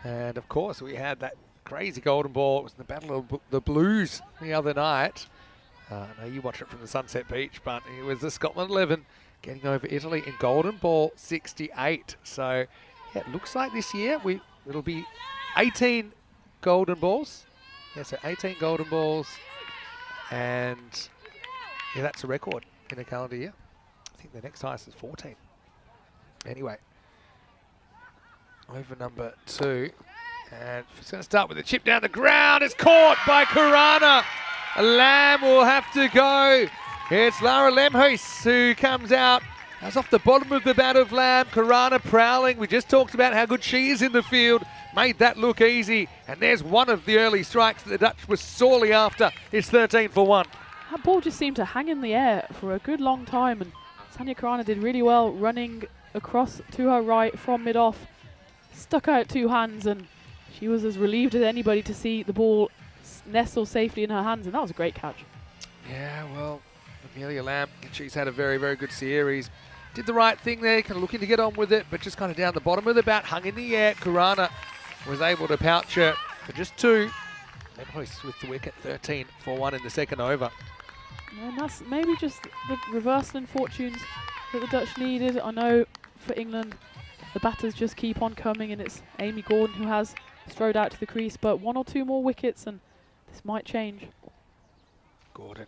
And of course, we had that crazy Golden Ball. It was in the Battle of the Blues the other night. I know you watched it from the Sunset Beach, but it was the Scotland 11 getting over Italy in Golden Ball 68. So yeah, it looks like this year it'll be 18 Golden Balls. Yeah, so 18 Golden Balls. And yeah, that's a record in a calendar year. I think the next highest is 14. Anyway, over number 2. And it's going to start with a chip down the ground. It's caught by Karana. Lamb will have to go. It's Lara Lemhuis who comes out. That's off the bottom of the bat of Lamb. Karana prowling. We just talked about how good she is in the field. Made that look easy. And there's one of the early strikes that the Dutch was sorely after. It's 13 for 1. That ball just seemed to hang in the air for a good long time, and Sanya Karana did really well running across to her right from mid-off. Stuck out 2 hands, and she was as relieved as anybody to see the ball nestle safely in her hands, and that was a great catch. Yeah, well, Amelia Lamb, she's had a very, very good series. Did the right thing there, kind of looking to get on with it, but just kind of down the bottom of the bat, hung in the air. Karana was able to pouch her for just 2. Lemhuis with the wicket, 13 for 1 in the second over. And that's maybe just the reversal in fortunes that the Dutch needed. I know for England, the batters just keep on coming, and it's Amy Gordon who has strode out to the crease, but 1 or 2 more wickets and this might change. Gordon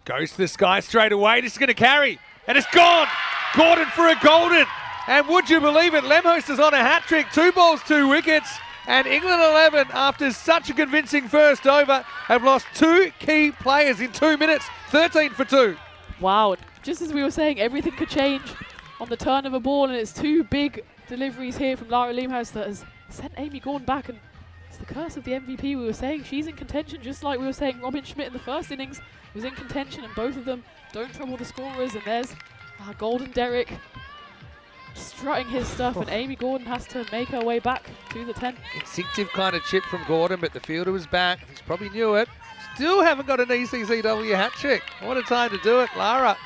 goes to the sky straight away. This is going to carry, and it's gone. Gordon for a golden, and would you believe it, Lemhuis is on a hat-trick. 2 balls, 2 wickets, and England 11, after such a convincing first over, have lost 2 key players in 2 minutes. 13 for 2. Wow, just as we were saying, everything could change on the turn of a ball, and it's 2 big deliveries here from Lara Lemhuis that has sent Amy Gordon back, and it's the curse of the MVP. We were saying she's in contention, just like we were saying Robin Schmidt in the first innings was in contention, and both of them don't trouble the scorers. And there's Golden Derrick strutting his stuff, and Amy Gordon has to make her way back to the 10. Instinctive kind of chip from Gordon, but the fielder was back. He's probably knew it. Still haven't got an ECC-W hat-trick. What a time to do it. Lara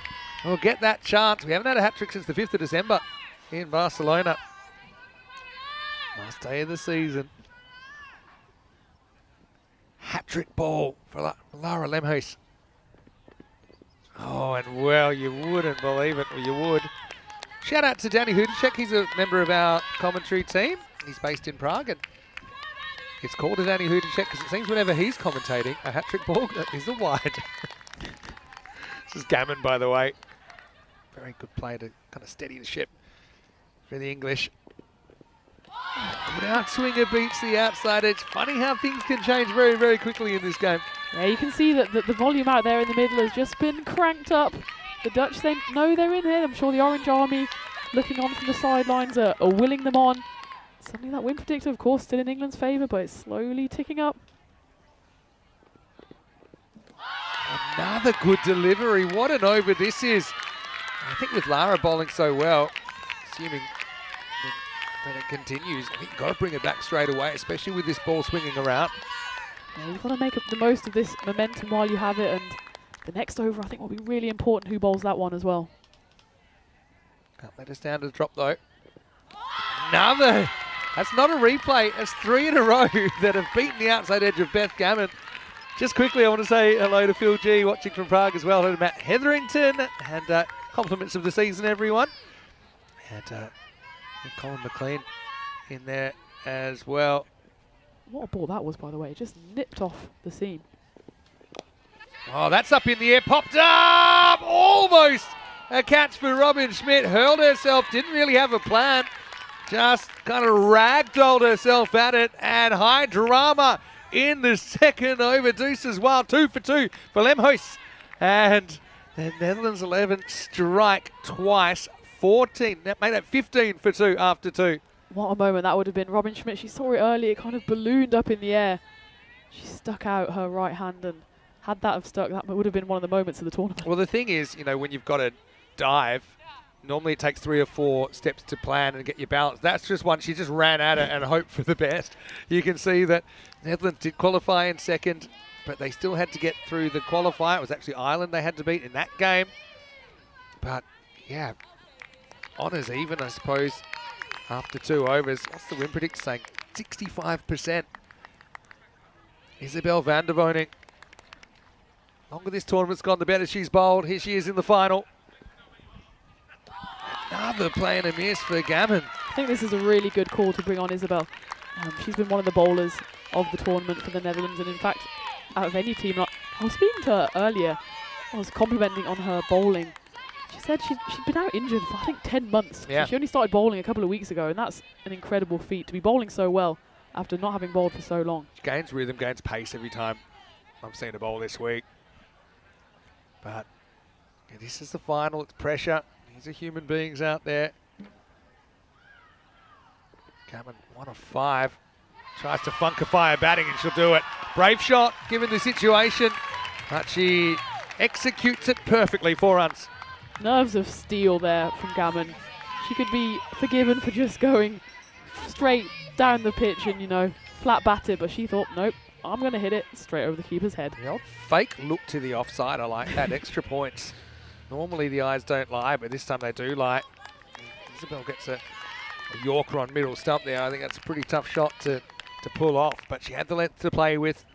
will get that chance. We haven't had a hat-trick since the 5th of December in Barcelona. Last day of the season. Hat-trick ball for Lara Lemhuis. Oh, and well, you wouldn't believe it, or you would. Shout out to Danny Hudacek. He's a member of our commentary team. He's based in Prague, and it's called a Danny Hudacek because it seems whenever he's commentating, a hat-trick ball is a wide. This is Gammon, by the way. Very good play to kind of steady the ship for the English. Good outswinger beats the outside edge. Funny how things can change very, very quickly in this game. Yeah, you can see that the volume out there in the middle has just been cranked up. The Dutch, they know they're in here. I'm sure the Orange Army, looking on from the sidelines, are willing them on. Suddenly that win predictor, of course, still in England's favour, but it's slowly ticking up. Another good delivery. What an over this is. I think with Lara bowling so well, assuming that it continues, I think you've got to bring it back straight away, especially with this ball swinging around. Yeah, you've got to make the most of this momentum while you have it, and the next over I think will be really important who bowls that one as well. Can't let us down to the drop though. Another. That's not a replay. It's 3 in a row that have beaten the outside edge of Beth Gammon. Just quickly, I want to say hello to Phil G, watching from Prague as well. Hello to Matt Hetherington, and compliments of the season, everyone. And Colin McLean in there as well. What a ball that was, by the way. It just nipped off the seam. Oh, that's up in the air. Popped up! Almost a catch for Robin Schmidt. Hurled herself. Didn't really have a plan. Just kind of ragdolled herself at it. And high drama in the second over. Deuces wild. 2 for 2 for Lemhuis. And the Netherlands 11 strike twice. 14. That made it 15 for 2 after 2. What a moment that would have been. Robin Schmidt, she saw it early. It kind of ballooned up in the air. She stuck out her right hand and Had that have stuck, that would have been one of the moments of the tournament. Well, the thing is, you know, when you've got a dive, normally it takes 3 or 4 steps to plan and get your balance. That's just one. She just ran at it and hoped for the best. You can see that Netherlands did qualify in second, but they still had to get through the qualifier. It was actually Ireland they had to beat in that game. But, yeah, honours even, I suppose, after 2 overs. What's the win predict saying? 65%. Isabel van der Woning. Longer this tournament's gone, the better she's bowled. Here she is in the final. Another play and a miss for Gammon. I think this is a really good call to bring on Isabel. She's been one of the bowlers of the tournament for the Netherlands, and in fact, out of any team, I was speaking to her earlier. I was complimenting on her bowling. She said she'd been out injured for, I think, 10 months. Yeah. She only started bowling a couple of weeks ago, and that's an incredible feat, to be bowling so well after not having bowled for so long. She gains rhythm, gains pace every time I've seen her bowl this week. But yeah, this is the final, it's pressure. These are human beings out there. Gammon, 1 of 5. Tries to funkify her batting and she'll do it. Brave shot, given the situation. But she executes it perfectly for runs. Nerves of steel there from Gammon. She could be forgiven for just going straight down the pitch and, you know, flat bat it, but she thought, nope, I'm going to hit it straight over the keeper's head. The old fake look to the offside, I like that. Extra points. Normally the eyes don't lie, but this time they do lie. Isabel gets a Yorker on middle stump there. I think that's a pretty tough shot to pull off, but she had the length to play with.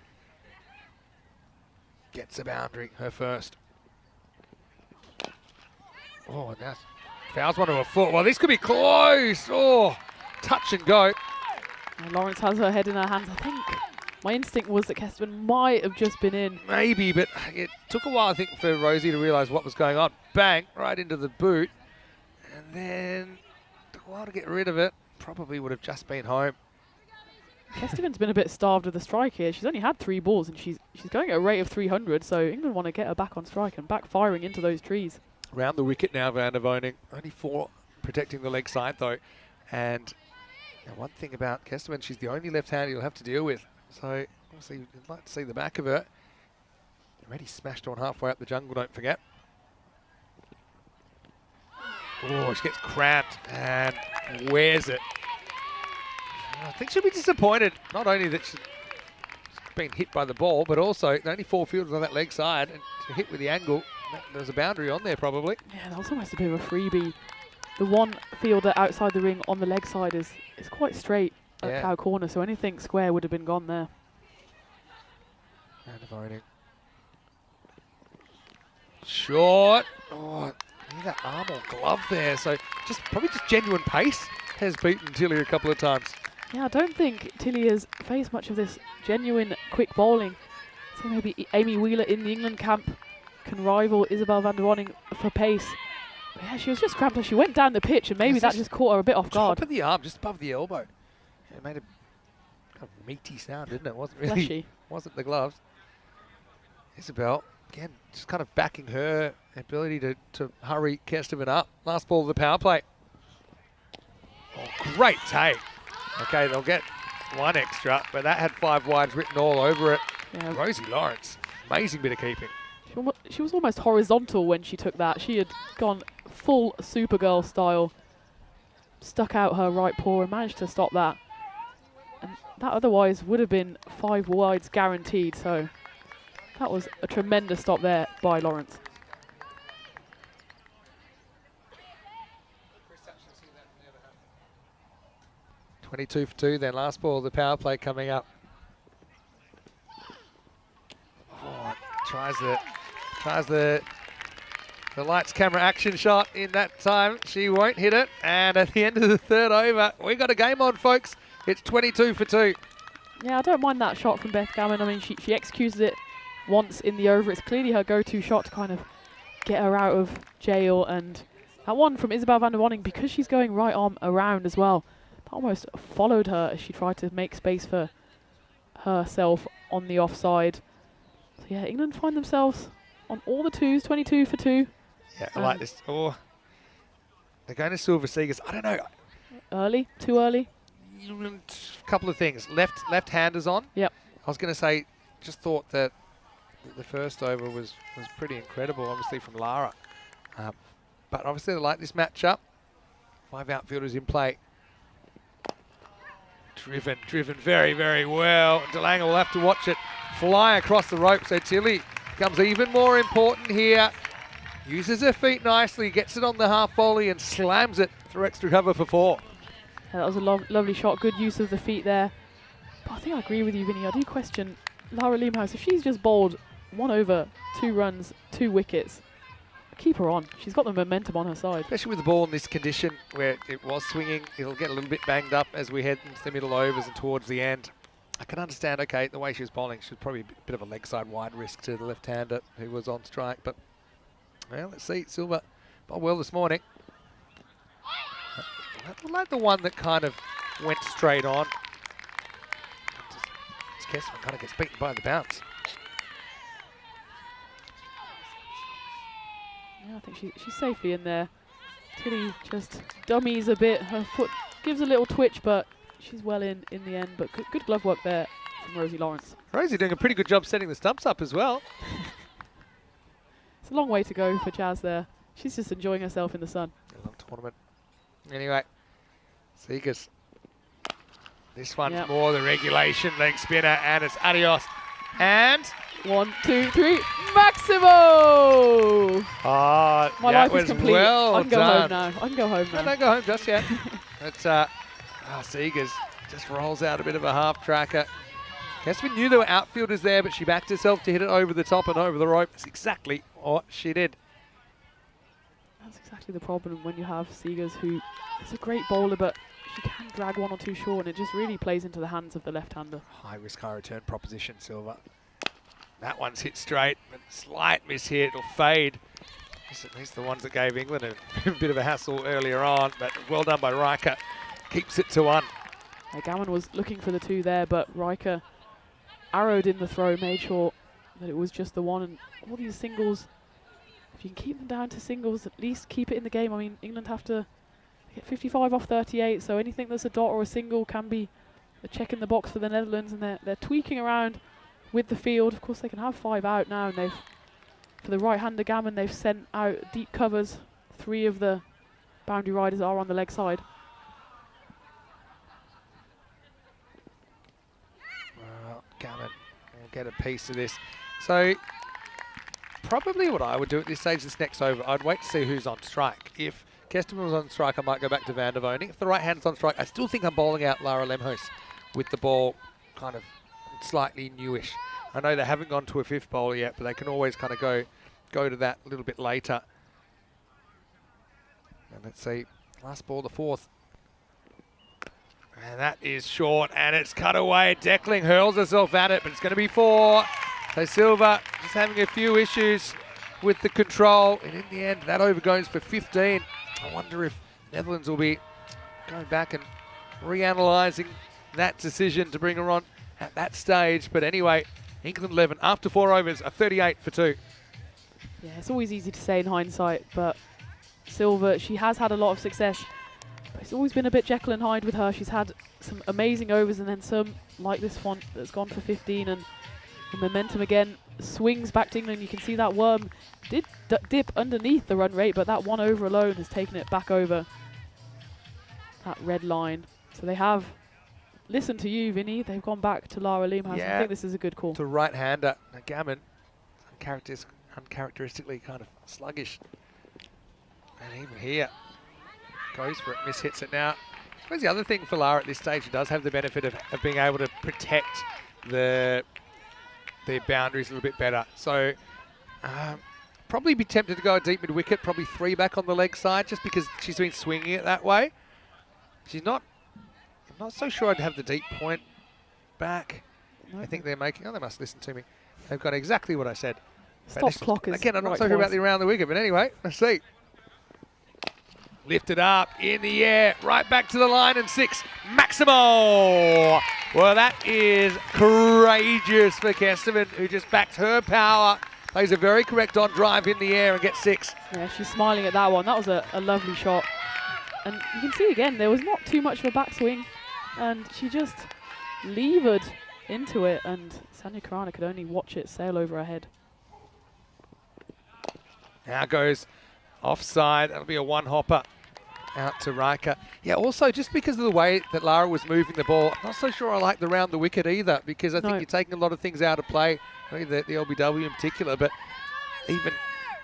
Gets a boundary, her first. Oh, and that's fouls one to a foot. Well, this could be close. Oh, touch and go. And Lawrence has her head in her hands. I think my instinct was that Kesterman might have just been in. Maybe, but it took a while, I think, for Rosie to realise what was going on. Bang, right into the boot. And then took a while to get rid of it. Probably would have just been home. Kesterman's been a bit starved with the strike here. She's only had 3 balls and she's going at a rate of 300, so England want to get her back on strike and back firing into those trees. Round the wicket now, Van der Woning. Only 4 protecting the leg side, though. And one thing about Kesterman, she's the only left-hander you'll have to deal with. So, obviously, you'd like to see the back of her. Already smashed on halfway up the jungle, don't forget. Oh, she gets cramped and wears it. I think she'll be disappointed, not only that she's been hit by the ball, but also only 4 fielders on that leg side, and to hit with the angle, there's a boundary on there probably. Yeah, that was almost a bit of a freebie. The one fielder outside the ring on the leg side is quite straight at cow corner, so anything square would have been gone there. Van der Woning. Short. Oh, near that arm or glove there. So probably just genuine pace has beaten Tilly a couple of times. Yeah, I don't think Tilly has faced much of this genuine quick bowling. So maybe Amy Wheeler in the England camp can rival Isabel van der Woning for pace. But yeah, she was just cramped as she went down the pitch, and maybe that just caught her a bit off guard. Top of the arm, just above the elbow. It made a kind of meaty sound, didn't it? Wasn't really. Fleshy. Wasn't the gloves. Isabel, again, just kind of backing her ability to hurry Kesterman up. Last ball of the power play. Oh, great take. Okay, they'll get 1 extra, but that had 5 wides written all over it. Yeah. Rosie Lawrence, amazing bit of keeping. She was almost horizontal when she took that. She had gone full Supergirl style, stuck out her right paw and managed to stop that. And that otherwise would have been 5 wides guaranteed, so that was a tremendous stop there by Lawrence. .22 for 2, then last ball, the power play coming up. Oh, tries the lights, camera, action shot in that time. She won't hit it, and at the end of the 3rd over, we got a game on, folks. It's 22 for 2. Yeah, I don't mind that shot from Beth Gammon. I mean, she executed it once in the over. It's clearly her go-to shot to kind of get her out of jail, and that one from Isabel van der Woning, because she's going right arm around as well, that almost followed her as she tried to make space for herself on the offside. So yeah, England find themselves on all the 2s, 22 for 2. Yeah, I like this. Oh, they're going to Silver Seegers. I don't know. Early? Too early? Couple of things. Left-handers on. Yep. I was going to say, just thought that the first over was pretty incredible, obviously, from Lara. But obviously they like this matchup. 5 outfielders in play. Driven very, very well. DeLange will have to watch it fly across the rope, so Tilly becomes even more important here. Uses her feet nicely, gets it on the half volley and slams it through extra cover for 4. Yeah, that was a lovely shot, good use of the feet there. But I think I agree with you, Vinny. I do question Lara Liemhaus. If she's just bowled 1 over, 2 runs, 2 wickets, keep her on. She's got the momentum on her side. Especially with the ball in this condition where it was swinging, it'll get a little bit banged up as we head into the middle overs and towards the end. I can understand, okay, the way she was bowling, she was probably a bit of a leg side wide risk to the left-hander who was on strike, but well, let's see. Silva bowled well this morning. I like the one that kind of went straight on. Kathryn kind of gets beaten by the bounce. Yeah, I think she's safely in there. Tilly just dummies a bit. Her foot gives a little twitch, but she's well in the end. But good glove work there from Rosie Lawrence. Rosie doing a pretty good job setting the stumps up as well. It's a long way to go for Jazz there. She's just enjoying herself in the sun. A long tournament. Anyway, Seegers. This one's more the regulation leg spinner, and it's adios. And 1, 2, 3, Maximo! Oh, My that life was is complete. well I can go done. home now. I can go home now. No, don't go home just yet. It's Seegers just rolls out a bit of a half tracker. Kathryn knew there were outfielders there, but she backed herself to hit it over the top and over the rope. That's exactly what she did. That's exactly the problem when you have Seegers, who is a great bowler, but she can drag 1 or 2 short, and it just really plays into the hands of the left-hander. High risk, high return proposition, Silva. That one's hit straight, but slight miss here. It'll fade. At least the ones that gave England a bit of a hassle earlier on, but well done by Riker. Keeps it to 1. Gammon was looking for the 2 there, but Riker arrowed in the throw, made sure that it was just the 1. And all these singles, if you can keep them down to singles, at least keep it in the game. I mean, England have to get 55 off 38, so anything that's a dot or a single can be a check in the box for the Netherlands, and they're tweaking around with the field. Of course, they can have 5 out now, and for the right-hander Gammon, they've sent out deep covers. 3 of the boundary riders are on the leg side. Well, Gammon will get a piece of this. So probably what I would do at this stage, this next over, I'd wait to see who's on strike. If Kesterman was on strike, I might go back to Van der Voning. If the right-hander's on strike, I still think I'm bowling out Lara Liemhaus with the ball kind of slightly newish. I know they haven't gone to a 5th bowler yet, but they can always kind of go to that a little bit later. And let's see, last ball, the 4th. And that is short, and it's cut away. Deckling hurls herself at it, but it's going to be 4. So Silva just having a few issues with the control, and in the end, that over goes for 15. I wonder if Netherlands will be going back and reanalyzing that decision to bring her on at that stage. But anyway, England 11 after 4 overs, a 38 for 2. Yeah, it's always easy to say in hindsight, but Silva, she has had a lot of success. But it's always been a bit Jekyll and Hyde with her. She's had some amazing overs and then some like this one that's gone for 15, and the momentum again swings back to England. You can see that worm did dip underneath the run rate, but that 1 over alone has taken it back over that red line. So they have listened to you, Vinny. They've gone back to Lara Liemhaus. Yeah, I think this is a good call. To right-hander. Gammon, uncharacteristically kind of sluggish. And even here, goes for it, mishits it now. I suppose the other thing for Lara at this stage, she does have the benefit of being able to protect their boundaries a little bit better. So probably be tempted to go a deep mid-wicket, probably 3 back on the leg side, just because she's been swinging it that way. I'm not so sure I'd have the deep point back. No. I think they're making, they must listen to me. They've got exactly what I said. Stop clock is again, I'm not right so sure about the around the wicket, but anyway, let's see. Lifted up in the air, right back to the line, and 6, Maximo. Well, that is courageous for Kesterman, who just backed her power, plays a very correct on drive in the air and gets 6. Yeah, she's smiling at that one. That was a lovely shot. And you can see again, there was not too much of a backswing, and she just levered into it, and Sanya Karana could only watch it sail over her head. Now goes offside. That'll be a one-hopper out to Riker. Yeah, also just because of the way that Lara was moving the ball, I'm not so sure I like the round the wicket either, because I think you're taking a lot of things out of play, the LBW in particular, but even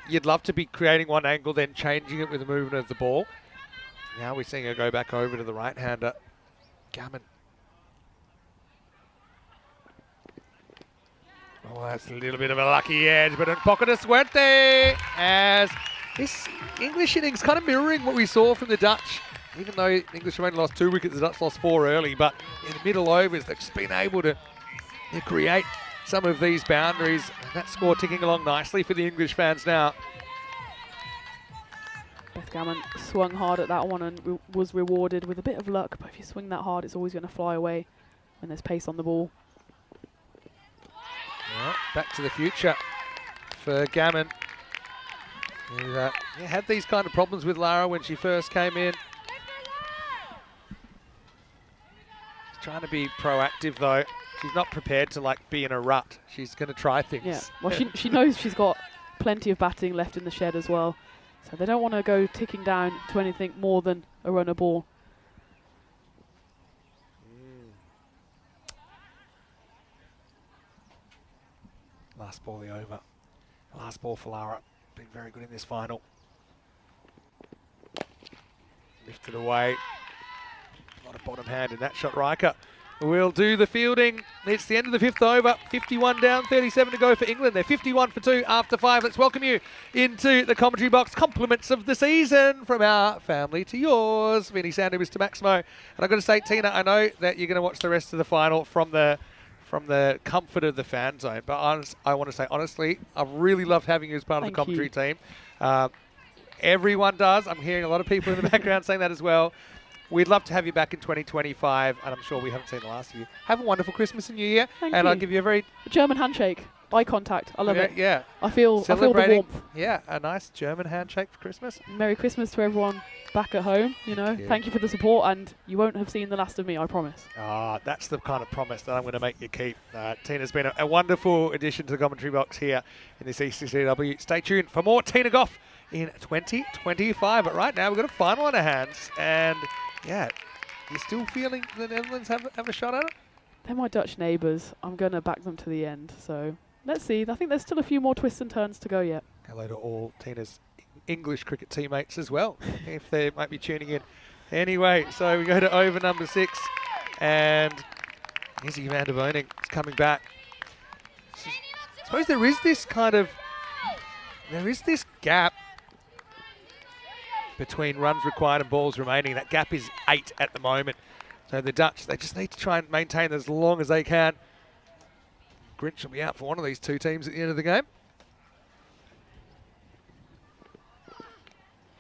you'd love to be creating one angle, then changing it with the movement of the ball. Now we're seeing her go back over to the right-hander, Gammon. Oh, that's a little bit of a lucky edge, but in pocket of suerte, as this English innings kind of mirroring what we saw from the Dutch. Even though the English have only lost 2 wickets, the Dutch lost 4 early, but in the middle overs, they've just been able to create some of these boundaries. And that score ticking along nicely for the English fans now. Beth Gammon swung hard at that one and was rewarded with a bit of luck, but if you swing that hard, it's always going to fly away when there's pace on the ball. Well, back to the future for Gammon. Who had these kind of problems with Lara when she first came in. She's trying to be proactive though. She's not prepared to be in a rut. She's going to try things. Yeah, well she knows she's got plenty of batting left in the shed as well. So they don't want to go ticking down to anything more than a runner ball. Last ball, the over. Last ball for Lara. Been very good in this final. Lifted away. A lot of bottom hand in that shot. Riker will do the fielding. It's the end of the 5th over. 51 down, 37 to go for England. They're 51 for 2 after 5. Let's welcome you into the commentary box. Compliments of the season from our family to yours. Vinny Sander, Mr. Maximo. And I've got to say, Tina, I know that you're going to watch the rest of the final from the comfort of the fan zone. But I want to say, honestly, I've really loved having you as part of the commentary team. Everyone does. I'm hearing a lot of people in the background saying that as well. We'd love to have you back in 2025, and I'm sure we haven't seen the last of you. Have a wonderful Christmas and New Year. Thank and you. I'll give you a very... German handshake. Eye contact. I love it. Yeah. I feel the warmth. Yeah, a nice German handshake for Christmas. Merry Christmas to everyone back at home. Thank you for the support, and you won't have seen the last of me, I promise. That's the kind of promise that I'm going to make you keep. Tina's been a wonderful addition to the commentary box here in this ECC-W. Stay tuned for more Tina Goff in 2025. But right now, we've got a final on our hands, and yeah, you still feeling the Netherlands have a shot at it? They're my Dutch neighbours. I'm going to back them to the end, so let's see. I think there's still a few more twists and turns to go yet. Hello to all Tina's English cricket teammates as well, if they might be tuning in. Anyway, so we go to over number 6, and Izzy van der Boning is coming back. I suppose there is this gap between runs required and balls remaining. That gap is 8 at the moment. So the Dutch, they just need to try and maintain as long as they can. Grinch will be out for one of these two teams at the end of the game.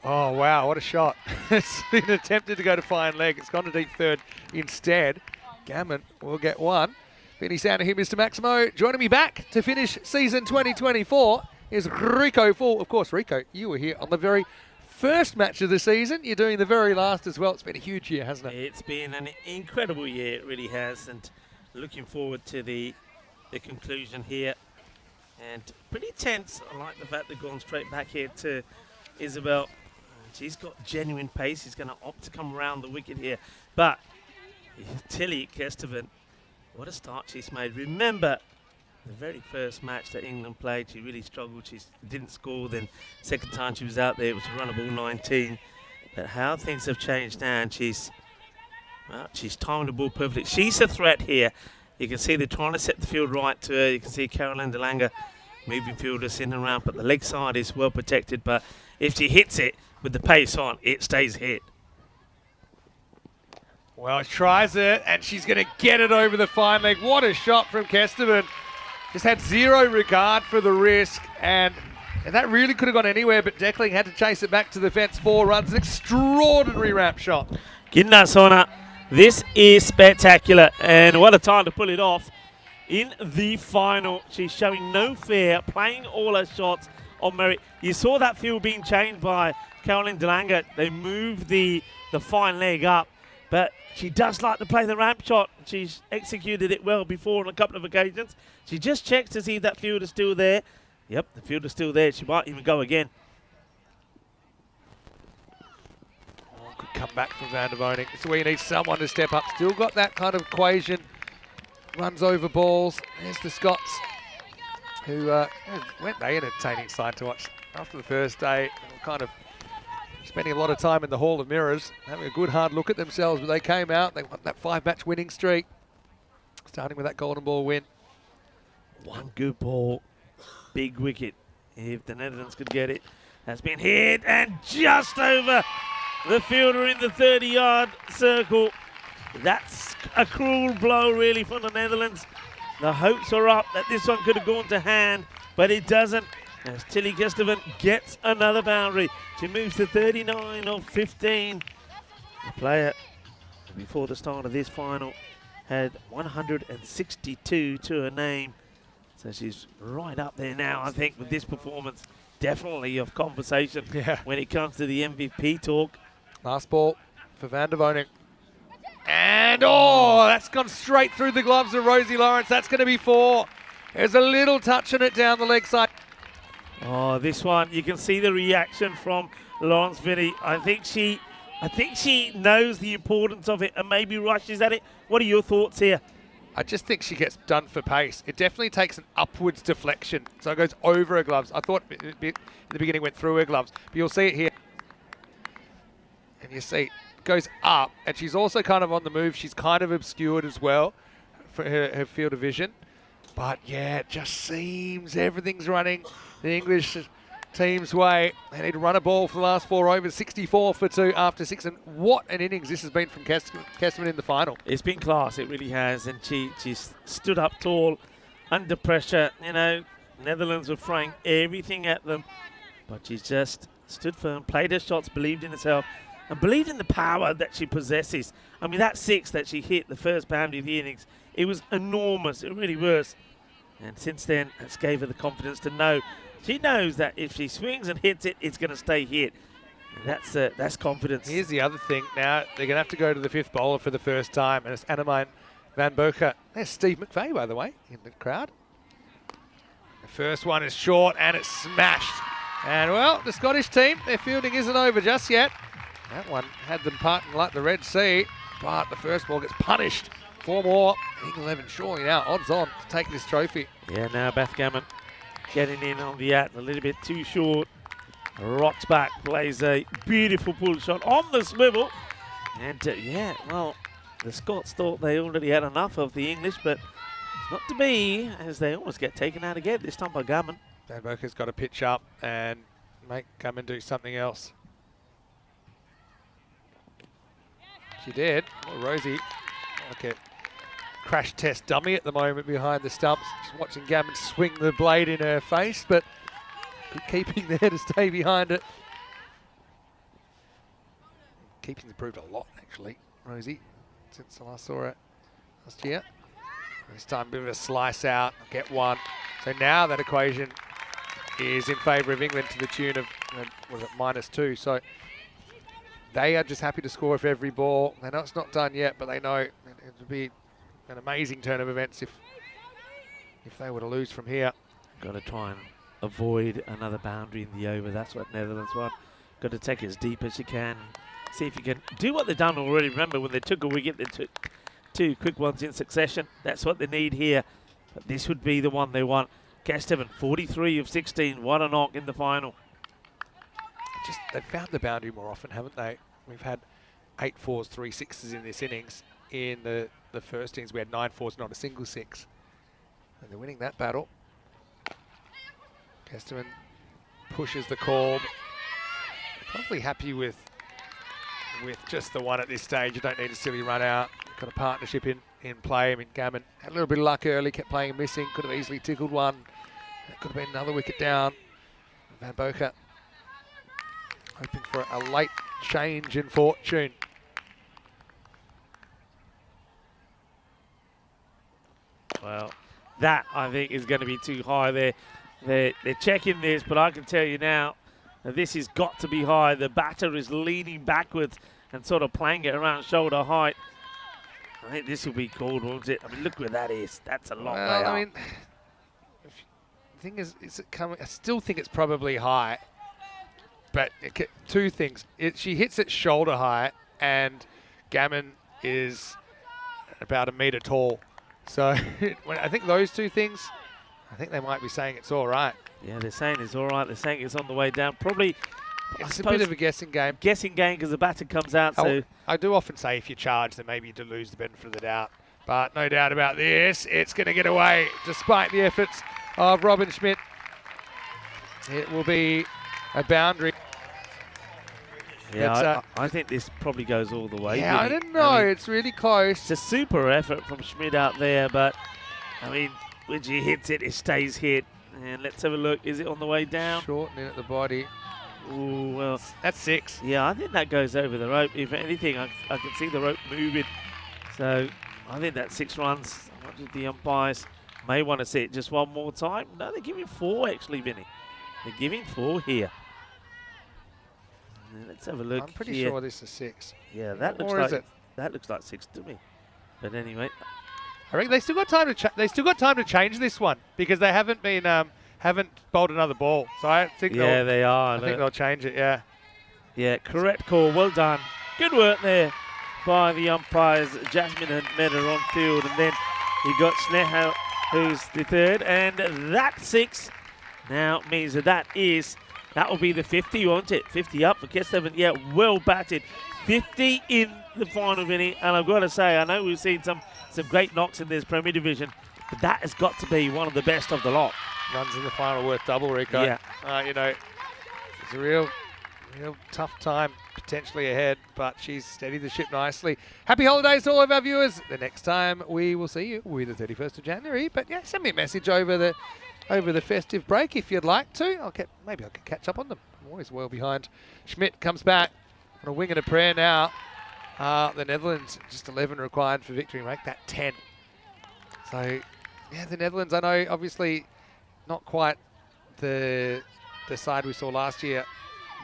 Oh, wow, what a shot. It's been attempted to go to fine leg. It's gone to deep third instead. Gammon will get one. Vinny Sander here, Mr. Maximo. Joining me back to finish season 2024 is Rico Fall. Of course, Rico, you were here on the very first match of the season. You're doing the very last as well. It's been a huge year, hasn't it? It's been an incredible year, it really has, and looking forward to the conclusion here. And pretty tense. I like the fact they've gone straight back here to Isabel. She's got genuine pace. She's going to opt to come around the wicket here. But Tilly Kesteven, what a start she's made. Remember, the very first match that England played, she really struggled. She didn't score. Then second time she was out there, it was a run of ball 19. But how things have changed now, and she's timing the ball perfectly. She's a threat here. You can see they're trying to set the field right to her. You can see Caroline de Lange moving fielders in and around, but the leg side is well protected. But if she hits it with the pace on, it stays hit. Well, she tries it, and she's going to get it over the fine leg. What a shot from Kesteven. Just had zero regard for the risk, and that really could have gone anywhere, but Deckling had to chase it back to the fence. 4 runs, an extraordinary wrap shot. Ginna Sona, this is spectacular, and what a time to pull it off in the final. She's showing no fear, playing all her shots on merit. You saw that field being changed by Caroline de Lange. They moved the fine leg up, but she does like to play the ramp shot. She's executed it well before on a couple of occasions. She just checks to see if that field is still there. Yep, the field is still there. She might even go again. Oh, good comeback from Van der Woning. This is where you need someone to step up. Still got that kind of equation. Runs over balls. There's the Scots, who weren't they entertaining side to watch after the first day. They were kind of spending a lot of time in the Hall of Mirrors, having a good hard look at themselves, but they came out. They won that 5-match winning streak, starting with that golden ball win. One good ball, big wicket. If the Netherlands could get it, has been hit and just over the fielder in the 30-yard circle. That's a cruel blow, really, for the Netherlands. The hopes are up that this one could have gone to hand, but it doesn't. As Tilly Gustavin gets another boundary. She moves to 39 of 15. The player, before the start of this final, had 162 to her name. So she's right up there now, I think, with this performance. Definitely of conversation when it comes to the MVP talk. Last ball for Van der Woning. And, oh, that's gone straight through the gloves of Rosie Lawrence. That's going to be 4. There's a little touch on it down the leg side. Oh, this one, you can see the reaction from Lawrence Vinny. I think she knows the importance of it and maybe rushes at it. What are your thoughts here? I just think she gets done for pace. It definitely takes an upwards deflection, so it goes over her gloves. I thought in the beginning it went through her gloves, but you'll see it here. And you see it goes up, and she's also kind of on the move. She's kind of obscured as well for her field of vision. But yeah, it just seems everything's running the English team's way. They need to run a ball for the last 4 overs, 64 for 2 after 6. And what an innings this has been from Kesterman in the final. It's been class, it really has. And she's stood up tall, under pressure. You know, Netherlands were throwing everything at them. But she's just stood firm, played her shots, believed in herself, and believed in the power that she possesses. I mean, that 6 that she hit, the first boundary of the innings, it was enormous. It really was. And since then, it's gave her the confidence to know. She knows that if she swings and hits it, it's going to stay hit. And that's confidence. Here's the other thing. Now, they're going to have to go to the 5th bowler for the first time, and it's Annemijn van Boker. There's Steve McVeigh, by the way, in the crowd. The first one is short, and it's smashed. And, well, the Scottish team, their fielding isn't over just yet. That one had them parting like the Red Sea, but the first ball gets punished. 4 more. Eagle 11 surely now odds on to take this trophy. Yeah, now Beth Gammon getting in on the at a little bit too short. Rocks back, plays a beautiful pull shot on the swivel. And yeah, well, the Scots thought they already had enough of the English, but it's not to be, as they almost get taken out again, this time by Gammon. Dan Boker's got to pitch up and make Gammon do something else. She did. Well, Rosie, like a crash test dummy at the moment behind the stumps. Just watching Gammon swing the blade in her face, but good keeping there to stay behind it. Keeping's improved a lot, actually, Rosie, since I last saw her last year. This time, a bit of a slice out, get 1. So now that equation is in favour of England to the tune of, was it -2? So they are just happy to score for every ball. They know it's not done yet, but they know it would be an amazing turn of events if they were to lose from here. Got to try and avoid another boundary in the over. That's what Netherlands want. Got to take it as deep as you can. See if you can do what they've done already. Remember, when they took a wicket, they took 2 quick ones in succession. That's what they need here. But this would be the one they want. Gustavin, 43 of 16. What a knock in the final. They've found the boundary more often, haven't they? We've had 8 4s, 3 6s in this innings. In the first innings, we had 9 4s, not a single 6. And they're winning that battle. Kesterman pushes the call. Probably happy with just the one at this stage. You don't need a silly run out. Got a partnership in play. I mean, Gammon had a little bit of luck early, kept playing missing. Could have easily tickled one. That could have been another wicket down. Van Boker hoping for a late change in fortune. Well, that, I think, is going to be too high there. They're checking this, but I can tell you now that this has got to be high. The batter is leaning backwards and sort of playing it around shoulder height. I think this will be called, won't it? I mean, look where that is. That's a long way up. I mean, the thing is it coming? I still think it's probably high. But two things. She hits it shoulder height, and Gammon is about 1 metre tall. So I think those two things, I think they might be saying it's all right. Yeah, they're saying it's all right. They're saying it's on the way down. Probably, It's a bit of a guessing game. Guessing game because the batter comes out. So I do often say if you charge, then maybe you do lose the benefit of the doubt. But no doubt about this, it's going to get away despite the efforts of Robin Schmidt. It will be a boundary. Yeah, I think this probably goes all the way. Yeah, I didn't know. I mean, it's really close. It's a super effort from Schmidt out there, but I mean, when she hits it, it stays hit. And let's have a look. Is it on the way down? Shortening at the body. Ooh, well, that's 6. Yeah, I think that goes over the rope. If anything, I can see the rope moving. So I think that's 6 runs. I wonder if the umpires may want to see it just one more time. No, they're giving 4 actually, Vinny. They're giving 4 here. Let's have a look. I'm pretty sure this is 6. Yeah, that looks like that looks like 6 to me. But anyway, I reckon they still got time to change this one because they haven't been haven't bowled another ball. So I think they are. I think they'll change it. Yeah. Yeah, correct call. Well done. Good work there by the umpires. Jasmine and Meta on field, and then you got Sneha, who's the third, and that 6 now means that will be the 50, won't it? 50 up for Kesteven. Yeah, well batted. 50 in the final, Vinny. And I've got to say, I know we've seen some great knocks in this Premier Division, but that has got to be one of the best of the lot. Runs in the final worth double, Rico. Yeah. You know, it's a real tough time potentially ahead, but she's steadied the ship nicely. Happy holidays to all of our viewers. The next time we will see you will be the 31st of January. But yeah, send me a message over the festive break if you'd like to. Maybe I can catch up on them. I'm always well behind. Schmidt comes back on a wing and a prayer now. The Netherlands, just 11 required for victory, make that 10. So, yeah, the Netherlands, I know, obviously not quite the side we saw last year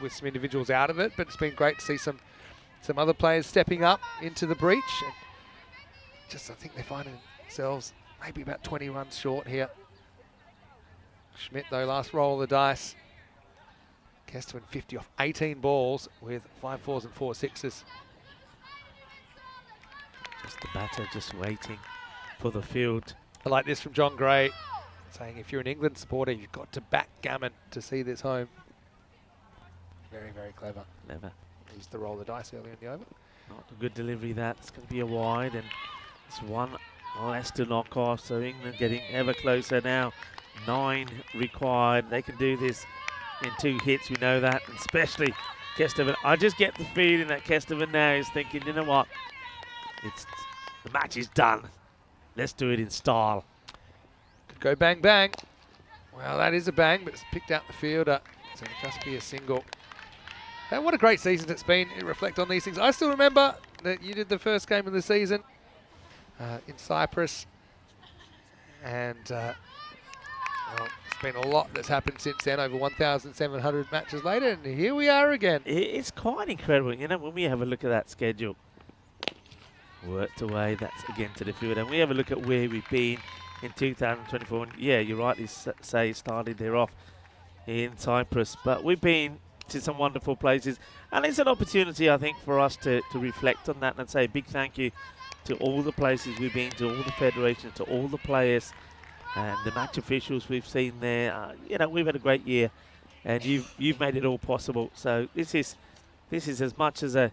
with some individuals out of it, but it's been great to see some other players stepping up into the breach. And I think they're finding themselves maybe about 20 runs short here. Schmidt, though, last roll of the dice. Kesteven 50 off 18 balls with 5 4s and 4 6s. Just the batter just waiting for the field. I like this from John Gray, saying if you're an England supporter, you've got to back Gammon to see this home. Very, very clever. Never. Used to roll the dice earlier in the over. Not a good delivery that. It's going to be a wide, and it's one less to knock off, so England getting ever closer now. 9 required. They can do this in 2 hits, we know that, and especially Kesteven. I just get the feeling that Kesteven now is thinking, you know what, the match is done. Let's do it in style. Could go bang, bang. Well, that is a bang, but it's picked out the fielder, so it'll just be a single. And what a great season it's been. Reflect on these things. I still remember that you did the first game of the season in Cyprus, and well, it's been a lot that's happened since then, over 1,700 matches later, and here we are again. It's quite incredible, you know, when we have a look at that schedule. Worked away, that's again to the field, and we have a look at where we've been in 2024. And yeah, you rightly say started there off in Cyprus, but we've been to some wonderful places, and it's an opportunity, I think, for us to reflect on that and say a big thank you to all the places we've been, to all the federations, to all the players, and the match officials we've seen there. You know, we've had a great year, and you've made it all possible. So this is as much as a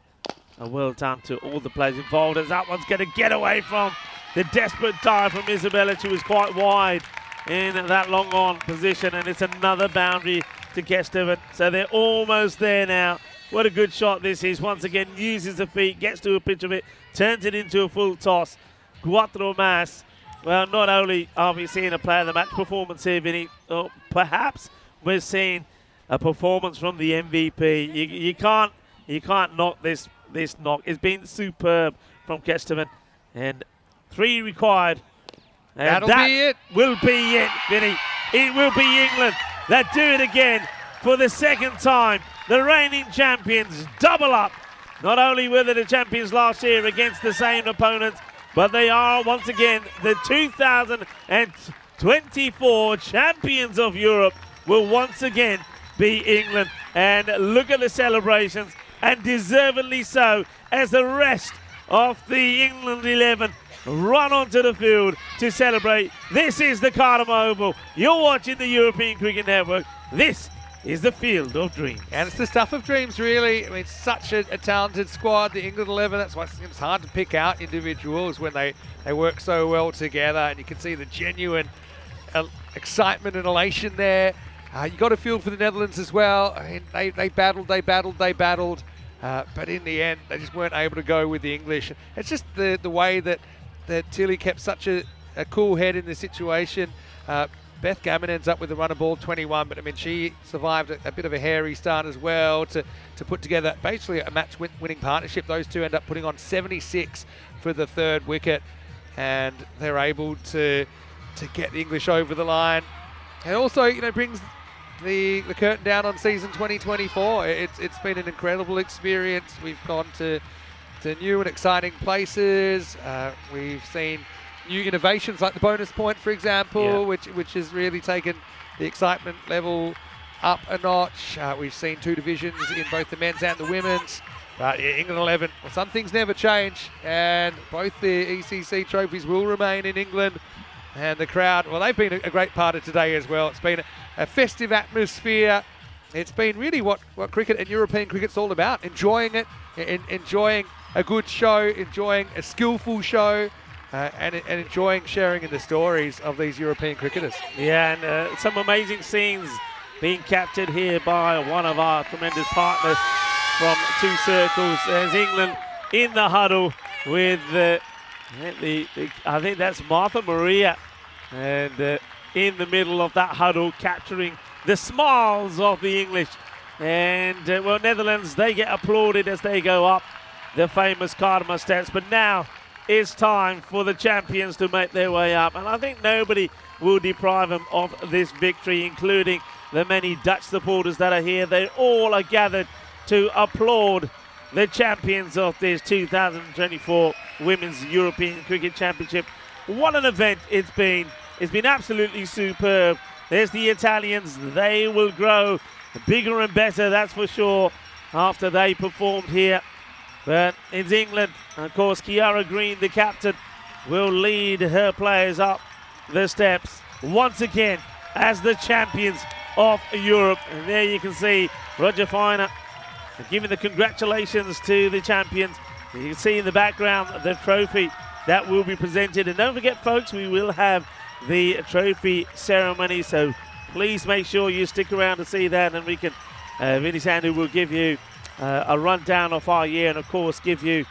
well done to all the players involved, as that one's going to get away from the desperate dive from Isabella. She was quite wide in that long on position, and it's another boundary to Kesteven. So they're almost there now. What a good shot this is. Once again, uses the feet, gets to a pitch of it, turns it into a full toss. Cuatro más. Well, not only are we seeing a player of the match performance here, Vinny, perhaps we're seeing a performance from the MVP. You can't knock this knock. It's been superb from Kesteven, and 3 required. And that'll be it. Will be it, Vinny. It will be England that do it again for the second time. The reigning champions double up Not only were they the champions last year against the same opponents, but they are once again the 2024 champions of Europe. Will once again be England. And look at the celebrations, and deservedly so, as the rest of the England 11 run onto the field to celebrate. This is the Cardiff Oval. You're watching the European Cricket Network. This is the Field of Dreams. And it's the stuff of dreams, really. I mean, such a talented squad, the England 11. That's why it's hard to pick out individuals when they work so well together. And you can see the genuine excitement and elation there. You got a feel for the Netherlands as well. I mean, they battled. But in the end, they just weren't able to go with the English. It's just the way that Tilly kept such a cool head in the situation. Beth Gammon ends up with a run of ball 21, but I mean, she survived a bit of a hairy start as well to put together basically a match-winning partnership. Those two end up putting on 76 for the third wicket, and they're able to get the English over the line. And also, brings the curtain down on season 2024. It's been an incredible experience. We've gone to new and exciting places. We've seen new innovations like the bonus point, for example, which has really taken the excitement level up a notch. We've seen 2 divisions in both the men's and the women's. But England 11, well, some things never change, and both the ECC trophies will remain in England. And the crowd, well, they've been a great part of today as well. It's been a festive atmosphere. It's been really what cricket and European cricket's all about. Enjoying it, enjoying a good show, enjoying a skillful show, and enjoying sharing in the stories of these European cricketers. Yeah, and some amazing scenes being captured here by one of our tremendous partners from 2 circles. There's England in the huddle with I think that's Martha Maria, and in the middle of that huddle, capturing the smiles of the English. And well, Netherlands, they get applauded as they go up the famous Cardamom steps. But now it's time for the champions to make their way up, and I think nobody will deprive them of this victory, including the many Dutch supporters that are here. They all are gathered to applaud the champions of this 2024 Women's European Cricket Championship. What an event it's been. It's been absolutely superb. There's the Italians. They will grow bigger and better, that's for sure, after they performed here. But it's England. Of course, Kiara Green, the captain, will lead her players up the steps once again as the champions of Europe. And there you can see Roger Finer giving the congratulations to the champions. You can see in the background the trophy that will be presented. And don't forget, folks, we will have the trophy ceremony. So please make sure you stick around to see that. And we can, Vinny Sandu will give you a rundown of our year, and of course give you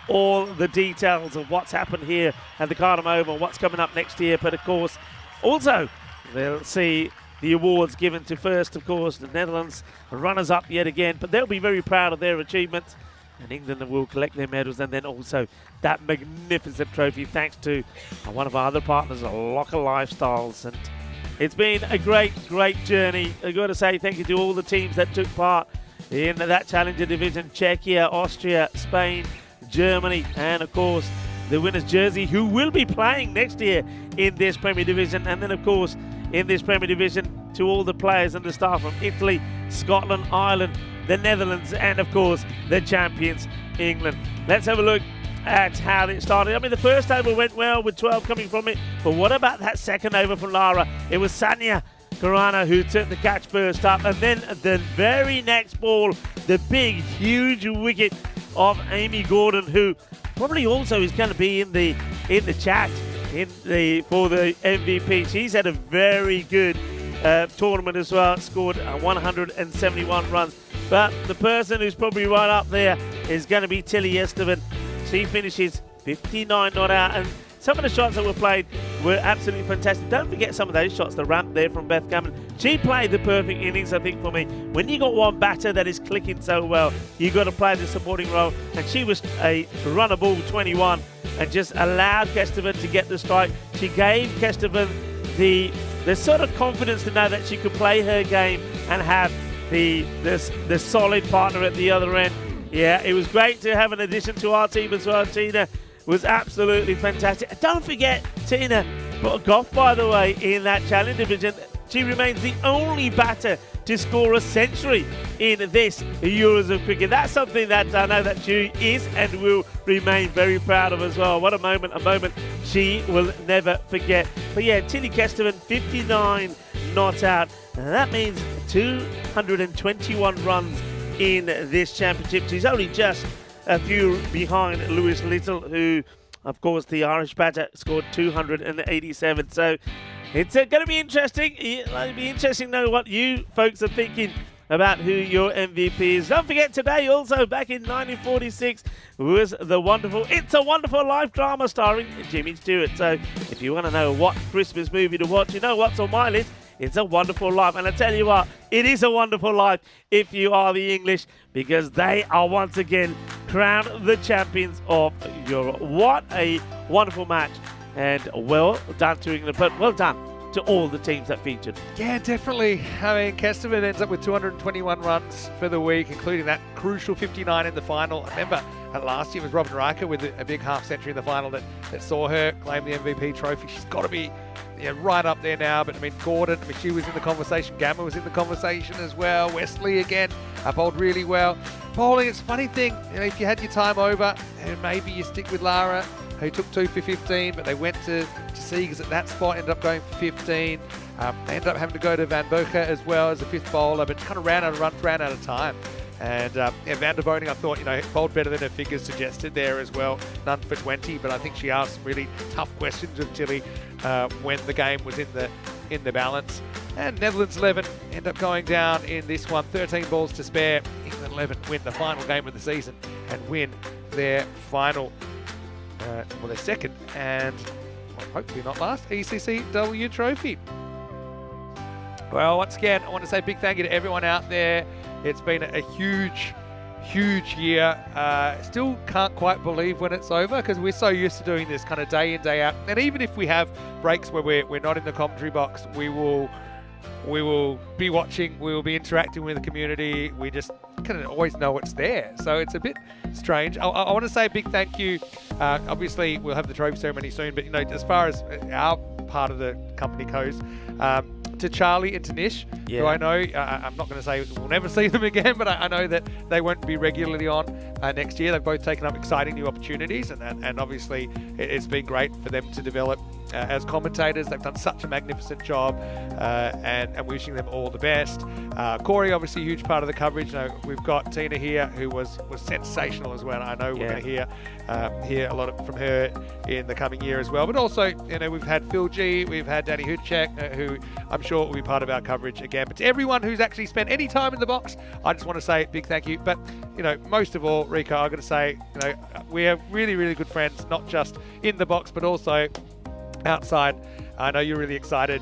all the details of what's happened here at the Cardiff Oval, what's coming up next year. But of course, also they'll see the awards given to first, of course, the Netherlands, runners-up yet again, but they'll be very proud of their achievements, and England will collect their medals, and then also that magnificent trophy thanks to one of our other partners, Locker Lifestyles. And it's been a great journey. I've got to say thank you to all the teams that took part in that Challenger division: Czechia, Austria, Spain, Germany, and of course the winners jersey, who will be playing next year in this Premier Division. And then of course in this Premier Division, to all the players and the staff from Italy, Scotland, Ireland, the Netherlands, and of course the champions, England. Let's have a look at how it started. I mean, the first over went well with 12 coming from it, but what about that second over from Lara? It was Sanya Karana who took the catch first up, and then the very next ball, the big, huge wicket of Amy Gordon, who probably also is going to be in the chat for the MVP. She's had a very good tournament as well, scored 171 runs. But the person who's probably right up there is going to be Tilly Esteban. She finishes 59 not out, and some of the shots that were played were absolutely fantastic. Don't forget some of those shots, the ramp there from Beth Gammon. She played the perfect innings, I think, for me. When you got one batter that is clicking so well, you got to play the supporting role, and she was a runner ball 21 and just allowed Kestevan to get the strike. She gave Kestevan the sort of confidence to know that she could play her game and have the solid partner at the other end. Yeah, it was great to have an addition to our team as well. Tina was absolutely fantastic. Don't forget, Tina got off, by the way, in that challenge division. She remains the only batter to score a century in this Euros of cricket. That's something that I know that she is and will remain very proud of as well. What a moment she will never forget. But yeah, Tilly Kesterman, 59 not out. And that means 221 runs in this championship. She's only just a few behind Louise Little, who, of course, the Irish batter, scored 287. So it's going to be interesting. It'll be interesting to know what you folks are thinking about who your MVP is. Don't forget, today also, back in 1946, was the wonderful It's a Wonderful Life drama starring Jimmy Stewart. So if you want to know what Christmas movie to watch, you know what's on my list. It's a Wonderful Life. And I tell you what, it is a wonderful life if you are the English, because they are once again crowned the champions of Europe. What a wonderful match. And well done to England, but well done to all the teams that featured. Yeah, definitely. I mean, Kesterman ends up with 221 runs for the week, including that crucial 59 in the final. I remember last year was Robin Riker with a big half century in the final that saw her claim the MVP trophy. She's got to be right up there now. But I mean, Gordon, she was in the conversation. Gamma was in the conversation as well. Wesley again, bowled really well. Bowling, it's a funny thing. If you had your time over, and maybe you stick with Lara, who took 2 for 15, but they went to Seegers at that spot, ended up going for 15. They ended up having to go to Van Boker as well as the 5th bowler, but kind of ran out of runs, ran out of time. And Van der Boning, I thought, bowled better than her figures suggested there as well. None for 20, but I think she asked some really tough questions of Tilly when the game was in the balance. And Netherlands 11 end up going down in this one, 13 balls to spare. England 11 win the final game of the season and win their final, their second and hopefully not last ECC-W trophy. Well, once again, I want to say a big thank you to everyone out there. It's been a huge year. Still can't quite believe when it's over, because we're so used to doing this kind of day in, day out. And even if we have breaks where we're not in the commentary box, we will be watching, we will be interacting with the community. We just kind of always know it's there. So it's a bit strange. I want to say a big thank you. Obviously, we'll have the trophy ceremony soon, but as far as our part of the company goes, to Charlie and to Nish, who I know, I'm not going to say we'll never see them again, but I know that they won't be regularly on next year. They've both taken up exciting new opportunities, and obviously it's been great for them to develop as commentators. They've done such a magnificent job, and wishing them all the best. Corey, obviously a huge part of the coverage. We've got Tina here, who was sensational as well. I know we're going to hear a lot from her in the coming year as well. But also, we've had Phil G, we've had Danny Hutchek, who I'm sure will be part of our coverage again. But to everyone who's actually spent any time in the box, I just want to say a big thank you. But most of all, Rico, I've got to say, we are really, really good friends, not just in the box, but also outside. I know you're really excited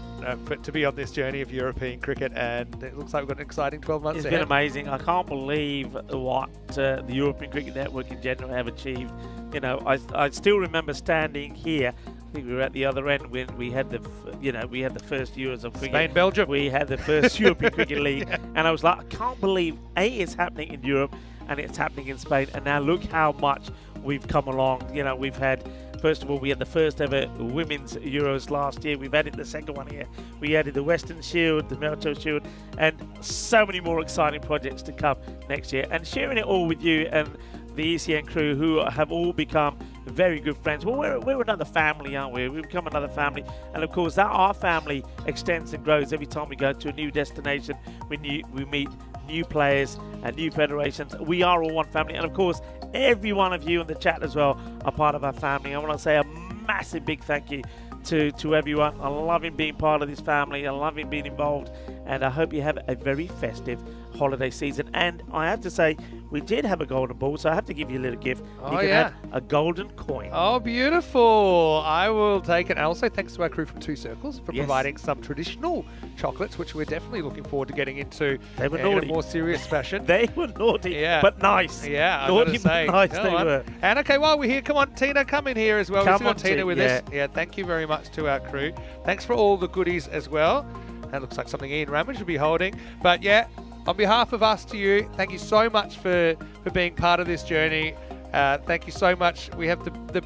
to be on this journey of European cricket, and it looks like we've got an exciting 12 months ahead. It's been amazing. I can't believe what the European Cricket Network in general have achieved. I still remember standing here. I think we were at the other end when we had the first Euros of cricket. Spain, Belgium. We had the first European Cricket League, and I was like, I can't believe it's happening in Europe and it's happening in Spain. And now look how much we've come along. We've had. First of all, we had the first ever Women's Euros last year. We've added the second one here. We added the Western Shield, the Melto Shield, and so many more exciting projects to come next year. And sharing it all with you and the ECN crew, who have all become very good friends. Well, we're another family, aren't we? We've become another family. And of course, our family extends and grows every time we go to a new destination. We meet new players and new federations. We are all one family. And of course, every one of you in the chat as well are part of our family. I want to say a massive big thank you to everyone. I love being part of this family. I love being involved, and I hope you have a very festive holiday season. And I have to say, we did have a golden ball, so I have to give you a little gift. You can have a golden coin. Oh, beautiful. I will take it. And also thanks to our crew from Two Circles for providing some traditional chocolates, which we're definitely looking forward to getting into in a more serious fashion. They were naughty, but nice. Yeah, naughty but nice they were. And okay, while we're here, come on, Tina, come in here as well. Come on, Tina with us. Yeah, thank you very much to our crew. Thanks for all the goodies as well. That looks like something Ian Ramage should be holding. But yeah, on behalf of us to you, thank you so much for being part of this journey. Thank you so much. We have the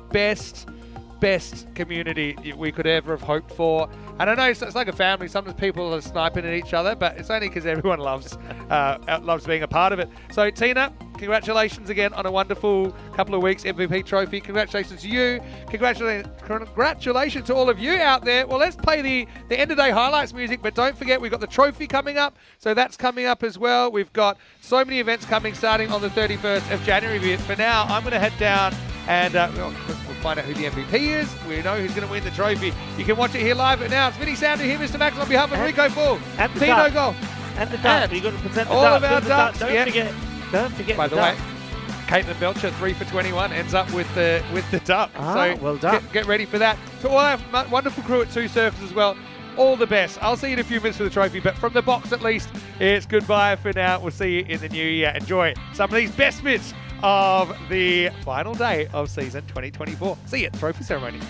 best community we could ever have hoped for. And I know it's like a family. Sometimes people are sniping at each other, but it's only because everyone loves being a part of it. So Tina, congratulations again on a wonderful couple of weeks MVP trophy. Congratulations to you. Congratulations to all of you out there. Well, let's play the end of day highlights music, but don't forget we've got the trophy coming up. So that's coming up as well. We've got so many events coming starting on the 31st of January. For now, I'm going to head down and we'll find out who the MVP is. We know who's going to win the trophy. You can watch it here live. But now it's Vinny Sander here, Mr. Max, on behalf of Rico Full, and the Pino duck. Golf. And the duck. You've got to present the all duck. of our ducks. Don't forget By the the way, duck. Caitlin Belcher, 3 for 21, ends up with the duck. So well done. Get ready for that. To all our wonderful crew at 2 Circles as well, all the best. I'll see you in a few minutes for the trophy, but from the box at least, it's goodbye for now. We'll see you in the new year. Enjoy some of these best bits of the final day of season 2024. See you at the trophy ceremony.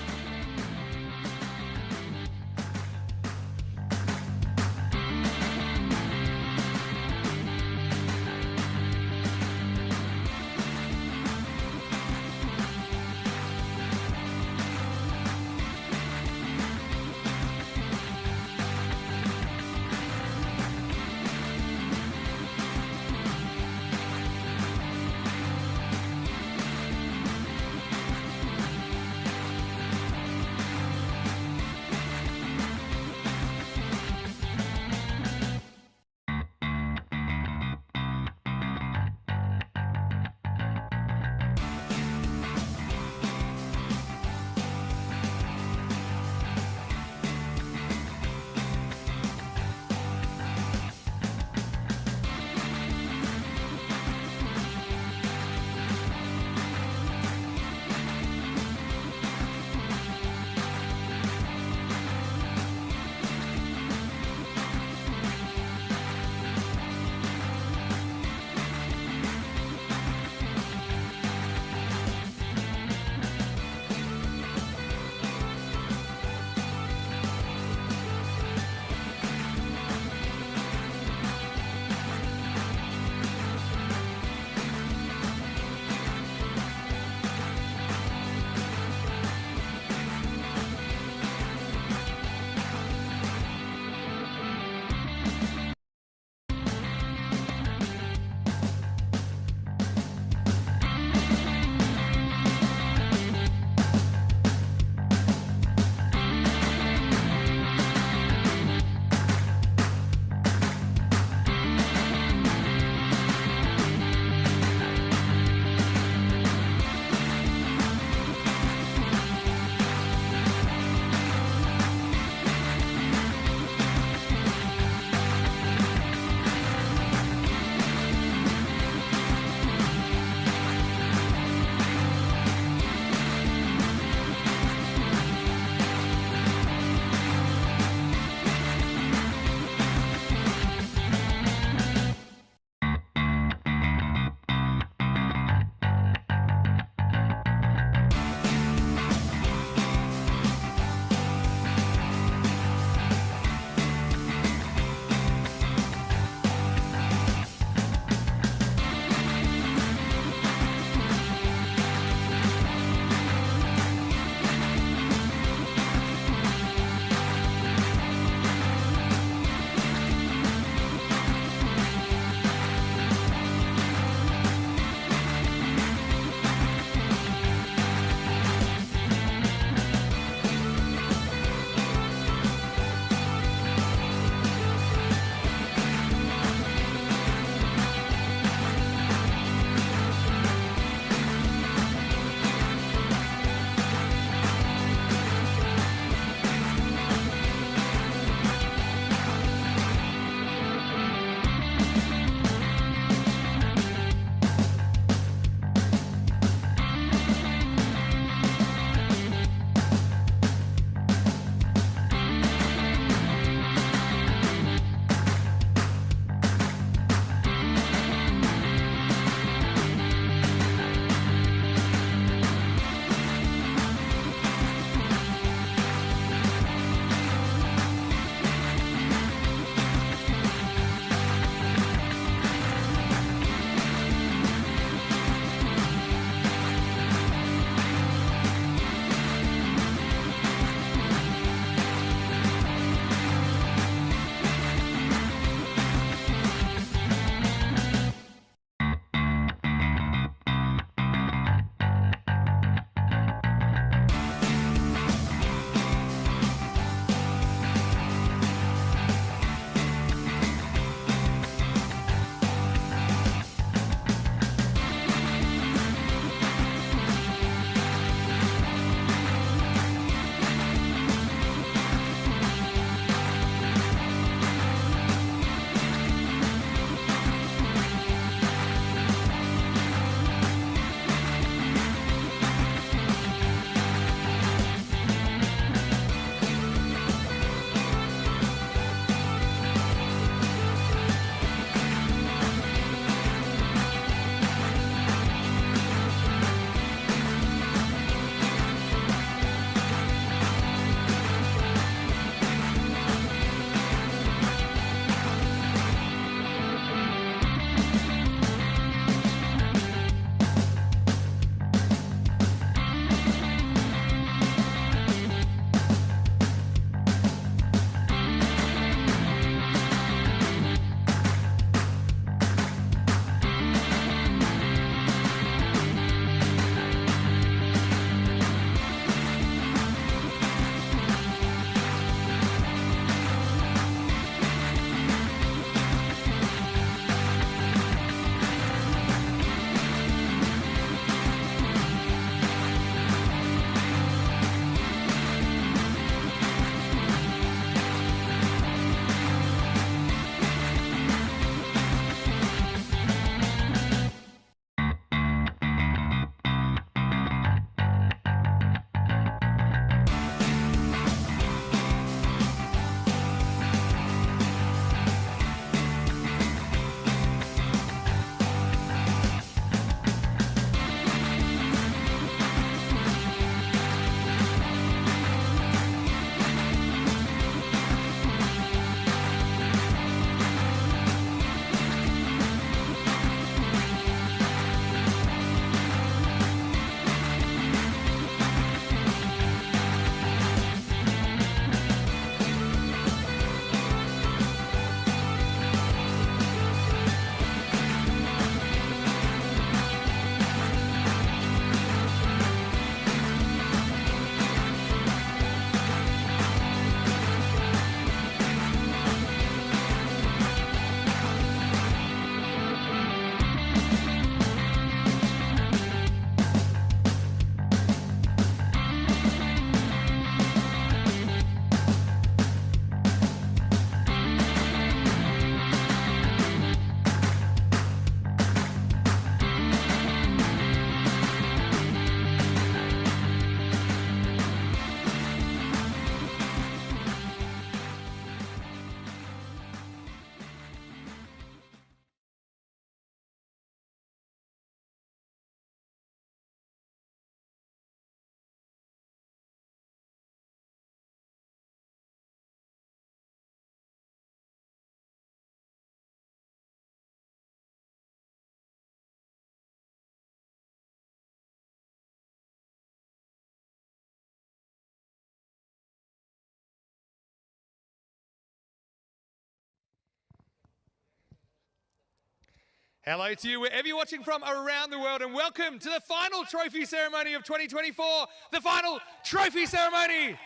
Hello to you wherever you're watching from around the world, and welcome to the final trophy ceremony of 2024, the final trophy ceremony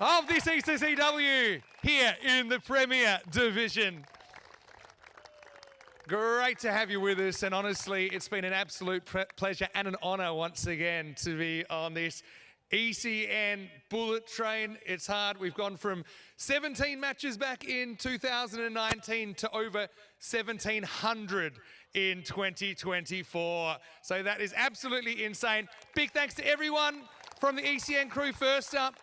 of this ECC-W here in the Premier Division. Great to have you with us, and honestly, it's been an absolute pleasure and an honour once again to be on this ECN bullet train. It's hard. We've gone from 17 matches back in 2019 to over 1,700 in 2024. So that is absolutely insane. Big thanks to everyone from the ECN crew. First up,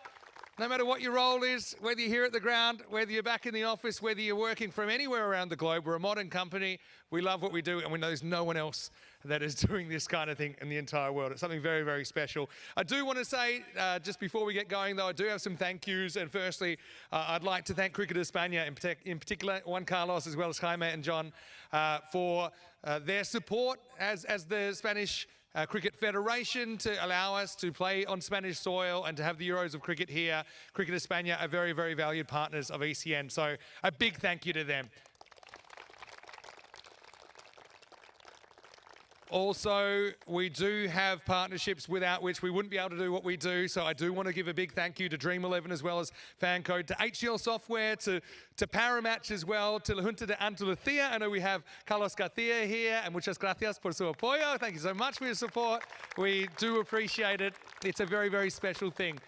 no matter what your role is, whether you're here at the ground, whether you're back in the office, whether you're working from anywhere around the globe, we're a modern company. We love what we do, and we know there's no one else that is doing this kind of thing in the entire world. It's something very, very special. I do want to say, just before we get going, though, I do have some thank yous. And firstly, I'd like to thank Cricket España, in particular, Juan Carlos, as well as Jaime and John, for their support as the Spanish Cricket Federation to allow us to play on Spanish soil and to have the Euros of cricket here. Cricket España are very, very valued partners of ECN, so a big thank you to them. Also, we do have partnerships without which we wouldn't be able to do what we do. So I do want to give a big thank you to Dream 11 as well as Fancode, to HCL Software, to Paramatch as well, to La Junta de Andalucía. I know we have Carlos Garcia here, and muchas gracias por su apoyo. Thank you so much for your support. We do appreciate it. It's a very, very special thing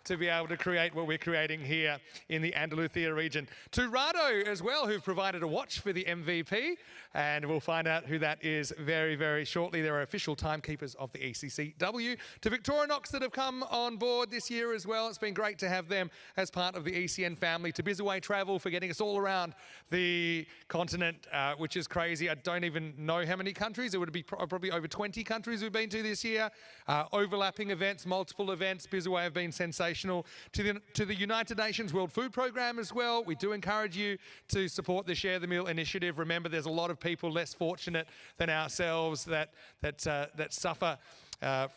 to be able to create what we're creating here in the Andalucía region. To Rado as well, who've provided a watch for the MVP, and we'll find out who that is very, very shortly. They're official timekeepers of the ECC-W. To Victorinox that have come on board this year as well. It's been great to have them as part of the ECN family. To Bizaway Travel for getting us all around the continent, which is crazy. I don't even know how many countries. It would be probably over 20 countries we've been to this year. Overlapping events, multiple events. Bizaway have been sensational. To the United Nations World Food Programme as well. We do encourage you to support the Share the Meal initiative. Remember, there's a lot of people less fortunate than ourselves that suffer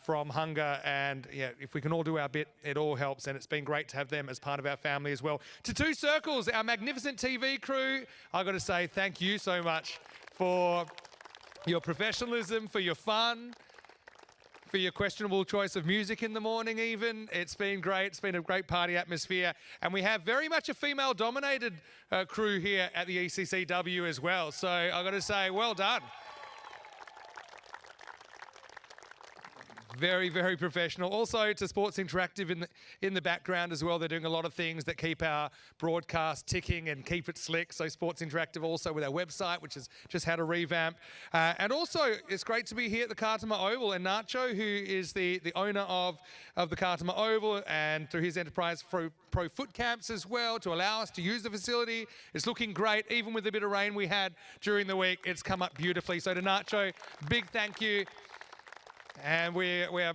from hunger, and yeah, if we can all do our bit, it all helps, and it's been great to have them as part of our family as well. To Two Circles, our magnificent TV crew, I've got to say thank you so much for your professionalism, for your fun, for your questionable choice of music in the morning even. It's been great. It's been a great party atmosphere. And we have very much a female-dominated crew here at the ECC-W as well. So I've got to say, well done. Very, very professional. Also to Sports Interactive in the background as well. They're doing a lot of things that keep our broadcast ticking and keep it slick. So Sports Interactive also with our website, which has just had a revamp. And also, it's great to be here at the Kartama Oval. And Nacho, who is the owner of the Kartama Oval, and through his enterprise pro foot camps as well, to allow us to use the facility. It's looking great. Even with the bit of rain we had during the week, it's come up beautifully. So to Nacho, big thank you. And we're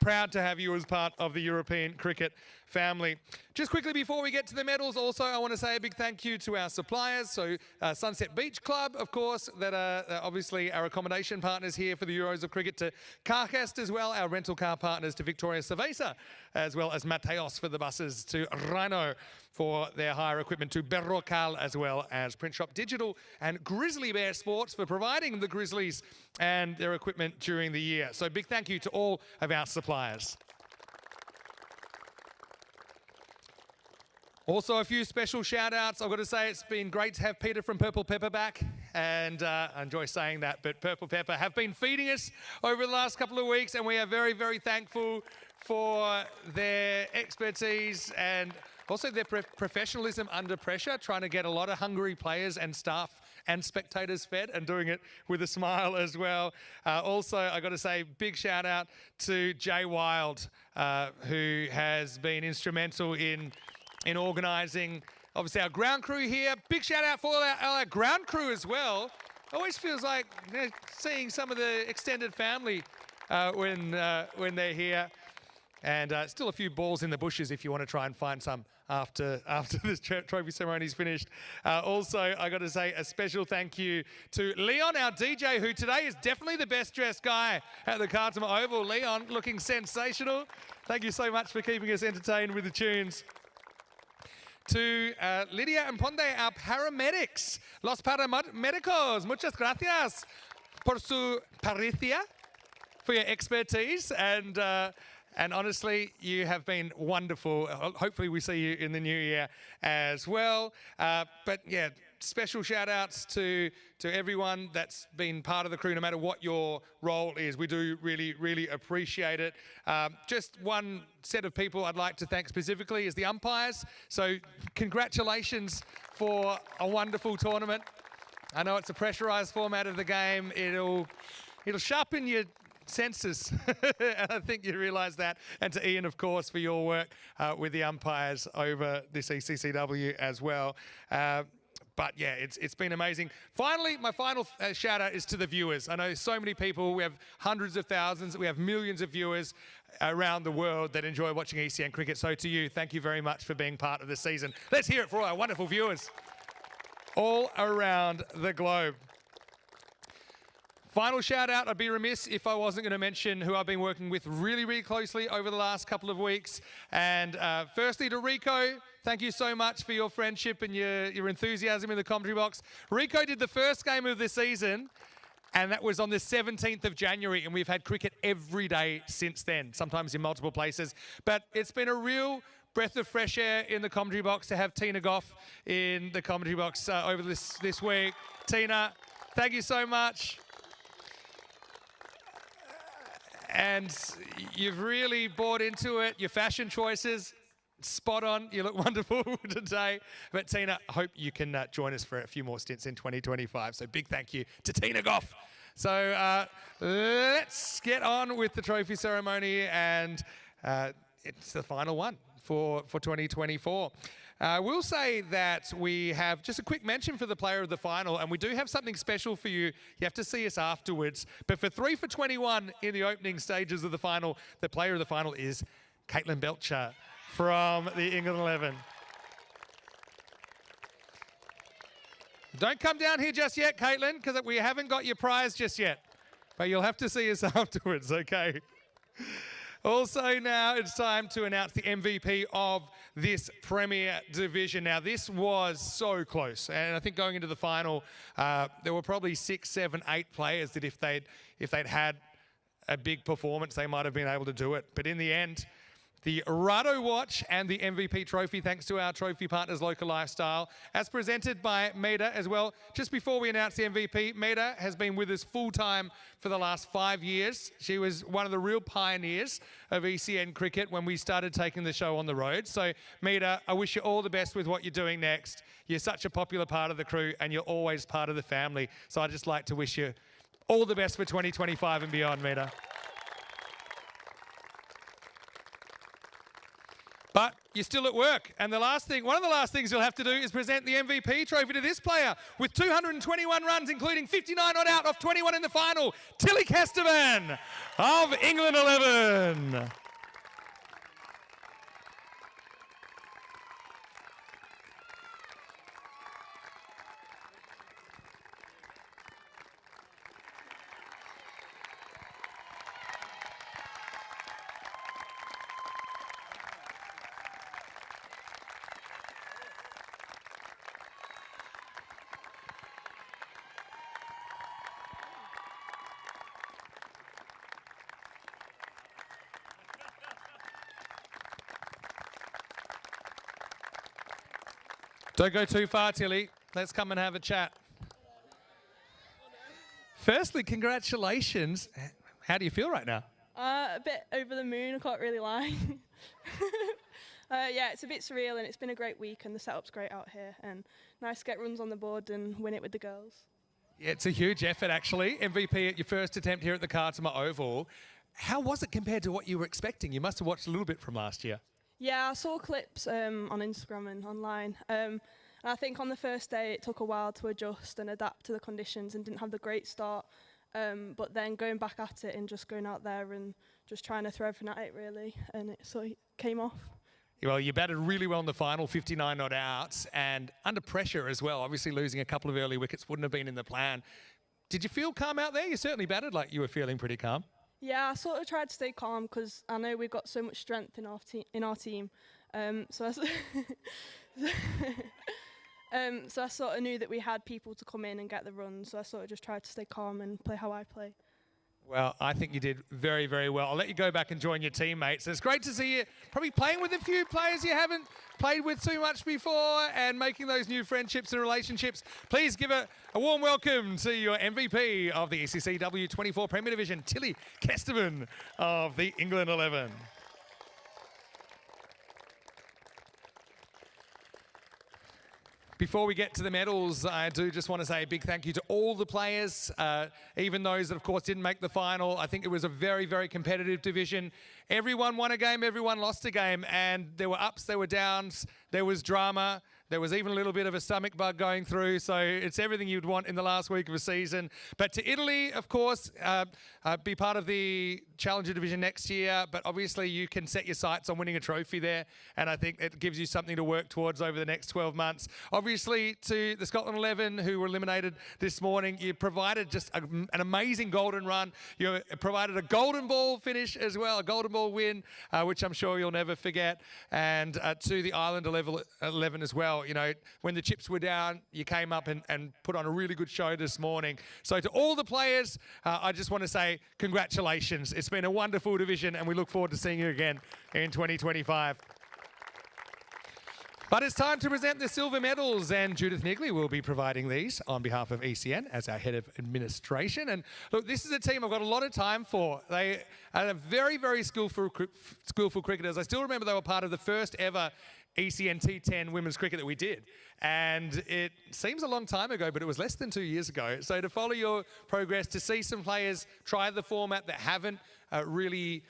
proud to have you as part of the European cricket family. Just quickly before we get to the medals, also I want to say a big thank you to our suppliers. So Sunset Beach Club, of course, that are obviously our accommodation partners here for the Euros of Cricket. To Carcast as well, our rental car partners. To Victoria Cerveza, as well as Mateos for the buses. To Rhino for their hire equipment. To Berrocal, as well as Print Shop Digital and Grizzly Bear Sports for providing the Grizzlies and their equipment during the year. So big thank you to all of our suppliers. Also, a few special shout-outs. I've got to say it's been great to have Peter from Purple Pepper back, and I enjoy saying that, but Purple Pepper have been feeding us over the last couple of weeks, and we are very, very thankful for their expertise and also their professionalism under pressure, trying to get a lot of hungry players and staff and spectators fed, and doing it with a smile as well. Also, I got to say, big shout out to Jay Wild, who has been instrumental in organising, obviously, our ground crew here. Big shout out for our ground crew as well. Always feels like seeing some of the extended family when they're here. And still a few balls in the bushes if you want to try and find some after this trophy ceremony is finished. Also, I got to say a special thank you to Leon, our DJ, who today is definitely the best dressed guy at the Kartama Oval. Leon, looking sensational. Thank you so much for keeping us entertained with the tunes. To Lydia and Ponde, our paramedics. Los Paramédicos, muchas gracias por su pericia, for your expertise, and honestly, you have been wonderful. Hopefully we see you in the new year as well. But yeah, special shout outs to everyone that's been part of the crew, no matter what your role is. We do really, really appreciate it. Just one set of people I'd like to thank specifically is the umpires. So congratulations for a wonderful tournament. I know it's a pressurized format of the game. It'll sharpen your senses, and I think you realise that. And to Ian, of course, for your work with the umpires over this ECC-W as well. But yeah, it's been amazing. Finally, my final shout out is to the viewers. I know so many people, we have hundreds of thousands, we have millions of viewers around the world that enjoy watching ECN cricket. So to you, thank you very much for being part of this season. Let's hear it for all our wonderful viewers all around the globe. Final shout out, I'd be remiss if I wasn't going to mention who I've been working with really, really closely over the last couple of weeks. And firstly to Rico, thank you so much for your friendship and your enthusiasm in the commentary box. Rico did the first game of the season, and that was on the 17th of January, and we've had cricket every day since then, sometimes in multiple places. But it's been a real breath of fresh air in the commentary box to have Tina Goff in the commentary box over this week. Tina, thank you so much. And you've really bought into it. Your fashion choices, spot on. You look wonderful today. But Tina, I hope you can join us for a few more stints in 2025. So big thank you to Tina Goff. So let's get on with the trophy ceremony, and it's the final one for 2024. We'll say that we have just a quick mention for the player of the final, and we do have something special for you. You have to see us afterwards. But for 3 for 21 in the opening stages of the final, the player of the final is Caitlin Belcher from the England 11. Don't come down here just yet, Caitlin, because we haven't got your prize just yet. But you'll have to see us afterwards, okay? Also now it's time to announce the MVP of this Premier Division. Now this was so close, and I think going into the final, there were probably 6, 7, 8 players that if they'd had a big performance, they might have been able to do it. But in the end, the Rado Watch and the MVP trophy, thanks to our trophy partners, Local Lifestyle, as presented by Maida as well. Just before we announce the MVP, Maida has been with us full-time for the last 5 years. She was one of the real pioneers of ECN cricket when we started taking the show on the road. So, Maida, I wish you all the best with what you're doing next. You're such a popular part of the crew, and you're always part of the family. So I'd just like to wish you all the best for 2025 and beyond, Maida. But you're still at work, and one of the last things you'll have to do is present the MVP trophy to this player with 221 runs, including 59 not out off 21 in the final, Tilly Kestevan of England 11. Don't go too far, Tilly. Let's come and have a chat. Firstly, congratulations. How do you feel right now? A bit over the moon, I can't really lie. Yeah, it's a bit surreal, and it's been a great week, and the setup's great out here, and nice to get runs on the board and win it with the girls. Yeah, it's a huge effort, actually. MVP at your first attempt here at the Kartima Oval. How was it compared to what you were expecting? You must have watched a little bit from last year. Yeah, I saw clips on Instagram and online. And I think on the first day it took a while to adjust and adapt to the conditions and didn't have the great start. But then going back at it and just going out there and just trying to throw everything at it, really. And it sort of came off. Well, you batted really well in the final, 59 not out, and under pressure as well. Obviously losing a couple of early wickets wouldn't have been in the plan. Did you feel calm out there? You certainly batted like you were feeling pretty calm. Yeah, I sort of tried to stay calm because I know we've got so much strength in our team. So So I sort of knew that we had people to come in and get the run, so I sort of just tried to stay calm and play how I play. Well, I think you did very, very well. I'll let you go back and join your teammates. It's great to see you probably playing with a few players you haven't played with too much before and making those new friendships and relationships. Please give a warm welcome to your MVP of the ECC-W 24 Premier Division, Tilly Kesterman of the England 11. Before we get to the medals, I do just want to say a big thank you to all the players, even those that, of course, didn't make the final. I think it was a very, very competitive division. Everyone won a game, everyone lost a game, and there were ups, there were downs, there was drama. There was even a little bit of a stomach bug going through, so it's everything you'd want in the last week of a season. But to Italy, of course, be part of the Challenger Division next year, but obviously you can set your sights on winning a trophy there, and I think it gives you something to work towards over the next 12 months. Obviously, to the Scotland 11, who were eliminated this morning, you provided just an amazing golden run. You provided a golden ball finish as well, a golden ball win, which I'm sure you'll never forget. And to the Ireland 11 as well. You know, when the chips were down, you came up and put on a really good show this morning. So to all the players, I just want to say congratulations. It's been a wonderful division, and we look forward to seeing you again in 2025. But it's time to present the silver medals, and Judith Nigley will be providing these on behalf of ECN as our head of administration. And look, this is a team I've got a lot of time for. They are very, very skillful cricketers. I still remember they were part of the first ever ECN T10 women's cricket that we did. And it seems a long time ago, but it was less than 2 years ago. So to follow your progress, to see some players try the format that haven't really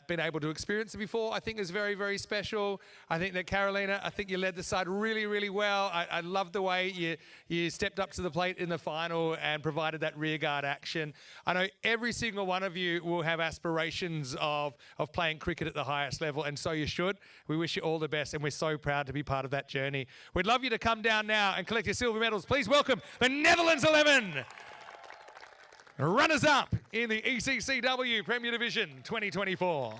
been able to experience it before, I think is very, very special. I think that Carolina, I think you led the side really, really well. I love the way you stepped up to the plate in the final and provided that rearguard action. I know every single one of you will have aspirations of playing cricket at the highest level, and so you should. We wish you all the best, and we're so proud to be part of that journey. We'd love you to come down now and collect your silver medals. Please welcome the Netherlands 11. Runners-up in the ECC-W Premier Division 2024.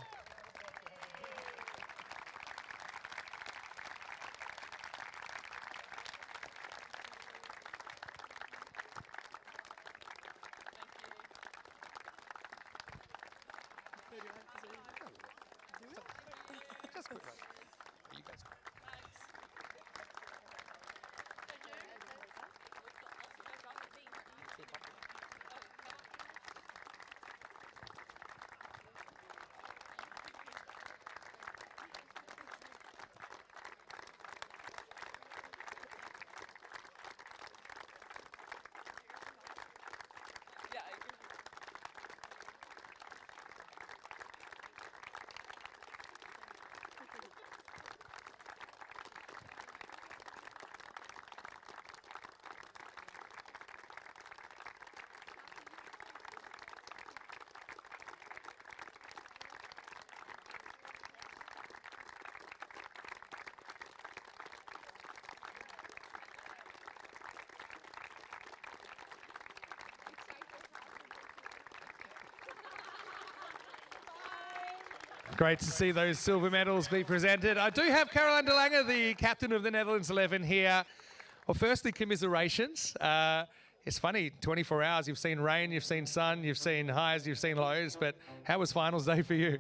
Great to see those silver medals be presented. I do have Caroline de Lange, the captain of the Netherlands 11 here. Well, firstly, commiserations. It's funny, 24 hours, you've seen rain, you've seen sun, you've seen highs, you've seen lows, but how was finals day for you?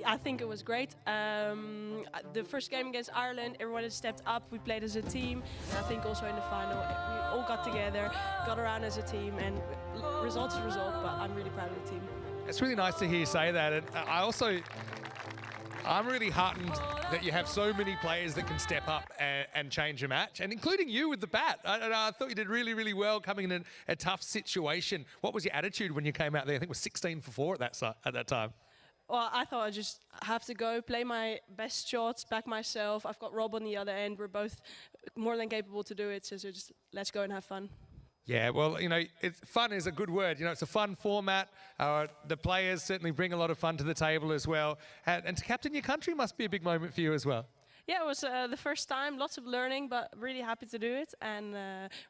I think it was great. The first game against Ireland, everyone has stepped up. We played as a team. And I think also in the final, we all got together, got around as a team, and result is result, but I'm really proud of the team. It's really nice to hear you say that. And I'm really heartened that you have so many players that can step up and change a match, and including you with the bat. I thought you did really, really well coming in a tough situation. What was your attitude when you came out there? I think it was 16 for 4 at that time. Well, I thought I just have to go play my best shots, back myself. I've got Rob on the other end. We're both more than capable to do it, so just let's go and have fun. Yeah, well, you know, fun is a good word. You know, it's a fun format. The players certainly bring a lot of fun to the table as well. And to captain your country must be a big moment for you as well. Yeah, it was the first time, lots of learning, but really happy to do it, and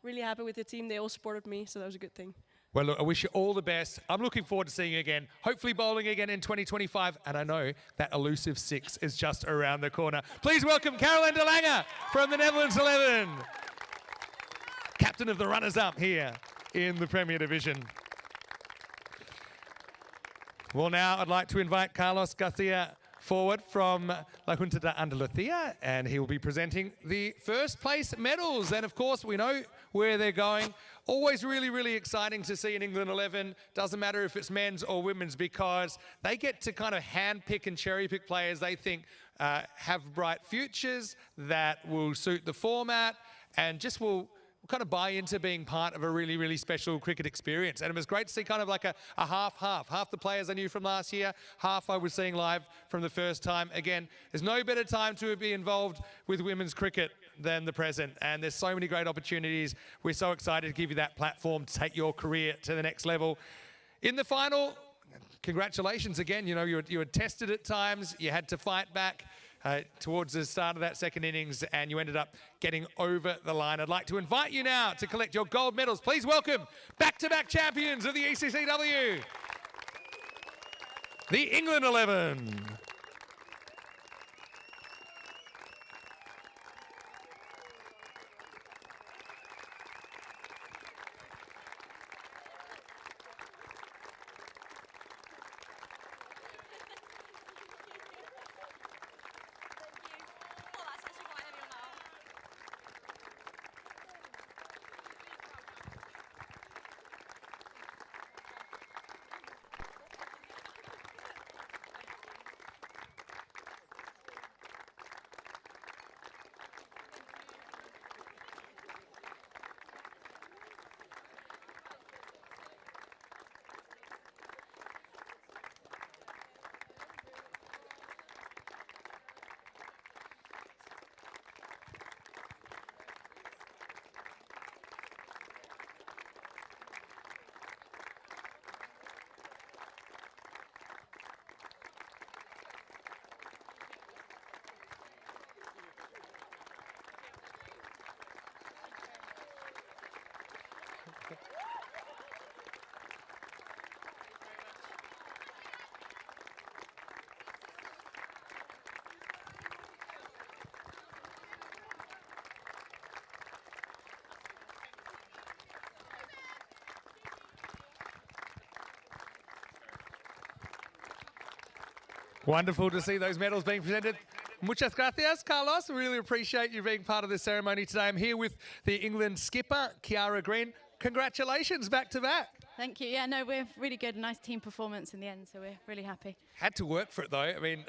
really happy with the team. They all supported me, so that was a good thing. Well, look, I wish you all the best. I'm looking forward to seeing you again, hopefully bowling again in 2025, and I know that elusive 6 is just around the corner. Please welcome Caroline de Lange from the Netherlands 11. captain of the runners-up here in the Premier Division. Well, now I'd like to invite Carlos Garcia forward from La Junta de Andalucía, and he will be presenting the first place medals. And of course, we know where they're going. Always really, really exciting to see an England 11. Doesn't matter if it's men's or women's, because they get to kind of handpick and cherry pick players they think have bright futures, that will suit the format, and just will kind of buy into being part of a really, really special cricket experience. And it was great to see kind of like a half-half. Half the players I knew from last year, half I was seeing live from the first time. Again, there's no better time to be involved with women's cricket than the present. And there's so many great opportunities. We're so excited to give you that platform to take your career to the next level. In the final, congratulations again. You know, you were tested at times. You had to fight back towards the start of that second innings, and you ended up getting over the line. I'd like to invite you now to collect your gold medals. Please welcome back-to-back champions of the ECC-W, the England 11. Wonderful to see those medals being presented. Muchas gracias, Carlos. We really appreciate you being part of this ceremony today. I'm here with the England skipper, Kiara Green. Congratulations, back to back. Thank you. Yeah, no, we're really good. Nice team performance in the end, so we're really happy. Had to work for it, though. I mean,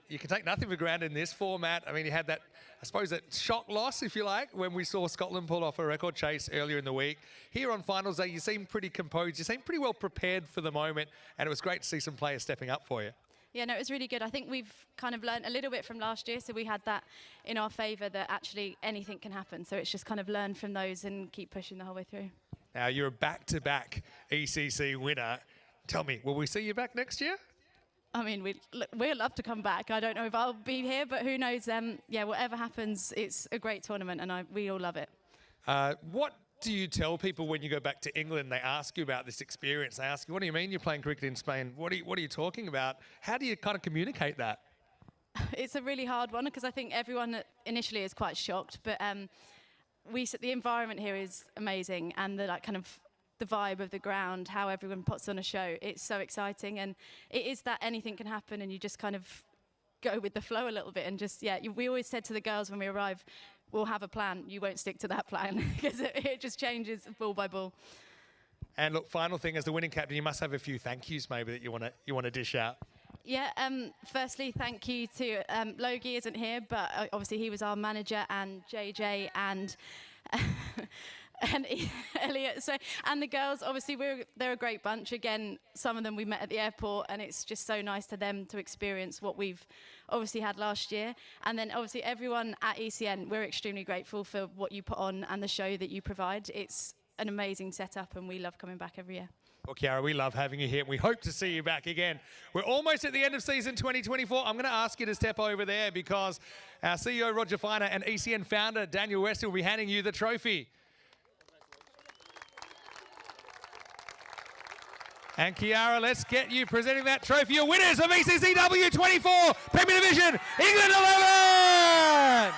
you can take nothing for granted in this format. I mean, you had that, I suppose, that shock loss, if you like, when we saw Scotland pull off a record chase earlier in the week. Here on finals day, you seem pretty composed. You seem pretty well prepared for the moment, and it was great to see some players stepping up for you. Yeah, no, it was really good. I think we've kind of learned a little bit from last year, so we had that in our favour, that actually anything can happen. So it's just kind of learn from those and keep pushing the whole way through. Now, you're a back-to-back ECC winner. Tell me, will we see you back next year? I mean, we'd love to come back. I don't know if I'll be here, but who knows? Yeah, whatever happens, it's a great tournament, and we all love it. What do you tell people when you go back to England? They ask you about this experience. They ask you, what do you mean you're playing cricket in Spain? What are you talking about? How do you kind of communicate that? It's a really hard one, because I think everyone initially is quite shocked, but the environment here is amazing, and the the vibe of the ground, how everyone puts on a show. It's so exciting, and it is that anything can happen, and you just kind of go with the flow a little bit, and just, yeah, we always said to the girls when we arrive, we'll have a plan, you won't stick to that plan, because it just changes ball by ball. And look, final thing, as the winning captain, you must have a few thank yous maybe that you want to dish out. Yeah, firstly, thank you to Logie isn't here, but obviously he was our manager, and JJ and and Elliot. So, and the girls, obviously they're a great bunch. Again, some of them we met at the airport, and it's just so nice to them to experience what we've obviously had last year. And then obviously everyone at ECN, we're extremely grateful for what you put on and the show that you provide. It's an amazing setup, and we love coming back every year. Well, Kiara, we love having you here, and we hope to see you back again. We're almost at the end of season 2024. I'm going to ask you to step over there, because our CEO, Roger Finer, and ECN founder, Daniel West, will be handing you the trophy. And Kiara, let's get you presenting that trophy. Your winners of ECC-W 24 Premier Division, England 11!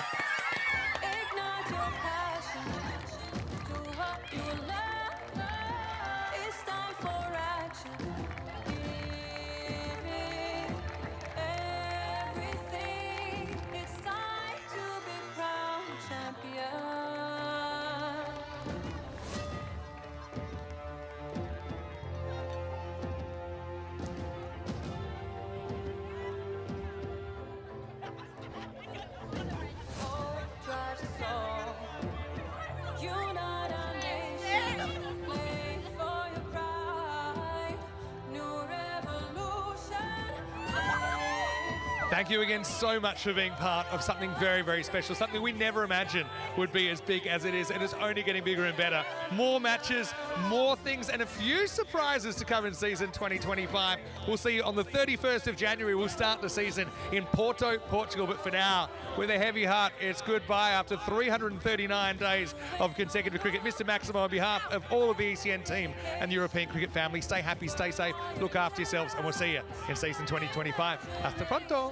Thank you again so much for being part of something very, very special, something we never imagined would be as big as it is, and it's only getting bigger and better. More matches, more things, and a few surprises to come in season 2025. We'll see you on the 31st of January. We'll start the season in Porto, Portugal, but for now, with a heavy heart, it's goodbye after 339 days of consecutive cricket. Mr. Maximo, on behalf of all of the ECN team and the European cricket family, stay happy, stay safe, look after yourselves, and we'll see you in season 2025. Hasta pronto.